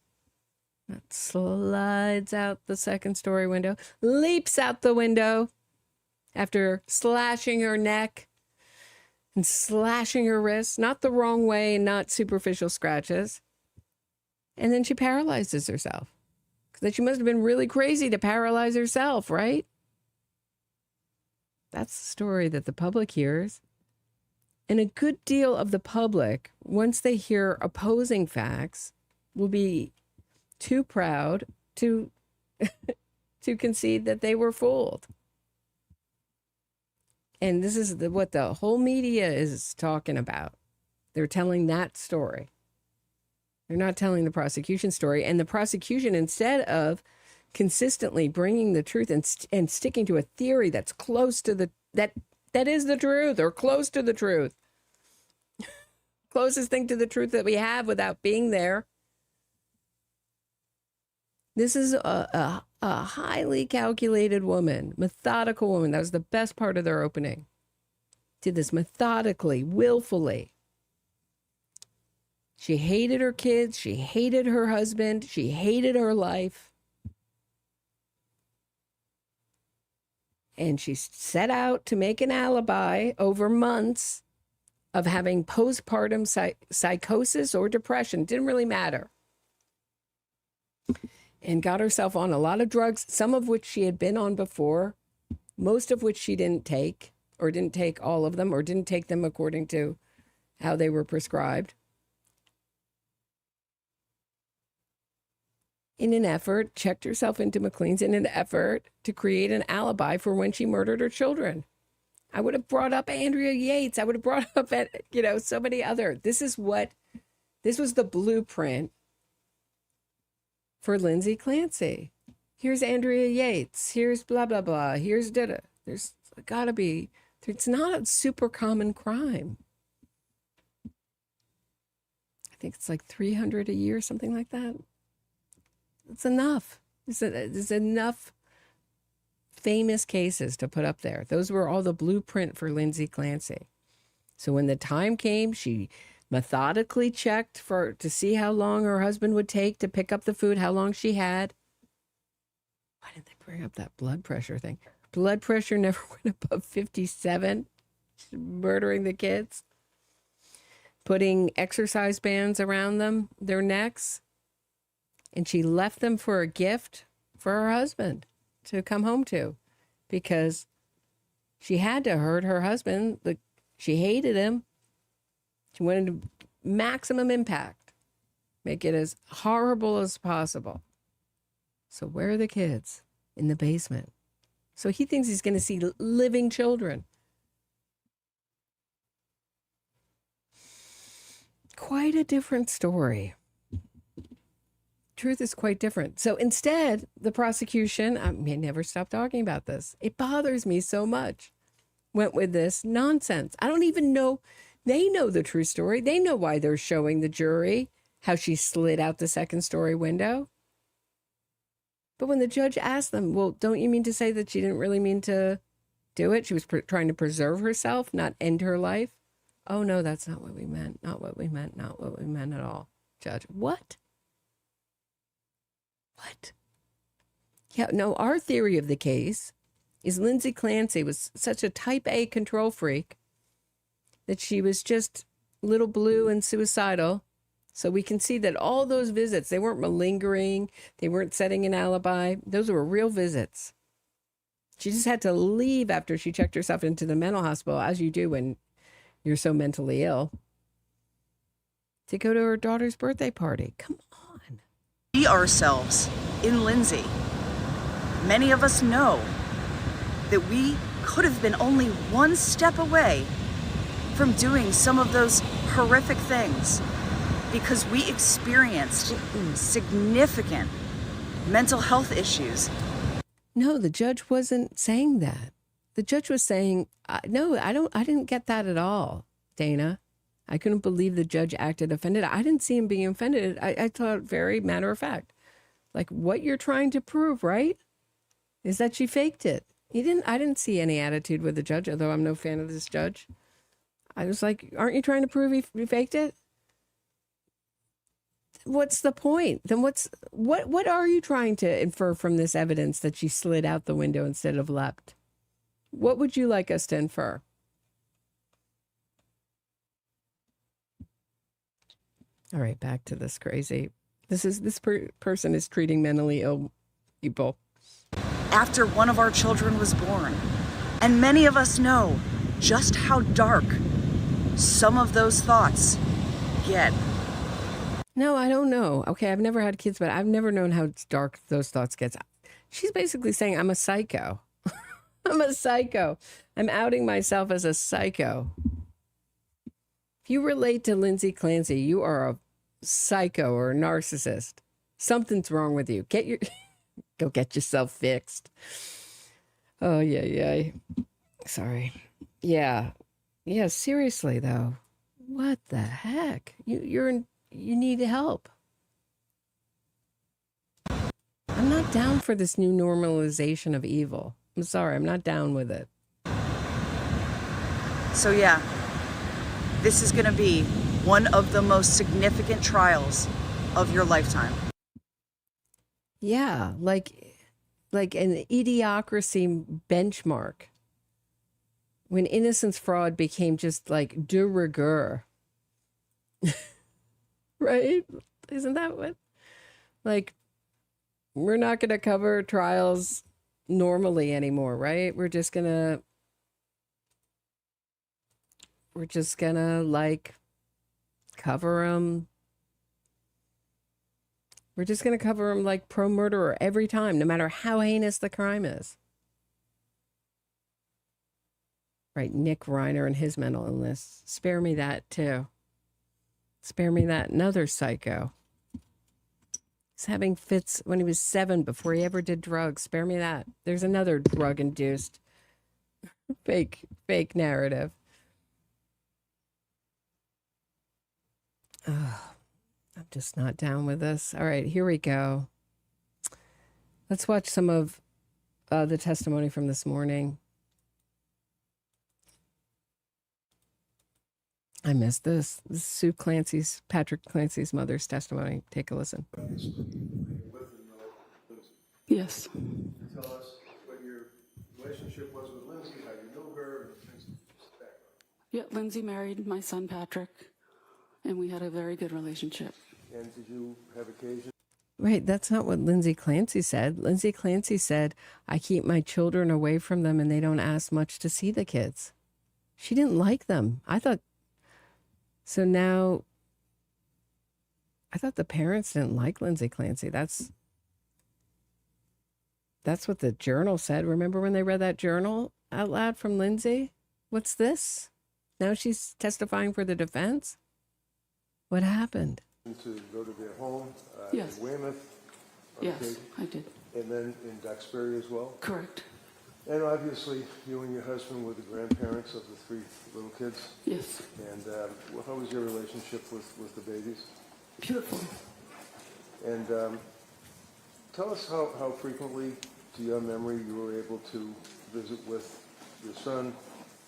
Speaker 1: slides out the 2nd-story window, leaps out the window after slashing her neck and slashing her wrists, not the wrong way, not superficial scratches. And then she paralyzes herself. Because she must have been really crazy to paralyze herself, right? That's the story that the public hears. And a good deal of the public, once they hear opposing facts, will be too proud to concede that they were fooled. And this is what the whole media is talking about. They're telling that story. They're not telling the prosecution story. And the prosecution, instead of consistently bringing the truth and sticking to a theory that's close to that is the truth, or close to the truth, closest thing to the truth that we have without being there. This is a highly calculated woman, methodical woman. That was the best part of their opening. Did this methodically, willfully. She hated her kids. She hated her husband. She hated her life. And she set out to make an alibi over months of having postpartum psychosis or depression. Didn't really matter. And got herself on a lot of drugs, some of which she had been on before, most of which she didn't take, or didn't take all of them, or didn't take them according to how they were prescribed. In an effort, checked herself into McLean's in an effort to create an alibi for when she murdered her children. I would have brought up Andrea Yates. I would have brought up, so many other. This was the blueprint for Lindsay Clancy. Here's Andrea Yates. Here's blah, blah, blah. Here's da-da. There's got to be, it's not a super common crime. I think it's like 300 a year, something like that. It's enough. There's enough famous cases to put up there. Those were all the blueprint for Lindsay Clancy. So when the time came, she methodically checked to see how long her husband would take to pick up the food, how long she had. Why did they bring up that blood pressure thing? Blood pressure never went above 57. She's murdering the kids. Putting exercise bands around their necks. And she left them for a gift for her husband to come home to, because she had to hurt her husband. She hated him. She wanted maximum impact, make it as horrible as possible. So where are the kids? In the basement. So he thinks he's going to see living children. Quite a different story. Truth is quite different. So instead, the prosecution, I may never stop talking about this. It bothers me so much. Went with this nonsense. I don't even know. They know the true story. They know why they're showing the jury how she slid out the second story window. But when the judge asked them, well, don't you mean to say that she didn't really mean to do it? She was trying to preserve herself, not end her life. Oh, no, that's not what we meant. Not what we meant. Not what we meant at all. Judge, what? What? Yeah, no, our theory of the case is Lindsay Clancy was such a type A control freak that she was just little blue and suicidal. So we can see that all those visits, they weren't malingering. They weren't setting an alibi. Those were real visits. She just had to leave after she checked herself into the mental hospital, as you do when you're so mentally ill, to go to her daughter's birthday party. Come on.
Speaker 16: See ourselves in Lindsay. Many of us know that we could have been only one step away from doing some of those horrific things because we experienced significant mental health issues.
Speaker 1: No, the judge wasn't saying that. The judge was saying, no, I didn't get that at all, Dana. I couldn't believe the judge acted offended. I didn't see him being offended. I thought very matter of fact. Like, what you're trying to prove, right, is that she faked it. I didn't see any attitude with the judge, although I'm no fan of this judge. I was like, aren't you trying to prove he faked it? What's the point? Then what are you trying to infer from this evidence that she slid out the window instead of leapt? What would you like us to infer? All right, back to this crazy. This person is treating mentally ill people.
Speaker 16: After one of our children was born, and many of us know just how dark some of those thoughts get.
Speaker 1: No, I don't know. Okay, I've never had kids, but I've never known how dark those thoughts get. She's basically saying I'm a psycho. I'm a psycho. I'm outing myself as a psycho. If you relate to Lindsay Clancy, you are a psycho or a narcissist. Something's wrong with you. Go get yourself fixed. Oh, yeah. Sorry. Yeah. Yeah, seriously, though. What the heck? You need help. I'm not down for this new normalization of evil. I'm sorry, I'm not down with it.
Speaker 16: So yeah, this is going to be one of the most significant trials of your lifetime.
Speaker 1: Yeah, like an idiocracy benchmark. When innocence fraud became just like de rigueur. Right? Isn't that what? Like, we're not going to cover trials normally anymore, right? We're just going to like cover them. We're just going to cover them like pro murderer every time, no matter how heinous the crime is. Right, Nick Reiner and his mental illness. Spare me that too. Spare me that. Another psycho. He's having fits when he was 7 before he ever did drugs. Spare me that. There's another drug-induced fake narrative. Oh, I'm just not down with this. All right, here we go. Let's watch some of the testimony from this morning. I missed this. This is Patrick Clancy's mother's testimony. Take a listen.
Speaker 8: Yes.
Speaker 4: Tell us what your relationship was with Lindsay, how you knew her, and things like that.
Speaker 8: Yeah, Lindsay married my son Patrick, and we had a very good relationship.
Speaker 4: And did you have occasion?
Speaker 1: Right, that's not what Lindsay Clancy said. Lindsay Clancy said, I keep my children away from them and they don't ask much to see the kids. She didn't like them. I thought the parents didn't like Lindsay Clancy. That's what the journal said. Remember when they read that journal out loud from Lindsay? What's this? Now she's testifying for the defense? What happened?
Speaker 4: To go to their home
Speaker 8: Yes.
Speaker 4: in Weymouth?
Speaker 8: Yes, I did.
Speaker 4: And then in Duxbury as well?
Speaker 8: Correct.
Speaker 4: And obviously, you and your husband were the grandparents of the 3 little kids?
Speaker 8: Yes.
Speaker 4: And how was your relationship with the babies?
Speaker 8: Beautiful.
Speaker 4: And tell us how frequently, to your memory, you were able to visit with your son,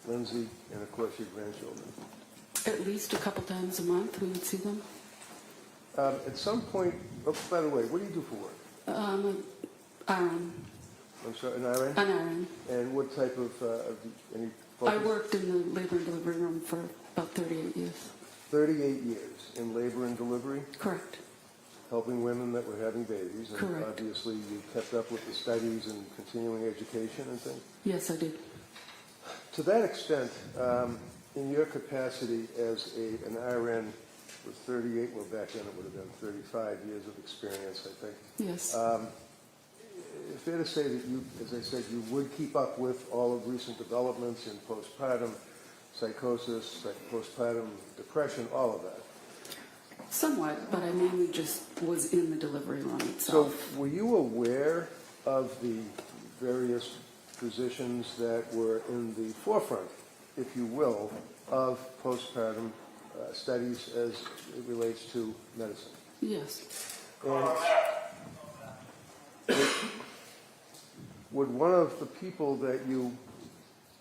Speaker 4: Lindsay, and of course your grandchildren.
Speaker 8: At least a couple times a month we would see them.
Speaker 4: At some point, oh, by the way, what do you do for work?
Speaker 8: RN.
Speaker 4: I'm sorry, an RN?
Speaker 8: An RN.
Speaker 4: And what type of any
Speaker 8: I
Speaker 4: focus?
Speaker 8: worked in the labor and delivery room for about 38 years.
Speaker 4: 38 years in labor and delivery?
Speaker 8: Correct.
Speaker 4: Helping women that were having babies. And
Speaker 8: Correct.
Speaker 4: obviously you kept up with the studies and continuing education and things?
Speaker 8: Yes, I did.
Speaker 4: To that extent, in your capacity as an RN with 38, well back then it would have been 35 years of experience, I think.
Speaker 8: Yes.
Speaker 4: Fair to say that you, as I said, you would keep up with all of recent developments in postpartum psychosis, postpartum depression, all of that.
Speaker 8: Somewhat, but I mainly just was in the delivery room itself.
Speaker 4: So were you aware of the various physicians that were in the forefront, if you will, of postpartum studies as it relates to medicine?
Speaker 8: Yes.
Speaker 4: And would one of the people that you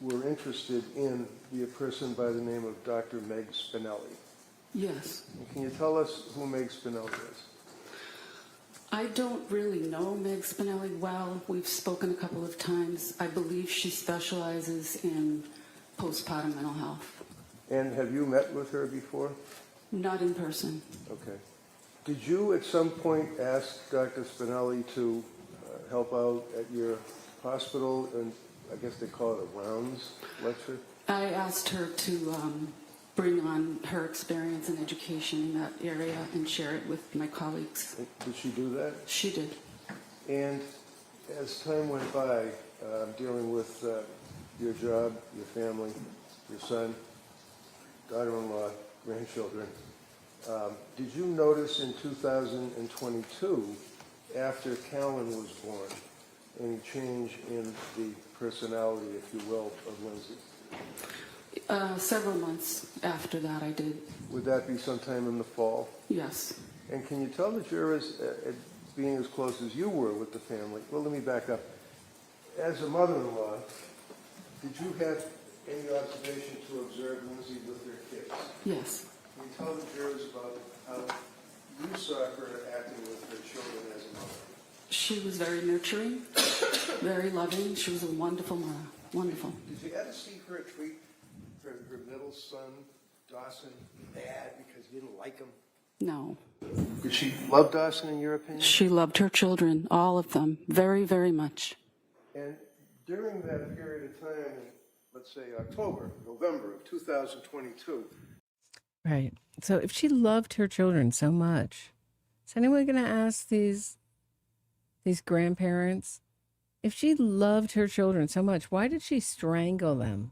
Speaker 4: were interested in be a person by the name of Dr. Meg Spinelli?
Speaker 8: Yes.
Speaker 4: And can you tell us who Meg Spinelli is?
Speaker 8: I don't really know Meg Spinelli well. We've spoken a couple of times. I believe she specializes in postpartum mental health.
Speaker 4: And have you met with her before?
Speaker 8: Not in person.
Speaker 4: Okay. Did you at some point ask Dr. Spinelli to help out at your hospital, and I guess they call it a rounds lecture?
Speaker 8: I asked her to bring on her experience and education in that area and share it with my colleagues.
Speaker 4: Did she do that?
Speaker 8: She did.
Speaker 4: And as time went by, dealing with your job, your family, your son, daughter-in-law, grandchildren, did you notice in 2022, after Callan was born, any change in the personality, if you will, of Lindsay?
Speaker 8: Several months after that, I did.
Speaker 4: Would that be sometime in the fall?
Speaker 8: Yes.
Speaker 4: And can you tell the jurors, being as close as you were with the family, well, let me back up. As a mother-in-law, did you have any observation to observe Lindsay with her kids?
Speaker 8: Yes.
Speaker 4: Can you tell the jurors about how you saw her acting with her children as a mother?
Speaker 8: She was very nurturing, very loving. She was a wonderful mother. Wonderful.
Speaker 4: Did you ever see her treat her middle son, Dawson, bad because you didn't like him?
Speaker 8: No.
Speaker 4: Did she love Dawson, in your opinion?
Speaker 8: She loved her children, all of them, very, very much.
Speaker 4: And during that period of time, in, let's say November of 2022.
Speaker 1: Right. So if she loved her children so much, is anyone going to ask these grandparents, if she loved her children so much, why did she strangle them?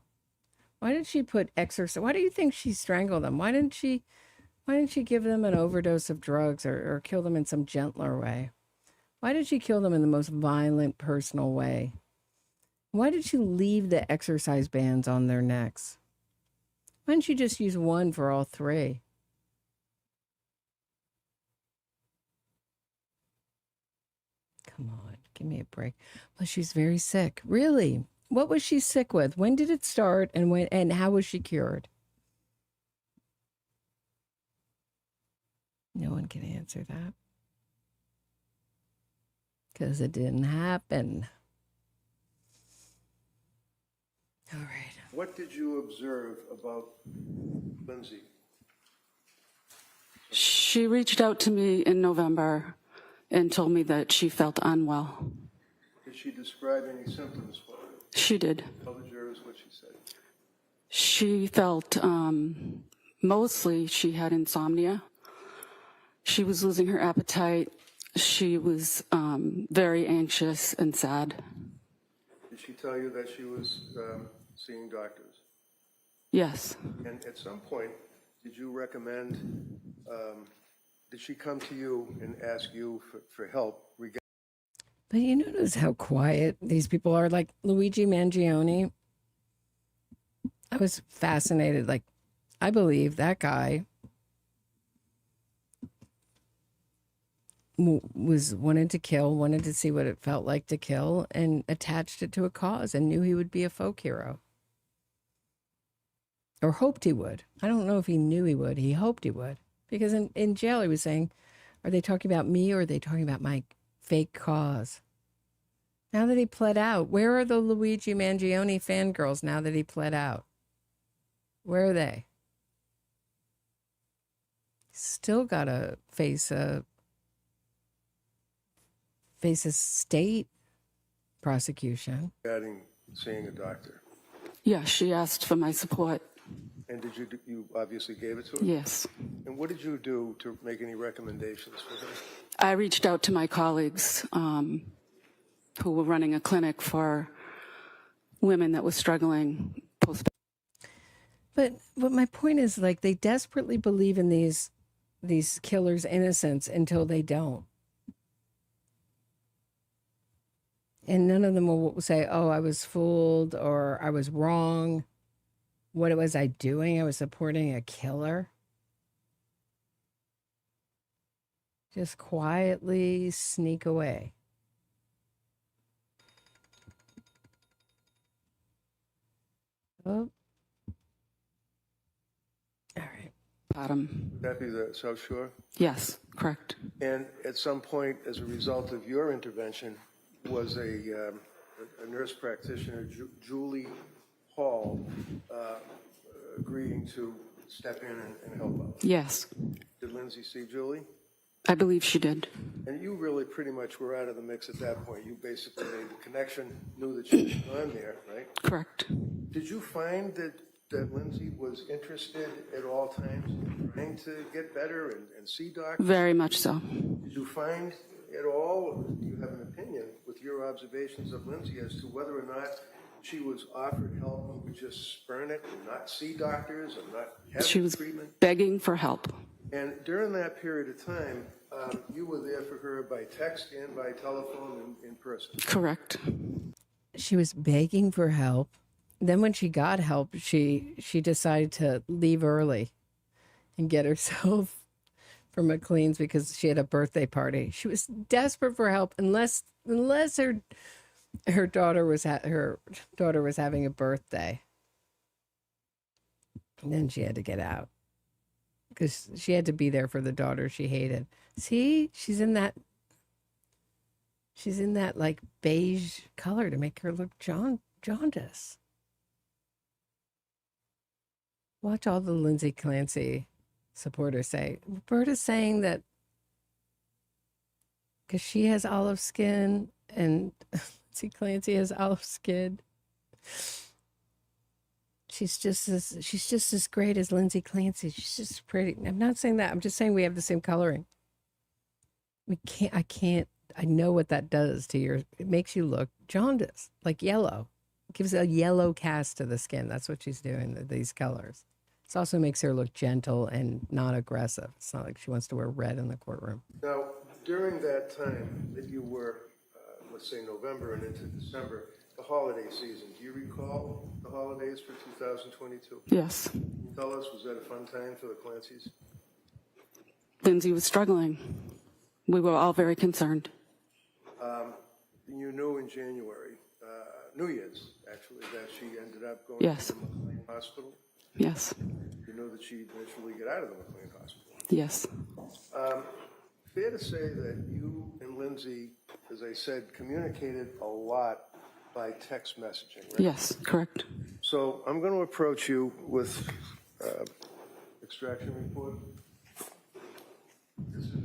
Speaker 1: Why did she put exorcism? Why do you think she strangled them? Why didn't she give them an overdose of drugs or kill them in some gentler way? Why did she kill them in the most violent, personal way? Why did she leave the exercise bands on their necks? Why didn't she just use one for all 3? Come on, Give me a break. Well, she's very sick. Really? What was she sick with? When did it start, and how was she cured? No one can answer that. Because it didn't happen. All right.
Speaker 4: What did you observe about Lindsay?
Speaker 8: She reached out to me in November and told me that she felt unwell.
Speaker 4: Did she describe any symptoms for you?
Speaker 8: She did.
Speaker 4: Tell the jurors what she said.
Speaker 8: She felt, mostly she had insomnia. She was losing her appetite. She was very anxious and sad.
Speaker 4: Did she tell you that she was seeing doctors?
Speaker 8: Yes.
Speaker 4: And at some point, did you recommend, did she come to you and ask you for help?
Speaker 1: But you notice how quiet these people are, like Luigi Mangione. I was fascinated. Like, I believe that guy wanted to kill, wanted to see what it felt like to kill, and attached it to a cause and knew he would be a folk hero. Or hoped he would. I don't know if he knew he would. He hoped he would. Because in jail he was saying, are they talking about me or are they talking about my fake cause? Now that he pled out, where are the Luigi Mangione fangirls now that he pled out? Where are they? Still got to face a state prosecution.
Speaker 4: Regarding seeing a doctor.
Speaker 8: Yeah, she asked for my support.
Speaker 4: And did you obviously gave it to her?
Speaker 8: Yes.
Speaker 4: And what did you do to make any recommendations for her?
Speaker 8: I reached out to my colleagues who were running a clinic for women that were struggling postpartum.
Speaker 1: But my point is, like, they desperately believe in these killers' innocence until they don't. And none of them will say, oh, I was fooled or I was wrong. What was I doing? I was supporting a killer. Just quietly sneak away. Oh. All right.
Speaker 8: Bottom.
Speaker 4: Would that be the South Shore?
Speaker 8: Yes, correct.
Speaker 4: And at some point, as a result of your intervention, was a nurse practitioner, Julie Hall, agreeing to step in and help out?
Speaker 8: Yes.
Speaker 4: Did Lindsay see Julie?
Speaker 8: I believe she did.
Speaker 4: And you really pretty much were out of the mix at that point. You basically made the connection, knew that she was gone there, right?
Speaker 8: Correct.
Speaker 4: Did you find that Lindsay was interested at all times in trying to get better and see doctors?
Speaker 8: Very much so.
Speaker 4: Did you find at all, do you have an opinion with your observations of Lindsay as to whether or not she was offered help and would just spurn it and not see doctors and not have
Speaker 8: She was
Speaker 4: treatment?
Speaker 8: begging for help.
Speaker 4: And during that period of time, you were there for her by text and by telephone and in person.
Speaker 8: Correct.
Speaker 1: She was begging for help. Then when she got help, she decided to leave early and get herself from McLean's because she had a birthday party. She was desperate for help unless her daughter was having a birthday. And then she had to get out because she had to be there for the daughter she hated. See, she's in that like beige color to make her look jaundice. Watch all the Lindsay Clancy supporters say, Roberta's saying that because she has olive skin and Lindsay Clancy has olive skin, she's just as great as Lindsay Clancy. She's just pretty. I'm not saying that. I'm just saying we have the same coloring. I know what that does to it makes you look jaundice, like yellow. It gives a yellow cast to the skin. That's what she's doing, these colors. It also makes her look gentle and not aggressive. It's not like she wants to wear red in the courtroom.
Speaker 4: Now, during that time that you were, let's say November and into December, the holiday season, do you recall the holidays for 2022?
Speaker 8: Yes.
Speaker 4: Can you tell us, was that a fun time for the Clancys?
Speaker 8: Lindsay was struggling. We were all very concerned.
Speaker 4: you knew in January, New Year's, actually, that she ended up going
Speaker 8: Yes.
Speaker 4: to the McLean Hospital.
Speaker 8: Yes.
Speaker 4: You know that she'd eventually get out of the McLean Hospital.
Speaker 8: Yes.
Speaker 4: Fair to say that you and Lindsay, as I said, communicated a lot by text messaging, right?
Speaker 8: Yes, correct.
Speaker 4: So I'm going to approach you with extraction report. This is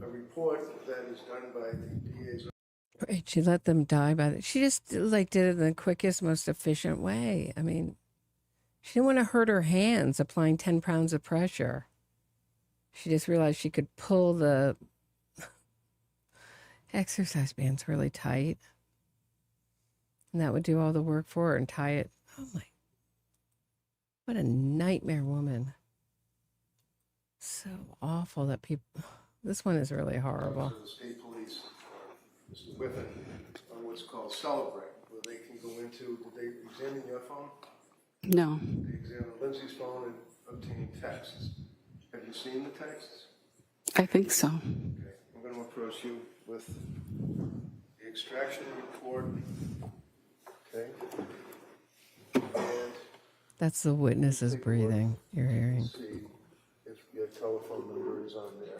Speaker 4: a report that is done by the DA's.
Speaker 1: Right, she let them die by the, she just like did it in the quickest, most efficient way. I mean, she didn't want to hurt her hands applying 10 pounds of pressure. She just realized she could pull the exercise bands really tight. And that would do all the work for her and tie it. Oh my, what a nightmare woman. So awful that people, this one is really horrible.
Speaker 4: The state police, Mr. Whiffen, on what's called Celebrate, where they can go into, did they examine your phone?
Speaker 8: No.
Speaker 4: They examined Lindsay's phone and obtained texts. Have you seen the texts?
Speaker 8: I think so.
Speaker 4: Okay. I'm going to approach you with the extraction report. Okay. And
Speaker 1: That's the witnesses breathing, you're hearing.
Speaker 4: see if your telephone number is on there,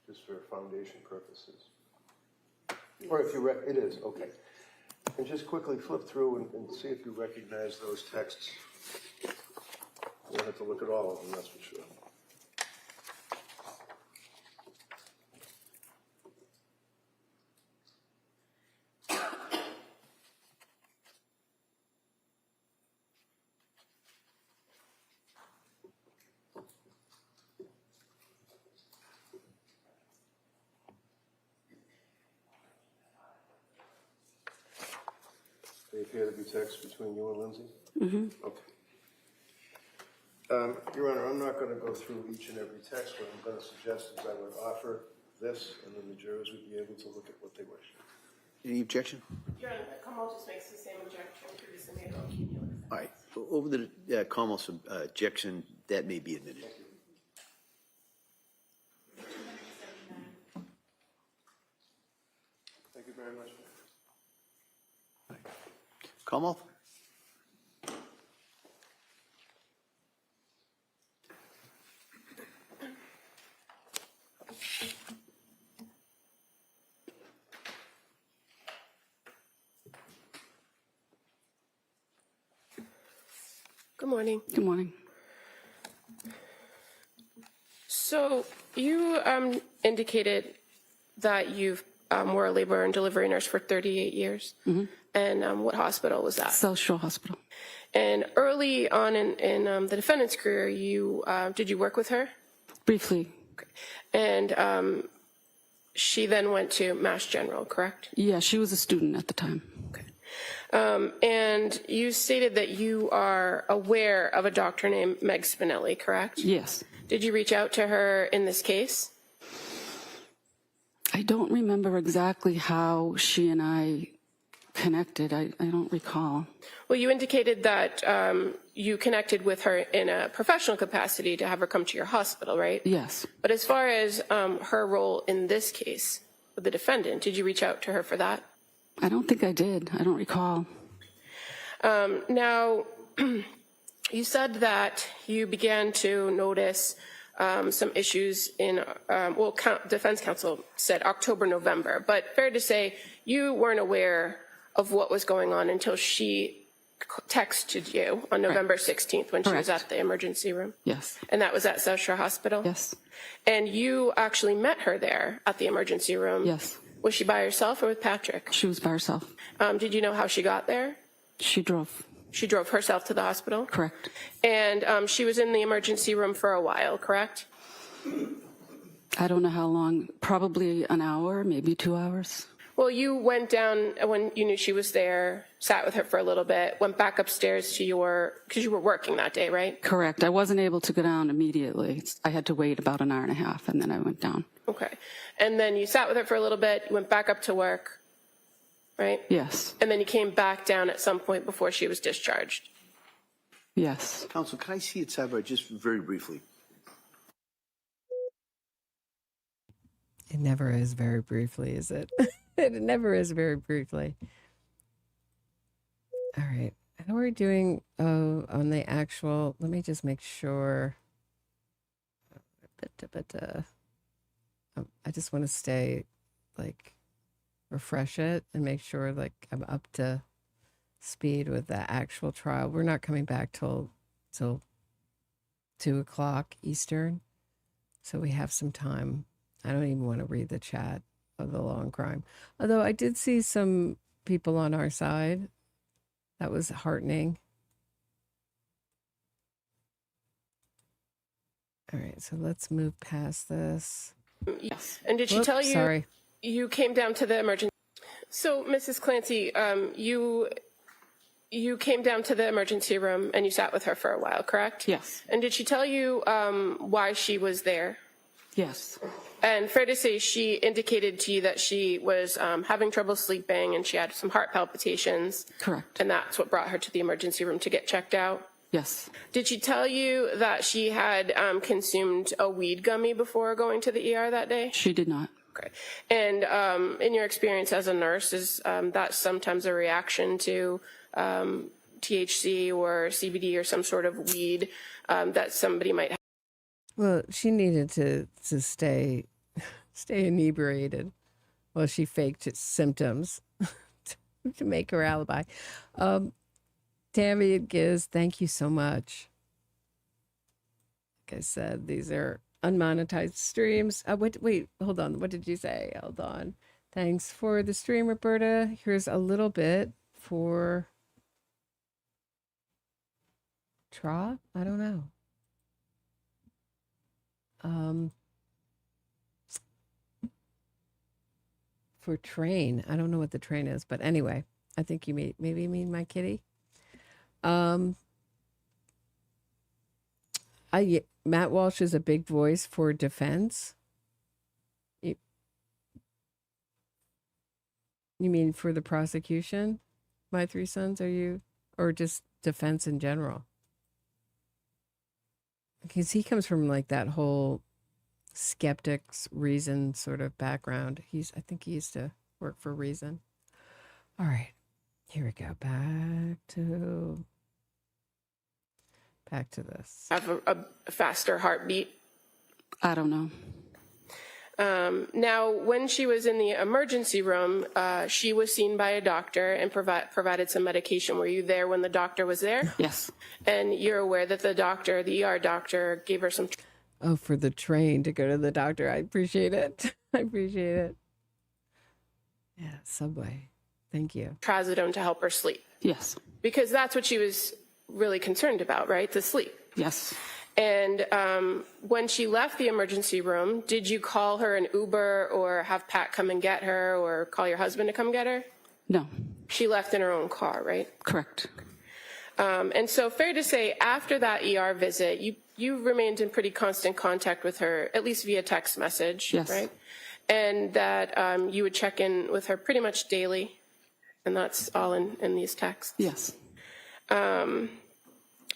Speaker 4: just for foundation purposes. Or if you, it is, okay. And just quickly flip through and see if you recognize those texts. We'll have to look at all of them, that's for sure. They appear to be texts between you and Lindsay?
Speaker 8: Mm-hmm.
Speaker 4: Okay. Your Honor, I'm not going to go through each and every text. What I'm going to suggest is I would offer this, and then the jurors would be able to look at what they wish.
Speaker 2: Any objection?
Speaker 9: Your Honor, Kamal just makes the same objection previously made about cumulative.
Speaker 2: All right. Over the Kamal's objection, that may be admitted.
Speaker 4: Thank you very much.
Speaker 2: Kamal?
Speaker 9: Good morning.
Speaker 8: Good morning.
Speaker 9: So you indicated that you were a labor and delivery nurse for 38 years.
Speaker 8: Mm-hmm.
Speaker 9: And what hospital was that?
Speaker 8: South Shore Hospital.
Speaker 9: And early on in the defendant's career, you did you work with her?
Speaker 8: Briefly.
Speaker 9: Okay. And she then went to Mass General, correct?
Speaker 8: Yeah, she was a student at the time.
Speaker 9: Okay. And you stated that you are aware of a doctor named Meg Spinelli, correct?
Speaker 8: Yes.
Speaker 9: Did you reach out to her in this case?
Speaker 8: I don't remember exactly how she and I connected. I don't recall.
Speaker 9: Well, you indicated that you connected with her in a professional capacity to have her come to your hospital, right?
Speaker 8: Yes.
Speaker 9: But as far as her role in this case with the defendant, did you reach out to her for that?
Speaker 8: I don't think I did. I don't recall.
Speaker 9: Now, you said that you began to notice some issues in, defense counsel said October, November, but fair to say you weren't aware of what was going on until she texted you on November 16th when she was at the emergency room?
Speaker 8: Yes.
Speaker 9: And that was at South Shore Hospital?
Speaker 8: Yes.
Speaker 9: And you actually met her there at the emergency room?
Speaker 8: Yes.
Speaker 9: Was she by herself or with Patrick?
Speaker 8: She was by herself.
Speaker 9: Did you know how she got there?
Speaker 8: She drove.
Speaker 9: She drove herself to the hospital?
Speaker 8: Correct.
Speaker 9: And she was in the emergency room for a while, correct?
Speaker 8: I don't know how long, probably an hour, maybe 2 hours.
Speaker 9: Well, you went down when you knew she was there, sat with her for a little bit, went back upstairs to because you were working that day, right?
Speaker 8: Correct. I wasn't able to go down immediately. I had to wait about an hour and a half, and then I went down.
Speaker 9: Okay. And then you sat with her for a little bit, you went back up to work, right?
Speaker 8: Yes.
Speaker 9: And then you came back down at some point before she was discharged.
Speaker 8: Yes.
Speaker 2: Counsel, can I see it sidebar just very briefly?
Speaker 1: It never is very briefly, is it? It never is very briefly. All right. How are we doing on the actual? Let me just make sure. I just want to stay, like, refresh it and make sure, like, I'm up to speed with the actual trial. We're not coming back till 2:00 Eastern, so we have some time. I don't even want to read the chat of the law and crime. Although I did see some people on our side. That was heartening. All right, so let's move past this.
Speaker 9: Yes. And did she
Speaker 1: Whoops,
Speaker 9: tell you
Speaker 1: sorry.
Speaker 9: you came down to the emergency? So, Mrs. Clancy, you came down to the emergency room and you sat with her for a while, correct?
Speaker 8: Yes.
Speaker 9: And did she tell you why she was there?
Speaker 8: Yes.
Speaker 9: And fair to say she indicated to you that she was having trouble sleeping and she had some heart palpitations.
Speaker 8: Correct.
Speaker 9: And that's what brought her to the emergency room to get checked out?
Speaker 8: Yes.
Speaker 9: Did she tell you that she had consumed a weed gummy before going to the ER that day?
Speaker 8: She did not.
Speaker 9: Okay. And in your experience as a nurse, is that sometimes a reaction to THC or CBD or some sort of weed that somebody might have?
Speaker 1: Well, she needed to stay inebriated. Well, she faked its symptoms to make her alibi. Tammy and Giz, thank you so much. Like I said, these are unmonetized streams. Wait, hold on. What did you say? Hold on. Thanks for the stream, Roberta. Here's a little bit for Tra? I don't know. For train. I don't know what the train is, but anyway, I think you maybe mean my kitty. Matt Walsh is a big voice for defense. You mean for the prosecution? My three sons, are you, or just defense in general? Because he comes from like that whole skeptics Reason sort of background. I think he used to work for Reason. All right, here we go. Back to this.
Speaker 9: Have a faster heartbeat?
Speaker 8: I don't know.
Speaker 9: Now, when she was in the emergency room, she was seen by a doctor and provided some medication. Were you there when the doctor was there?
Speaker 8: Yes.
Speaker 9: And you're aware that the ER doctor gave her some...
Speaker 1: Oh, for the train to go to the doctor. I appreciate it. I appreciate it. Yeah, subway. Thank you.
Speaker 9: Trazodone to help her sleep.
Speaker 8: Yes.
Speaker 9: Because that's what she was really concerned about, right? The sleep.
Speaker 8: Yes.
Speaker 9: And when she left the emergency room, did you call her an Uber or have Pat come and get her or call your husband to come get her?
Speaker 8: No.
Speaker 9: She left in her own car, right?
Speaker 8: Correct.
Speaker 9: And so fair to say, after that ER visit, you remained in pretty constant contact with her, at least via text message,
Speaker 8: yes.
Speaker 9: Right? And that you would check in with her pretty much daily, and that's all in these texts?
Speaker 8: Yes.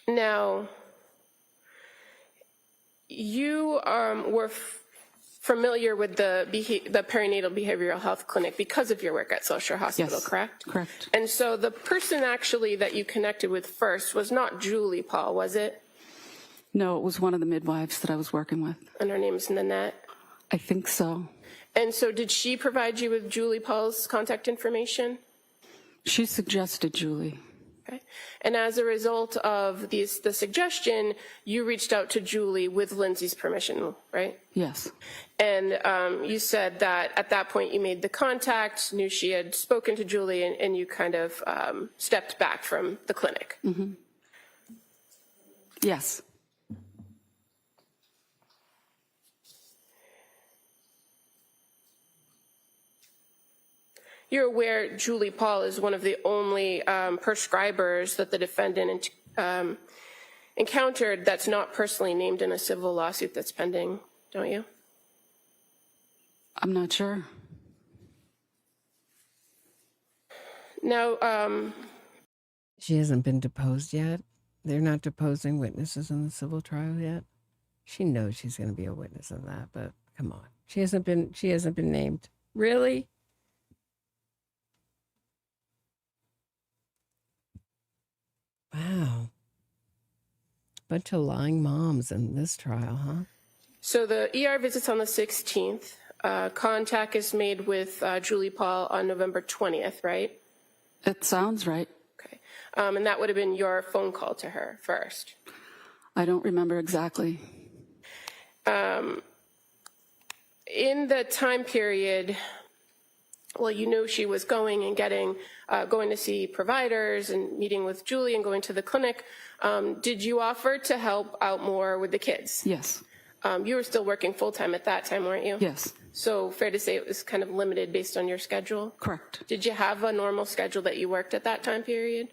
Speaker 9: Now, you were familiar with the perinatal behavioral health clinic because of your work at Social Hospital,
Speaker 8: yes.
Speaker 9: Correct?
Speaker 8: Correct.
Speaker 9: And so the person actually that you connected with first was not Julie Paul, was it?
Speaker 8: No, it was one of the midwives that I was working with.
Speaker 9: And her name is Nanette?
Speaker 8: I think so.
Speaker 9: And so did she provide you with Julie Paul's contact information?
Speaker 8: She suggested Julie.
Speaker 9: Okay. And as a result of the suggestion, you reached out to Julie with Lindsay's permission, right?
Speaker 8: Yes.
Speaker 9: And you said that at that point you made the contact, knew she had spoken to Julie, and you kind of stepped back from the clinic.
Speaker 8: Mm-hmm. Yes.
Speaker 9: You're aware Julie Paul is one of the only prescribers that the defendant encountered that's not personally named in a civil lawsuit that's pending, don't you?
Speaker 8: I'm not sure.
Speaker 9: Now,
Speaker 1: she hasn't been deposed yet. They're not deposing witnesses in the civil trial yet. She knows she's going to be a witness in that, but come on. She hasn't been named. Really? Bunch of lying moms in this trial, huh?
Speaker 9: So the ER visit's on the 16th. Contact is made with Julie Paul on November 20th, right?
Speaker 8: It sounds right.
Speaker 9: Okay. And that would have been your phone call to her first.
Speaker 8: I don't remember exactly.
Speaker 9: In the time period, well, you knew she was going and going to see providers and meeting with Julie and going to the clinic. Did you offer to help out more with the kids?
Speaker 8: Yes.
Speaker 9: You were still working full-time at that time, weren't you?
Speaker 8: Yes.
Speaker 9: So fair to say it was kind of limited based on your schedule?
Speaker 8: Correct.
Speaker 9: Did you have a normal schedule that you worked at that time period?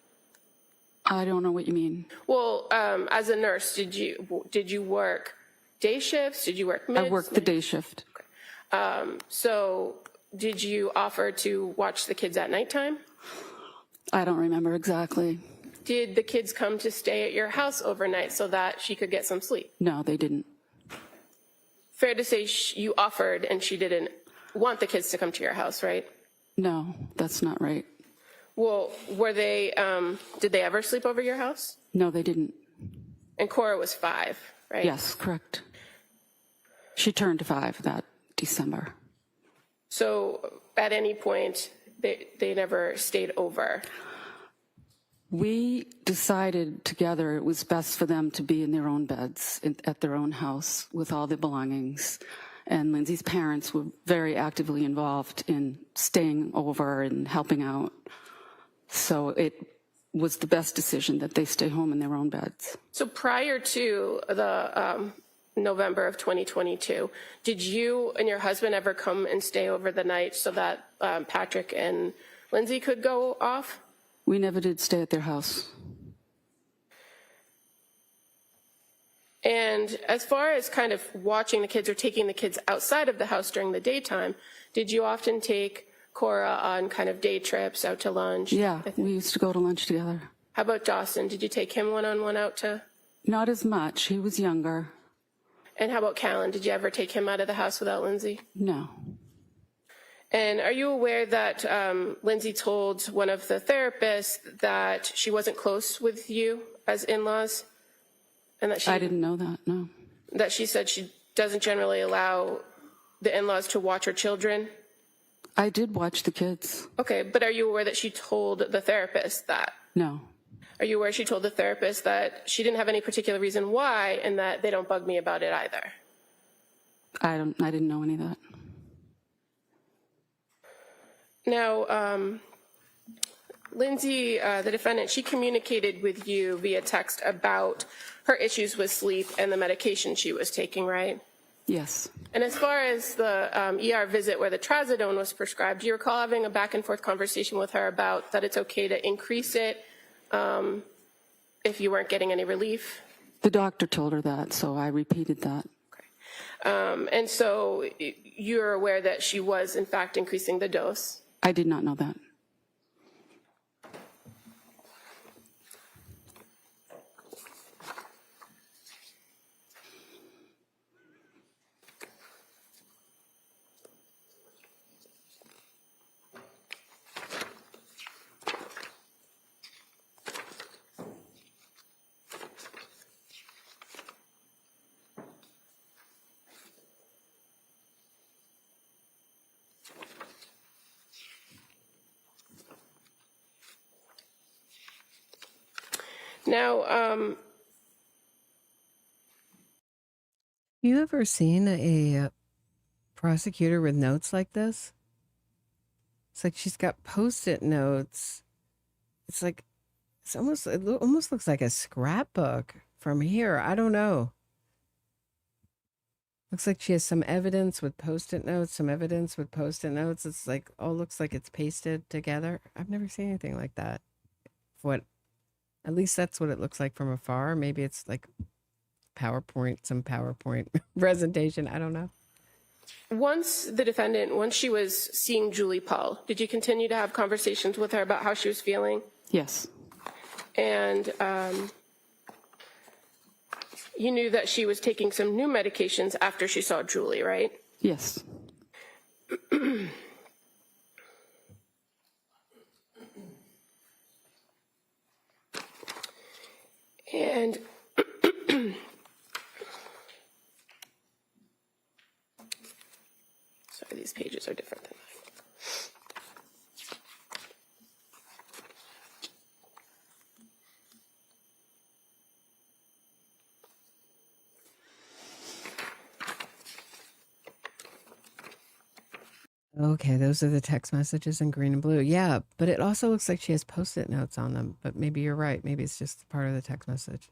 Speaker 8: I don't know what you mean.
Speaker 9: Well, as a nurse, did you work day shifts? Did you work mids?
Speaker 8: I worked the day shift.
Speaker 9: So did you offer to watch the kids at nighttime?
Speaker 8: I don't remember exactly.
Speaker 9: Did the kids come to stay at your house overnight so that she could get some sleep?
Speaker 8: No, they didn't.
Speaker 9: Fair to say you offered and she didn't want the kids to come to your house, right?
Speaker 8: No, that's not right.
Speaker 9: Well, did they ever sleep over your house?
Speaker 8: No, they didn't.
Speaker 9: And Cora was 5, right?
Speaker 8: Yes, correct. She turned 5 that December.
Speaker 9: So at any point, they never stayed over?
Speaker 8: We decided together it was best for them to be in their own beds at their own house with all their belongings. And Lindsay's parents were very actively involved in staying over and helping out. So it was the best decision that they stay home in their own beds.
Speaker 9: So prior to the November of 2022, did you and your husband ever come and stay over the night so that Patrick and Lindsay could go off?
Speaker 8: We never did stay at their house.
Speaker 9: And as far as kind of watching the kids or taking the kids outside of the house during the daytime, did you often take Cora on kind of day trips out to lunch?
Speaker 8: Yeah, we used to go to lunch together.
Speaker 9: How about Dawson? Did you take him one-on-one out to?
Speaker 8: Not as much. He was younger.
Speaker 9: And how about Callan? Did you ever take him out of the house without Lindsay?
Speaker 8: No.
Speaker 9: And are you aware that Lindsay told one of the therapists that she wasn't close with you as in-laws? And that
Speaker 8: I didn't know that, no.
Speaker 9: That she said she doesn't generally allow the in-laws to watch her children?
Speaker 8: I did watch the kids.
Speaker 9: Okay, but are you aware that she told the therapist that?
Speaker 8: No.
Speaker 9: Are you aware she told the therapist that she didn't have any particular reason why and that they don't bug me about it either?
Speaker 8: I didn't know any of that.
Speaker 9: Now, Lindsay, the defendant, she communicated with you via text about her issues with sleep and the medication she was taking, right?
Speaker 8: Yes.
Speaker 9: And as far as the ER visit where the trazodone was prescribed, do you recall having a back and forth conversation with her about that it's okay to increase it if you weren't getting any relief?
Speaker 8: The doctor told her that, so I repeated that.
Speaker 9: Okay. And so you're aware that she was, in fact, increasing the dose?
Speaker 8: I did not know that.
Speaker 9: Now,
Speaker 1: you ever seen a prosecutor with notes like this? It's like she's got Post-it notes. It almost looks like a scrapbook from here. I don't know. Looks like she has some evidence with Post-it notes, some evidence with Post-it notes. It's like, all looks like it's pasted together. I've never seen anything like that. At least that's what it looks like from afar. Maybe it's like some PowerPoint presentation. I don't know.
Speaker 9: Once she was seeing Julie Paul, did you continue to have conversations with her about how she was feeling?
Speaker 8: Yes.
Speaker 9: And you knew that she was taking some new medications after she saw Julie, right?
Speaker 8: Yes.
Speaker 9: And
Speaker 1: Okay, those are the text messages in green and blue. Yeah, but it also looks like she has Post-it notes on them. But maybe you're right. Maybe it's just part of the text message.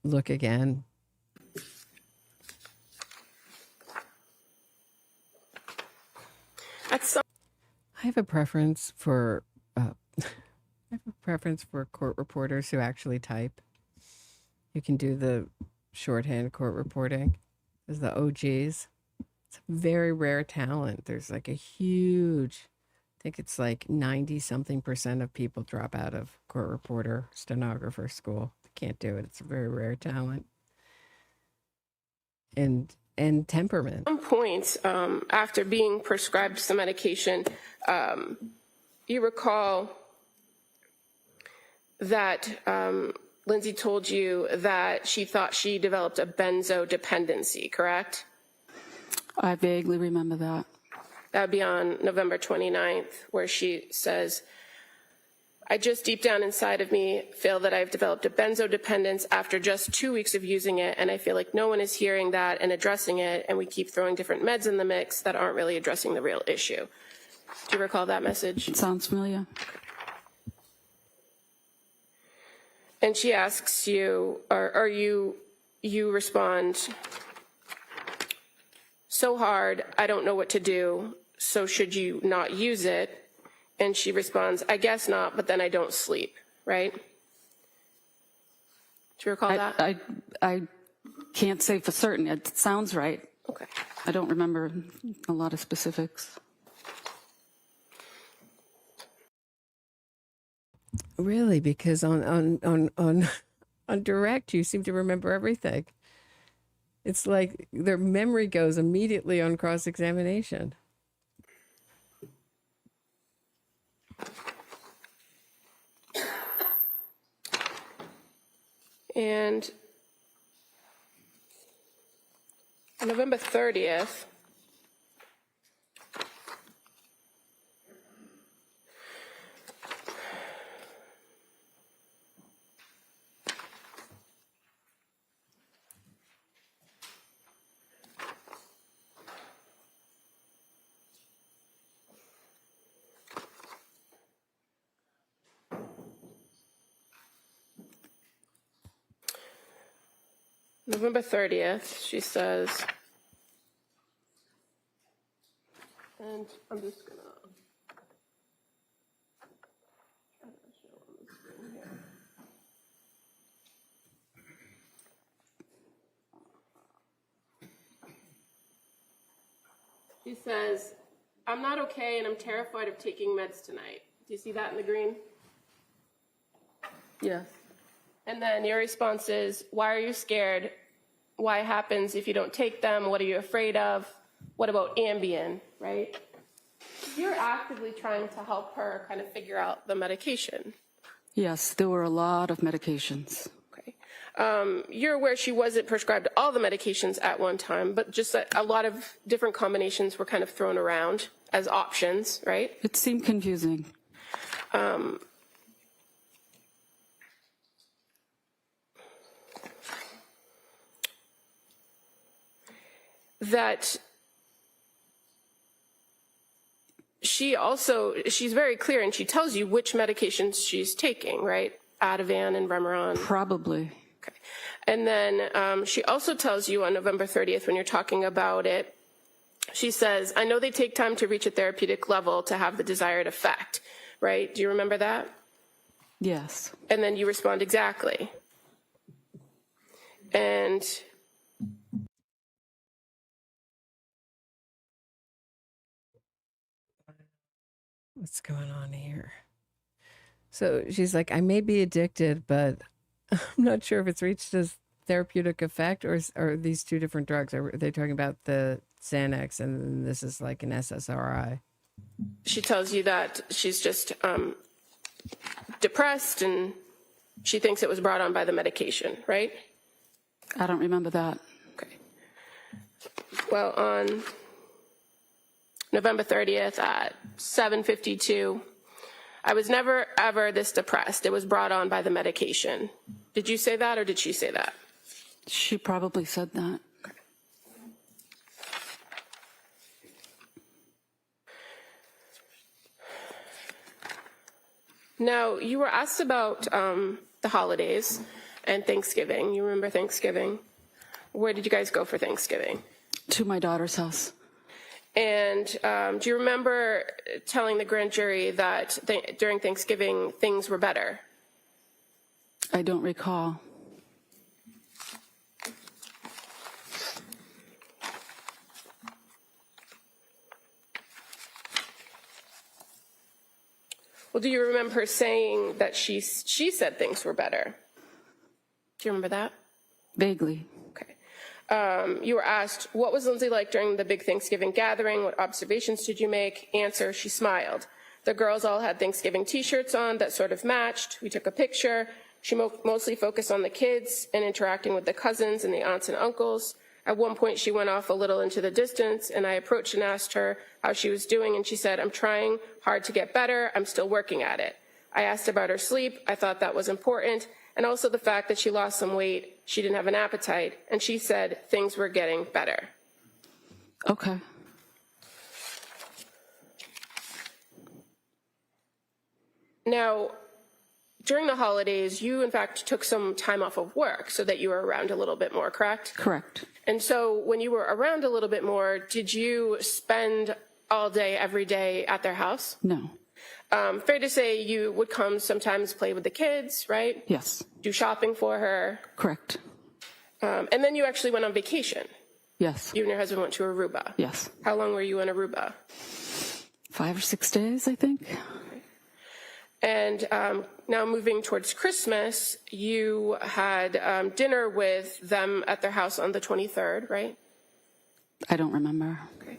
Speaker 1: Look again. I have a preference for court reporters who actually type. You can do the shorthand court reporting as the OGs. It's a very rare talent. There's like a huge, I think it's like 90-something% of people drop out of court reporter, stenographer school. They can't do it. It's a very rare talent. And temperament.
Speaker 9: At some point, after being prescribed some medication, you recall that Lindsay told you that she thought she developed a benzo dependency, correct?
Speaker 8: I vaguely remember that.
Speaker 9: That would be on November 29th, where she says, I just deep down inside of me feel that I've developed a benzo dependence after just 2 weeks of using it, and I feel like no one is hearing that and addressing it, and we keep throwing different meds in the mix that aren't really addressing the real issue. Do you recall that message?
Speaker 8: It sounds familiar.
Speaker 9: And she asks you, or you respond, so hard, I don't know what to do, so should you not use it? And she responds, I guess not, but then I don't sleep, right? Do you recall that?
Speaker 8: I can't say for certain. It sounds right.
Speaker 9: Okay.
Speaker 8: I don't remember a lot of specifics.
Speaker 1: Really? Because on direct, you seem to remember everything. It's like their memory goes immediately on cross-examination.
Speaker 9: And on November 30th, she says, and I'm just gonna try to show on the screen here. She says, I'm not okay and I'm terrified of taking meds tonight. Do you see that in the green?
Speaker 8: Yes.
Speaker 9: And then your response is, why are you scared? Why happens if you don't take them? What are you afraid of? What about Ambien, right? You're actively trying to help her kind of figure out the medication.
Speaker 8: Yes, there were a lot of medications.
Speaker 9: Okay. You're aware she wasn't prescribed all the medications at one time, but just a lot of different combinations were kind of thrown around as options, right?
Speaker 8: It seemed confusing.
Speaker 9: That she's very clear and she tells you which medications she's taking, right? Ativan and Remeron.
Speaker 8: Probably.
Speaker 9: Okay. And then she also tells you on November 30th when you're talking about it, she says, I know they take time to reach a therapeutic level to have the desired effect, right? Do you remember that?
Speaker 8: Yes.
Speaker 9: And then you respond, exactly. And
Speaker 1: what's going on here? So she's like, I may be addicted, but I'm not sure if it's reached a therapeutic effect or these two different drugs. Are they talking about the Xanax and this is like an SSRI?
Speaker 9: She tells you that she's just depressed and she thinks it was brought on by the medication, right?
Speaker 8: I don't remember that.
Speaker 9: Okay. Well, on November 30th at 7:52, I was never, ever this depressed. It was brought on by the medication. Did you say that or did she say that?
Speaker 8: She probably said that.
Speaker 9: Now, you were asked about the holidays and Thanksgiving. You remember Thanksgiving? Where did you guys go for Thanksgiving?
Speaker 8: To my daughter's house.
Speaker 9: And do you remember telling the grand jury that during Thanksgiving things were better?
Speaker 8: I don't recall.
Speaker 9: Well, do you remember her saying that she said things were better? Do you remember that?
Speaker 8: Vaguely.
Speaker 9: Okay. You were asked, what was Lindsay like during the big Thanksgiving gathering? What observations did you make? Answer, she smiled. The girls all had Thanksgiving t-shirts on that sort of matched. We took a picture. She mostly focused on the kids and interacting with the cousins and the aunts and uncles. At one point, she went off a little into the distance, and I approached and asked her how she was doing, and she said, I'm trying hard to get better. I'm still working at it. I asked about her sleep. I thought that was important, and also the fact that she lost some weight. She didn't have an appetite, and she said things were getting better.
Speaker 8: Okay.
Speaker 9: Now, during the holidays, you, in fact, took some time off of work so that you were around a little bit more, correct?
Speaker 8: Correct.
Speaker 9: And so when you were around a little bit more, did you spend all day, every day at their house?
Speaker 8: No.
Speaker 9: Fair to say you would come sometimes play with the kids, right?
Speaker 8: Yes.
Speaker 9: Do shopping for her?
Speaker 8: Correct.
Speaker 9: And then you actually went on vacation.
Speaker 8: Yes.
Speaker 9: You and your husband went to Aruba.
Speaker 8: Yes.
Speaker 9: How long were you in Aruba?
Speaker 8: 5 or 6 days, I think.
Speaker 9: And now moving towards Christmas, you had dinner with them at their house on the 23rd, right?
Speaker 8: I don't remember.
Speaker 9: Okay.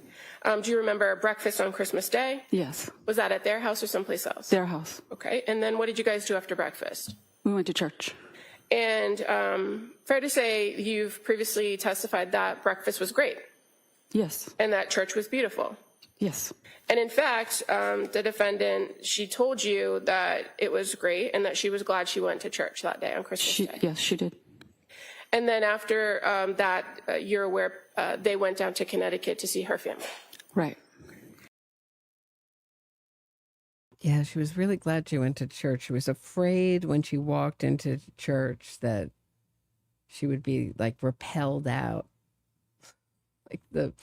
Speaker 9: Do you remember breakfast on Christmas Day?
Speaker 8: Yes.
Speaker 9: Was that at their house or someplace else?
Speaker 8: Their house.
Speaker 9: Okay. And then what did you guys do after breakfast?
Speaker 8: We went to church.
Speaker 9: And fair to say you've previously testified that breakfast was great.
Speaker 8: Yes.
Speaker 9: And that church was beautiful.
Speaker 8: Yes.
Speaker 9: And in fact, the defendant, she told you that it was great and that she was glad she went to church that day on Christmas Day.
Speaker 8: Yes, she did.
Speaker 9: And then after that, you're aware they went down to Connecticut to see her family.
Speaker 8: Right.
Speaker 1: Yeah, she was really glad she went to church. She was afraid when she walked into church that she would be like repelled out. Like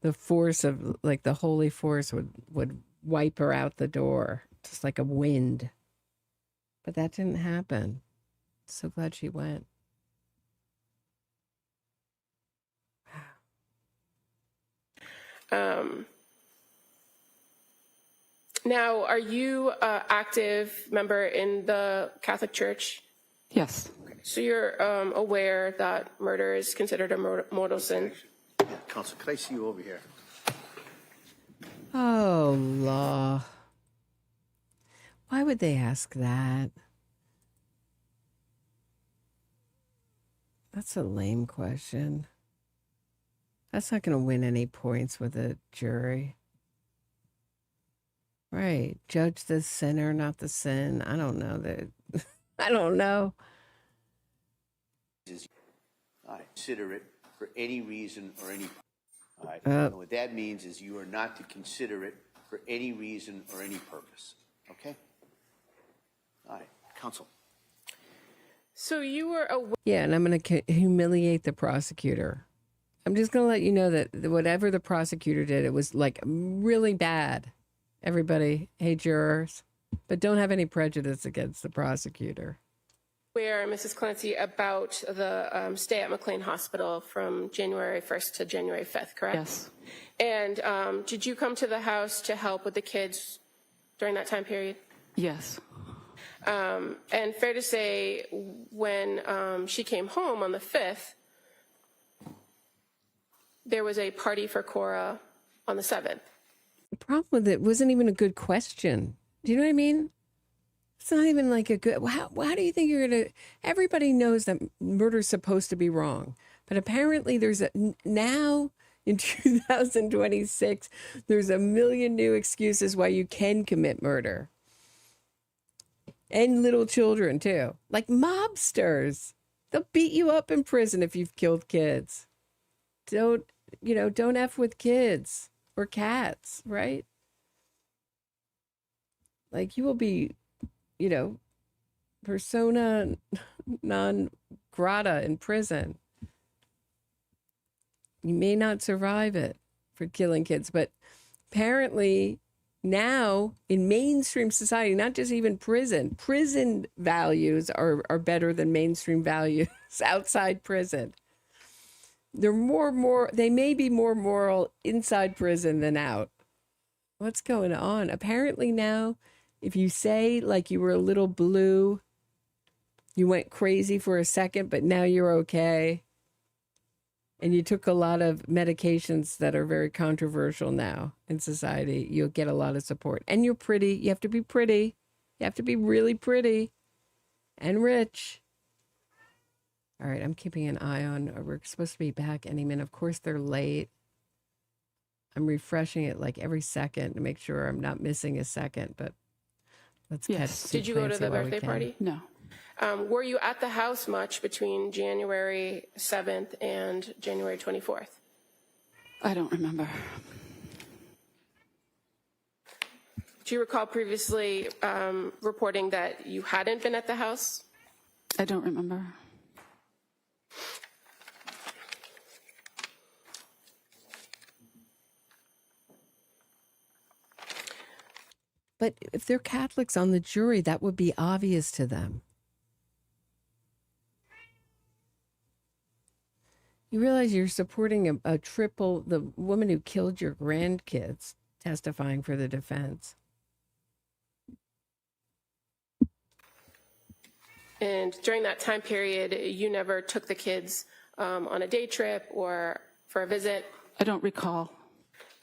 Speaker 1: the force of, like the holy force would wipe her out the door, just like a wind. But that didn't happen. So glad she went.
Speaker 9: Now, are you an active member in the Catholic Church?
Speaker 8: Yes.
Speaker 9: Okay. So you're aware that murder is considered a mortal sin?
Speaker 2: Yeah, Counsel, could I see you over here?
Speaker 1: Oh, law. Why would they ask that? That's a lame question. That's not going to win any points with a jury. Right. Judge the sinner, not the sin. I don't know that. I don't know.
Speaker 2: All right, consider it for any reason or any. All right. And what that means is you are not to consider it for any reason or any purpose. Okay. All right, counsel.
Speaker 9: So you were aware.
Speaker 1: Yeah, and I'm going to humiliate the prosecutor. I'm just going to let you know that whatever the prosecutor did, it was like really bad. Everybody, hey, jurors, but don't have any prejudice against the prosecutor.
Speaker 9: Aware, Mrs. Clancy, about the stay at McLean Hospital from January 1st to January 5th, correct?
Speaker 8: Yes.
Speaker 9: And did you come to the house to help with the kids during that time period?
Speaker 8: Yes.
Speaker 9: And fair to say, when she came home on the 5th, there was a party for Cora on the 7th.
Speaker 1: The problem with it wasn't even a good question. Do you know what I mean? It's not even like a good, how do you think you're going to, everybody knows that murder's supposed to be wrong. But apparently there's now in 2026, there's a million new excuses why you can commit murder. And little children too, like mobsters. They'll beat you up in prison if you've killed kids. Don't F with kids or cats, right? Like you will be, persona non grata in prison. You may not survive it for killing kids, but apparently now in mainstream society, not just even prison values are better than mainstream values outside prison. They may be more moral inside prison than out. What's going on? Apparently now, if you say like you were a little blue, you went crazy for a second, but now you're okay. And you took a lot of medications that are very controversial now in society, you'll get a lot of support. And you're pretty. You have to be pretty. You have to be really pretty and rich. All right, I'm keeping an eye on, we're supposed to be back any minute. Of course, they're late. I'm refreshing it like every second to make sure I'm not missing a second, but let's catch.
Speaker 9: Did you go to the birthday party?
Speaker 8: No.
Speaker 9: Were you at the house much between January 7th and January 24th?
Speaker 8: I don't remember.
Speaker 9: Do you recall previously reporting that you hadn't been at the house?
Speaker 8: I don't remember.
Speaker 1: But if they're Catholics on the jury, that would be obvious to them. You realize you're supporting a triple, the woman who killed your grandkids testifying for the defense.
Speaker 9: And during that time period, you never took the kids on a day trip or for a visit?
Speaker 8: I don't recall.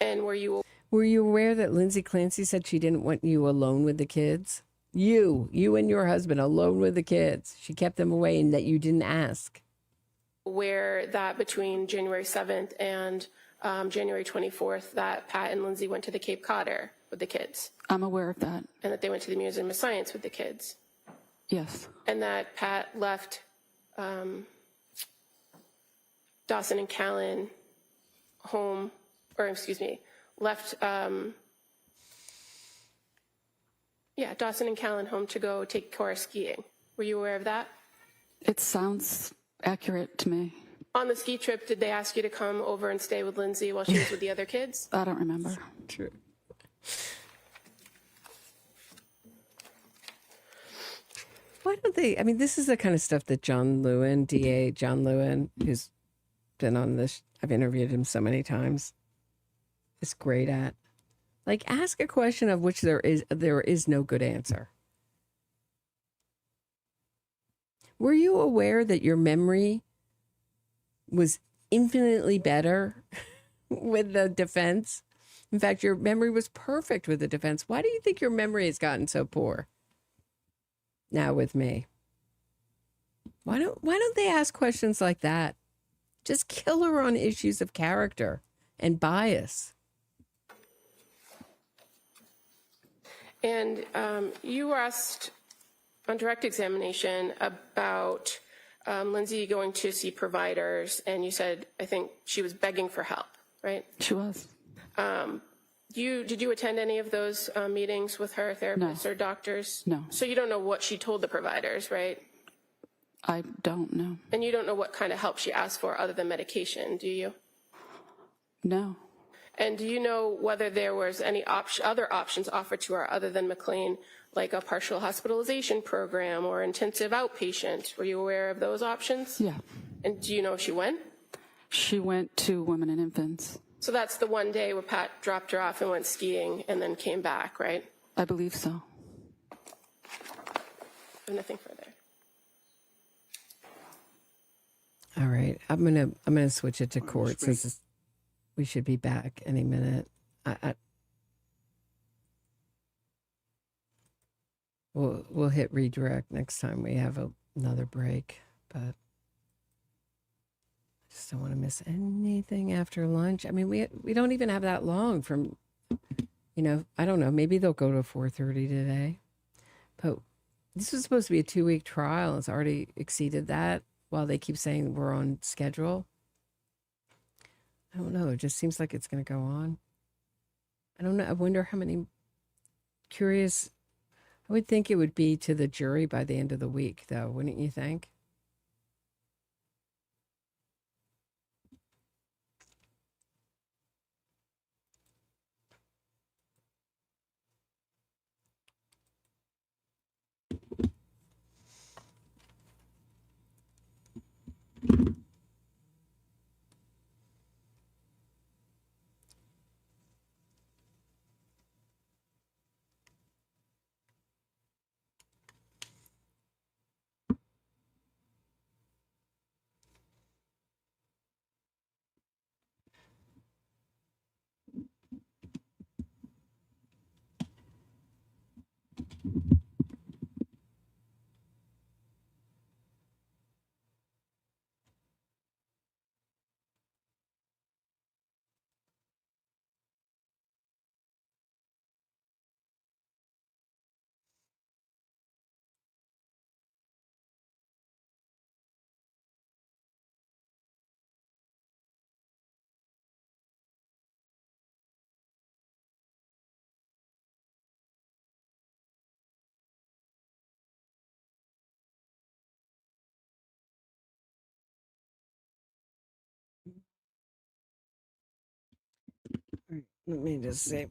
Speaker 9: And were you
Speaker 1: aware that Lindsay Clancy said she didn't want you alone with the kids? You and your husband alone with the kids. She kept them away and that you didn't ask.
Speaker 9: aware that between January 7th and January 24th that Pat and Lindsay went to the Cape Codder with the kids?
Speaker 8: I'm aware of that.
Speaker 9: And that they went to the Museum of Science with the kids?
Speaker 8: Yes.
Speaker 9: And that Pat left Dawson and Callan home, or excuse me, left, Dawson and Callan home to go take Cora skiing. Were you aware of that?
Speaker 8: It sounds accurate to me.
Speaker 9: On the ski trip, did they ask you to come over and stay with Lindsay while she was with the other kids?
Speaker 8: I don't remember.
Speaker 1: True. Why don't they? I mean, this is the kind of stuff that John Lewin, DA John Lewin, who's been on this, I've interviewed him so many times, is great at. Like, ask a question of which there is no good answer. Were you aware that your memory was infinitely better with the defense? In fact, your memory was perfect with the defense. Why do you think your memory has gotten so poor now with me? Why don't they ask questions like that? Just kill her on issues of character and bias.
Speaker 9: And you were asked on direct examination about Lindsay going to see providers, and you said, I think she was begging for help, right?
Speaker 8: She was.
Speaker 9: Did you attend any of those meetings with her, therapists or doctors?
Speaker 8: No.
Speaker 9: So you don't know what she told the providers, right?
Speaker 8: I don't know.
Speaker 9: And you don't know what kind of help she asked for other than medication, do you?
Speaker 8: No.
Speaker 9: And do you know whether there was any other options offered to her other than McLean, like a partial hospitalization program or intensive outpatient? Were you aware of those options?
Speaker 8: Yeah.
Speaker 9: And do you know if she went?
Speaker 8: She went to women and infants.
Speaker 9: So that's the one day where Pat dropped her off and went skiing and then came back, right?
Speaker 8: I believe so.
Speaker 9: I have nothing further.
Speaker 1: All right, I'm gonna switch it to court since we should be back any minute. We'll hit redirect next time we have another break, but I just don't want to miss anything after lunch. I mean, we don't even have that long from, I don't know, maybe they'll go to 4:30 today, but this was supposed to be a 2-week trial. It's already exceeded that while they keep saying we're on schedule. I don't know. It just seems like it's going to go on. I don't know. I wonder how many curious. I would think it would be to the jury by the end of the week, though, wouldn't you think? Let me just see.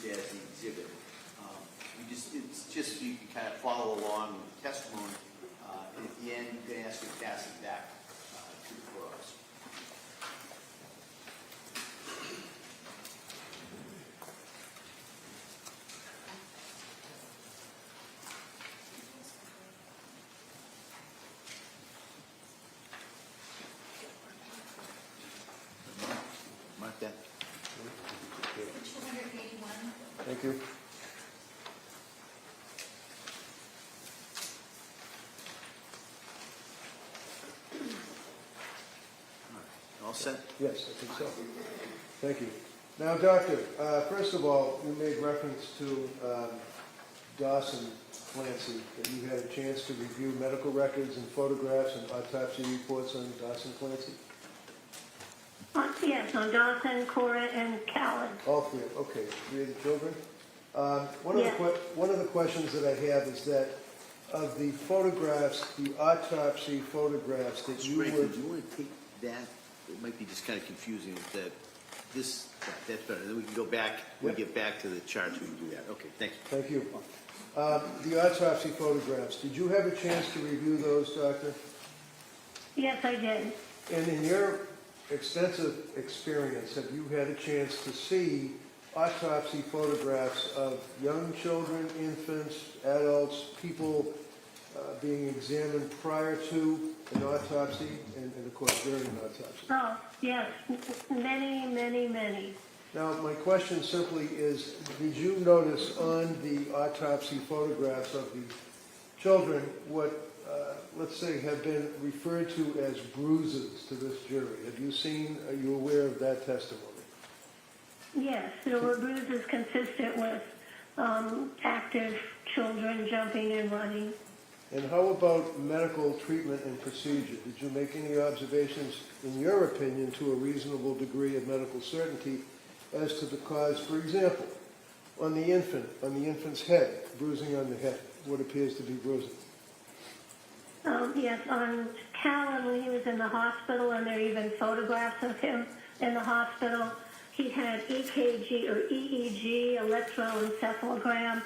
Speaker 2: used as the exhibit. It's just so you can kind of follow along with the testimony. And at the end, you can ask her to pass it back to the courthouse. Mark that.
Speaker 5: 281.
Speaker 4: Thank you.
Speaker 2: All set?
Speaker 4: Yes, I think so. Thank you. Now, Doctor, first of all, you made reference to Dawson Clancy, that you had a chance to review medical records and photographs and autopsy reports on Dawson Clancy?
Speaker 12: Yes, on Dawson, Cora, and Callan.
Speaker 4: All three, okay, three of the children.
Speaker 12: Yes.
Speaker 4: One of the questions that I have is that of the photographs, the autopsy photographs that you
Speaker 2: Ray,
Speaker 4: were...
Speaker 2: do you want to take that? It might be just kind of confusing with that. That's better. Then we can go back, when we get back to the charts, we can do that. Okay, thank you.
Speaker 4: Thank you. The autopsy photographs, did you have a chance to review those, Doctor?
Speaker 12: Yes, I did.
Speaker 4: And in your extensive experience, have you had a chance to see autopsy photographs of young children, infants, adults, people being examined prior to an autopsy and of course during an autopsy?
Speaker 12: Oh, yes, many, many, many.
Speaker 4: Now, my question simply is, did you notice on the autopsy photographs of the children what, let's say, have been referred to as bruises to this jury? Have you seen, are you aware of that testimony?
Speaker 12: Yes, there were bruises consistent with active children jumping and running.
Speaker 4: And how about medical treatment and procedure? Did you make any observations, in your opinion, to a reasonable degree of medical certainty as to the cause? For example, on the infant's head, bruising on the head, what appears to be bruising?
Speaker 12: Yes, on Callan, when he was in the hospital, and there are even photographs of him in the hospital, he had EKG or EEG, electroencephalogram,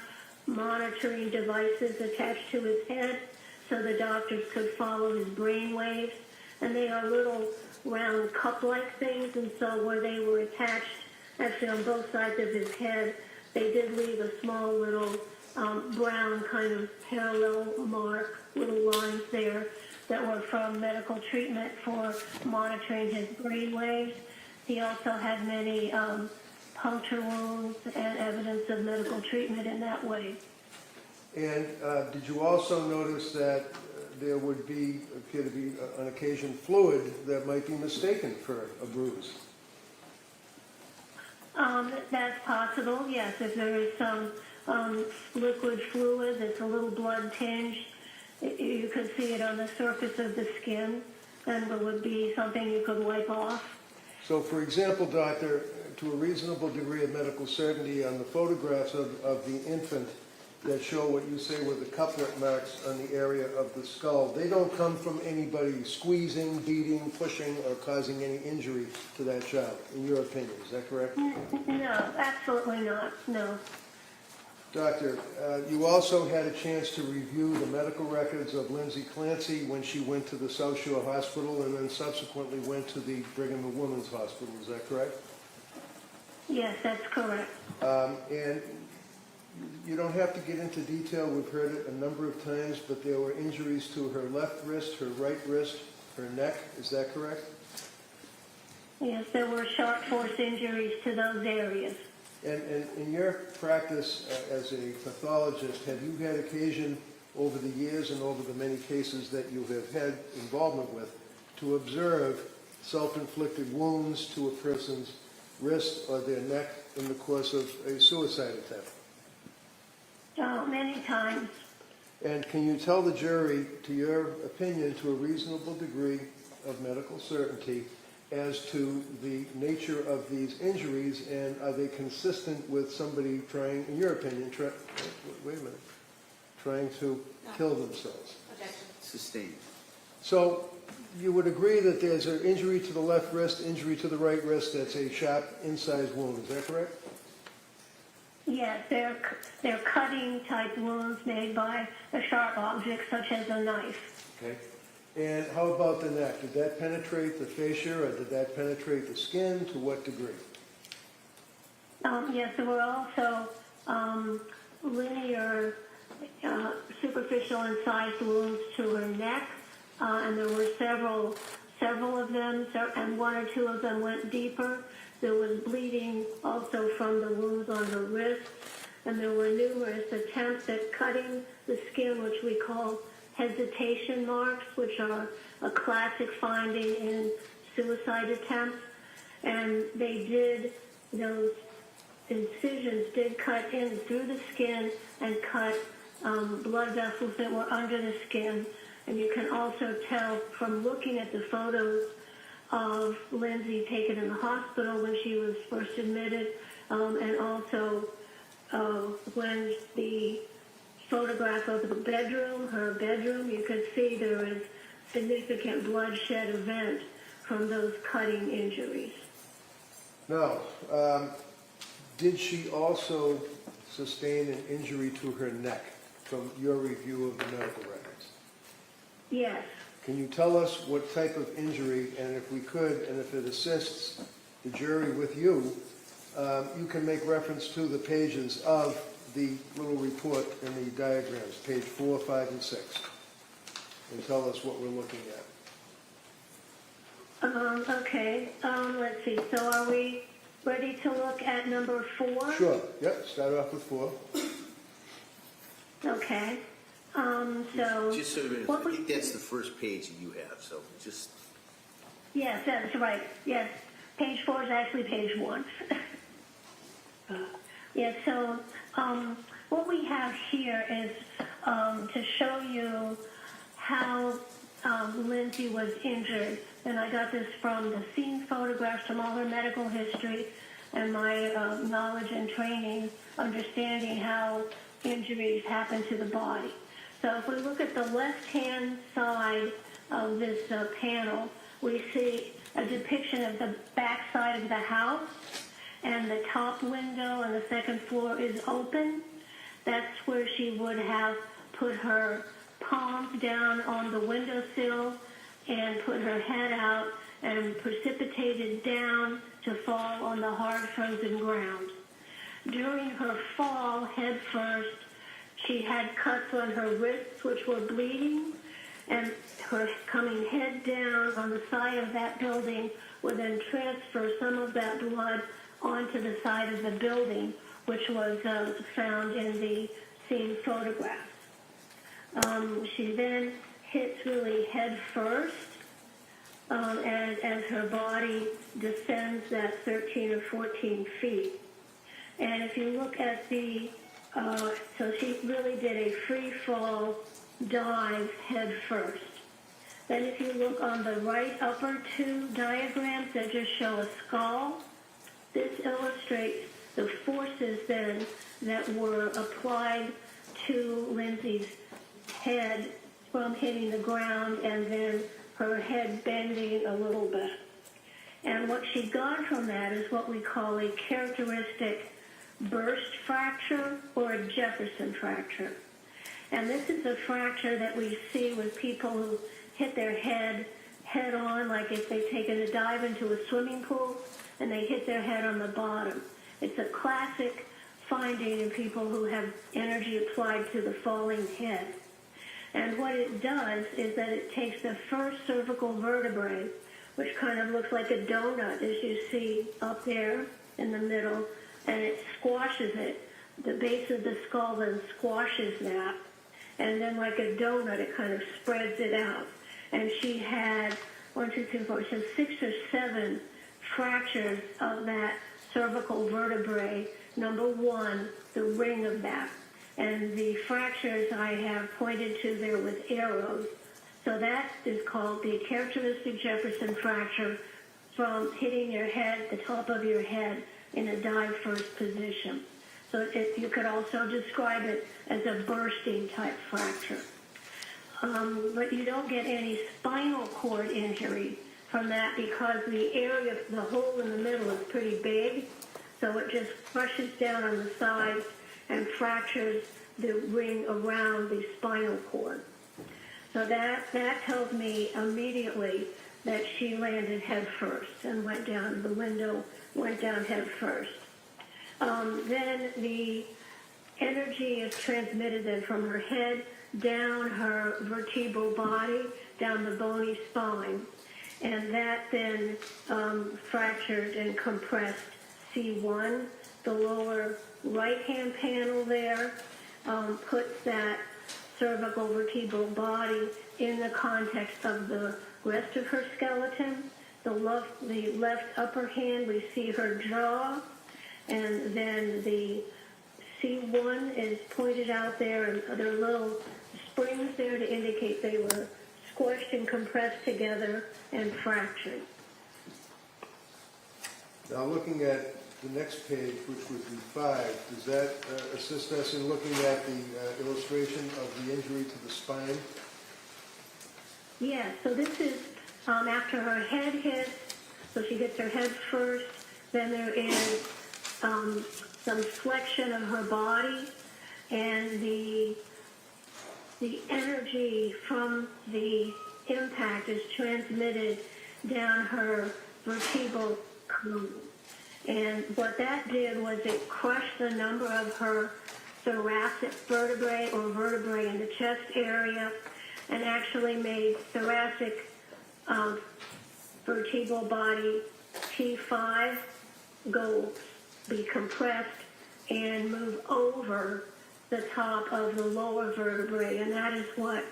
Speaker 12: monitoring devices attached to his head so the doctors could follow his brain waves. And they are little round cup-like things, and so where they were attached, actually on both sides of his head, they did leave a small little brown kind of parallel mark, little lines there that were from medical treatment for monitoring his brain waves. He also had many puncture wounds and evidence of medical treatment in that way.
Speaker 4: And did you also notice that there would appear to be, on occasion, fluid that might be mistaken for a bruise?
Speaker 12: That's possible, yes. If there is some liquid fluid that's a little blood tinged, you could see it on the surface of the skin, and it would be something you could wipe off.
Speaker 4: So, for example, Doctor, to a reasonable degree of medical certainty on the photographs of the infant that show what you say were the couplet marks on the area of the skull, they don't come from anybody squeezing, beating, pushing, or causing any injury to that child, in your opinion. Is that correct?
Speaker 12: No, absolutely not, no.
Speaker 4: Doctor, you also had a chance to review the medical records of Lindsay Clancy when she went to the South Shore Hospital and then subsequently went to the Brigham and Women's Hospital. Is that correct?
Speaker 12: Yes, that's correct.
Speaker 4: And you don't have to get into detail. We've heard it a number of times, but there were injuries to her left wrist, her right wrist, her neck. Is that correct?
Speaker 12: Yes, there were sharp force injuries to those areas.
Speaker 4: And in your practice as a pathologist, have you had occasion over the years and over the many cases that you have had involvement with to observe self-inflicted wounds to a person's wrist or their neck in the course of a suicide attempt?
Speaker 12: Many times.
Speaker 4: And can you tell the jury, to your opinion, to a reasonable degree of medical certainty, as to the nature of these injuries, and are they consistent with somebody trying, in your opinion, trying to kill themselves?
Speaker 2: Sustained.
Speaker 4: So you would agree that there's an injury to the left wrist, injury to the right wrist, that's a sharp incised wound. Is that correct?
Speaker 12: Yes, they're cutting type wounds made by a sharp object such as a knife.
Speaker 4: Okay. And how about the neck? Did that penetrate the fascia, or did that penetrate the skin? To what degree?
Speaker 12: Yes, there were also linear, superficial incised wounds to her neck, and there were several of them, and one or two of them went deeper. There was bleeding also from the wounds on her wrists, and there were numerous attempts at cutting the skin, which we call hesitation marks, which are a classic finding in suicide attempts. And those incisions did cut in through the skin and cut blood vessels that were under the skin. And you can also tell from looking at the photos of Lindsay taken in the hospital when she was first admitted, and also when the photograph of the bedroom, her bedroom, you could see there was significant bloodshed event from those cutting injuries.
Speaker 4: Now, did she also sustain an injury to her neck from your review of the medical records?
Speaker 12: Yes.
Speaker 4: Can you tell us what type of injury, and if we could, and if it assists the jury with you, you can make reference to the pages of the little report and the diagrams, page 4, 5, and 6, and tell us what we're looking at.
Speaker 12: Okay, let's see. So are we ready to look at number 4?
Speaker 4: Sure. Yep. Start off with 4.
Speaker 12: Okay.
Speaker 2: Just so I think that's the first page that you have. So just.
Speaker 12: Yes, that's right. Yes, page 4 is actually page 1. Yes. So what we have here is to show you how Lindsay was injured. And I got this from the scene photographs, from all her medical history, and my knowledge and training, understanding how injuries happen to the body. So if we look at the left-hand side of this panel, we see a depiction of the back side of the house, and the top window on the second floor is open. That's where she would have put her palms down on the windowsill and put her head out and precipitated down to fall on the hard frozen ground. During her fall, head first, she had cuts on her wrists which were bleeding, and her coming head down on the side of that building would then transfer some of that blood onto the side of the building, which was found in the scene photographs. She then hits really head first, and as her body descends that 13 or 14 feet. And if you look at the, so she really did a free fall dive head first. Then if you look on the right upper 2 diagrams that just show a skull, this illustrates the forces then that were applied to Lindsay's head from hitting the ground and then her head bending a little bit. And what she got from that is what we call a characteristic burst fracture or a Jefferson fracture. And this is a fracture that we see with people who hit their head head on, like if they've taken a dive into a swimming pool and they hit their head on the bottom. It's a classic finding in people who have energy applied to the falling head. And what it does is that it takes the first cervical vertebrae, which kind of looks like a donut, as you see up there in the middle, and it squashes it. The base of the skull then squashes that, and then like a donut, it kind of spreads it out. And she had 6 or 7 fractures of that cervical vertebrae, number 1, the ring of that. And the fractures I have pointed to there with arrows. So that is called the characteristic Jefferson fracture from hitting your head, the top of your head, in a dive first position. So you could also describe it as a bursting type fracture. But you don't get any spinal cord injury from that because the area, the hole in the middle is pretty big. So it just crushes down on the sides and fractures the ring around the spinal cord. So that tells me immediately that she landed head first and went down the window, went down head first. Then the energy is transmitted then from her head down her vertebral body, down the bony spine. And that then fractured and compressed C1, the lower right-hand panel there, puts that cervical vertebral body in the context of the rest of her skeleton. The left upper hand, we see her jaw, and then the C1 is pointed out there, and there are little springs there to indicate they were squished and compressed together and fractured.
Speaker 4: Now, looking at the next page, which would be 5, does that assist us in looking at the illustration of the injury to the spine?
Speaker 12: Yeah, so this is after her head hits, so she hits her head first, then there is some flexion of her body, and the energy from the impact is transmitted down her vertebral column. And what that did was it crushed the number of her thoracic vertebrae or vertebrae in the chest area, and actually made thoracic vertebral body T5 be compressed and move over the top of the lower vertebrae, and that is what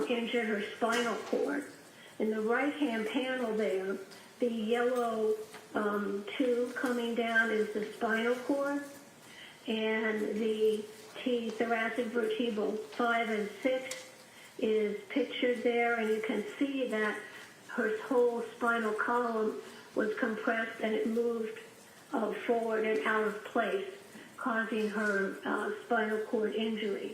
Speaker 12: injured her spinal cord. In the right-hand panel there, the yellow tube coming down is the spinal cord, and the T thoracic vertebral 5 and 6 is pictured there, and you can see that her whole spinal column was compressed and it moved forward and out of place, causing her spinal cord injury.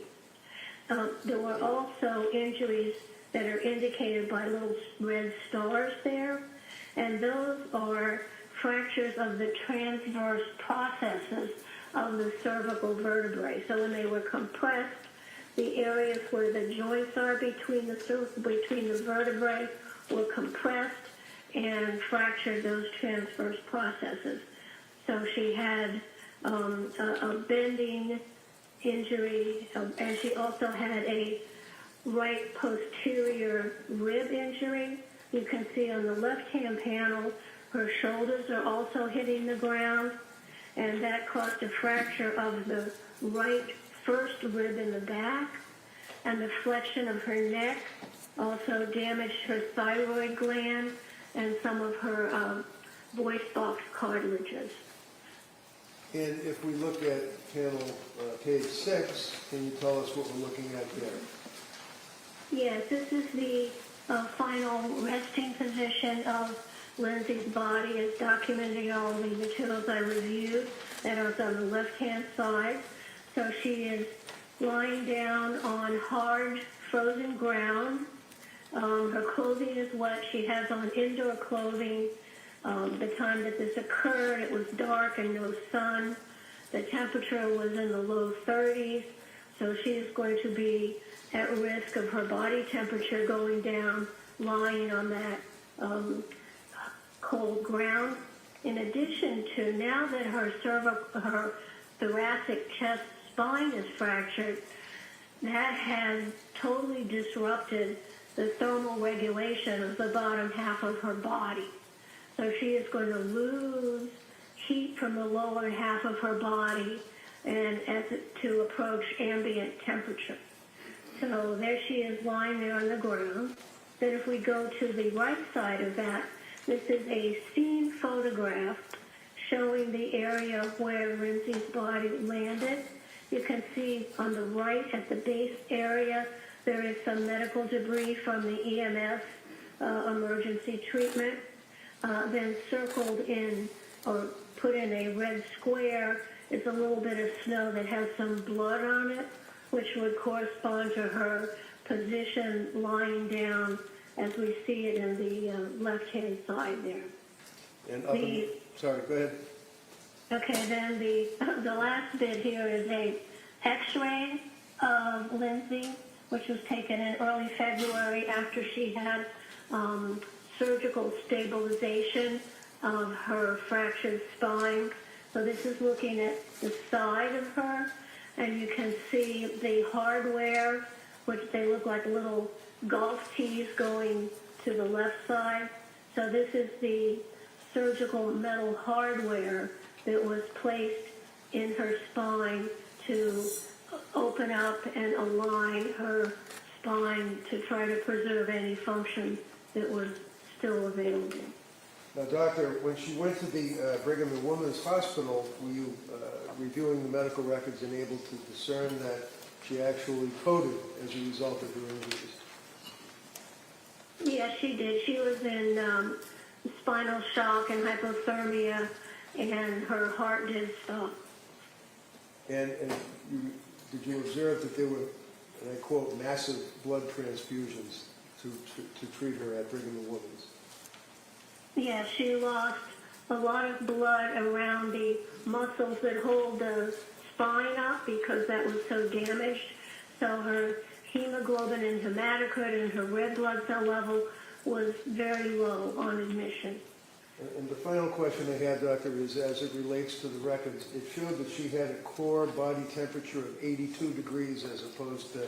Speaker 12: There were also injuries that are indicated by little red stars there, and those are fractures of the transverse processes of the cervical vertebrae. So when they were compressed, the areas where the joints are between the vertebrae were compressed and fractured those transverse processes. So she had a bending injury, and she also had a right posterior rib injury. You can see on the left-hand panel, her shoulders are also hitting the ground, and that caused a fracture of the right first rib in the back, and the flexion of her neck also damaged her thyroid gland and some of her voice box cartilages.
Speaker 4: And if we look at panel page 6, can you tell us what we're looking at there?
Speaker 12: Yes, this is the final resting position of Lindsay's body. It's documenting all the materials I reviewed that are on the left-hand side. So she is lying down on hard, frozen ground. Her clothing is wet. She has on indoor clothing. The time that this occurred, it was dark and no sun. The temperature was in the low 30s, so she is going to be at risk of her body temperature going down, lying on that cold ground. In addition to, now that her thoracic chest spine is fractured, that has totally disrupted the thermal regulation of the bottom half of her body. So she is going to lose heat from the lower half of her body and to approach ambient temperature. So there she is lying there on the ground. Then if we go to the right side of that, this is a scene photograph showing the area where Lindsay's body landed. You can see on the right at the base area, there is some medical debris from the EMS emergency treatment. Then circled in or put in a red square is a little bit of snow that has some blood on it, which would correspond to her position lying down as we see it in the left-hand side there.
Speaker 4: And sorry, go ahead.
Speaker 12: Okay, then the last bit here is a X-ray of Lindsay, which was taken in early February after she had surgical stabilization of her fractured spine. So this is looking at the side of her, and you can see the hardware, which they look like little golf tees going to the left side. So this is the surgical metal hardware that was placed in her spine to open up and align her spine to try to preserve any function that was still available.
Speaker 4: Now, doctor, when she went to the Brigham and Women's Hospital, were you reviewing the medical records and able to discern that she actually coded as a result of her injuries?
Speaker 12: Yes, she did. She was in spinal shock and hypothermia, and her heart did stop.
Speaker 4: And did you observe that there were, and I quote, massive blood transfusions to treat her at Brigham and Women's?
Speaker 12: Yes, she lost a lot of blood around the muscles that hold the spine up because that was so damaged. So her hemoglobin and hematocrit and her red blood cell level was very low on admission.
Speaker 4: And the final question I had, doctor, is as it relates to the records, it showed that she had a core body temperature of 82 degrees as opposed to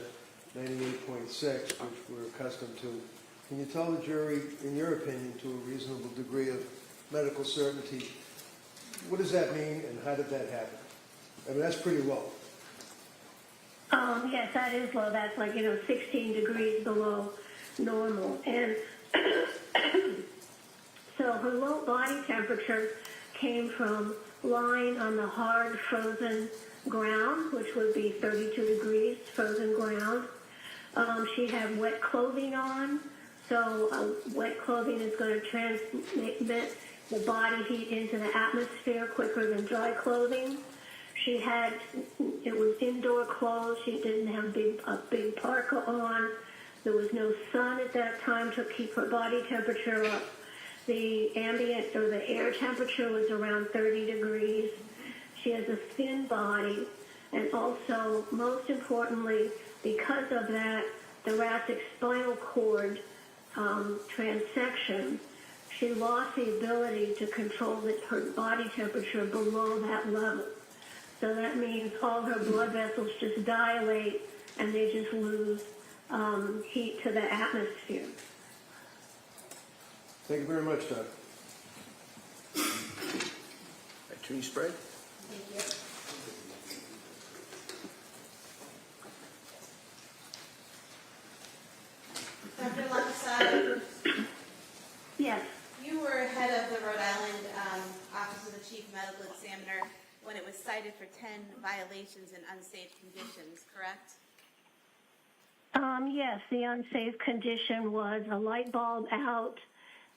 Speaker 4: 98.6, which we're accustomed to. Can you tell the jury, in your opinion, to a reasonable degree of medical certainty, what does that mean and how did that happen? I mean, that's pretty low.
Speaker 12: Yes, that is low. That's like, 16 degrees below normal. And so her low body temperature came from lying on the hard frozen ground, which would be 32 degrees frozen ground. She had wet clothing on, so wet clothing is going to transmit the body heat into the atmosphere quicker than dry clothing. It was indoor clothes. She didn't have a big parka on. There was no sun at that time to keep her body temperature up. The ambient or the air temperature was around 30 degrees. She has a thin body, and also, most importantly, because of that thoracic spinal cord transection, she lost the ability to control her body temperature below that level. So that means all her blood vessels just dilate and they just lose heat to the atmosphere.
Speaker 4: Thank you very much, Doc.
Speaker 2: Attorney Sprague?
Speaker 5: Thank you. Dr. Luxon,
Speaker 12: yes.
Speaker 11: You were head of the Rhode Island Office of the Chief Medical Examiner when it was cited for 10 violations and unsafe conditions, correct?
Speaker 12: Yes, the unsafe condition was a light bulb out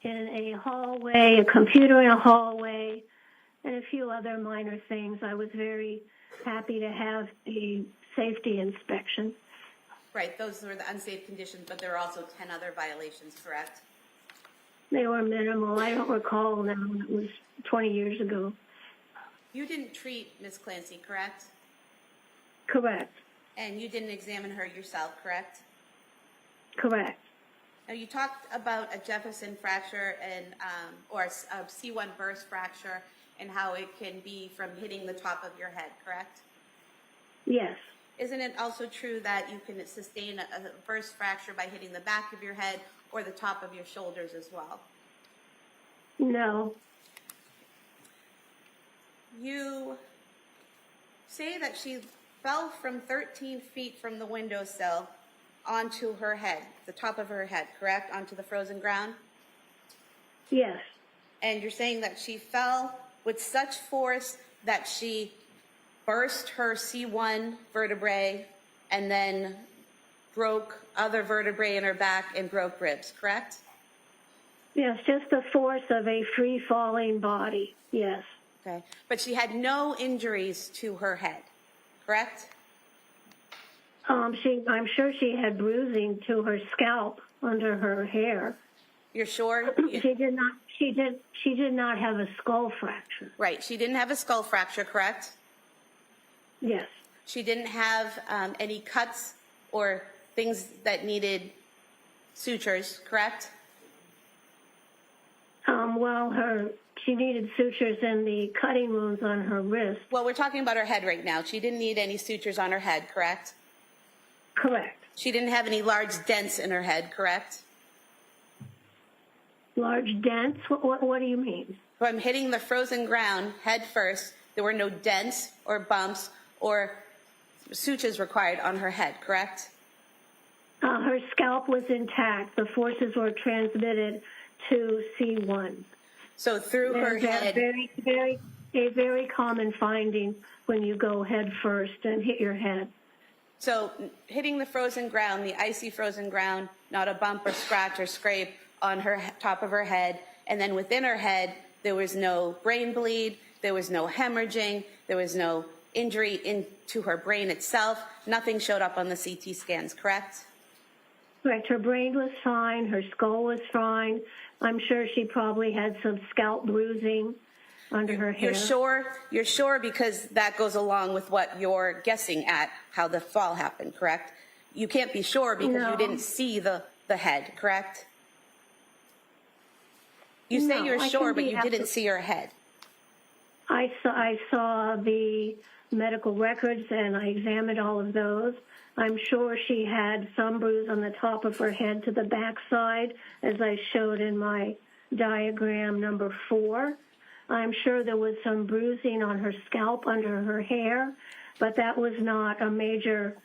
Speaker 12: in a hallway, a computer in a hallway, and a few other minor things. I was very happy to have a safety inspection.
Speaker 11: Right, those were the unsafe conditions, but there were also 10 other violations, correct?
Speaker 12: They were minimal. I don't recall now. It was 20 years ago.
Speaker 11: You didn't treat Ms. Clancy, correct?
Speaker 12: Correct.
Speaker 11: And you didn't examine her yourself, correct?
Speaker 12: Correct.
Speaker 11: Now, you talked about a Jefferson fracture and or a C1 burst fracture and how it can be from hitting the top of your head, correct?
Speaker 12: Yes.
Speaker 11: Isn't it also true that you can sustain a burst fracture by hitting the back of your head or the top of your shoulders as well?
Speaker 12: No.
Speaker 11: You say that she fell from 13 feet from the windowsill onto her head, the top of her head, correct? Onto the frozen ground?
Speaker 12: Yes.
Speaker 11: And you're saying that she fell with such force that she burst her C1 vertebrae and then broke other vertebrae in her back and broke ribs, correct?
Speaker 12: Yes, just the force of a free-falling body, yes.
Speaker 11: Okay, but she had no injuries to her head, correct?
Speaker 12: I'm sure she had bruising to her scalp under her hair.
Speaker 11: You're sure?
Speaker 12: She she did not have a skull fracture.
Speaker 11: Right. She didn't have a skull fracture, correct?
Speaker 12: Yes.
Speaker 11: She didn't have any cuts or things that needed sutures, correct?
Speaker 12: Well, she needed sutures in the cutting wounds on her wrist.
Speaker 11: Well, we're talking about her head right now. She didn't need any sutures on her head, correct?
Speaker 12: Correct.
Speaker 11: She didn't have any large dents in her head, correct?
Speaker 12: Large dents? What do you mean?
Speaker 11: From hitting the frozen ground head first, there were no dents or bumps or sutures required on her head, correct?
Speaker 12: Her scalp was intact. The forces were transmitted to C1.
Speaker 11: So through her head.
Speaker 12: A very common finding when you go head first and hit your head.
Speaker 11: So hitting the frozen ground, the icy frozen ground, not a bump or scratch or scrape on her top of her head. And then within her head, there was no brain bleed, there was no hemorrhaging, there was no injury into her brain itself. Nothing showed up on the CT scans, correct?
Speaker 12: Correct. Her brain was fine. Her skull was fine. I'm sure she probably had some scalp bruising under her hair.
Speaker 11: You're sure because that goes along with what you're guessing at how the fall happened, correct? You can't be sure because you didn't see the head, correct? You say you're sure, but you didn't see her head.
Speaker 12: I saw the medical records and I examined all of those. I'm sure she had some bruise on the top of her head to the backside, as I showed in my diagram number 4. I'm sure there was some bruising on her scalp under her hair, but that was not a major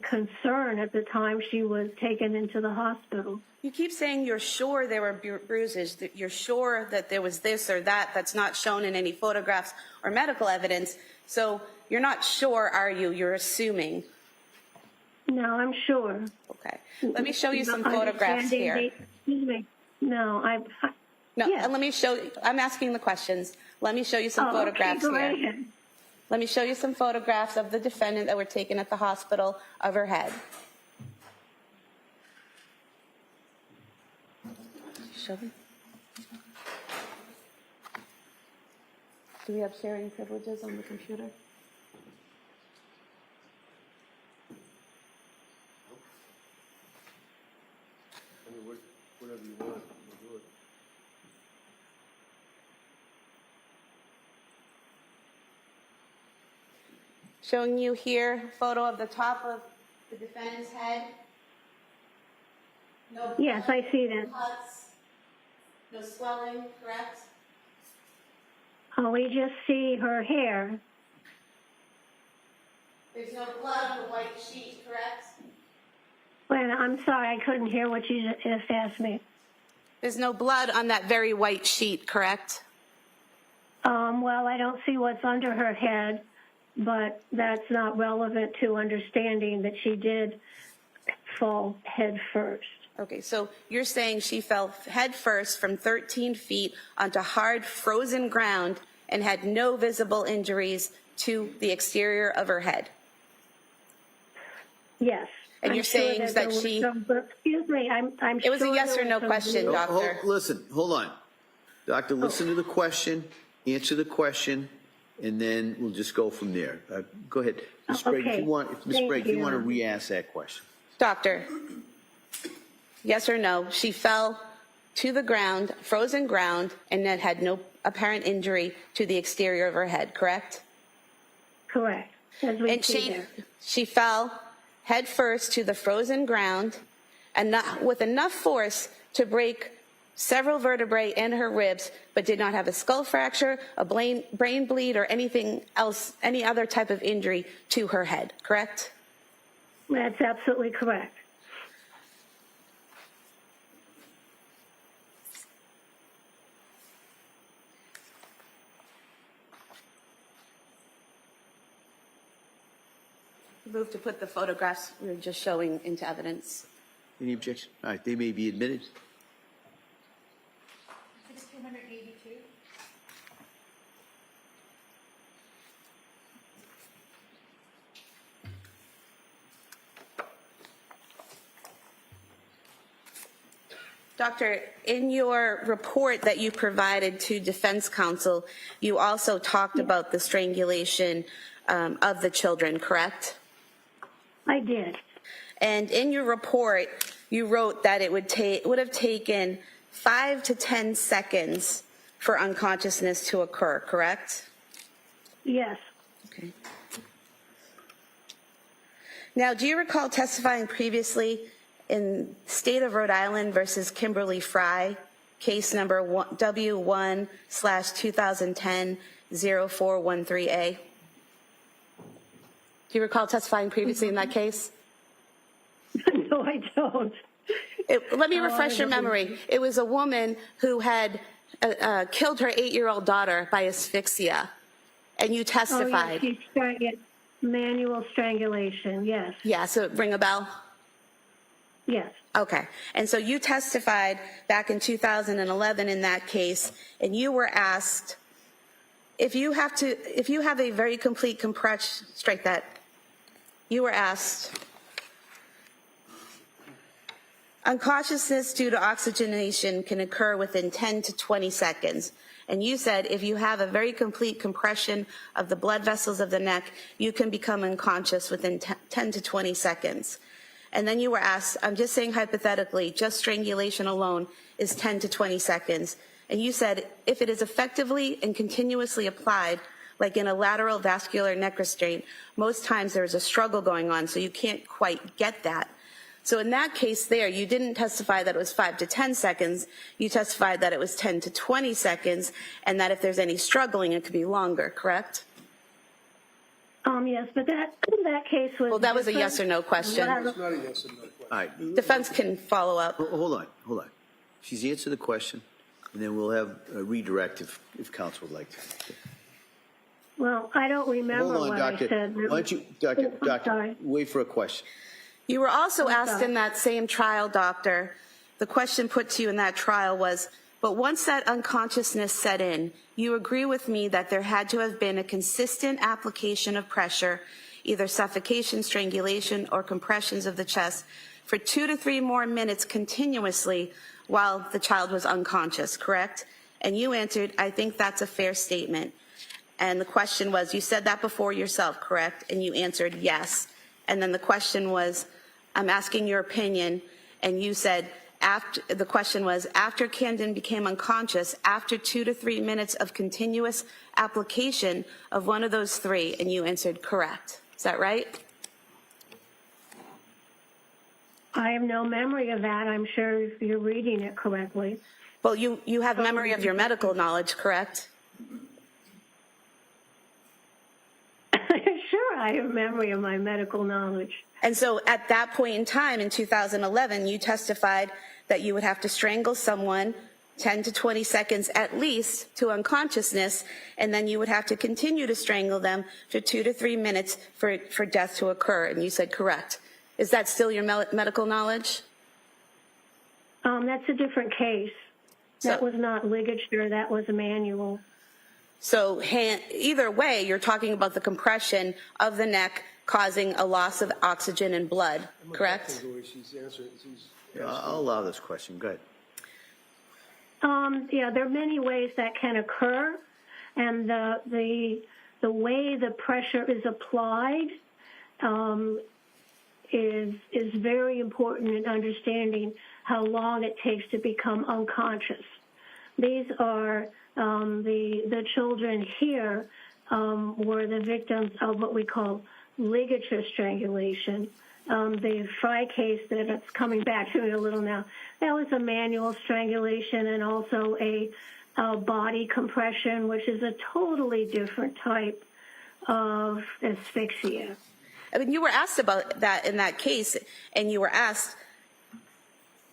Speaker 12: concern at the time she was taken into the hospital.
Speaker 11: You keep saying you're sure there were bruises, that you're sure that there was this or that that's not shown in any photographs or medical evidence. So you're not sure, are you? You're assuming.
Speaker 12: No, I'm sure.
Speaker 11: Okay. Let me show you some photographs here.
Speaker 12: Excuse me. No,
Speaker 11: and let me show you. I'm asking the questions. Let me show you some photographs
Speaker 12: okay,
Speaker 11: here.
Speaker 12: ahead.
Speaker 11: Let me show you some photographs of the defendant that were taken at the hospital of her head. Show me. Do we have sharing privileges on the computer?
Speaker 4: Whatever you want, we'll do it.
Speaker 11: Showing you here a photo of the top of the defendant's head. No
Speaker 12: Yes, I see that.
Speaker 11: cuts, no swelling, correct?
Speaker 12: We just see her hair.
Speaker 11: There's no blood on the white sheet, correct?
Speaker 12: Well, I'm sorry, I couldn't hear what you just asked me.
Speaker 11: There's no blood on that very white sheet, correct?
Speaker 12: Well, I don't see what's under her head, but that's not relevant to understanding that she did fall head first.
Speaker 11: Okay, so you're saying she fell head first from 13 feet onto hard frozen ground and had no visible injuries to the exterior of her head?
Speaker 12: Yes.
Speaker 11: And you're saying that she...
Speaker 12: Excuse me, I'm
Speaker 11: It was a yes or no question, doctor.
Speaker 2: Listen, hold on. Doctor, listen to the question, answer the question, and then we'll just go from there. Go ahead. Ms. Sprague, if you want to re-ask that question.
Speaker 11: Doctor, yes or no, she fell to the ground, frozen ground, and that had no apparent injury to the exterior of her head, correct?
Speaker 12: Correct. As we
Speaker 11: And
Speaker 12: see there.
Speaker 11: she fell head first to the frozen ground and not with enough force to break several vertebrae in her ribs, but did not have a skull fracture, a brain bleed, or anything else, any other type of injury to her head, correct?
Speaker 12: That's absolutely correct.
Speaker 11: Move to put the photographs we were just showing into evidence.
Speaker 2: Any objection? All right, they may be admitted.
Speaker 6: 1682.
Speaker 11: Doctor, in your report that you provided to defense counsel, you also talked about the strangulation of the children, correct?
Speaker 12: I did.
Speaker 11: And in your report, you wrote that it would have taken 5 to 10 seconds for unconsciousness to occur, correct?
Speaker 12: Yes.
Speaker 11: Okay. Now, do you recall testifying previously in State of Rhode Island versus Kimberly Fry, case number W1/2010-0413A? Do you recall testifying previously in that case?
Speaker 12: No, I don't.
Speaker 11: Let me refresh your memory. It was a woman who had killed her 8-year-old daughter by asphyxia, and you testified.
Speaker 12: Oh, yes, manual strangulation, yes.
Speaker 11: Yeah, so ring a bell?
Speaker 12: Yes.
Speaker 11: Okay. And so you testified back in 2011 in that case, and you were asked, if you have a very complete compression, strike that. You were asked, unconsciousness due to oxygenation can occur within 10 to 20 seconds. And you said if you have a very complete compression of the blood vessels of the neck, you can become unconscious within 10 to 20 seconds. And then you were asked, I'm just saying hypothetically, just strangulation alone is 10 to 20 seconds. And you said if it is effectively and continuously applied, like in a lateral vascular neck restraint, most times there is a struggle going on, so you can't quite get that. So in that case there, you didn't testify that it was 5 to 10 seconds. You testified that it was 10 to 20 seconds, and that if there's any struggling, it could be longer, correct?
Speaker 12: Yes, but that case was...
Speaker 11: Well, that was a yes or no question.
Speaker 4: It's not a yes or no question.
Speaker 2: All right.
Speaker 11: Defense can follow up.
Speaker 2: Hold on. She's answered the question, and then we'll have a redirect if counsel would like to.
Speaker 12: Well, I don't remember
Speaker 2: Hold on,
Speaker 12: what
Speaker 2: Doctor.
Speaker 12: I said.
Speaker 2: Why don't you, Doctor,
Speaker 12: sorry.
Speaker 2: wait for a question.
Speaker 11: You were also asked in that same trial, Doctor, the question put to you in that trial was, but once that unconsciousness set in, you agree with me that there had to have been a consistent application of pressure, either suffocation, strangulation, or compressions of the chest for 2 to 3 more minutes continuously while the child was unconscious, correct? And you answered, I think that's a fair statement. And the question was, you said that before yourself, correct? And you answered yes. And then the question was, I'm asking your opinion, and you said, the question was, after Camden became unconscious, after 2 to 3 minutes of continuous application of one of those 3, and you answered correct. Is that right?
Speaker 12: I have no memory of that. I'm sure you're reading it correctly.
Speaker 11: Well, you have memory of your medical knowledge, correct?
Speaker 12: Sure, I have memory of my medical knowledge.
Speaker 11: And so at that point in time, in 2011, you testified that you would have to strangle someone 10 to 20 seconds at least to unconsciousness, and then you would have to continue to strangle them for 2 to 3 minutes for death to occur, and you said correct. Is that still your medical knowledge?
Speaker 12: That's a different case. That was not ligature, that was a manual.
Speaker 11: So either way, you're talking about the compression of the neck causing a loss of oxygen and blood, correct?
Speaker 2: I'll allow this question. Go ahead.
Speaker 12: Yeah, there are many ways that can occur, and the way the pressure is applied is very important in understanding how long it takes to become unconscious. These are the children here were the victims of what we call ligature strangulation. The Fry case that it's coming back to me a little now, that was a manual strangulation and also a body compression, which is a totally different type of asphyxia.
Speaker 11: I mean, you were asked about that in that case, and you were asked,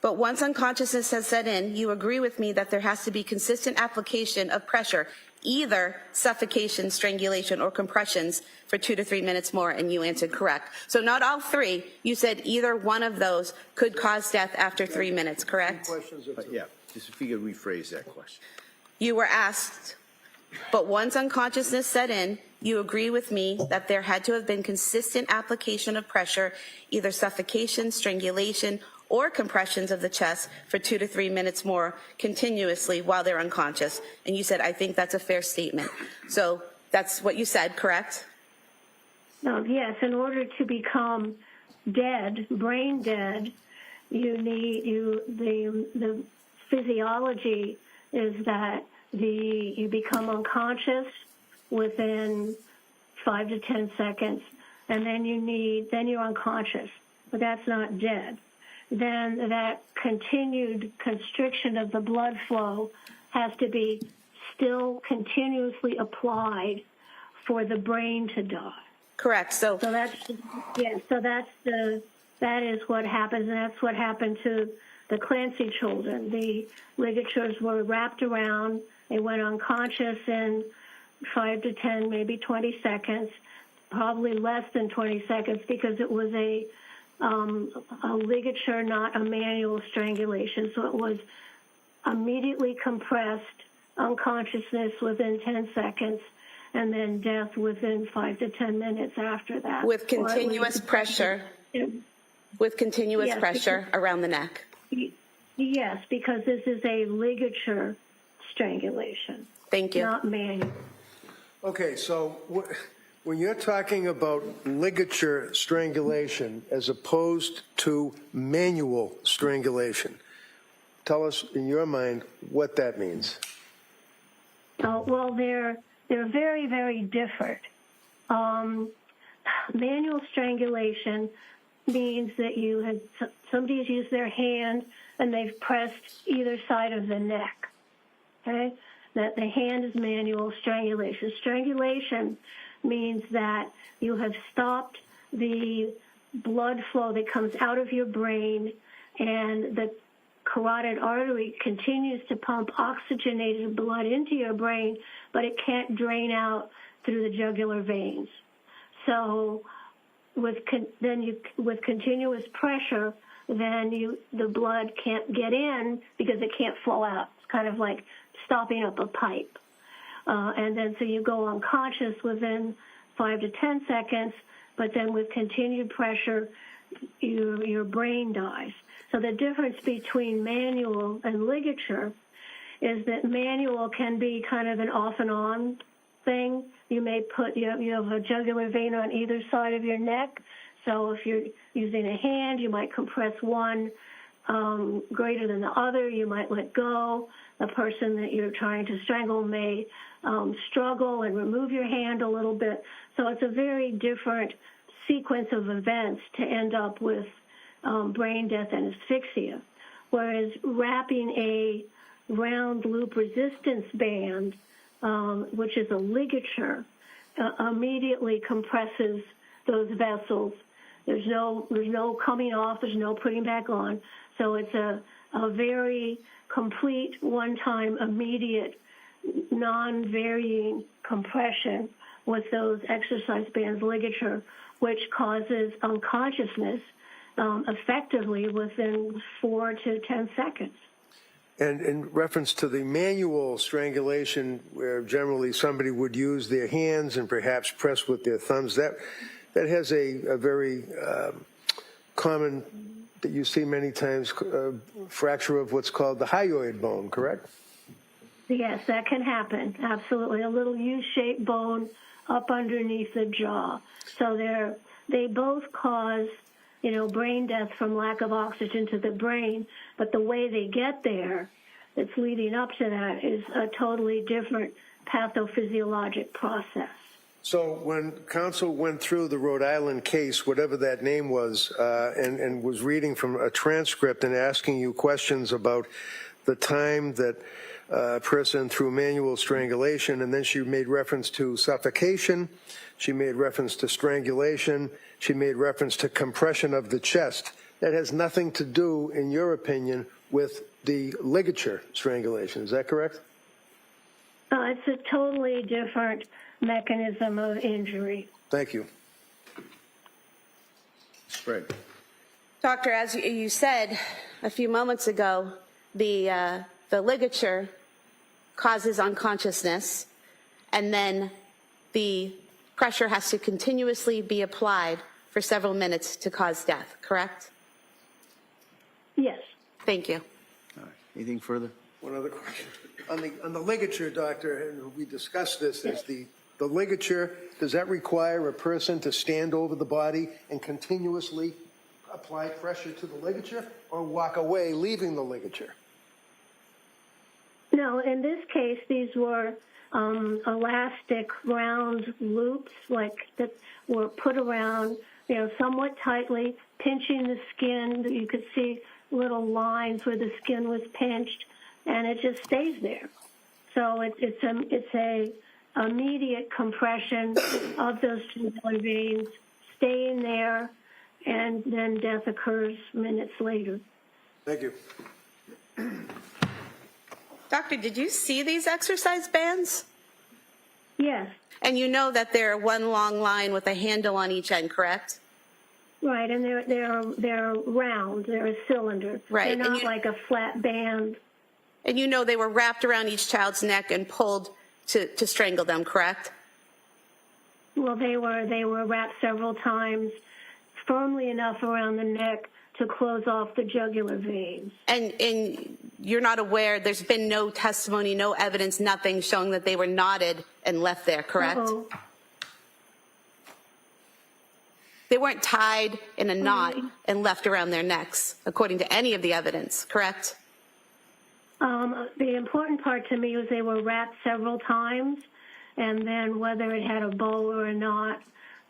Speaker 11: but once unconsciousness has set in, you agree with me that there has to be consistent application of pressure, either suffocation, strangulation, or compressions for 2 to 3 minutes more, and you answered correct. So not all 3. You said either one of those could cause death after 3 minutes, correct?
Speaker 2: Yeah, just if you could rephrase that question.
Speaker 11: You were asked, but once unconsciousness set in, you agree with me that there had to have been consistent application of pressure, either suffocation, strangulation,
Speaker 15: or compressions of the chest for 2 to 3 minutes more continuously while they're unconscious. And you said, I think that's a fair statement. So that's what you said, correct?
Speaker 12: No, yes, in order to become dead, brain dead, you need the physiology is that you become unconscious within 5 to 10 seconds, and then you're unconscious, but that's not dead. Then that continued constriction of the blood flow has to be still continuously applied for the brain to die.
Speaker 15: Correct. So
Speaker 12: that is what happens, and that's what happened to the Clancy children. The ligatures were wrapped around. They went unconscious in 5 to 10, maybe 20 seconds, probably less than 20 seconds because it was a ligature, not a manual strangulation. So it was immediately compressed, unconsciousness within 10 seconds, and then death within 5 to 10 minutes after that.
Speaker 15: with continuous pressure, around the neck.
Speaker 12: Yes, because this is a ligature strangulation.
Speaker 15: Thank you.
Speaker 12: Not manual.
Speaker 4: Okay, so when you're talking about ligature strangulation as opposed to manual strangulation, tell us in your mind what that means.
Speaker 12: Well, they're very, very different. Manual strangulation means that somebody's used their hand and they've pressed either side of the neck. Okay, that the hand is manual strangulation. Strangulation means that you have stopped the blood flow that comes out of your brain, and the carotid artery continues to pump oxygenated blood into your brain, but it can't drain out through the jugular veins. So with continuous pressure, then the blood can't get in because it can't flow out. It's kind of like stopping up a pipe. And then so you go unconscious within 5 to 10 seconds, but then with continued pressure, your brain dies. So the difference between manual and ligature is that manual can be kind of an off and on thing. You may you have a jugular vein on either side of your neck. So if you're using a hand, you might compress one greater than the other. You might let go. The person that you're trying to strangle may struggle and remove your hand a little bit. So it's a very different sequence of events to end up with brain death and asphyxia. Whereas wrapping a round loop resistance band, which is a ligature, immediately compresses those vessels. There's no coming off, there's no putting back on. So it's a very complete, one-time, immediate, non-varying compression with those exercise bands ligature, which causes unconsciousness effectively within 4 to 10 seconds.
Speaker 4: And in reference to the manual strangulation, where generally somebody would use their hands and perhaps press with their thumbs, that has a very common, that you see many times, fracture of what's called the hyoid bone, correct?
Speaker 12: Yes, that can happen, absolutely. A little U-shaped bone up underneath the jaw. So they both cause, brain death from lack of oxygen to the brain, but the way they get there, that's leading up to that, is a totally different pathophysiologic process.
Speaker 4: So when counsel went through the Rhode Island case, whatever that name was, and was reading from a transcript and asking you questions about the time that a person through manual strangulation, and then she made reference to suffocation, she made reference to strangulation, she made reference to compression of the chest. That has nothing to do, in your opinion, with the ligature strangulation. Is that correct?
Speaker 12: It's a totally different mechanism of injury.
Speaker 4: Thank you. Right.
Speaker 15: Doctor, as you said a few moments ago, the ligature causes unconsciousness, and then the pressure has to continuously be applied for several minutes to cause death, correct? Thank you.
Speaker 2: All right. Anything further?
Speaker 4: One other question. On the ligature, doctor, and we discussed this, is the ligature, does that require a person to stand over the body and continuously apply pressure to the ligature, or walk away leaving the ligature?
Speaker 12: No, in this case, these were elastic round loops, like that were put around, somewhat tightly, pinching the skin. You could see little lines where the skin was pinched, and it just stays there. So it's a immediate compression of those tubular veins, staying there, and then death occurs minutes later.
Speaker 4: Thank you.
Speaker 15: Doctor, did you see these exercise bands?
Speaker 12: Yes.
Speaker 15: And you know that they're one long line with a handle on each end, correct?
Speaker 12: Right, and they're round. They're a cylinder.
Speaker 15: Right.
Speaker 12: They're not like a flat band.
Speaker 15: And you know they were wrapped around each child's neck and pulled to strangle them, correct?
Speaker 12: Well, they were wrapped several times, firmly enough around the neck to close off the jugular veins.
Speaker 15: And you're not aware, there's been no testimony, no evidence, nothing showing that they were knotted and left there, correct?
Speaker 12: Uh-oh.
Speaker 15: They weren't tied in a knot and left around their necks, according to any of the evidence, correct?
Speaker 12: The important part to me was they were wrapped several times, and then whether it had a bow or not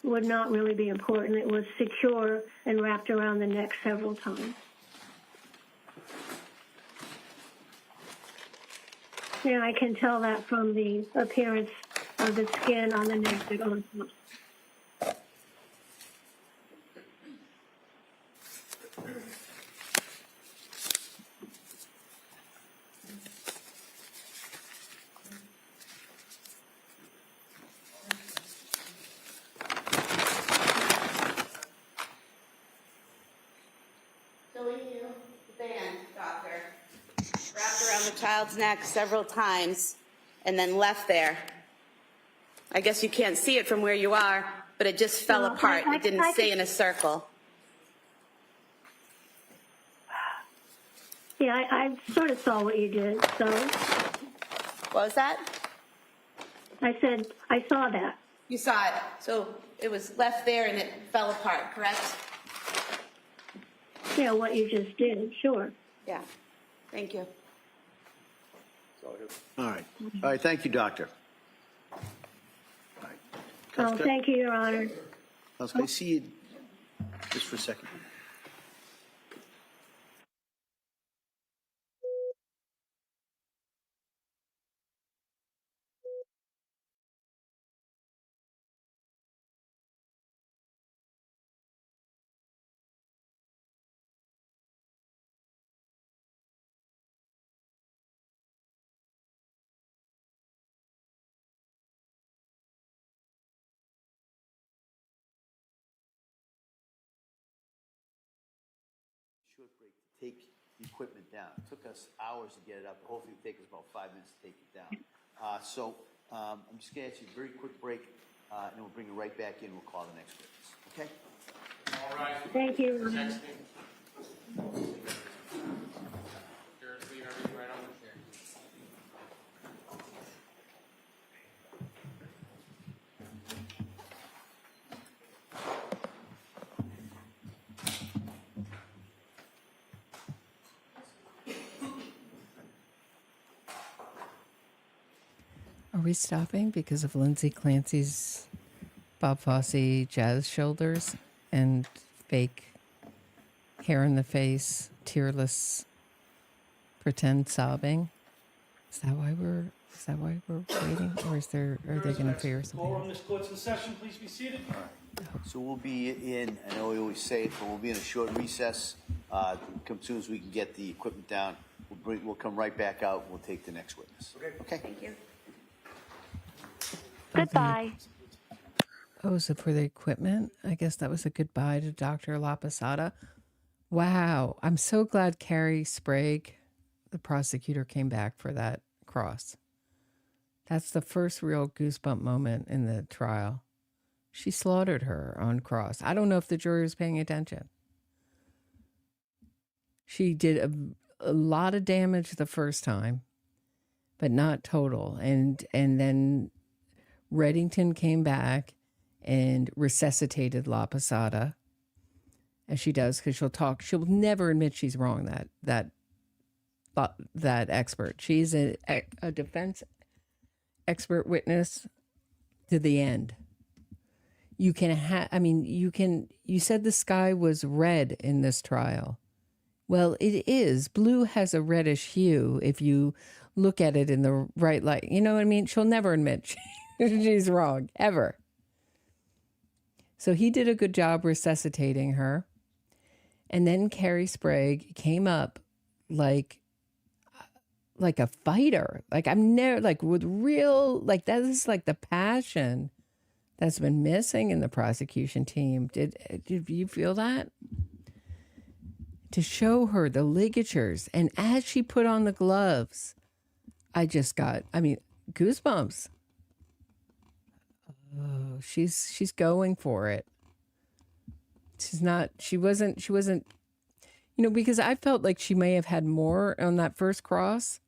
Speaker 12: would not really be important. It was secure and wrapped around the neck several times. Yeah, I can tell that from the appearance of the skin on the neck that on top.
Speaker 15: Child's neck several times and then left there. I guess you can't see it from where you are, but it just fell apart. It didn't stay in a circle.
Speaker 12: Yeah, I sort of saw what you did, so.
Speaker 15: What was that?
Speaker 12: I said, I saw that.
Speaker 15: You saw it. So it was left there and it fell apart, correct?
Speaker 12: Yeah, what you just did, sure.
Speaker 15: Yeah. Thank you.
Speaker 2: All right. All right. Thank you, doctor. All right.
Speaker 12: Oh, thank you, Your Honor.
Speaker 2: Can I see you just for a second? Short break to take the equipment down. It took us hours to get it up. Hopefully it'll take us about 5 minutes to take it down. I'm just going to ask you a very quick break, and we'll bring it right back in. We'll call the next witness. Okay?
Speaker 10: All right.
Speaker 12: Thank you.
Speaker 10: Texting. Therese, leave everything right on the chair.
Speaker 1: Are we stopping because of Lindsay Clancy's Bob Fosse jazz shoulders and fake hair in the face, tearless, pretend sobbing? Is that why we're waiting, or are they going to figure something out?
Speaker 7: This court's in session. Please be seated.
Speaker 2: So we'll be in, I know we always say it, but we'll be in a short recess. Come soon as we can get the equipment down. We'll come right back out. We'll take the next witness. Okay?
Speaker 15: Thank you.
Speaker 12: Goodbye.
Speaker 1: Oh, so for the equipment, I guess that was a goodbye to Dr. La Posada. Wow. I'm so glad Carrie Sprague, the prosecutor, came back for that cross. That's the first real goosebump moment in the trial. She slaughtered her on cross. I don't know if the jury was paying attention. She did a lot of damage the first time, but not total. And then Reddington came back and resuscitated La Posada, as she does, because she'll never admit she's wrong, that expert. She's a defense expert witness to the end. You said the sky was red in this trial. Well, it is. Blue has a reddish hue if you look at it in the right light. You know what I mean? She'll never admit she's wrong, ever. So he did a good job resuscitating her. And then Carrie Sprague came up like a fighter. Like, I'm never, like, with real, like, that is like the passion that's been missing in the prosecution team. Did you feel that? To show her the ligatures. And as she put on the gloves, I just got, goosebumps. Oh, she's going for it. She wasn't, because I felt like she may have had more on that first cross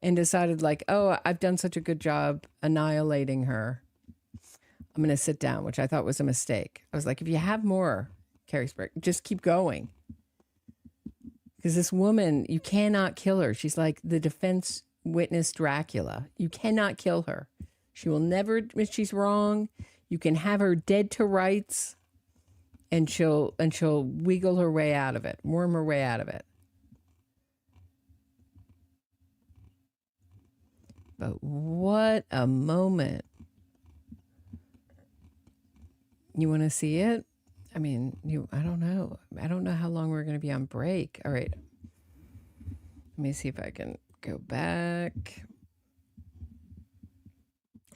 Speaker 1: and decided like, oh, I've done such a good job annihilating her. I'm going to sit down, which I thought was a mistake. I was like, if you have more, Carrie Sprague, just keep going. Because this woman, you cannot kill her. She's like the defense witness Dracula. You cannot kill her. She will never admit she's wrong. You can have her dead to rights, and she'll wiggle her way out of it, worm her way out of it. But what a moment. You want to see it? I don't know. I don't know how long we're going to be on break. All right. Let me see if I can go back.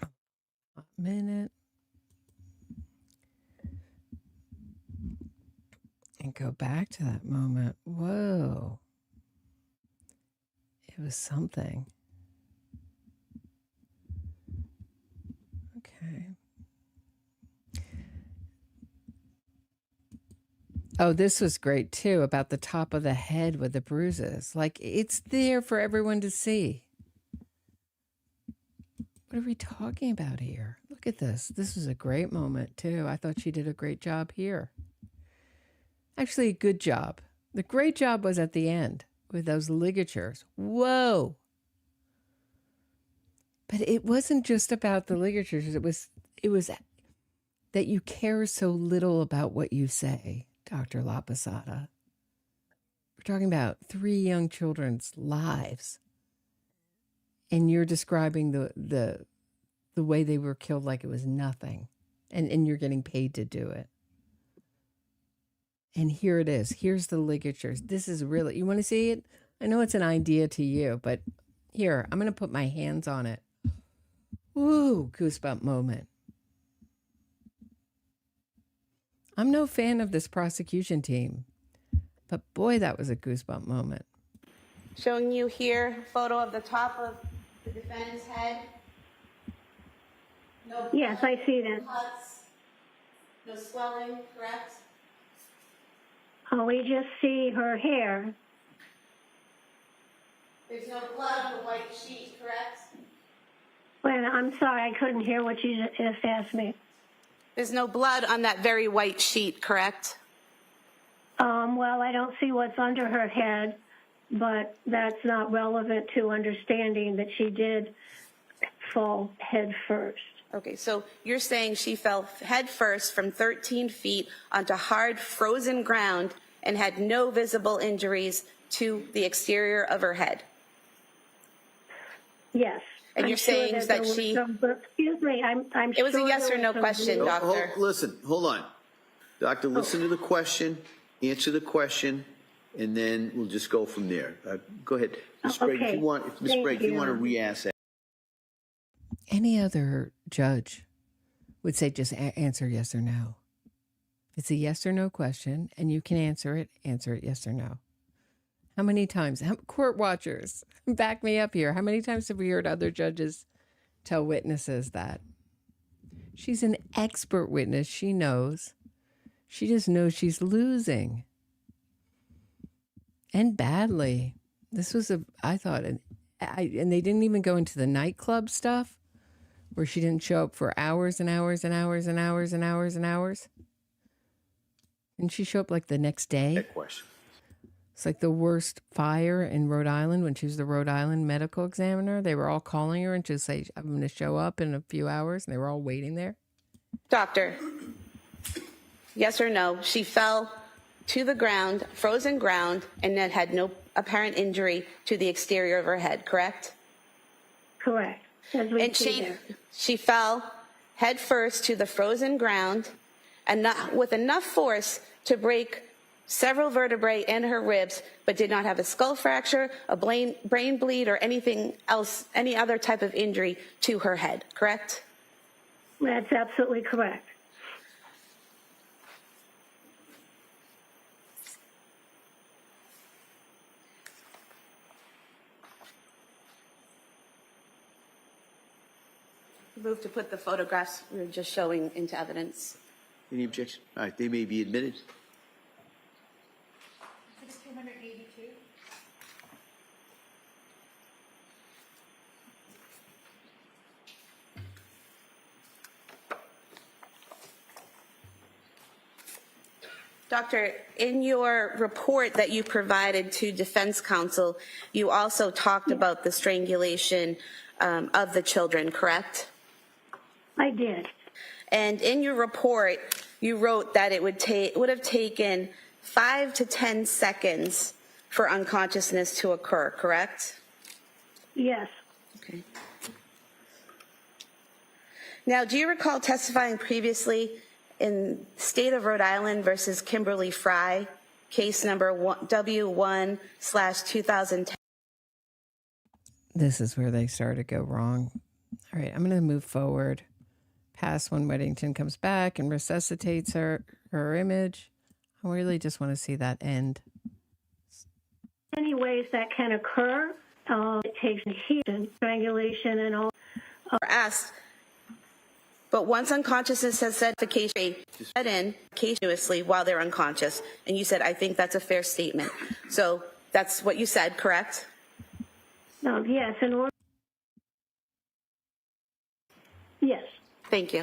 Speaker 1: A minute. And go back to that moment. Whoa. It was something. Okay. Oh, this was great too, about the top of the head with the bruises. Like, it's there for everyone to see. What are we talking about here? Look at this. This was a great moment too. I thought she did a great job here. Actually, a good job. The great job was at the end with those ligatures. Whoa. But it wasn't just about the ligatures. It was that you care so little about what you say, Dr. La Posada. We're talking about 3 young children's lives. And you're describing the way they were killed like it was nothing. And you're getting paid to do it. And here it is. Here's the ligatures. This is really, you want to see it? I know it's an idea to you, but here, I'm going to put my hands on it. Woo, goosebump moment. I'm no fan of this prosecution team, but boy, that was a goosebump moment.
Speaker 15: Showing you here a photo of the top of the defendant's head. No
Speaker 12: Yes, I see that.
Speaker 15: cuts, no swelling, correct?
Speaker 12: Oh, we just see her hair.
Speaker 15: There's no blood on the white sheet, correct?
Speaker 12: Well, I'm sorry, I couldn't hear what you just asked me.
Speaker 15: There's no blood on that very white sheet, correct?
Speaker 12: Well, I don't see what's under her head, but that's not relevant to understanding that she did fall head first.
Speaker 15: Okay, so you're saying she fell head first from 13 feet onto hard, frozen ground and had no visible injuries to the exterior of her head?
Speaker 12: Yes.
Speaker 15: And you're saying that she...
Speaker 12: Excuse me, I'm
Speaker 15: It was
Speaker 12: sure
Speaker 15: a yes or
Speaker 12: there
Speaker 15: no
Speaker 12: was some
Speaker 15: question,
Speaker 12: blue-
Speaker 15: doctor.
Speaker 2: Listen, hold on. Doctor, listen to the question, answer the question, and then we'll just go from there. Go ahead. Ms. Sprague,
Speaker 12: Okay.
Speaker 2: if you want to re-ask that.
Speaker 1: Any other judge would say just answer yes or no. It's a yes or no question, and you can answer it yes or no. How many times, court watchers, back me up here. How many times have we heard other judges tell witnesses that? She's an expert witness. She knows. She just knows she's losing. And badly. This was I thought, and they didn't even go into the nightclub stuff where she didn't show up for hours and hours and hours and hours and hours and hours. Didn't she show up like the next day?
Speaker 2: That question.
Speaker 1: It's like the worst fire in Rhode Island when she was the Rhode Island medical examiner. They were all calling her and just say, I'm going to show up in a few hours. And they were all waiting there.
Speaker 15: Doctor, yes or no, she fell to the ground, frozen ground, and then had no apparent injury to the exterior of her head, correct?
Speaker 12: Correct. As we
Speaker 15: And
Speaker 12: see there.
Speaker 15: she fell head first to the frozen ground and not, with enough force to break several vertebrae in her ribs, but did not have a skull fracture, a brain bleed, or anything else, any other type of injury to her head, correct?
Speaker 12: That's absolutely correct.
Speaker 15: Move to put the photographs we were just showing into evidence.
Speaker 2: Any objection? All right, they may be admitted.
Speaker 6: 1682.
Speaker 15: Doctor, in your report that you provided to defense counsel, you also talked about the strangulation of the children, correct?
Speaker 12: I did.
Speaker 15: And in your report, you wrote that it would have taken 5 to 10 seconds for unconsciousness to occur, correct?
Speaker 12: Yes.
Speaker 15: Okay. Now, do you recall testifying previously in State of Rhode Island versus Kimberly Fry, case number W1/2010?
Speaker 1: This is where they started to go wrong. All right, I'm going to move forward past when Weddington comes back and resuscitates her image. I really just want to see that end.
Speaker 12: Many ways that can occur. It takes heat and strangulation and all.
Speaker 15: Asked, but once unconsciousness has sedification, set in continuously while they're unconscious. And you said, I think that's a fair statement. So that's what you said, correct?
Speaker 12: Yes. In order. Yes.
Speaker 15: Thank you.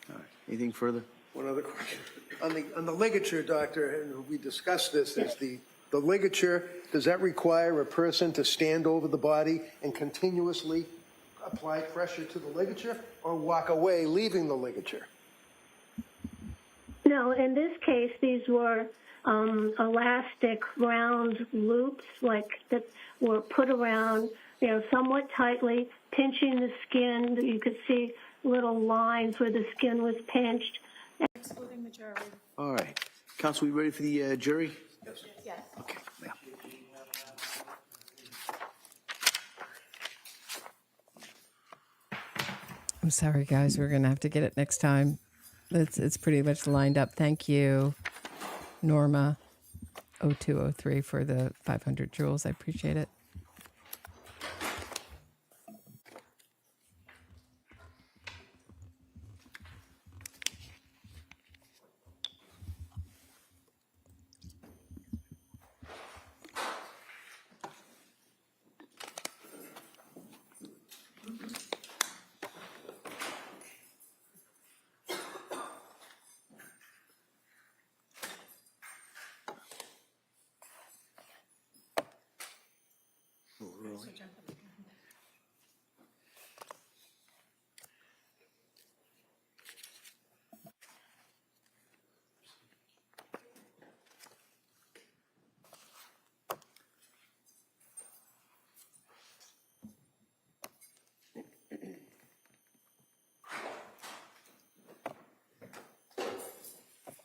Speaker 2: All right, anything further?
Speaker 4: One other question. On the ligature, doctor, and we discussed this, is the ligature, does that require a person to stand over the body and continuously apply pressure to the ligature, or walk away leaving the ligature?
Speaker 12: No, in this case, these were elastic round loops like that were put around, somewhat tightly, pinching the skin. You could see little lines where the skin was pinched.
Speaker 6: Excluding the jury.
Speaker 2: All right. Counsel, we ready for the jury?
Speaker 4: Yes.
Speaker 15: Yes.
Speaker 2: Okay. Yeah.
Speaker 1: I'm sorry, guys. We're going to have to get it next time. It's pretty much lined up. Thank you, Norma 0203 for the 500 joules. I appreciate it.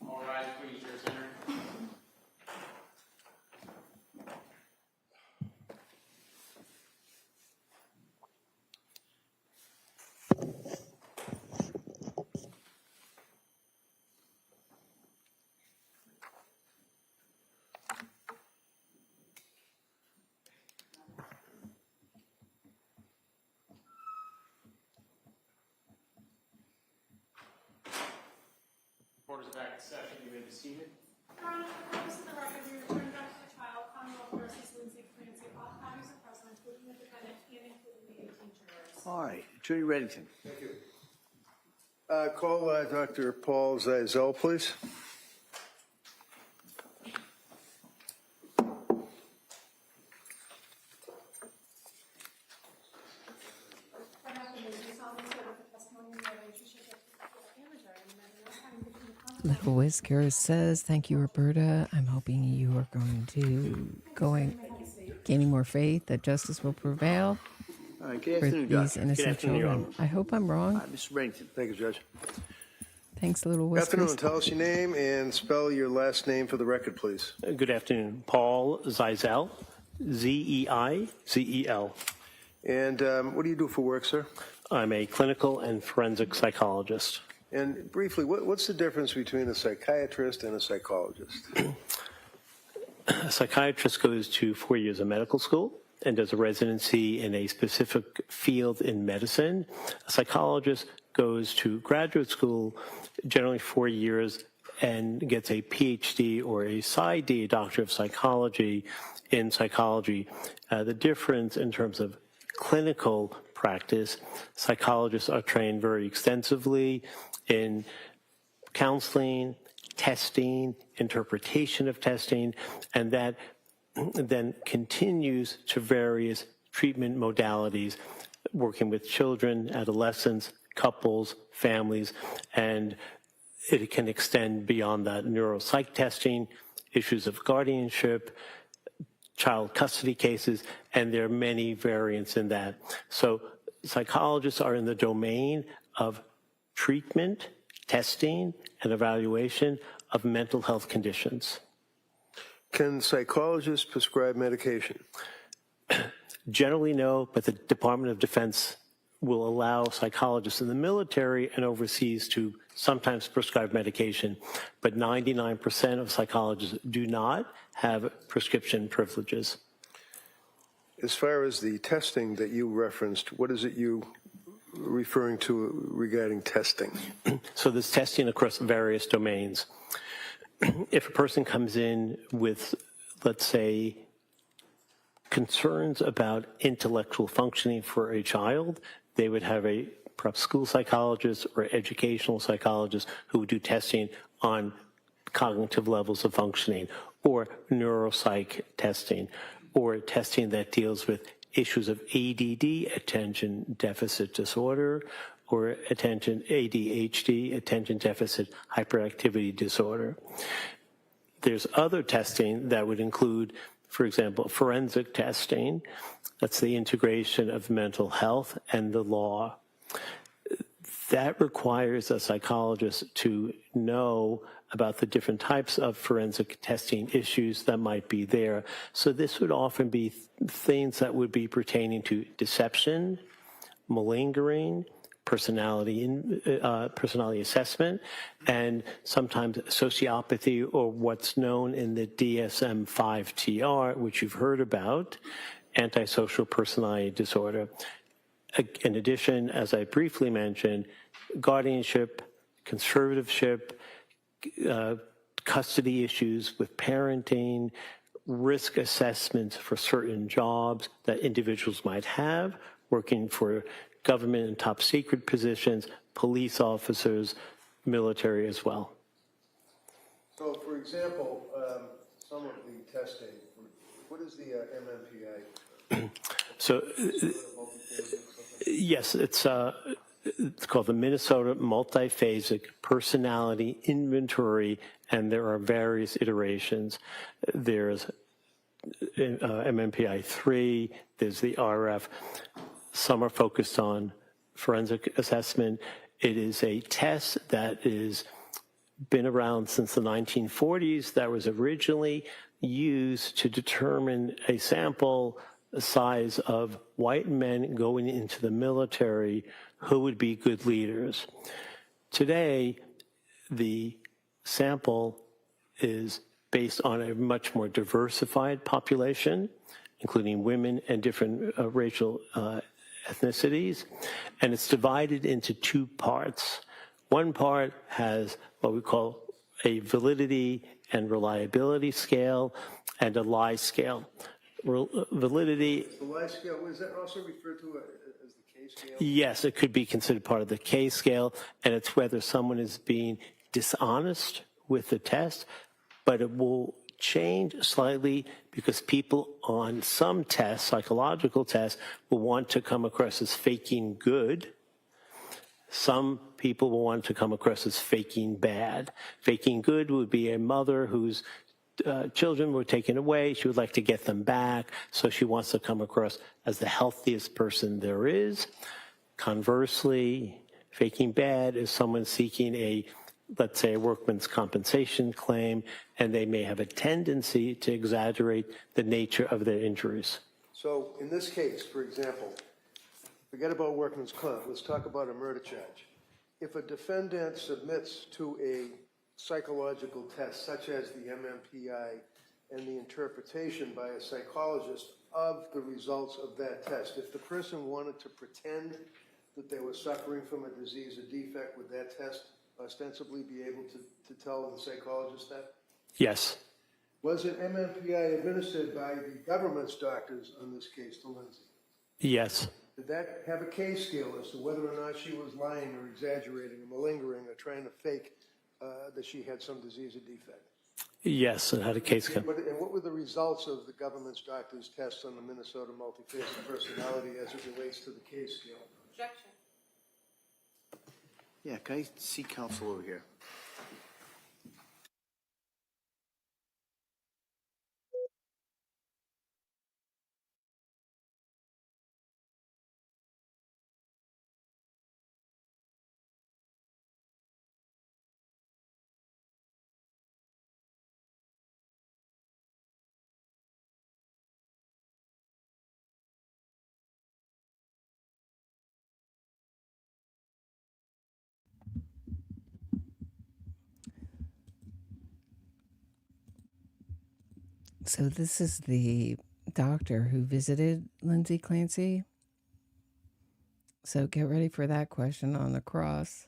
Speaker 10: All rise, please, your center. Court is back in session. You may be seated.
Speaker 6: Your Honor, for the purpose of the record, we return back to the trial, Commonwealth versus Lindsay Clancy. All
Speaker 2: All right, Attorney Reddington.
Speaker 4: Thank you. Call Dr. Paul Zeisel, please.
Speaker 1: Little Whisker says, thank you, Roberta. I'm hoping you are gaining more faith that justice will prevail
Speaker 2: All right, good
Speaker 1: for
Speaker 2: afternoon,
Speaker 1: these
Speaker 2: Doctor.
Speaker 1: innocent children. I hope I'm wrong.
Speaker 2: Mr. Reddington.
Speaker 4: Thank you, Judge.
Speaker 1: Thanks, Little
Speaker 4: Good
Speaker 1: Whiskers.
Speaker 4: afternoon. Tell us your name and spell your last name for the record, please.
Speaker 17: Good afternoon. Paul Zeisel, Z-E-I-Z-E-L.
Speaker 4: And what do you do for work, sir?
Speaker 17: I'm a clinical and forensic psychologist.
Speaker 4: And briefly, what's the difference between a psychiatrist and a psychologist?
Speaker 17: A psychiatrist goes to 4 years of medical school and does a residency in a specific field in medicine. A psychologist goes to graduate school, generally 4 years, and gets a PhD or a PsyD, Doctor of Psychology, in psychology. The difference in terms of clinical practice, psychologists are trained very extensively in counseling, testing, interpretation of testing, and that then continues to various treatment modalities, working with children, adolescents, couples, families, and it can extend beyond that. Neuropsych testing, issues of guardianship, child custody cases, and there are many variants in that. So psychologists are in the domain of treatment, testing, and evaluation of mental health conditions.
Speaker 4: Can psychologists prescribe medication?
Speaker 17: Generally, no, but the Department of Defense will allow psychologists in the military and overseas to sometimes prescribe medication, but 99% of psychologists do not have prescription privileges.
Speaker 4: As far as the testing that you referenced, what is it you referring to regarding testing?
Speaker 17: So there's testing across various domains. If a person comes in with, let's say, concerns about intellectual functioning for a child, they would have a perhaps school psychologist or educational psychologist who would do testing on cognitive levels of functioning, or neuropsych testing, or testing that deals with issues of ADD, attention deficit disorder, or ADHD, attention deficit hyperactivity disorder. There's other testing that would include, for example, forensic testing. That's the integration of mental health and the law. That requires a psychologist to know about the different types of forensic testing issues that might be there. So this would often be things that would be pertaining to deception, malingering, personality assessment, and sometimes sociopathy, or what's known in the DSM-5-TR, which you've heard about, antisocial personality disorder. In addition, as I briefly mentioned, guardianship, conservatorship, custody issues with parenting, risk assessments for certain jobs that individuals might have, working for government and top secret positions, police officers, military as well.
Speaker 4: So, for example, some of the testing, what is the MMPI?
Speaker 17: So, yes, it's called the Minnesota Multiphasic Personality Inventory, and there are various iterations. There's MMPI 3, there's the RF. Some are focused on forensic assessment. It is a test that has been around since the 1940s, that was originally used to determine a sample size of white men going into the military who would be good leaders. Today, the sample is based on a much more diversified population, including women and different racial ethnicities, and it's divided into two parts. One part has what we call a validity and reliability scale and a lie scale. Validity.
Speaker 4: The lie scale, is that also referred to as the scale?
Speaker 17: Yes, it could be considered part of the K scale, and it's whether someone is being dishonest with the test, but it will change slightly because people on some tests, psychological tests, will want to come across as faking good. Some people will want to come across as faking bad. Faking good would be a mother whose children were taken away. She would like to get them back, so she wants to come across as the healthiest person there is. Conversely, faking bad is someone seeking a, let's say, a workman's compensation claim, and they may have a tendency to exaggerate the nature of their injuries.
Speaker 4: So in this case, for example, forget about workman's comp, let's talk about a murder charge. If a defendant submits to a psychological test, such as the MMPI, and the interpretation by a psychologist of the results of that test, if the person wanted to pretend that they were suffering from a disease or defect, would that test ostensibly be able to tell the psychologist that?
Speaker 17: Yes.
Speaker 4: Was an MMPI administered by the government's doctors on this case to Lindsay?
Speaker 17: Yes.
Speaker 4: Did that have a K scale as to whether or not she was lying or exaggerating or malingering or trying to fake that she had some disease or defect?
Speaker 17: Yes, it had a case.
Speaker 4: And what were the results of the government's doctors' tests on the Minnesota multifaceted personality as it relates to the K scale?
Speaker 11: Objection.
Speaker 2: Yeah, can I see counsel over here?
Speaker 1: So this is the doctor who visited Lindsay Clancy. So get ready for that question on the cross.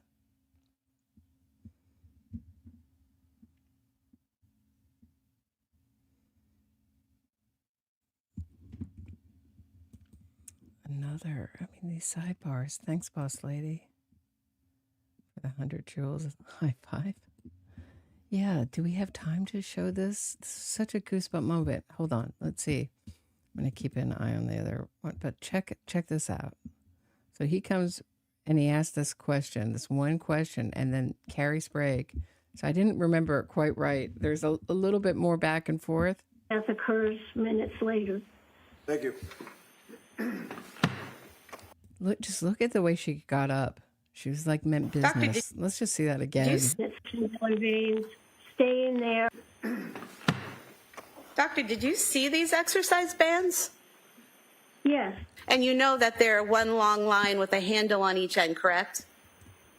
Speaker 1: Another, these sidebars. Thanks, boss lady, for the 100 joules. High five. Yeah, do we have time to show this? This is such a goosebump moment. Hold on, let's see. I'm going to keep an eye on the other one, but check this out. So he comes and he asks this question, this one question, and then Carrie Sprague. So I didn't remember it quite right. There's a little bit more back and forth.
Speaker 12: That occurs minutes later.
Speaker 4: Thank you.
Speaker 1: Just look at the way she got up. She was like meant business. Let's just see that again.
Speaker 12: Veins, staying there.
Speaker 15: Doctor, did you see these exercise bands?
Speaker 12: Yes.
Speaker 15: And you know that they're one long line with a handle on each end, correct?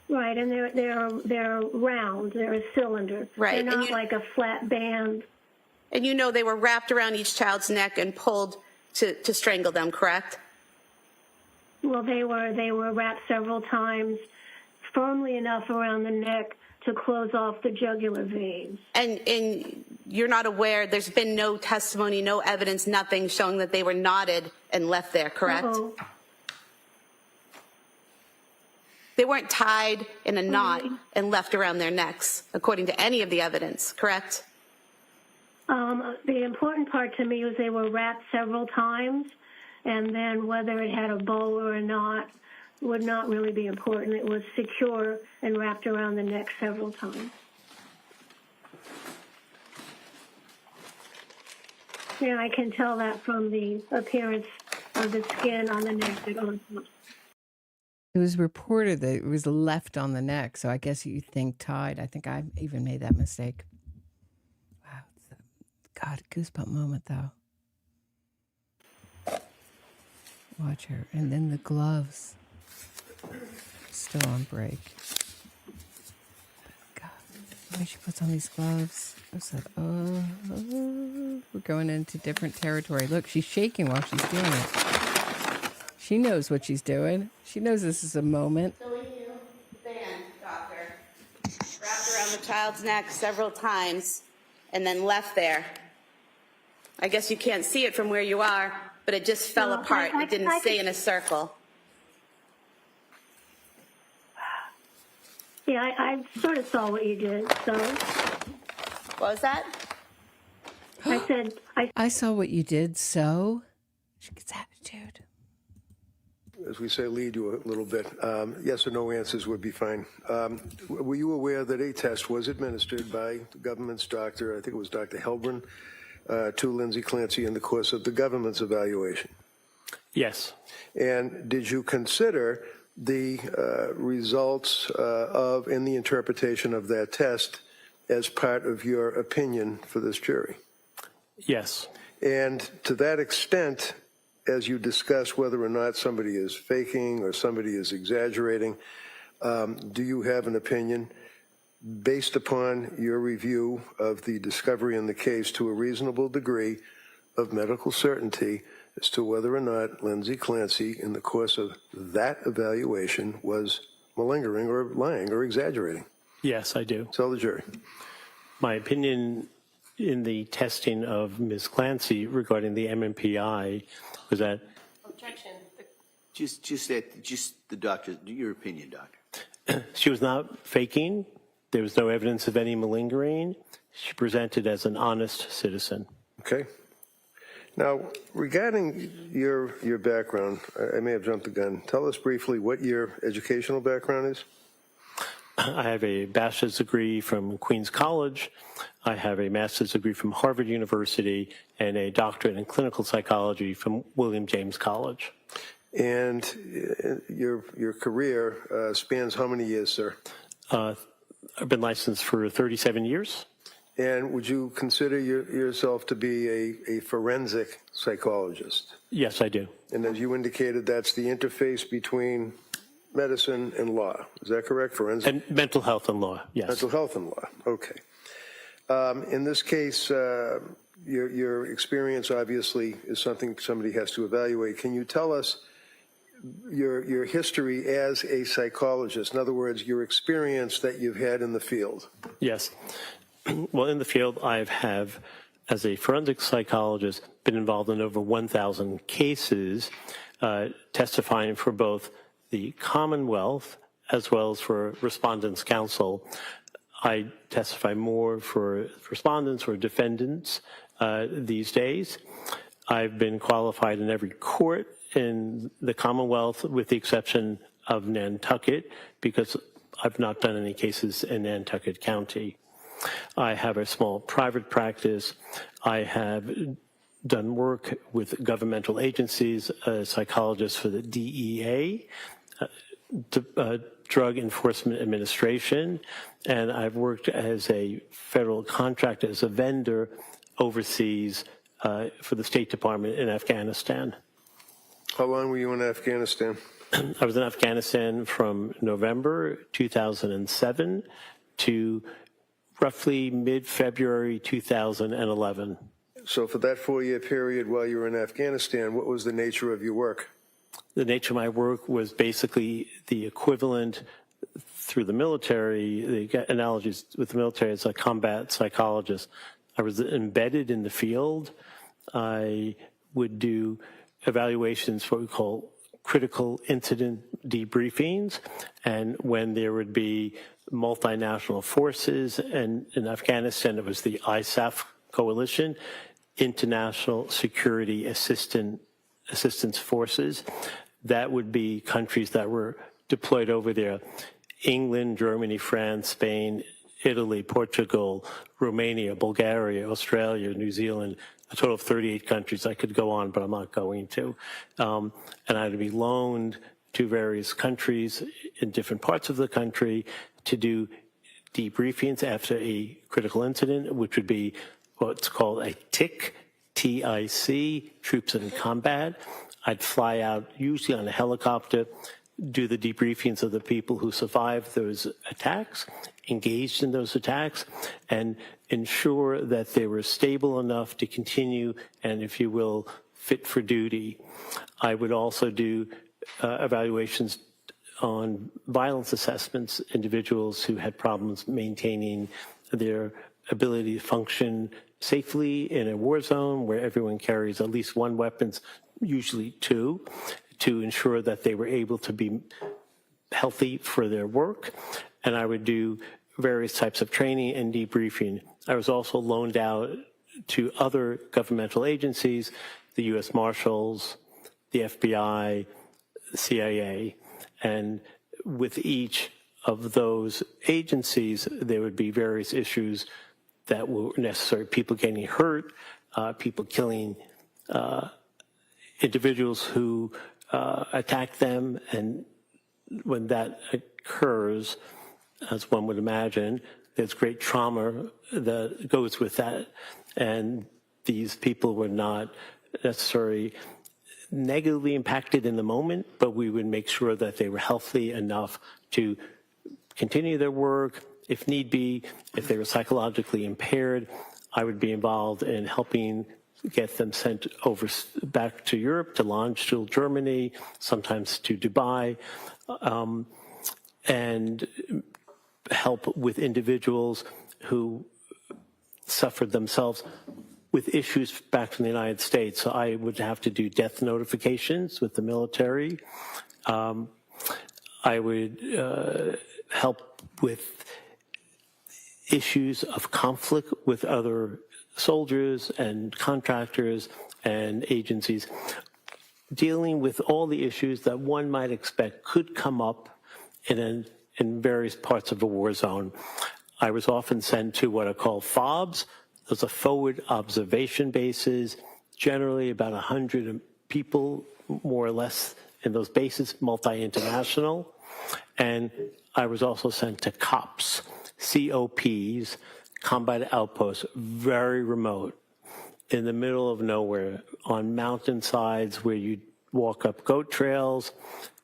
Speaker 12: Right, and they're round. They're a cylinder.
Speaker 15: Right.
Speaker 12: They're not like a flat band.
Speaker 15: And you know they were wrapped around each child's neck and pulled to strangle them, correct?
Speaker 12: Well, they were wrapped several times, firmly enough around the neck to close off the jugular veins.
Speaker 15: And you're not aware, there's been no testimony, no evidence, nothing showing that they were knotted and left there, correct?
Speaker 12: Uh-oh.
Speaker 15: They weren't tied in a knot and left around their necks, according to any of the evidence, correct?
Speaker 12: The important part to me was they were wrapped several times, and then whether it had a bow or not would not really be important. It was secure and wrapped around the neck several times. Yeah, I can tell that from the appearance of the skin on the neck.
Speaker 1: It was reported that it was left on the neck, so I guess you think tied. I think I even made that mistake. Wow, God, goosebump moment though. Watch her, and then the gloves, still on break. God, the way she puts on these gloves. I said, oh, we're going into different territory. Look, she's shaking while she's doing it. She knows what she's doing. She knows this is a moment.
Speaker 15: Showing you the band, doctor, wrapped around the child's neck several times and then left there. I guess you can't see it from where you are, but it just fell apart. It didn't stay in a circle.
Speaker 12: Yeah, I sort of saw what you did, so.
Speaker 15: What was that?
Speaker 12: I said,
Speaker 1: I saw what you did, so she gets attitude.
Speaker 4: As we say, lead you a little bit. Yes or no answers would be fine. Were you aware that a test was administered by the government's doctor, I think it was Dr. Helbrin, to Lindsay Clancy in the course of the government's evaluation?
Speaker 17: Yes.
Speaker 4: And did you consider the results of and the interpretation of that test as part of your opinion for this jury?
Speaker 17: Yes.
Speaker 4: And to that extent, as you discuss whether or not somebody is faking or somebody is exaggerating, do you have an opinion based upon your review of the discovery in the case to a reasonable degree of medical certainty as to whether or not Lindsay Clancy, in the course of that evaluation, was malingering or lying or exaggerating?
Speaker 17: Yes, I do.
Speaker 4: Tell the jury.
Speaker 17: My opinion in the testing of Ms. Clancy regarding the MMPI was that
Speaker 9: Objection.
Speaker 2: Just the doctor, your opinion, doctor.
Speaker 17: she was not faking. There was no evidence of any malingering. She presented as an honest citizen.
Speaker 4: Okay. Now, regarding your background, I may have jumped the gun. Tell us briefly what your educational background is.
Speaker 17: I have a bachelor's degree from Queens College. I have a master's degree from Harvard University and a doctorate in clinical psychology from William James College.
Speaker 4: And your career spans how many years, sir?
Speaker 17: I've been licensed for 37 years.
Speaker 4: And would you consider yourself to be a forensic psychologist?
Speaker 17: Yes, I do.
Speaker 4: And as you indicated, that's the interface between medicine and law. Is that correct? Forensic?
Speaker 17: And mental health and law, yes.
Speaker 4: Mental health and law, okay. In this case, your experience obviously is something somebody has to evaluate. Can you tell us your history as a psychologist? In other words, your experience that you've had in the field.
Speaker 17: Yes. Well, in the field, I have, as a forensic psychologist, been involved in over 1,000 cases, testifying for both the Commonwealth as well as for Respondents' Counsel. I testify more for respondents or defendants these days. I've been qualified in every court in the Commonwealth with the exception of Nantucket because I've not done any cases in Nantucket County. I have a small private practice. I have done work with governmental agencies, a psychologist for the DEA, Drug Enforcement Administration, and I've worked as a federal contractor, as a vendor overseas for the State Department in Afghanistan.
Speaker 4: How long were you in Afghanistan?
Speaker 17: I was in Afghanistan from November 2007 to roughly mid-February 2011.
Speaker 4: So for that 4-year period while you were in Afghanistan, what was the nature of your work?
Speaker 17: The nature of my work was basically the equivalent through the military, the analogies with the military as a combat psychologist. I was embedded in the field. I would do evaluations, what we call critical incident debriefings, and when there would be multinational forces, and in Afghanistan it was the ISAF coalition, International Security Assistance Forces. That would be countries that were deployed over there: England, Germany, France, Spain, Italy, Portugal, Romania, Bulgaria, Australia, New Zealand, a total of 38 countries. I could go on, but I'm not going to. And I'd be loaned to various countries in different parts of the country to do debriefings after a critical incident, which would be what's called a TIC, T-I-C, Troops in Combat. I'd fly out, usually on a helicopter, do the debriefings of the people who survived those attacks, engaged in those attacks, and ensure that they were stable enough to continue and, if you will, fit for duty. I would also do evaluations on violence assessments, individuals who had problems maintaining their ability to function safely in a war zone where everyone carries at least one weapon, usually two, to ensure that they were able to be healthy for their work. and I would do various types of training and debriefing. I was also loaned out to other governmental agencies, the U.S. Marshals, the FBI, the CIA, and with each of those agencies, there would be various issues that were necessary. People getting hurt, people killing individuals who attack them, and when that occurs, as one would imagine, there's great trauma that goes with that, and these people were not necessarily negatively impacted in the moment, but we would make sure that they were healthy enough to continue their work. If need be, if they were psychologically impaired, I would be involved in helping get them sent over back to Europe, to Landstuhl, Germany, sometimes to Dubai, and help with individuals who suffered themselves with issues back from the United States. So I would have to do death notifications with the military. I would help with issues of conflict with other soldiers and contractors and agencies, dealing with all the issues that one might expect could come up in various parts of a war zone. I was often sent to what are called FOBs. Those are forward observation bases, generally about 100 people, more or less, in those bases, multi-international. And I was also sent to COPs, COPs, combat outposts, very remote, in the middle of nowhere, on mountainsides where you walk up goat trails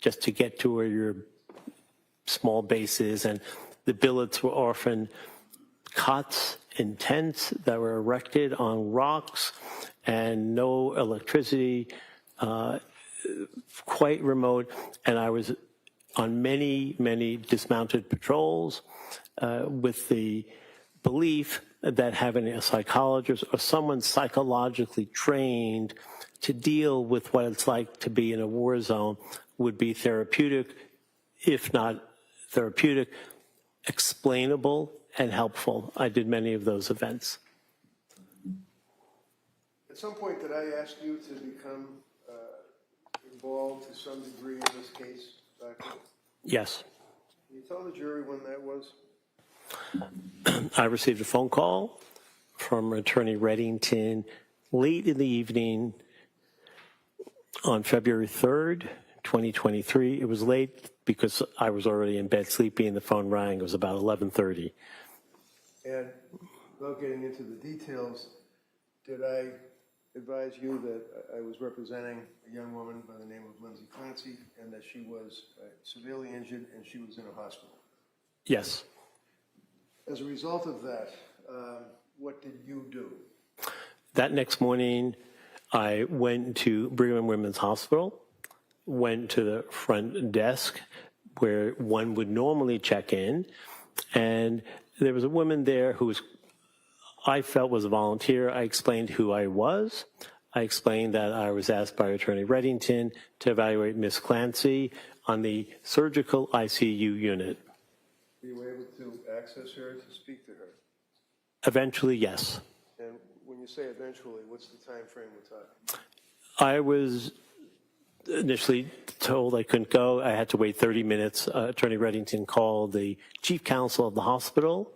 Speaker 17: just to get to where your small base is. And the billets were often cots in tents that were erected on rocks and no electricity, quite remote. And I was on many, many dismounted patrols with the belief that having a psychologist or someone psychologically trained to deal with what it's like to be in a war zone would be therapeutic, if not therapeutic, explainable and helpful. I did many of those events.
Speaker 4: At some point, did I ask you to become involved to some degree in this case, Doctor?
Speaker 17: Yes.
Speaker 4: Can you tell the jury when that was?
Speaker 17: I received a phone call from Attorney Reddington late in the evening on February 3rd, 2023. It was late because I was already in bed sleeping and the phone rang. It was about 11:30.
Speaker 4: And without getting into the details, did I advise you that I was representing a young woman by the name of Lindsay Clancy and that she was severely injured and she was in a hospital?
Speaker 17: Yes.
Speaker 4: As a result of that, what did you do?
Speaker 17: That next morning, I went to Brigham and Women's Hospital, went to the front desk where one would normally check in, and there was a woman there who I felt was a volunteer. I explained who I was. I explained that I was asked by Attorney Reddington to evaluate Ms. Clancy on the surgical ICU unit.
Speaker 4: Were you able to access her to speak to her?
Speaker 17: Eventually, yes.
Speaker 4: And when you say eventually, what's the time frame we're talking?
Speaker 17: I was initially told I couldn't go. I had to wait 30 minutes. Attorney Reddington called the chief counsel of the hospital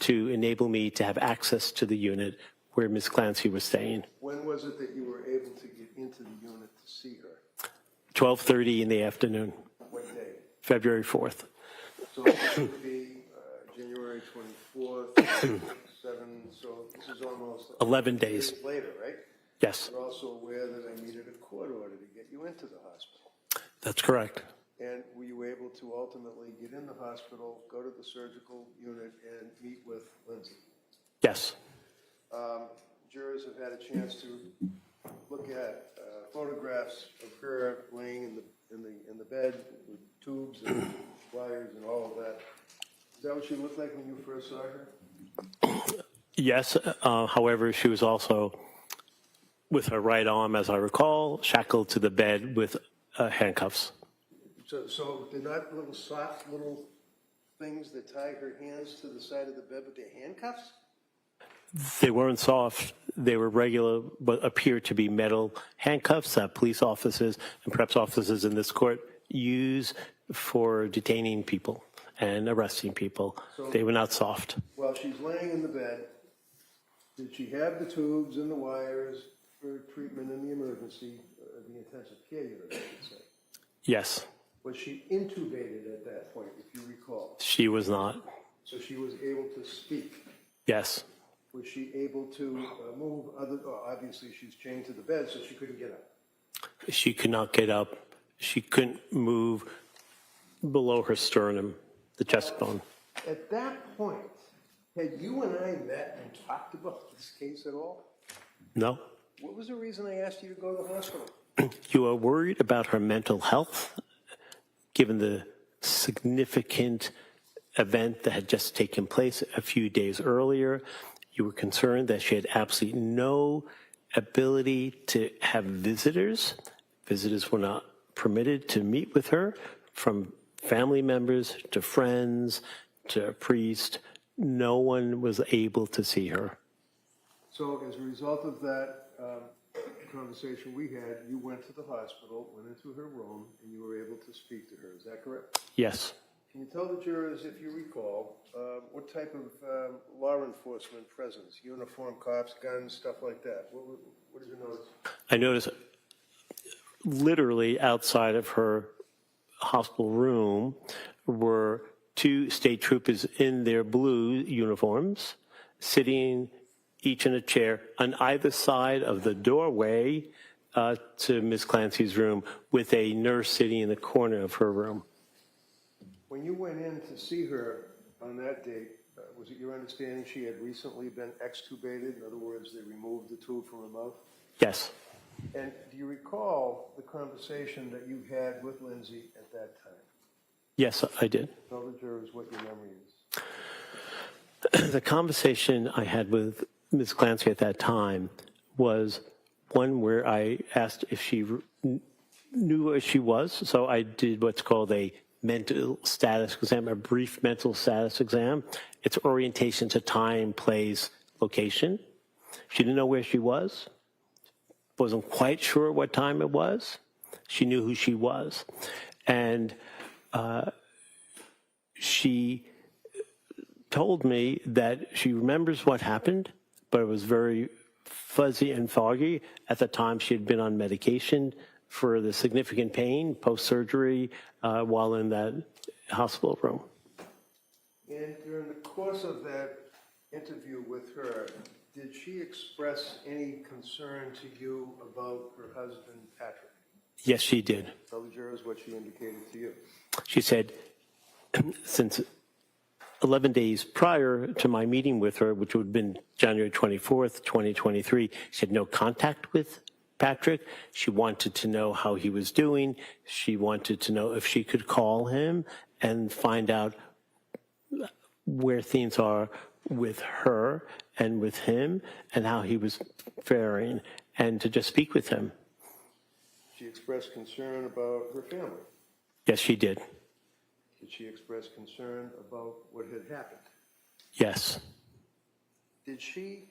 Speaker 17: to enable me to have access to the unit where Ms. Clancy was staying.
Speaker 4: When was it that you were able to get into the unit to see her?
Speaker 17: 12:30 in the afternoon.
Speaker 4: What day?
Speaker 17: February 4th.
Speaker 4: So it would be January 24th, 7, so this is almost
Speaker 17: 11 days
Speaker 4: later, right?
Speaker 17: Yes.
Speaker 4: You're also aware that I needed a court order to get you into the hospital.
Speaker 17: That's correct.
Speaker 4: And were you able to ultimately get in the hospital, go to the surgical unit, and meet with Lindsay?
Speaker 17: Yes.
Speaker 4: Jurors have had a chance to look at photographs of her laying in the bed with tubes and wires and all of that. Is that what she looked like when you first saw her?
Speaker 17: Yes. However, she was also, with her right arm, as I recall, shackled to the bed with handcuffs.
Speaker 4: So they're not little soft little things that tie her hands to the side of the bed with their handcuffs?
Speaker 17: They weren't soft. They were regular, but appeared to be metal handcuffs that police officers and perhaps officers in this court use for detaining people and arresting people.
Speaker 4: So,
Speaker 17: they were not soft.
Speaker 4: While she's laying in the bed, did she have the tubes and the wires for treatment in the emergency, the intensive care unit, I should say?
Speaker 17: Yes.
Speaker 4: Was she intubated at that point, if you recall?
Speaker 17: She was not.
Speaker 4: So she was able to speak?
Speaker 17: Yes.
Speaker 4: Was she able to move obviously she's chained to the bed, so she couldn't get up?
Speaker 17: She could not get up. She couldn't move below her sternum, the chest bone.
Speaker 4: At that point, had you and I met and talked about this case at all?
Speaker 17: No.
Speaker 4: What was the reason I asked you to go to the hospital?
Speaker 17: You are worried about her mental health, given the significant event that had just taken place a few days earlier. You were concerned that she had absolutely no ability to have visitors. Visitors were not permitted to meet with her, from family members to friends to a priest. No one was able to see her.
Speaker 4: So as a result of that conversation we had, you went to the hospital, went into her room, and you were able to speak to her. Is that correct?
Speaker 17: Yes.
Speaker 4: Can you tell the jurors, if you recall, what type of law enforcement presence? Uniform cops, guns, stuff like that. What did you notice?
Speaker 17: I noticed literally outside of her hospital room were 2 state troopers in their blue uniforms, sitting each in a chair on either side of the doorway to Ms. Clancy's room, with a nurse sitting in the corner of her room.
Speaker 4: When you went in to see her on that date, was it your understanding she had recently been extubated? In other words, they removed the tube from her mouth?
Speaker 17: Yes.
Speaker 4: And do you recall the conversation that you had with Lindsay at that time?
Speaker 17: Yes, I did.
Speaker 4: Tell the jurors what your memory is.
Speaker 17: The conversation I had with Ms. Clancy at that time was one where I asked if she knew where she was. So I did what's called a mental status exam, a brief mental status exam. It's orientation to time, place, location. She didn't know where she was, wasn't quite sure what time it was. She knew who she was. And she told me that she remembers what happened, but it was very fuzzy and foggy. At the time, she had been on medication for the significant pain post-surgery while in that hospital room.
Speaker 4: And during the course of that interview with her, did she express any concern to you about her husband, Patrick?
Speaker 17: Yes, she did.
Speaker 4: Tell the jurors what she indicated to you.
Speaker 17: She said, since 11 days prior to my meeting with her, which would have been January 24th, 2023, she had no contact with Patrick. She wanted to know how he was doing. She wanted to know if she could call him and find out where things are with her and with him and how he was faring, and to just speak with him.
Speaker 4: She expressed concern about her family.
Speaker 17: Yes, she did.
Speaker 4: Did she express concern about what had happened?
Speaker 17: Yes.
Speaker 4: Did she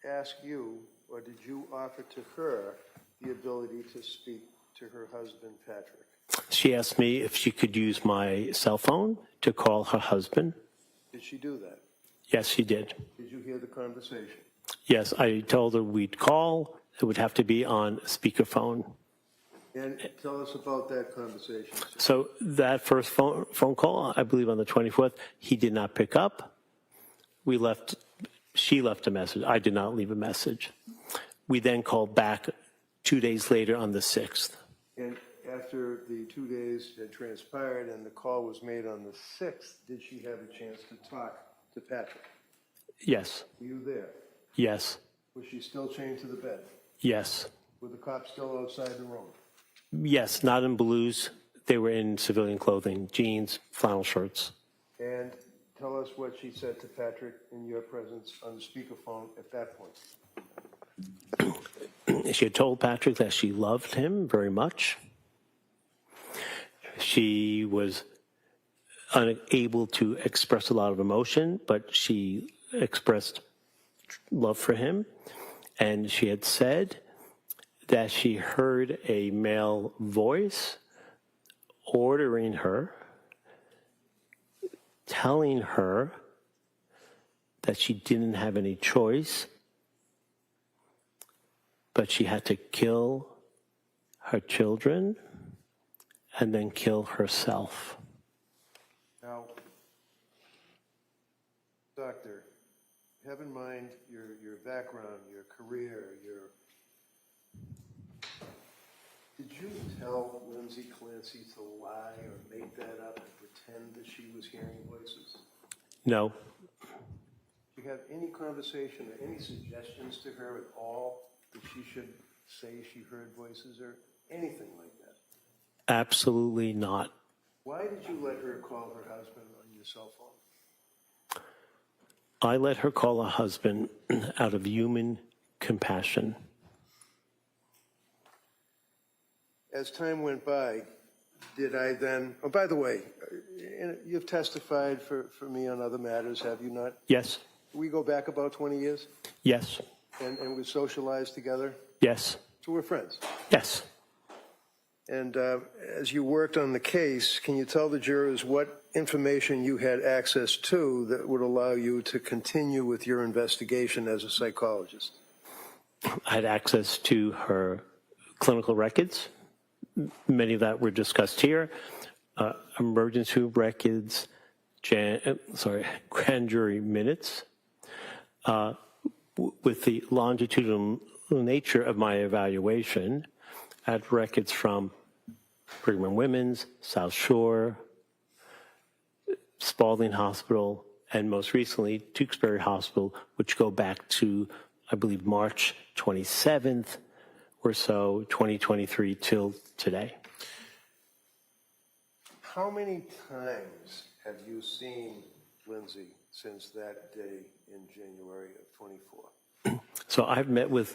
Speaker 4: ask you, or did you offer to her the ability to speak to her husband, Patrick?
Speaker 17: She asked me if she could use my cell phone to call her husband.
Speaker 4: Did she do that?
Speaker 17: Yes, she did.
Speaker 4: Did you hear the conversation?
Speaker 17: Yes, I told her we'd call. It would have to be on speakerphone.
Speaker 4: And tell us about that conversation.
Speaker 17: So that first phone call, I believe on the 24th, he did not pick up. She left a message. I did not leave a message. We then called back 2 days later on the 6th.
Speaker 4: And after the 2 days had transpired and the call was made on the 6th, did she have a chance to talk to Patrick?
Speaker 17: Yes.
Speaker 4: Were you there?
Speaker 17: Yes.
Speaker 4: Was she still chained to the bed?
Speaker 17: Yes.
Speaker 4: Were the cops still outside the room?
Speaker 17: Yes, not in blues. They were in civilian clothing, jeans, flannel shirts.
Speaker 4: And tell us what she said to Patrick in your presence on the speakerphone at that point.
Speaker 17: She had told Patrick that she loved him very much. She was unable to express a lot of emotion, but she expressed love for him. And she had said that she heard a male voice ordering her, telling her that she didn't have any choice, but she had to kill her children and then kill herself.
Speaker 4: Now, Doctor, have in mind your background, your career, Did you tell Lindsay Clancy to lie or make that up and pretend that she was hearing voices?
Speaker 17: No.
Speaker 4: Did you have any conversation or any suggestions to her at all that she should say she heard voices or anything like that?
Speaker 17: Absolutely not.
Speaker 4: Why did you let her call her husband on your cell phone?
Speaker 17: I let her call her husband out of human compassion.
Speaker 4: As time went by, did I then, oh, by the way, you've testified for me on other matters, have you not?
Speaker 17: Yes.
Speaker 4: We go back about 20 years?
Speaker 17: Yes.
Speaker 4: And we socialized together?
Speaker 17: Yes.
Speaker 4: So we're friends?
Speaker 17: Yes.
Speaker 4: And as you worked on the case, can you tell the jurors what information you had access to that would allow you to continue with your investigation as a psychologist?
Speaker 17: I had access to her clinical records. Many of that were discussed here. Emergency room records, grand jury minutes. With the longitudinal nature of my evaluation, I had records from Brigham and Women's, South Shore, Spalding Hospital, and most recently, Tewksbury Hospital, which go back to, I believe, March 27th or so, 2023 till today.
Speaker 4: How many times have you seen Lindsay since that day in January of 24?
Speaker 17: So I've met with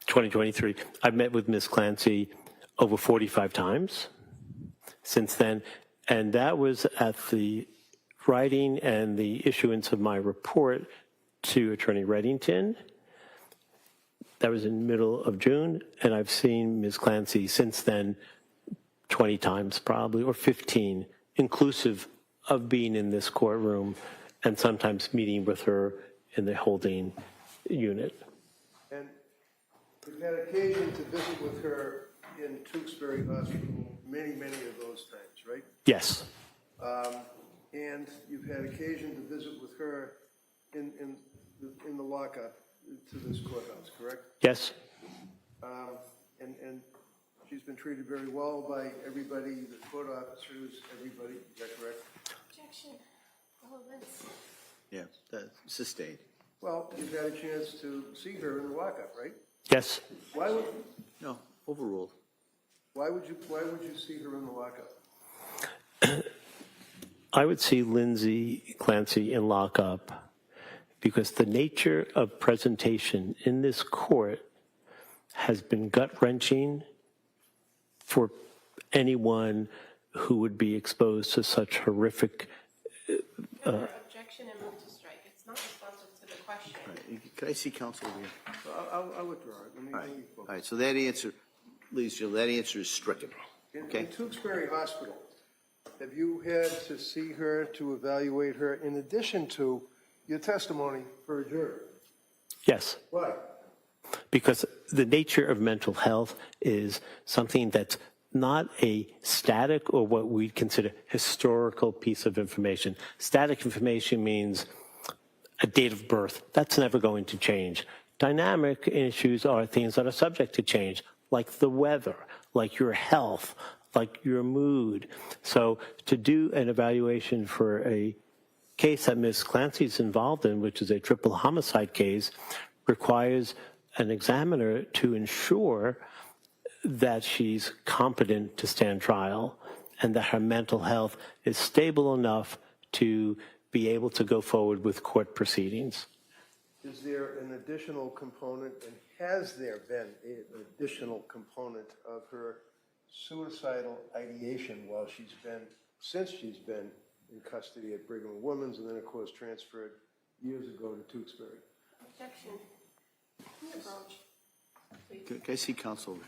Speaker 17: 2023. I've met with Ms. Clancy over 45 times since then, and that was at the writing and the issuance of my report to Attorney Reddington. That was in the middle of June, and I've seen Ms. Clancy since then 20 times probably, or 15, inclusive of being in this courtroom and sometimes meeting with her in the holding unit.
Speaker 4: And you've had occasion to visit with her in Tewksbury Hospital many of those times, right?
Speaker 17: Yes.
Speaker 4: And you've had occasion to visit with her in the lockup to this courthouse, correct?
Speaker 17: Yes.
Speaker 4: And she's been treated very well by everybody, the court officers, everybody, is that correct?
Speaker 6: Objection. All of this.
Speaker 2: Yeah, that's sustained.
Speaker 4: Well, you've had a chance to see her in the lockup, right?
Speaker 17: Yes.
Speaker 4: Why would?
Speaker 2: No, overruled.
Speaker 4: Why would you see her in the lockup?
Speaker 17: I would see Lindsay Clancy in lockup because the nature of presentation in this court has been gut-wrenching for anyone who would be exposed to such horrific
Speaker 9: Objection and move to strike. It's not responsive to the question.
Speaker 2: Right. Can I see counsel here?
Speaker 4: I'll withdraw it.
Speaker 2: All right, so that answer, ladies and gentlemen, that answer is stricken. Okay?
Speaker 4: In Tewksbury Hospital, have you had to see her, to evaluate her, in addition to your testimony for a jury?
Speaker 17: Yes.
Speaker 4: Why?
Speaker 17: Because the nature of mental health is something that's not a static or what we consider historical piece of information. Static information means a date of birth. That's never going to change. Dynamic issues are things that are subject to change, like the weather, like your health, like your mood. So to do an evaluation for a case that Ms. Clancy's involved in, which is a triple homicide case, requires an examiner to ensure that she's competent to stand trial and that her mental health is stable enough to be able to go forward with court proceedings.
Speaker 4: Is there an additional component, and has there been an additional component of her suicidal ideation while she's been since she's been in custody at Brigham and Women's, and then, of course, transferred years ago to Tewksbury.
Speaker 9: Objection. Approach.
Speaker 2: Can I see counsel?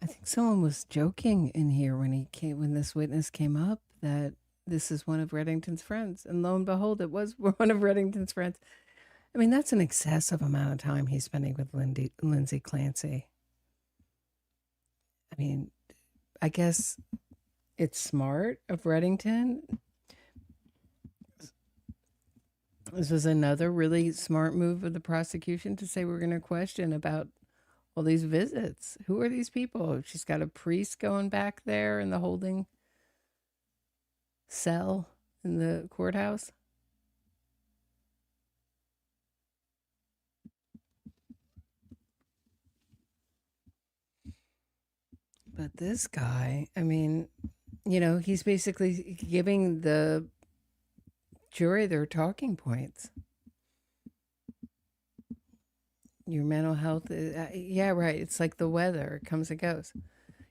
Speaker 1: I think someone was joking in here when this witness came up that this is one of Reddington's friends, and lo and behold, it was one of Reddington's friends. I mean, that's an excessive amount of time he's spending with Lindsay Clancy. I mean, I guess it's smart of Reddington. This was another really smart move of the prosecution to say we're going to question about all these visits. Who are these people? She's got a priest going back there in the holding cell in the courthouse. But this guy, I mean, you know, he's basically giving the jury their talking points. Your mental health, yeah, right. It's like the weather. It comes and goes.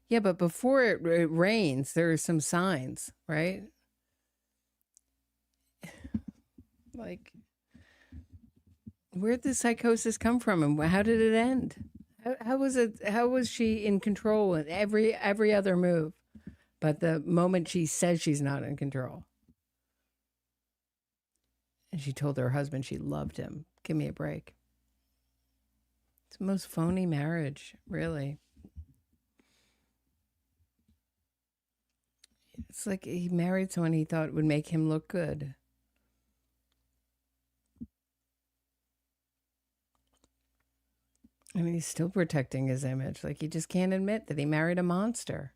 Speaker 1: Yeah, but before it rains, there are some signs, right? Like, where'd the psychosis come from, and how did it end? How was it? How was she in control in every other move, but the moment she says she's not in control, and she told her husband she loved him. Give me a break. It's the most phony marriage, really. It's like he married someone he thought would make him look good. I mean, he's still protecting his image. Like, he just can't admit that he married a monster.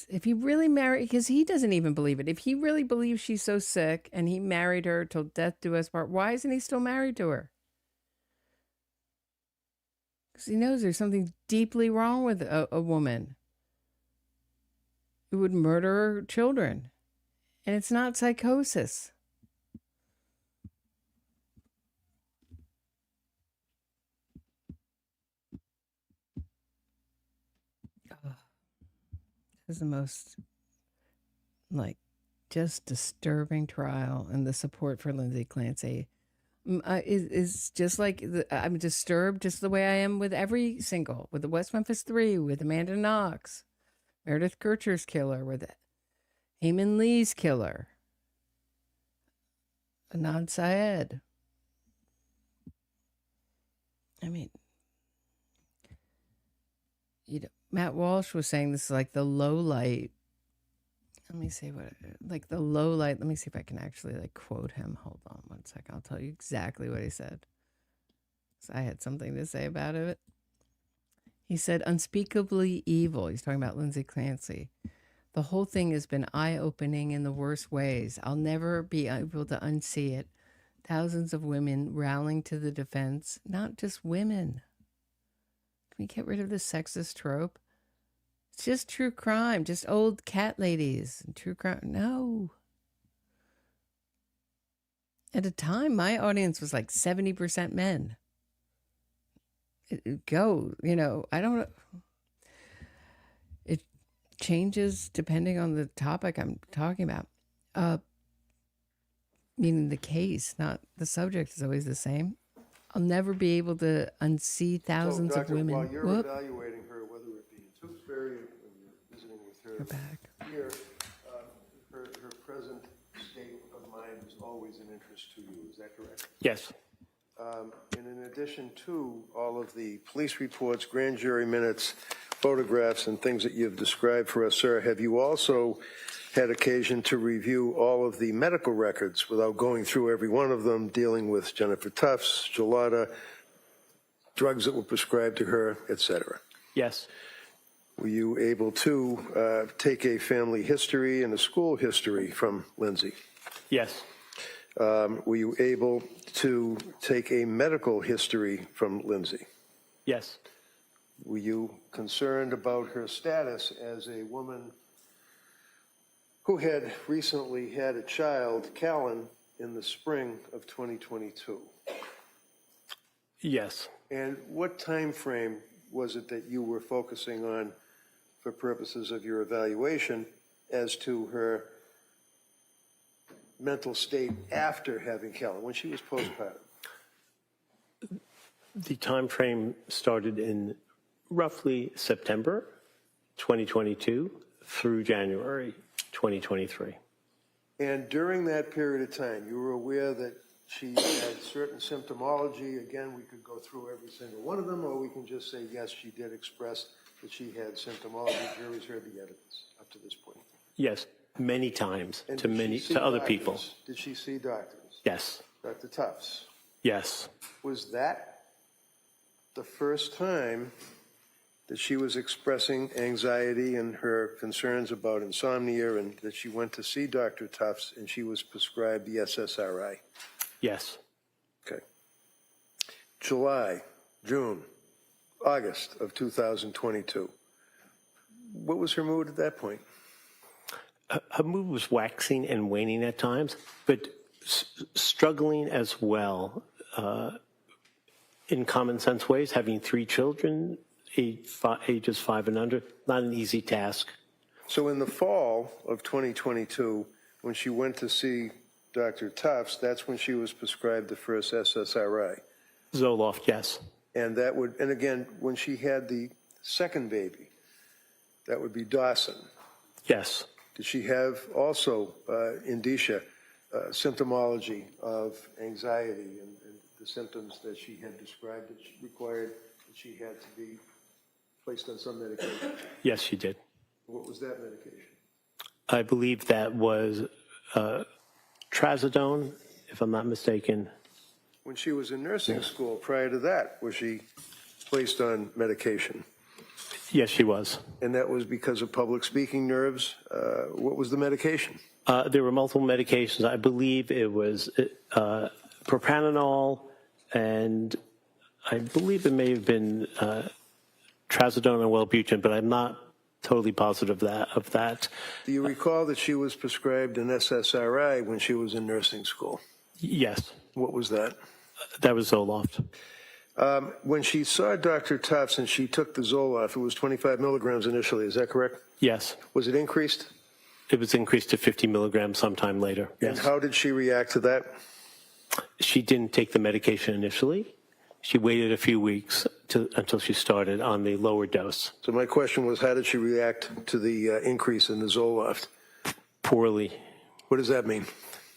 Speaker 1: If he really married, because he doesn't even believe it. If he really believes she's so sick and he married her till death do us part, why isn't he still married to her? Because he knows there's something deeply wrong with a woman who would murder her children. And it's not psychosis. This is the most, like, just disturbing trial, and the support for Lindsay Clancy is just like, I'm disturbed just the way I am with every single, with the West Memphis 3, with Amanda Knox, Meredith Kircher's killer, with Heyman Lee's killer, Anand Syed. I mean, you know, Matt Walsh was saying this is like the low light. Let me see like the low light. Let me see if I can actually like quote him. Hold on one second. I'll tell you exactly what he said. So I had something to say about it. He said, unspeakably evil. He's talking about Lindsay Clancy. The whole thing has been eye-opening in the worst ways. I'll never be able to unsee it. Thousands of women rallying to the defense. Not just women. Can we get rid of the sexist trope? It's just true crime, just old cat ladies. True crime. No. At a time, my audience was like 70% men. Go, you know, I don't know. It changes depending on the topic I'm talking about. Meaning the case, not the subject, is always the same. I'll never be able to unsee thousands of women.
Speaker 4: While you're evaluating her, whether it be in Tewksbury or when you're visiting with her here, her present state of mind is always an interest to you. Is that correct?
Speaker 17: Yes.
Speaker 4: And in addition to all of the police reports, grand jury minutes, photographs, and things that you've described for us, sir, have you also had occasion to review all of the medical records without going through every one of them, dealing with Jennifer Tufts, gelada, drugs that were prescribed to her, etc.?
Speaker 17: Yes.
Speaker 4: Were you able to take a family history and a school history from Lindsay?
Speaker 17: Yes.
Speaker 4: Were you able to take a medical history from Lindsay?
Speaker 17: Yes.
Speaker 4: Were you concerned about her status as a woman who had recently had a child, Callan, in the spring of 2022.
Speaker 17: Yes.
Speaker 4: And what time frame was it that you were focusing on for purposes of your evaluation as to her mental state after having Callan, when she was postpartum?
Speaker 17: The time frame started in roughly September 2022 through January 2023.
Speaker 4: And during that period of time, you were aware that she had certain symptomology. Again, we could go through every single one of them, or we can just say, yes, she did express that she had symptomology. Jury's heard the evidence up to this point.
Speaker 17: Yes, many times
Speaker 4: And
Speaker 17: to other
Speaker 4: doctors?
Speaker 17: people.
Speaker 4: Did she see doctors?
Speaker 17: Yes.
Speaker 4: Dr. Tufts?
Speaker 17: Yes.
Speaker 4: Was that the first time that she was expressing anxiety and her concerns about insomnia, and that she went to see Dr. Tufts and she was prescribed the SSRI?
Speaker 17: Yes.
Speaker 4: Okay. July, June, August of 2022. What was her mood at that point?
Speaker 17: Her mood was waxing and waning at times, but struggling as well in common sense ways. Having 3 children, ages 5 and under, not an easy task.
Speaker 4: So in the fall of 2022, when she went to see Dr. Tufts, that's when she was prescribed the first SSRI.
Speaker 17: Zoloft, yes.
Speaker 4: And that would, and again, when she had the second baby, that would be Dawson.
Speaker 17: Yes.
Speaker 4: Did she have also indicia, symptomology of anxiety and the symptoms that she had described that she required that she had to be placed on some medication?
Speaker 17: Yes, she did.
Speaker 4: What was that medication?
Speaker 17: I believe that was trazodone, if I'm not mistaken.
Speaker 4: When she was in nursing school, prior to that, was she placed on medication?
Speaker 17: Yes, she was.
Speaker 4: And that was because of public speaking nerves? What was the medication?
Speaker 17: There were multiple medications. I believe it was propranolol, and I believe it may have been trazodone and Wellbutrin, but I'm not totally positive of that.
Speaker 4: Do you recall that she was prescribed an SSRI when she was in nursing school?
Speaker 17: Yes.
Speaker 4: What was that?
Speaker 17: That was Zoloft.
Speaker 4: When she saw Dr. Tufts and she took the Zoloft, it was 25 milligrams initially, is that correct?
Speaker 17: Yes.
Speaker 4: Was it increased?
Speaker 17: It was increased to 50 milligrams sometime later. Yes.
Speaker 4: And how did she react to that?
Speaker 17: She didn't take the medication initially. She waited a few weeks until she started on the lower dose.
Speaker 4: So my question was, how did she react to the increase in the Zoloft?
Speaker 17: Poorly.
Speaker 4: What does that mean?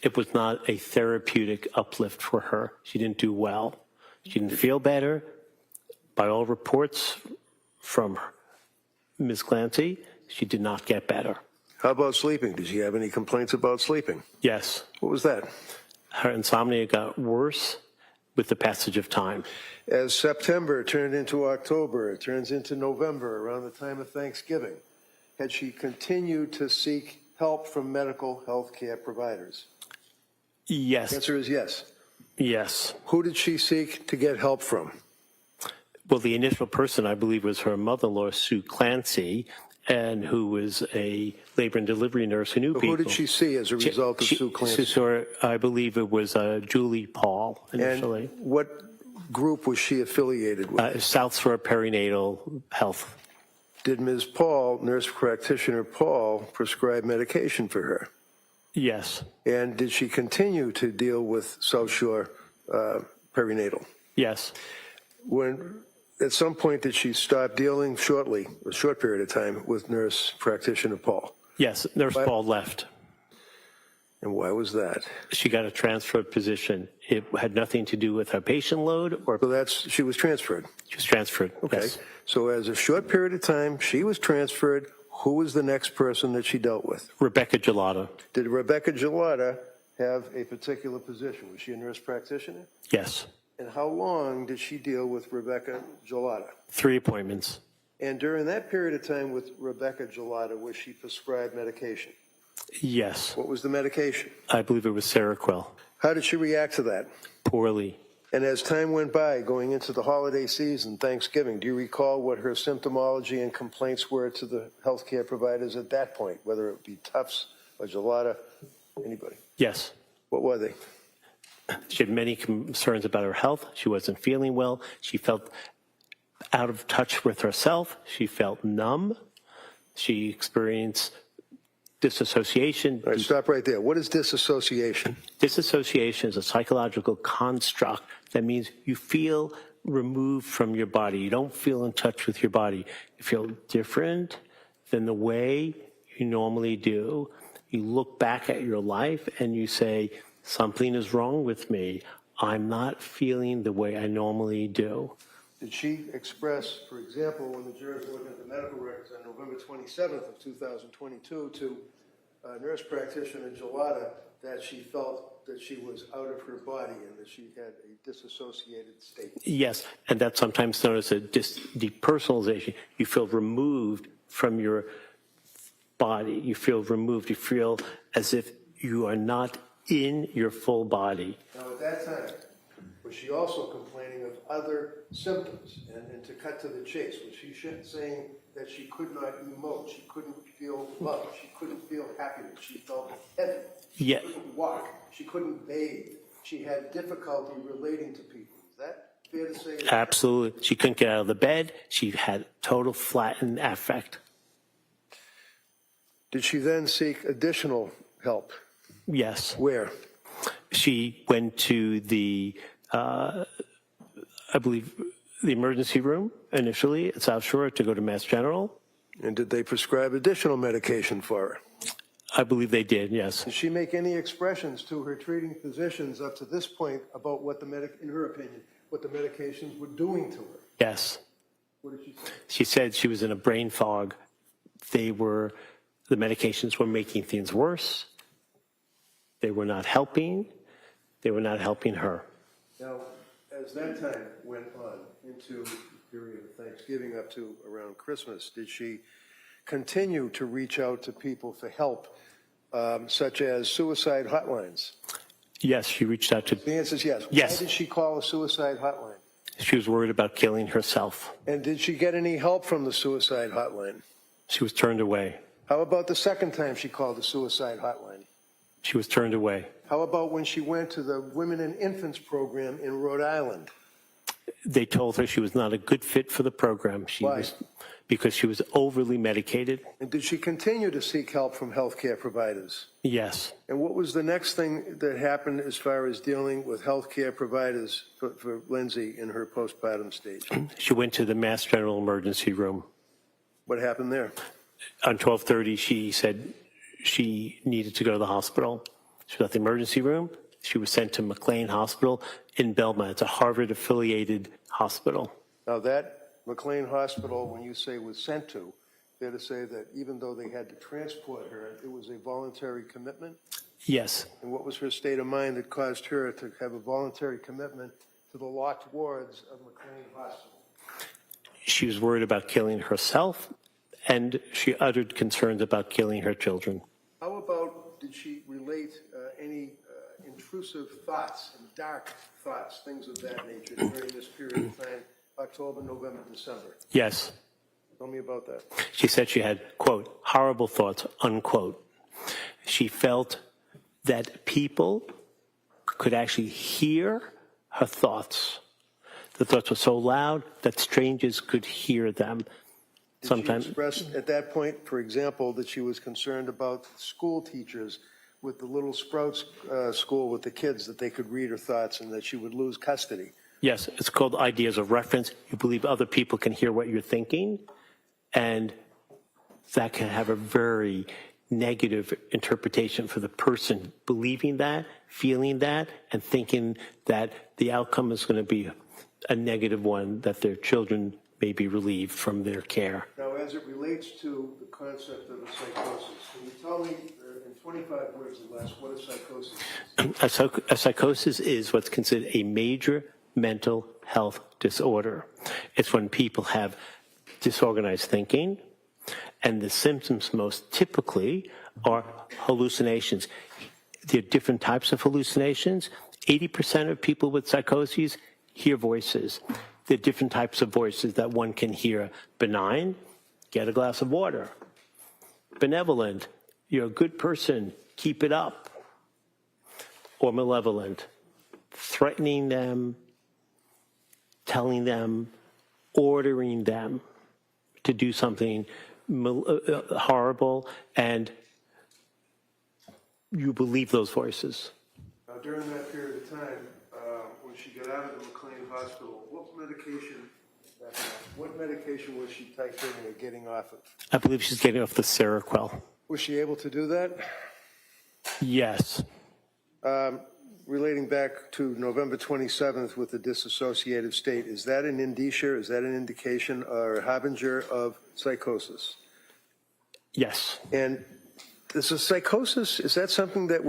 Speaker 17: It was not a therapeutic uplift for her. She didn't do well. She didn't feel better. By all reports from Ms. Clancy, she did not get better.
Speaker 4: How about sleeping? Did she have any complaints about sleeping?
Speaker 17: Yes.
Speaker 4: What was that?
Speaker 17: Her insomnia got worse with the passage of time.
Speaker 4: As September turned into October, it turns into November, around the time of Thanksgiving, had she continued to seek help from medical health care providers?
Speaker 17: Yes.
Speaker 4: The answer is yes.
Speaker 17: Yes.
Speaker 4: Who did she seek to get help from?
Speaker 17: Well, the initial person, I believe, was her mother-in-law, Sue Clancy, and who was a labor and delivery nurse who knew people.
Speaker 4: Who did she see as a result of Sue Clancy?
Speaker 17: I believe it was Julie Paul initially.
Speaker 4: And what group was she affiliated with?
Speaker 17: South Shore Perinatal Health.
Speaker 4: Did Ms. Paul, nurse practitioner Paul, prescribe medication for her?
Speaker 17: Yes.
Speaker 4: And did she continue to deal with South Shore Perinatal?
Speaker 17: Yes.
Speaker 4: At some point, did she stop dealing shortly, a short period of time, with nurse practitioner Paul?
Speaker 17: Yes, Nurse Paul left.
Speaker 4: And why was that?
Speaker 17: She got a transferred position. It had nothing to do with her patient load or...
Speaker 4: So she was transferred?
Speaker 17: She was transferred,
Speaker 4: okay.
Speaker 17: Yes.
Speaker 4: So as a short period of time, she was transferred. Who was the next person that she dealt with?
Speaker 17: Rebecca Gelada.
Speaker 4: Did Rebecca Gelada have a particular position? Was she a nurse practitioner?
Speaker 17: Yes.
Speaker 4: And how long did she deal with Rebecca Gelada?
Speaker 17: 3 appointments.
Speaker 4: And during that period of time with Rebecca Gelada, was she prescribed medication?
Speaker 17: Yes.
Speaker 4: What was the medication?
Speaker 17: I believe it was Seroquel.
Speaker 4: How did she react to that?
Speaker 17: Poorly.
Speaker 4: And as time went by, going into the holiday season, Thanksgiving, do you recall what her symptomology and complaints were to the healthcare providers at that point, whether it be Tufts or Gelada, anybody?
Speaker 17: Yes.
Speaker 4: What were they?
Speaker 17: She had many concerns about her health. She wasn't feeling well. She felt out of touch with herself. She felt numb. She experienced disassociation.
Speaker 4: All right, stop right there. What is disassociation?
Speaker 17: Disassociation is a psychological construct that means you feel removed from your body. You don't feel in touch with your body. You feel different than the way you normally do. You look back at your life and you say, something is wrong with me. I'm not feeling the way I normally do.
Speaker 4: Did she express, for example, when the jurors were looking at the medical records on November 27th of 2022 to nurse practitioner Gelada, that she felt that she was out of her body and that she had a disassociated state?
Speaker 17: Yes, and that's sometimes known as a depersonalization. You feel removed from your body. You feel removed. You feel as if you are not in your full body.
Speaker 4: Now, at that time, was she also complaining of other symptoms? And to cut to the chase, was she saying that she could not emote, she couldn't feel love, she couldn't feel happiness, she felt heavy,
Speaker 17: Yeah.
Speaker 4: she couldn't walk, she couldn't bathe, she had difficulty relating to people? Is that fair to say?
Speaker 17: Absolutely. She couldn't get out of the bed. She had total flattened affect.
Speaker 4: Did she then seek additional help?
Speaker 17: Yes.
Speaker 4: Where?
Speaker 17: She went to the, I believe, the emergency room initially at South Shore to go to Mass General.
Speaker 4: And did they prescribe additional medication for her?
Speaker 17: I believe they did, yes.
Speaker 4: Did she make any expressions to her treating physicians up to this point about what in her opinion, what the medications were doing to her?
Speaker 17: Yes.
Speaker 4: What did she say?
Speaker 17: She said she was in a brain fog. The medications were making things worse. They were not helping. They were not helping her.
Speaker 4: Now, as that time went on into the period of Thanksgiving up to around Christmas, did she continue to reach out to people for help, such as suicide hotlines?
Speaker 17: Yes, she reached out to...
Speaker 4: The answer is yes.
Speaker 17: Yes.
Speaker 4: Why did she call a suicide hotline?
Speaker 17: She was worried about killing herself.
Speaker 4: And did she get any help from the suicide hotline?
Speaker 17: She was turned away.
Speaker 4: How about the second time she called the suicide hotline?
Speaker 17: She was turned away.
Speaker 4: How about when she went to the Women and Infants program in Rhode Island?
Speaker 17: They told her she was not a good fit for the program.
Speaker 4: Why?
Speaker 17: Because she was overly medicated.
Speaker 4: And did she continue to seek help from healthcare providers?
Speaker 17: Yes.
Speaker 4: And what was the next thing that happened as far as dealing with healthcare providers for Lindsay in her postpartum stage?
Speaker 17: She went to the Mass General emergency room.
Speaker 4: What happened there?
Speaker 17: On 12:30, she said she needed to go to the hospital. She was at the emergency room. She was sent to McLean Hospital in Belmont. It's a Harvard-affiliated hospital.
Speaker 4: Now that McLean Hospital, when you say was sent to, fair to say that even though they had to transport her, it was a voluntary commitment?
Speaker 17: Yes.
Speaker 4: And what was her state of mind that caused her to have a voluntary commitment to the locked wards of McLean Hospital?
Speaker 17: She was worried about killing herself, and she uttered concerns about killing her children.
Speaker 4: How about, did she relate any intrusive thoughts and dark thoughts, things of that nature during this period of time, October, November, December?
Speaker 17: Yes.
Speaker 4: Tell me about that.
Speaker 17: She said she had, quote, horrible thoughts, unquote. She felt that people could actually hear her thoughts. The thoughts were so loud that strangers could hear them. Sometimes.
Speaker 4: She expressed at that point, for example, that she was concerned about school teachers with the Little Sprouts school with the kids, that they could read her thoughts and that she would lose custody.
Speaker 17: Yes, it's called ideas of reference. You believe other people can hear what you're thinking, and that can have a very negative interpretation for the person believing that, feeling that, and thinking that the outcome is going to be a negative one, that their children may be relieved from their care.
Speaker 4: Now, as it relates to the concept of a psychosis, can you tell me in 25 words or less what a psychosis is?
Speaker 17: A psychosis is what's considered a major mental health disorder. It's when people have disorganized thinking, and the symptoms most typically are hallucinations. There are different types of hallucinations. 80% of people with psychoses hear voices. There are different types of voices that one can hear. Benign, get a glass of water. Benevolent, you're a good person, keep it up. Or malevolent, threatening them, telling them, ordering them to do something horrible, and you believe those voices.
Speaker 4: Now, during that period of time, when she got out of the McLean Hospital, what medication was she titrating or getting off of?
Speaker 17: I believe she's getting off the Seroquel.
Speaker 4: Was she able to do that?
Speaker 17: Yes.
Speaker 4: Relating back to November 27th with the dissociative state, is that an indicia, is that an indication or a harbinger of psychosis?
Speaker 17: Yes.
Speaker 4: And is a psychosis, is that something that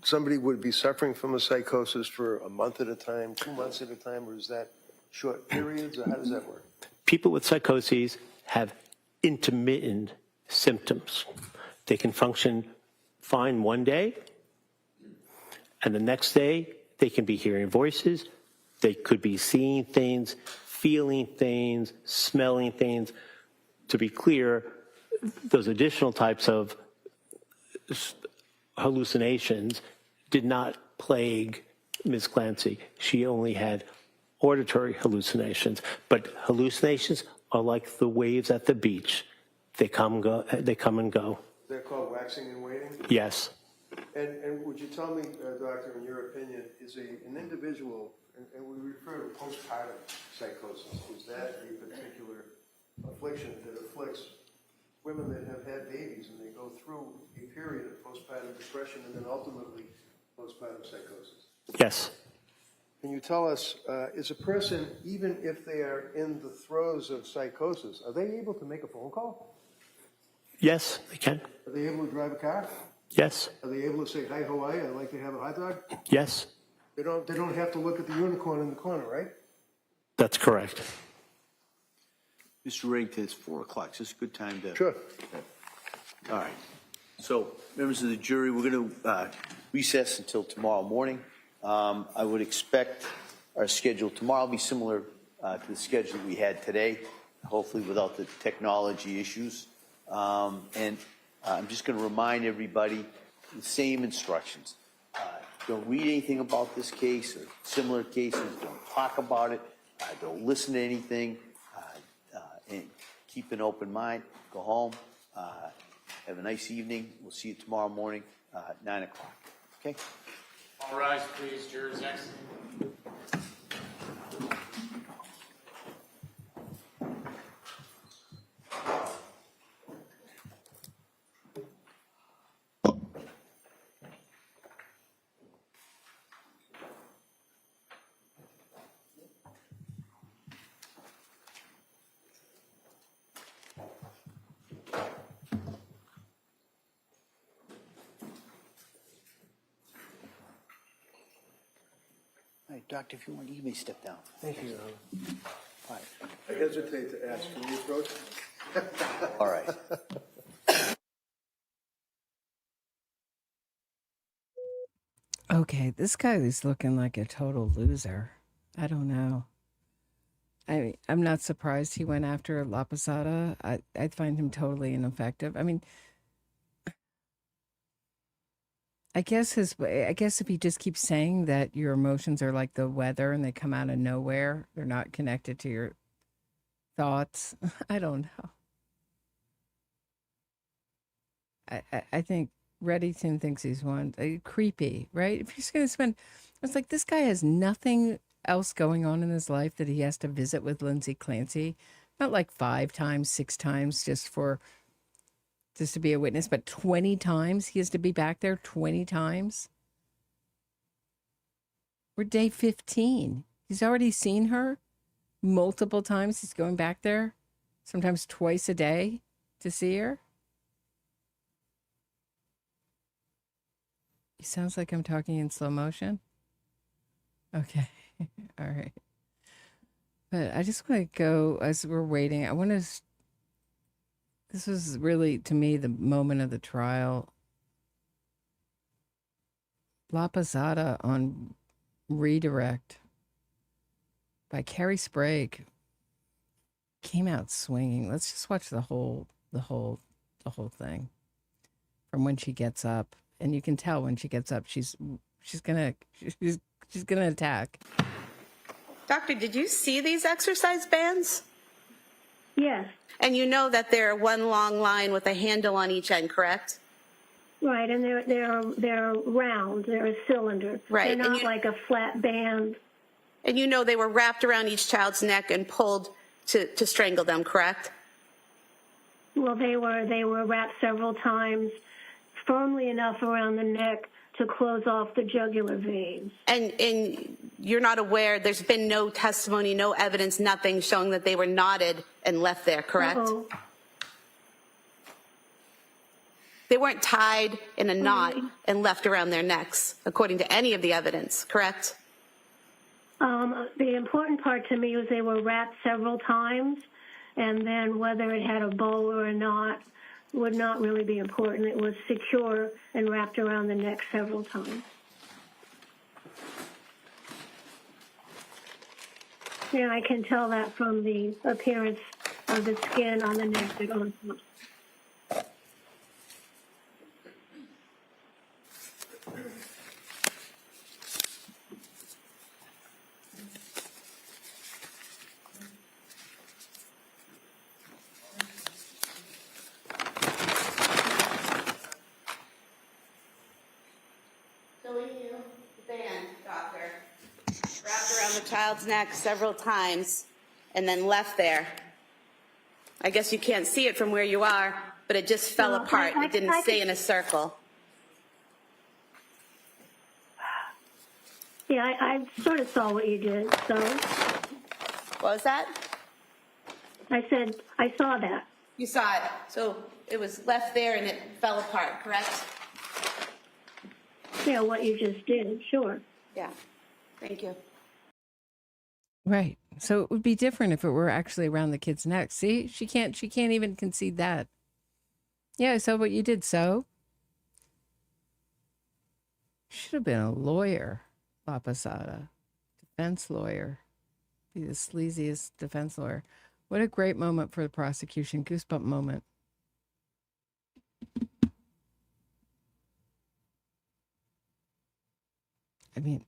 Speaker 4: somebody would be suffering from a psychosis for a month at a time, 2 months at a time, or is that short periods, or how does that work?
Speaker 17: People with psychoses have intermittent symptoms. They can function fine one day, and the next day they can be hearing voices, they could be seeing things, feeling things, smelling things. To be clear, those additional types of hallucinations did not plague Ms. Clancy. She only had auditory hallucinations, but hallucinations are like the waves at the beach. They come and go.
Speaker 4: They're called waxing and waning?
Speaker 17: Yes.
Speaker 4: And would you tell me, doctor, in your opinion, is an individual, and we refer to postpartum psychosis, is that a particular affliction that afflicts women that have had babies and they go through a period of postpartum depression and then ultimately postpartum psychosis?
Speaker 17: Yes.
Speaker 4: Can you tell us, is a person, even if they are in the throes of psychosis, are they able to make a phone call?
Speaker 17: Yes, they can.
Speaker 4: Are they able to drive a car?
Speaker 17: Yes.
Speaker 4: Are they able to say, hi, how are you? I'd like to have a hot dog?
Speaker 17: Yes.
Speaker 4: They don't have to look at the unicorn in the corner, right?
Speaker 17: That's correct.
Speaker 2: Mr. Rington, it's 4 o'clock. Is this a good time to?
Speaker 4: Sure.
Speaker 2: All right. So, members of the jury, we're going to recess until tomorrow morning. I would expect our schedule tomorrow will be similar to the schedule we had today, hopefully without the technology issues. And I'm just going to remind everybody the same instructions. Don't read anything about this case or similar cases. Don't talk about it. Don't listen to anything. And keep an open mind. Go home. Have a nice evening. We'll see you tomorrow morning, 9 o'clock. Okay?
Speaker 10: All rise, please. Jurors exit.
Speaker 2: All right, doctor, if you want, you may step down.
Speaker 4: Thank you.
Speaker 2: All right.
Speaker 4: I hesitate to ask. Can you approach?
Speaker 2: All right.
Speaker 1: Okay, this guy is looking like a total loser. I don't know. I'm not surprised he went after La Posada. I find him totally ineffective. I mean, I guess if he just keeps saying that your emotions are like the weather and they come out of nowhere, they're not connected to your thoughts. I don't know. I think Reddington thinks he's one creepy, right? If you're just gonna spend, it's like this guy has nothing else going on in his life that he has to visit with Lindsay Clancy, not like 5 times, 6 times just to be a witness, but 20 times he has to be back there 20 times. We're day 15. He's already seen her multiple times. He's going back there, sometimes twice a day to see her. It sounds like I'm talking in slow motion. Okay. All right. But I just want to go, as we're waiting, I want to, this was really, to me, the moment of the trial. La Posada on redirect by Carrie Sprague came out swinging. Let's just watch the whole thing from when she gets up. And you can tell when she gets up, she's She's going to attack.
Speaker 15: Doctor, did you see these exercise bands?
Speaker 12: Yes.
Speaker 15: And you know that they're one long line with a handle on each end, correct?
Speaker 12: Right, and they're round. They're a cylinder.
Speaker 15: Right.
Speaker 12: They're not like a flat band.
Speaker 15: And you know they were wrapped around each child's neck and pulled to strangle them, correct?
Speaker 12: Well, they were wrapped several times, firmly enough around the neck to close off the jugular veins.
Speaker 15: And you're not aware, there's been no testimony, no evidence, nothing showing that they were knotted and left there, correct?
Speaker 12: Uh-oh.
Speaker 15: They weren't tied in a knot and left around their necks, according to any of the evidence, correct?
Speaker 12: The important part to me was they were wrapped several times, and then whether it had a bow or not would not really be important. It was secure and wrapped around the neck several times. Yeah, I can tell that from the appearance of the skin on the neck that on top.
Speaker 15: Child's neck several times and then left there. I guess you can't see it from where you are, but it just fell apart. It didn't stay in a circle.
Speaker 12: Yeah, I sort of saw what you did, so.
Speaker 15: What was that?
Speaker 12: I said, I saw that.
Speaker 15: You saw it. So it was left there and it fell apart, correct?
Speaker 12: Yeah, what you just did, sure.
Speaker 15: Yeah. Thank you.
Speaker 1: Right. So it would be different if it were actually around the kid's neck. See, she can't even concede that. Yeah, I saw what you did. So should have been a lawyer, La Posada, defense lawyer, be the sleaziest defense lawyer. What a great moment for the prosecution. Goosebump moment. I mean,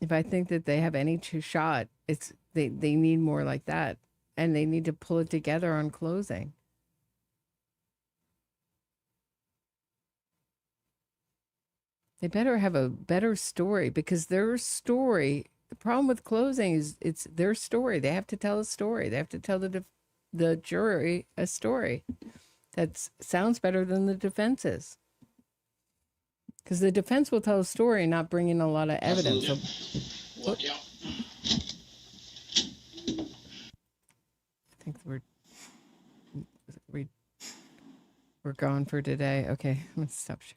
Speaker 1: if I think that they have any shot, it's they need more like that, and they need to pull it together on closing. They better have a better story, because their story, the problem with closing is it's their story. They have to tell a story. They have to tell the jury a story that sounds better than the defense's. Because the defense will tell a story and not bring in a lot of evidence. So, I think we're gone for today. Okay, let's stop sharing.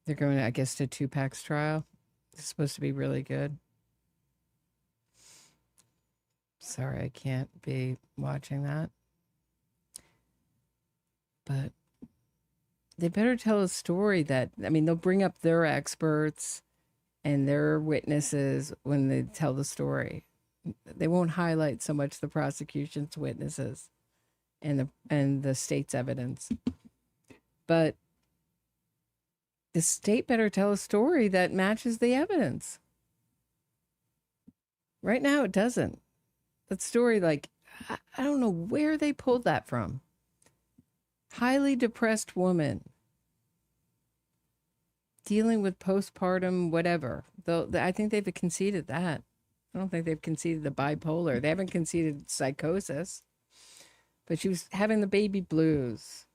Speaker 1: They're going, I guess, to Tupac's trial. It's supposed to be really good. Sorry, I can't be watching that. But they better tell a story that, I mean, they'll bring up their experts and their witnesses when they tell the story. They won't highlight so much the prosecution's witnesses and the state's evidence. But the state better tell a story that matches the evidence. Right now, it doesn't. That story, like, I don't know where they pulled that from. Highly depressed woman dealing with postpartum whatever. I think they've conceded that. I don't think they've conceded the bipolar. They haven't conceded psychosis. But she was having the baby blues.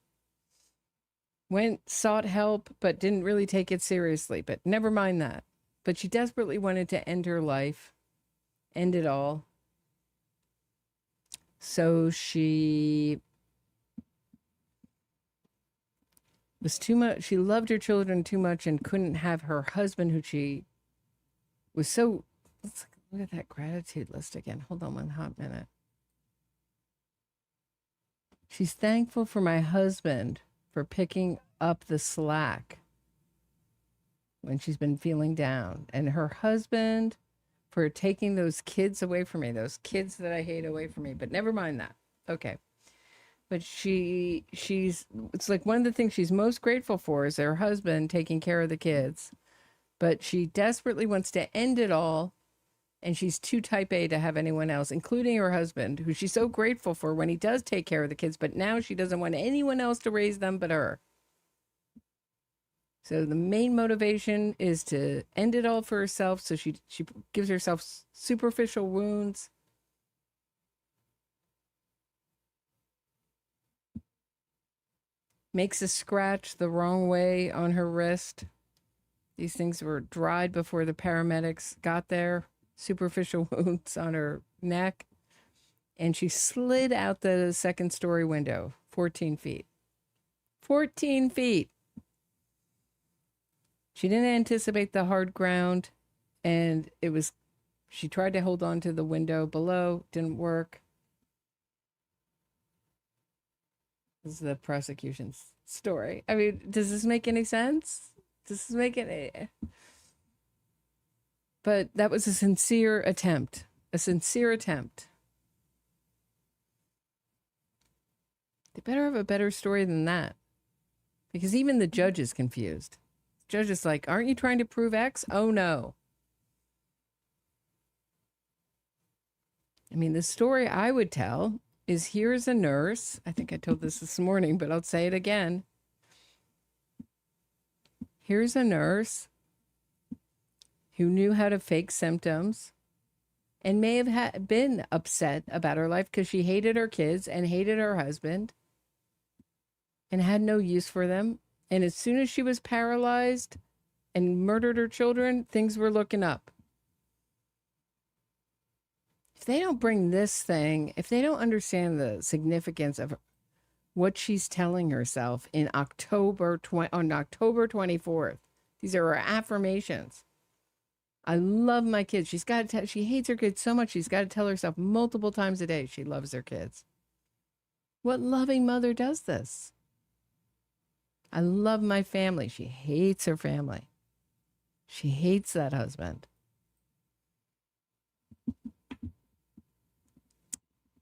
Speaker 1: Sought help, but didn't really take it seriously. But never mind that. But she desperately wanted to end her life. End it all. So she was too much. She loved her children too much and couldn't have her husband, who she was so. Let's look at that gratitude list again. Hold on one hot minute. She's thankful for my husband for picking up the slack when she's been feeling down, and her husband for taking those kids away from me, those kids that I hate away from me. But never mind that. Okay. But it's like one of the things she's most grateful for is her husband taking care of the kids. But she desperately wants to end it all, and she's too type A to have anyone else, including her husband, who she's so grateful for when he does take care of the kids, but now she doesn't want anyone else to raise them but her. So the main motivation is to end it all for herself, so she gives herself superficial wounds. Makes a scratch the wrong way on her wrist. These things were dried before the paramedics got there. Superficial wounds on her neck. And she slid out the second-story window, 14 feet. 14 feet! She didn't anticipate the hard ground, and she tried to hold on to the window below, didn't work. This is the prosecution's story. I mean, does this make any sense? Does this make any... But that was a sincere attempt. A sincere attempt. They better have a better story than that. Because even the judge is confused. The judge is like, aren't you trying to prove X? Oh, no. I mean, the story I would tell is here's a nurse. I think I told this morning, but I'll say it again. Here's a nurse who knew how to fake symptoms and may have been upset about her life because she hated her kids and hated her husband and had no use for them. And as soon as she was paralyzed and murdered her children, things were looking up. If they don't bring this thing, if they don't understand the significance of what she's telling herself on October 24th, these are her affirmations. I love my kids. She hates her kids so much, she's got to tell herself multiple times a day she loves her kids. What loving mother does this? I love my family. She hates her family. She hates that husband.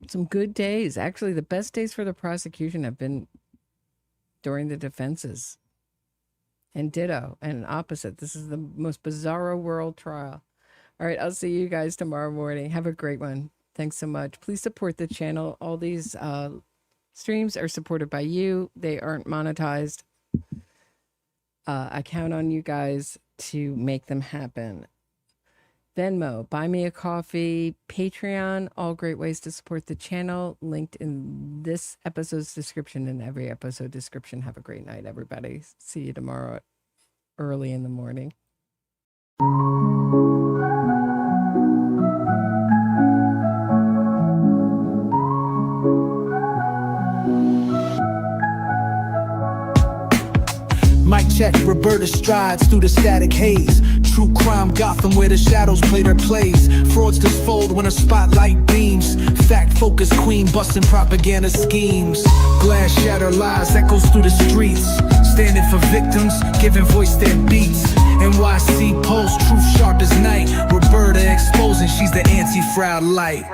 Speaker 1: Some good days. Actually, the best days for the prosecution have been during the defenses. And ditto and opposite. This is the most bizarro world trial. All right, I'll see you guys tomorrow morning. Have a great one. Thanks so much. Please support the channel. All these streams are supported by you. They aren't monetized. I count on you guys to make them happen. Venmo, buy me a coffee, Patreon, all great ways to support the channel. Linked in this episode's description and every episode description. Have a great night, everybody. See you tomorrow early in the morning.
Speaker 18: Mic check, Roberta strides through the static haze. True crime Gotham where the shadows play their plays. Fraudsters fold when a spotlight beams. Fact-focused queen busting propaganda schemes. Glass shatter lies, echoes through the streets. Standing for victims, giving voice their beats. NYC Pulse, truth sharp as night. Roberta exposing, she's the anti-fraud light.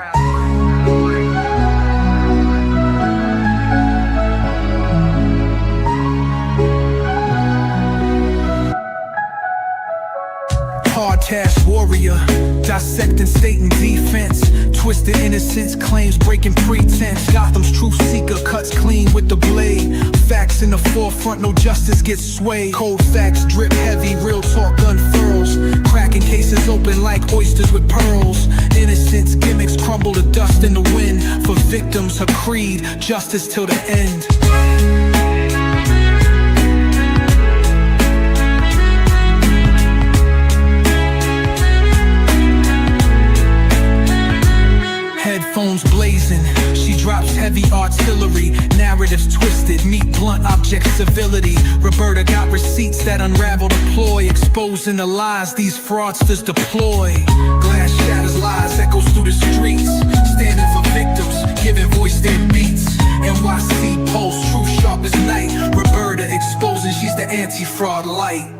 Speaker 18: Hard task warrior, dissecting state and defense. Twisted innocence, claims breaking pretense. Gotham's truth seeker cuts clean with the blade. Facts in the forefront, no justice gets swayed. Cold facts drip heavy, real talk unfurls. Cracking cases open like oysters with pearls. Innocence gimmicks crumble to dust in the wind. For victims, her creed, justice till the end. Headphones blazing, she drops heavy artillery. Narratives twisted, meet blunt object civility. Roberta got receipts that unravel the ploy. Exposing the lies these fraudsters deploy. Glass shatters lies, echoes through the streets. Standing for victims, giving voice their beats. NYC Pulse, truth sharp as night. Roberta exposing, she's the anti-fraud light.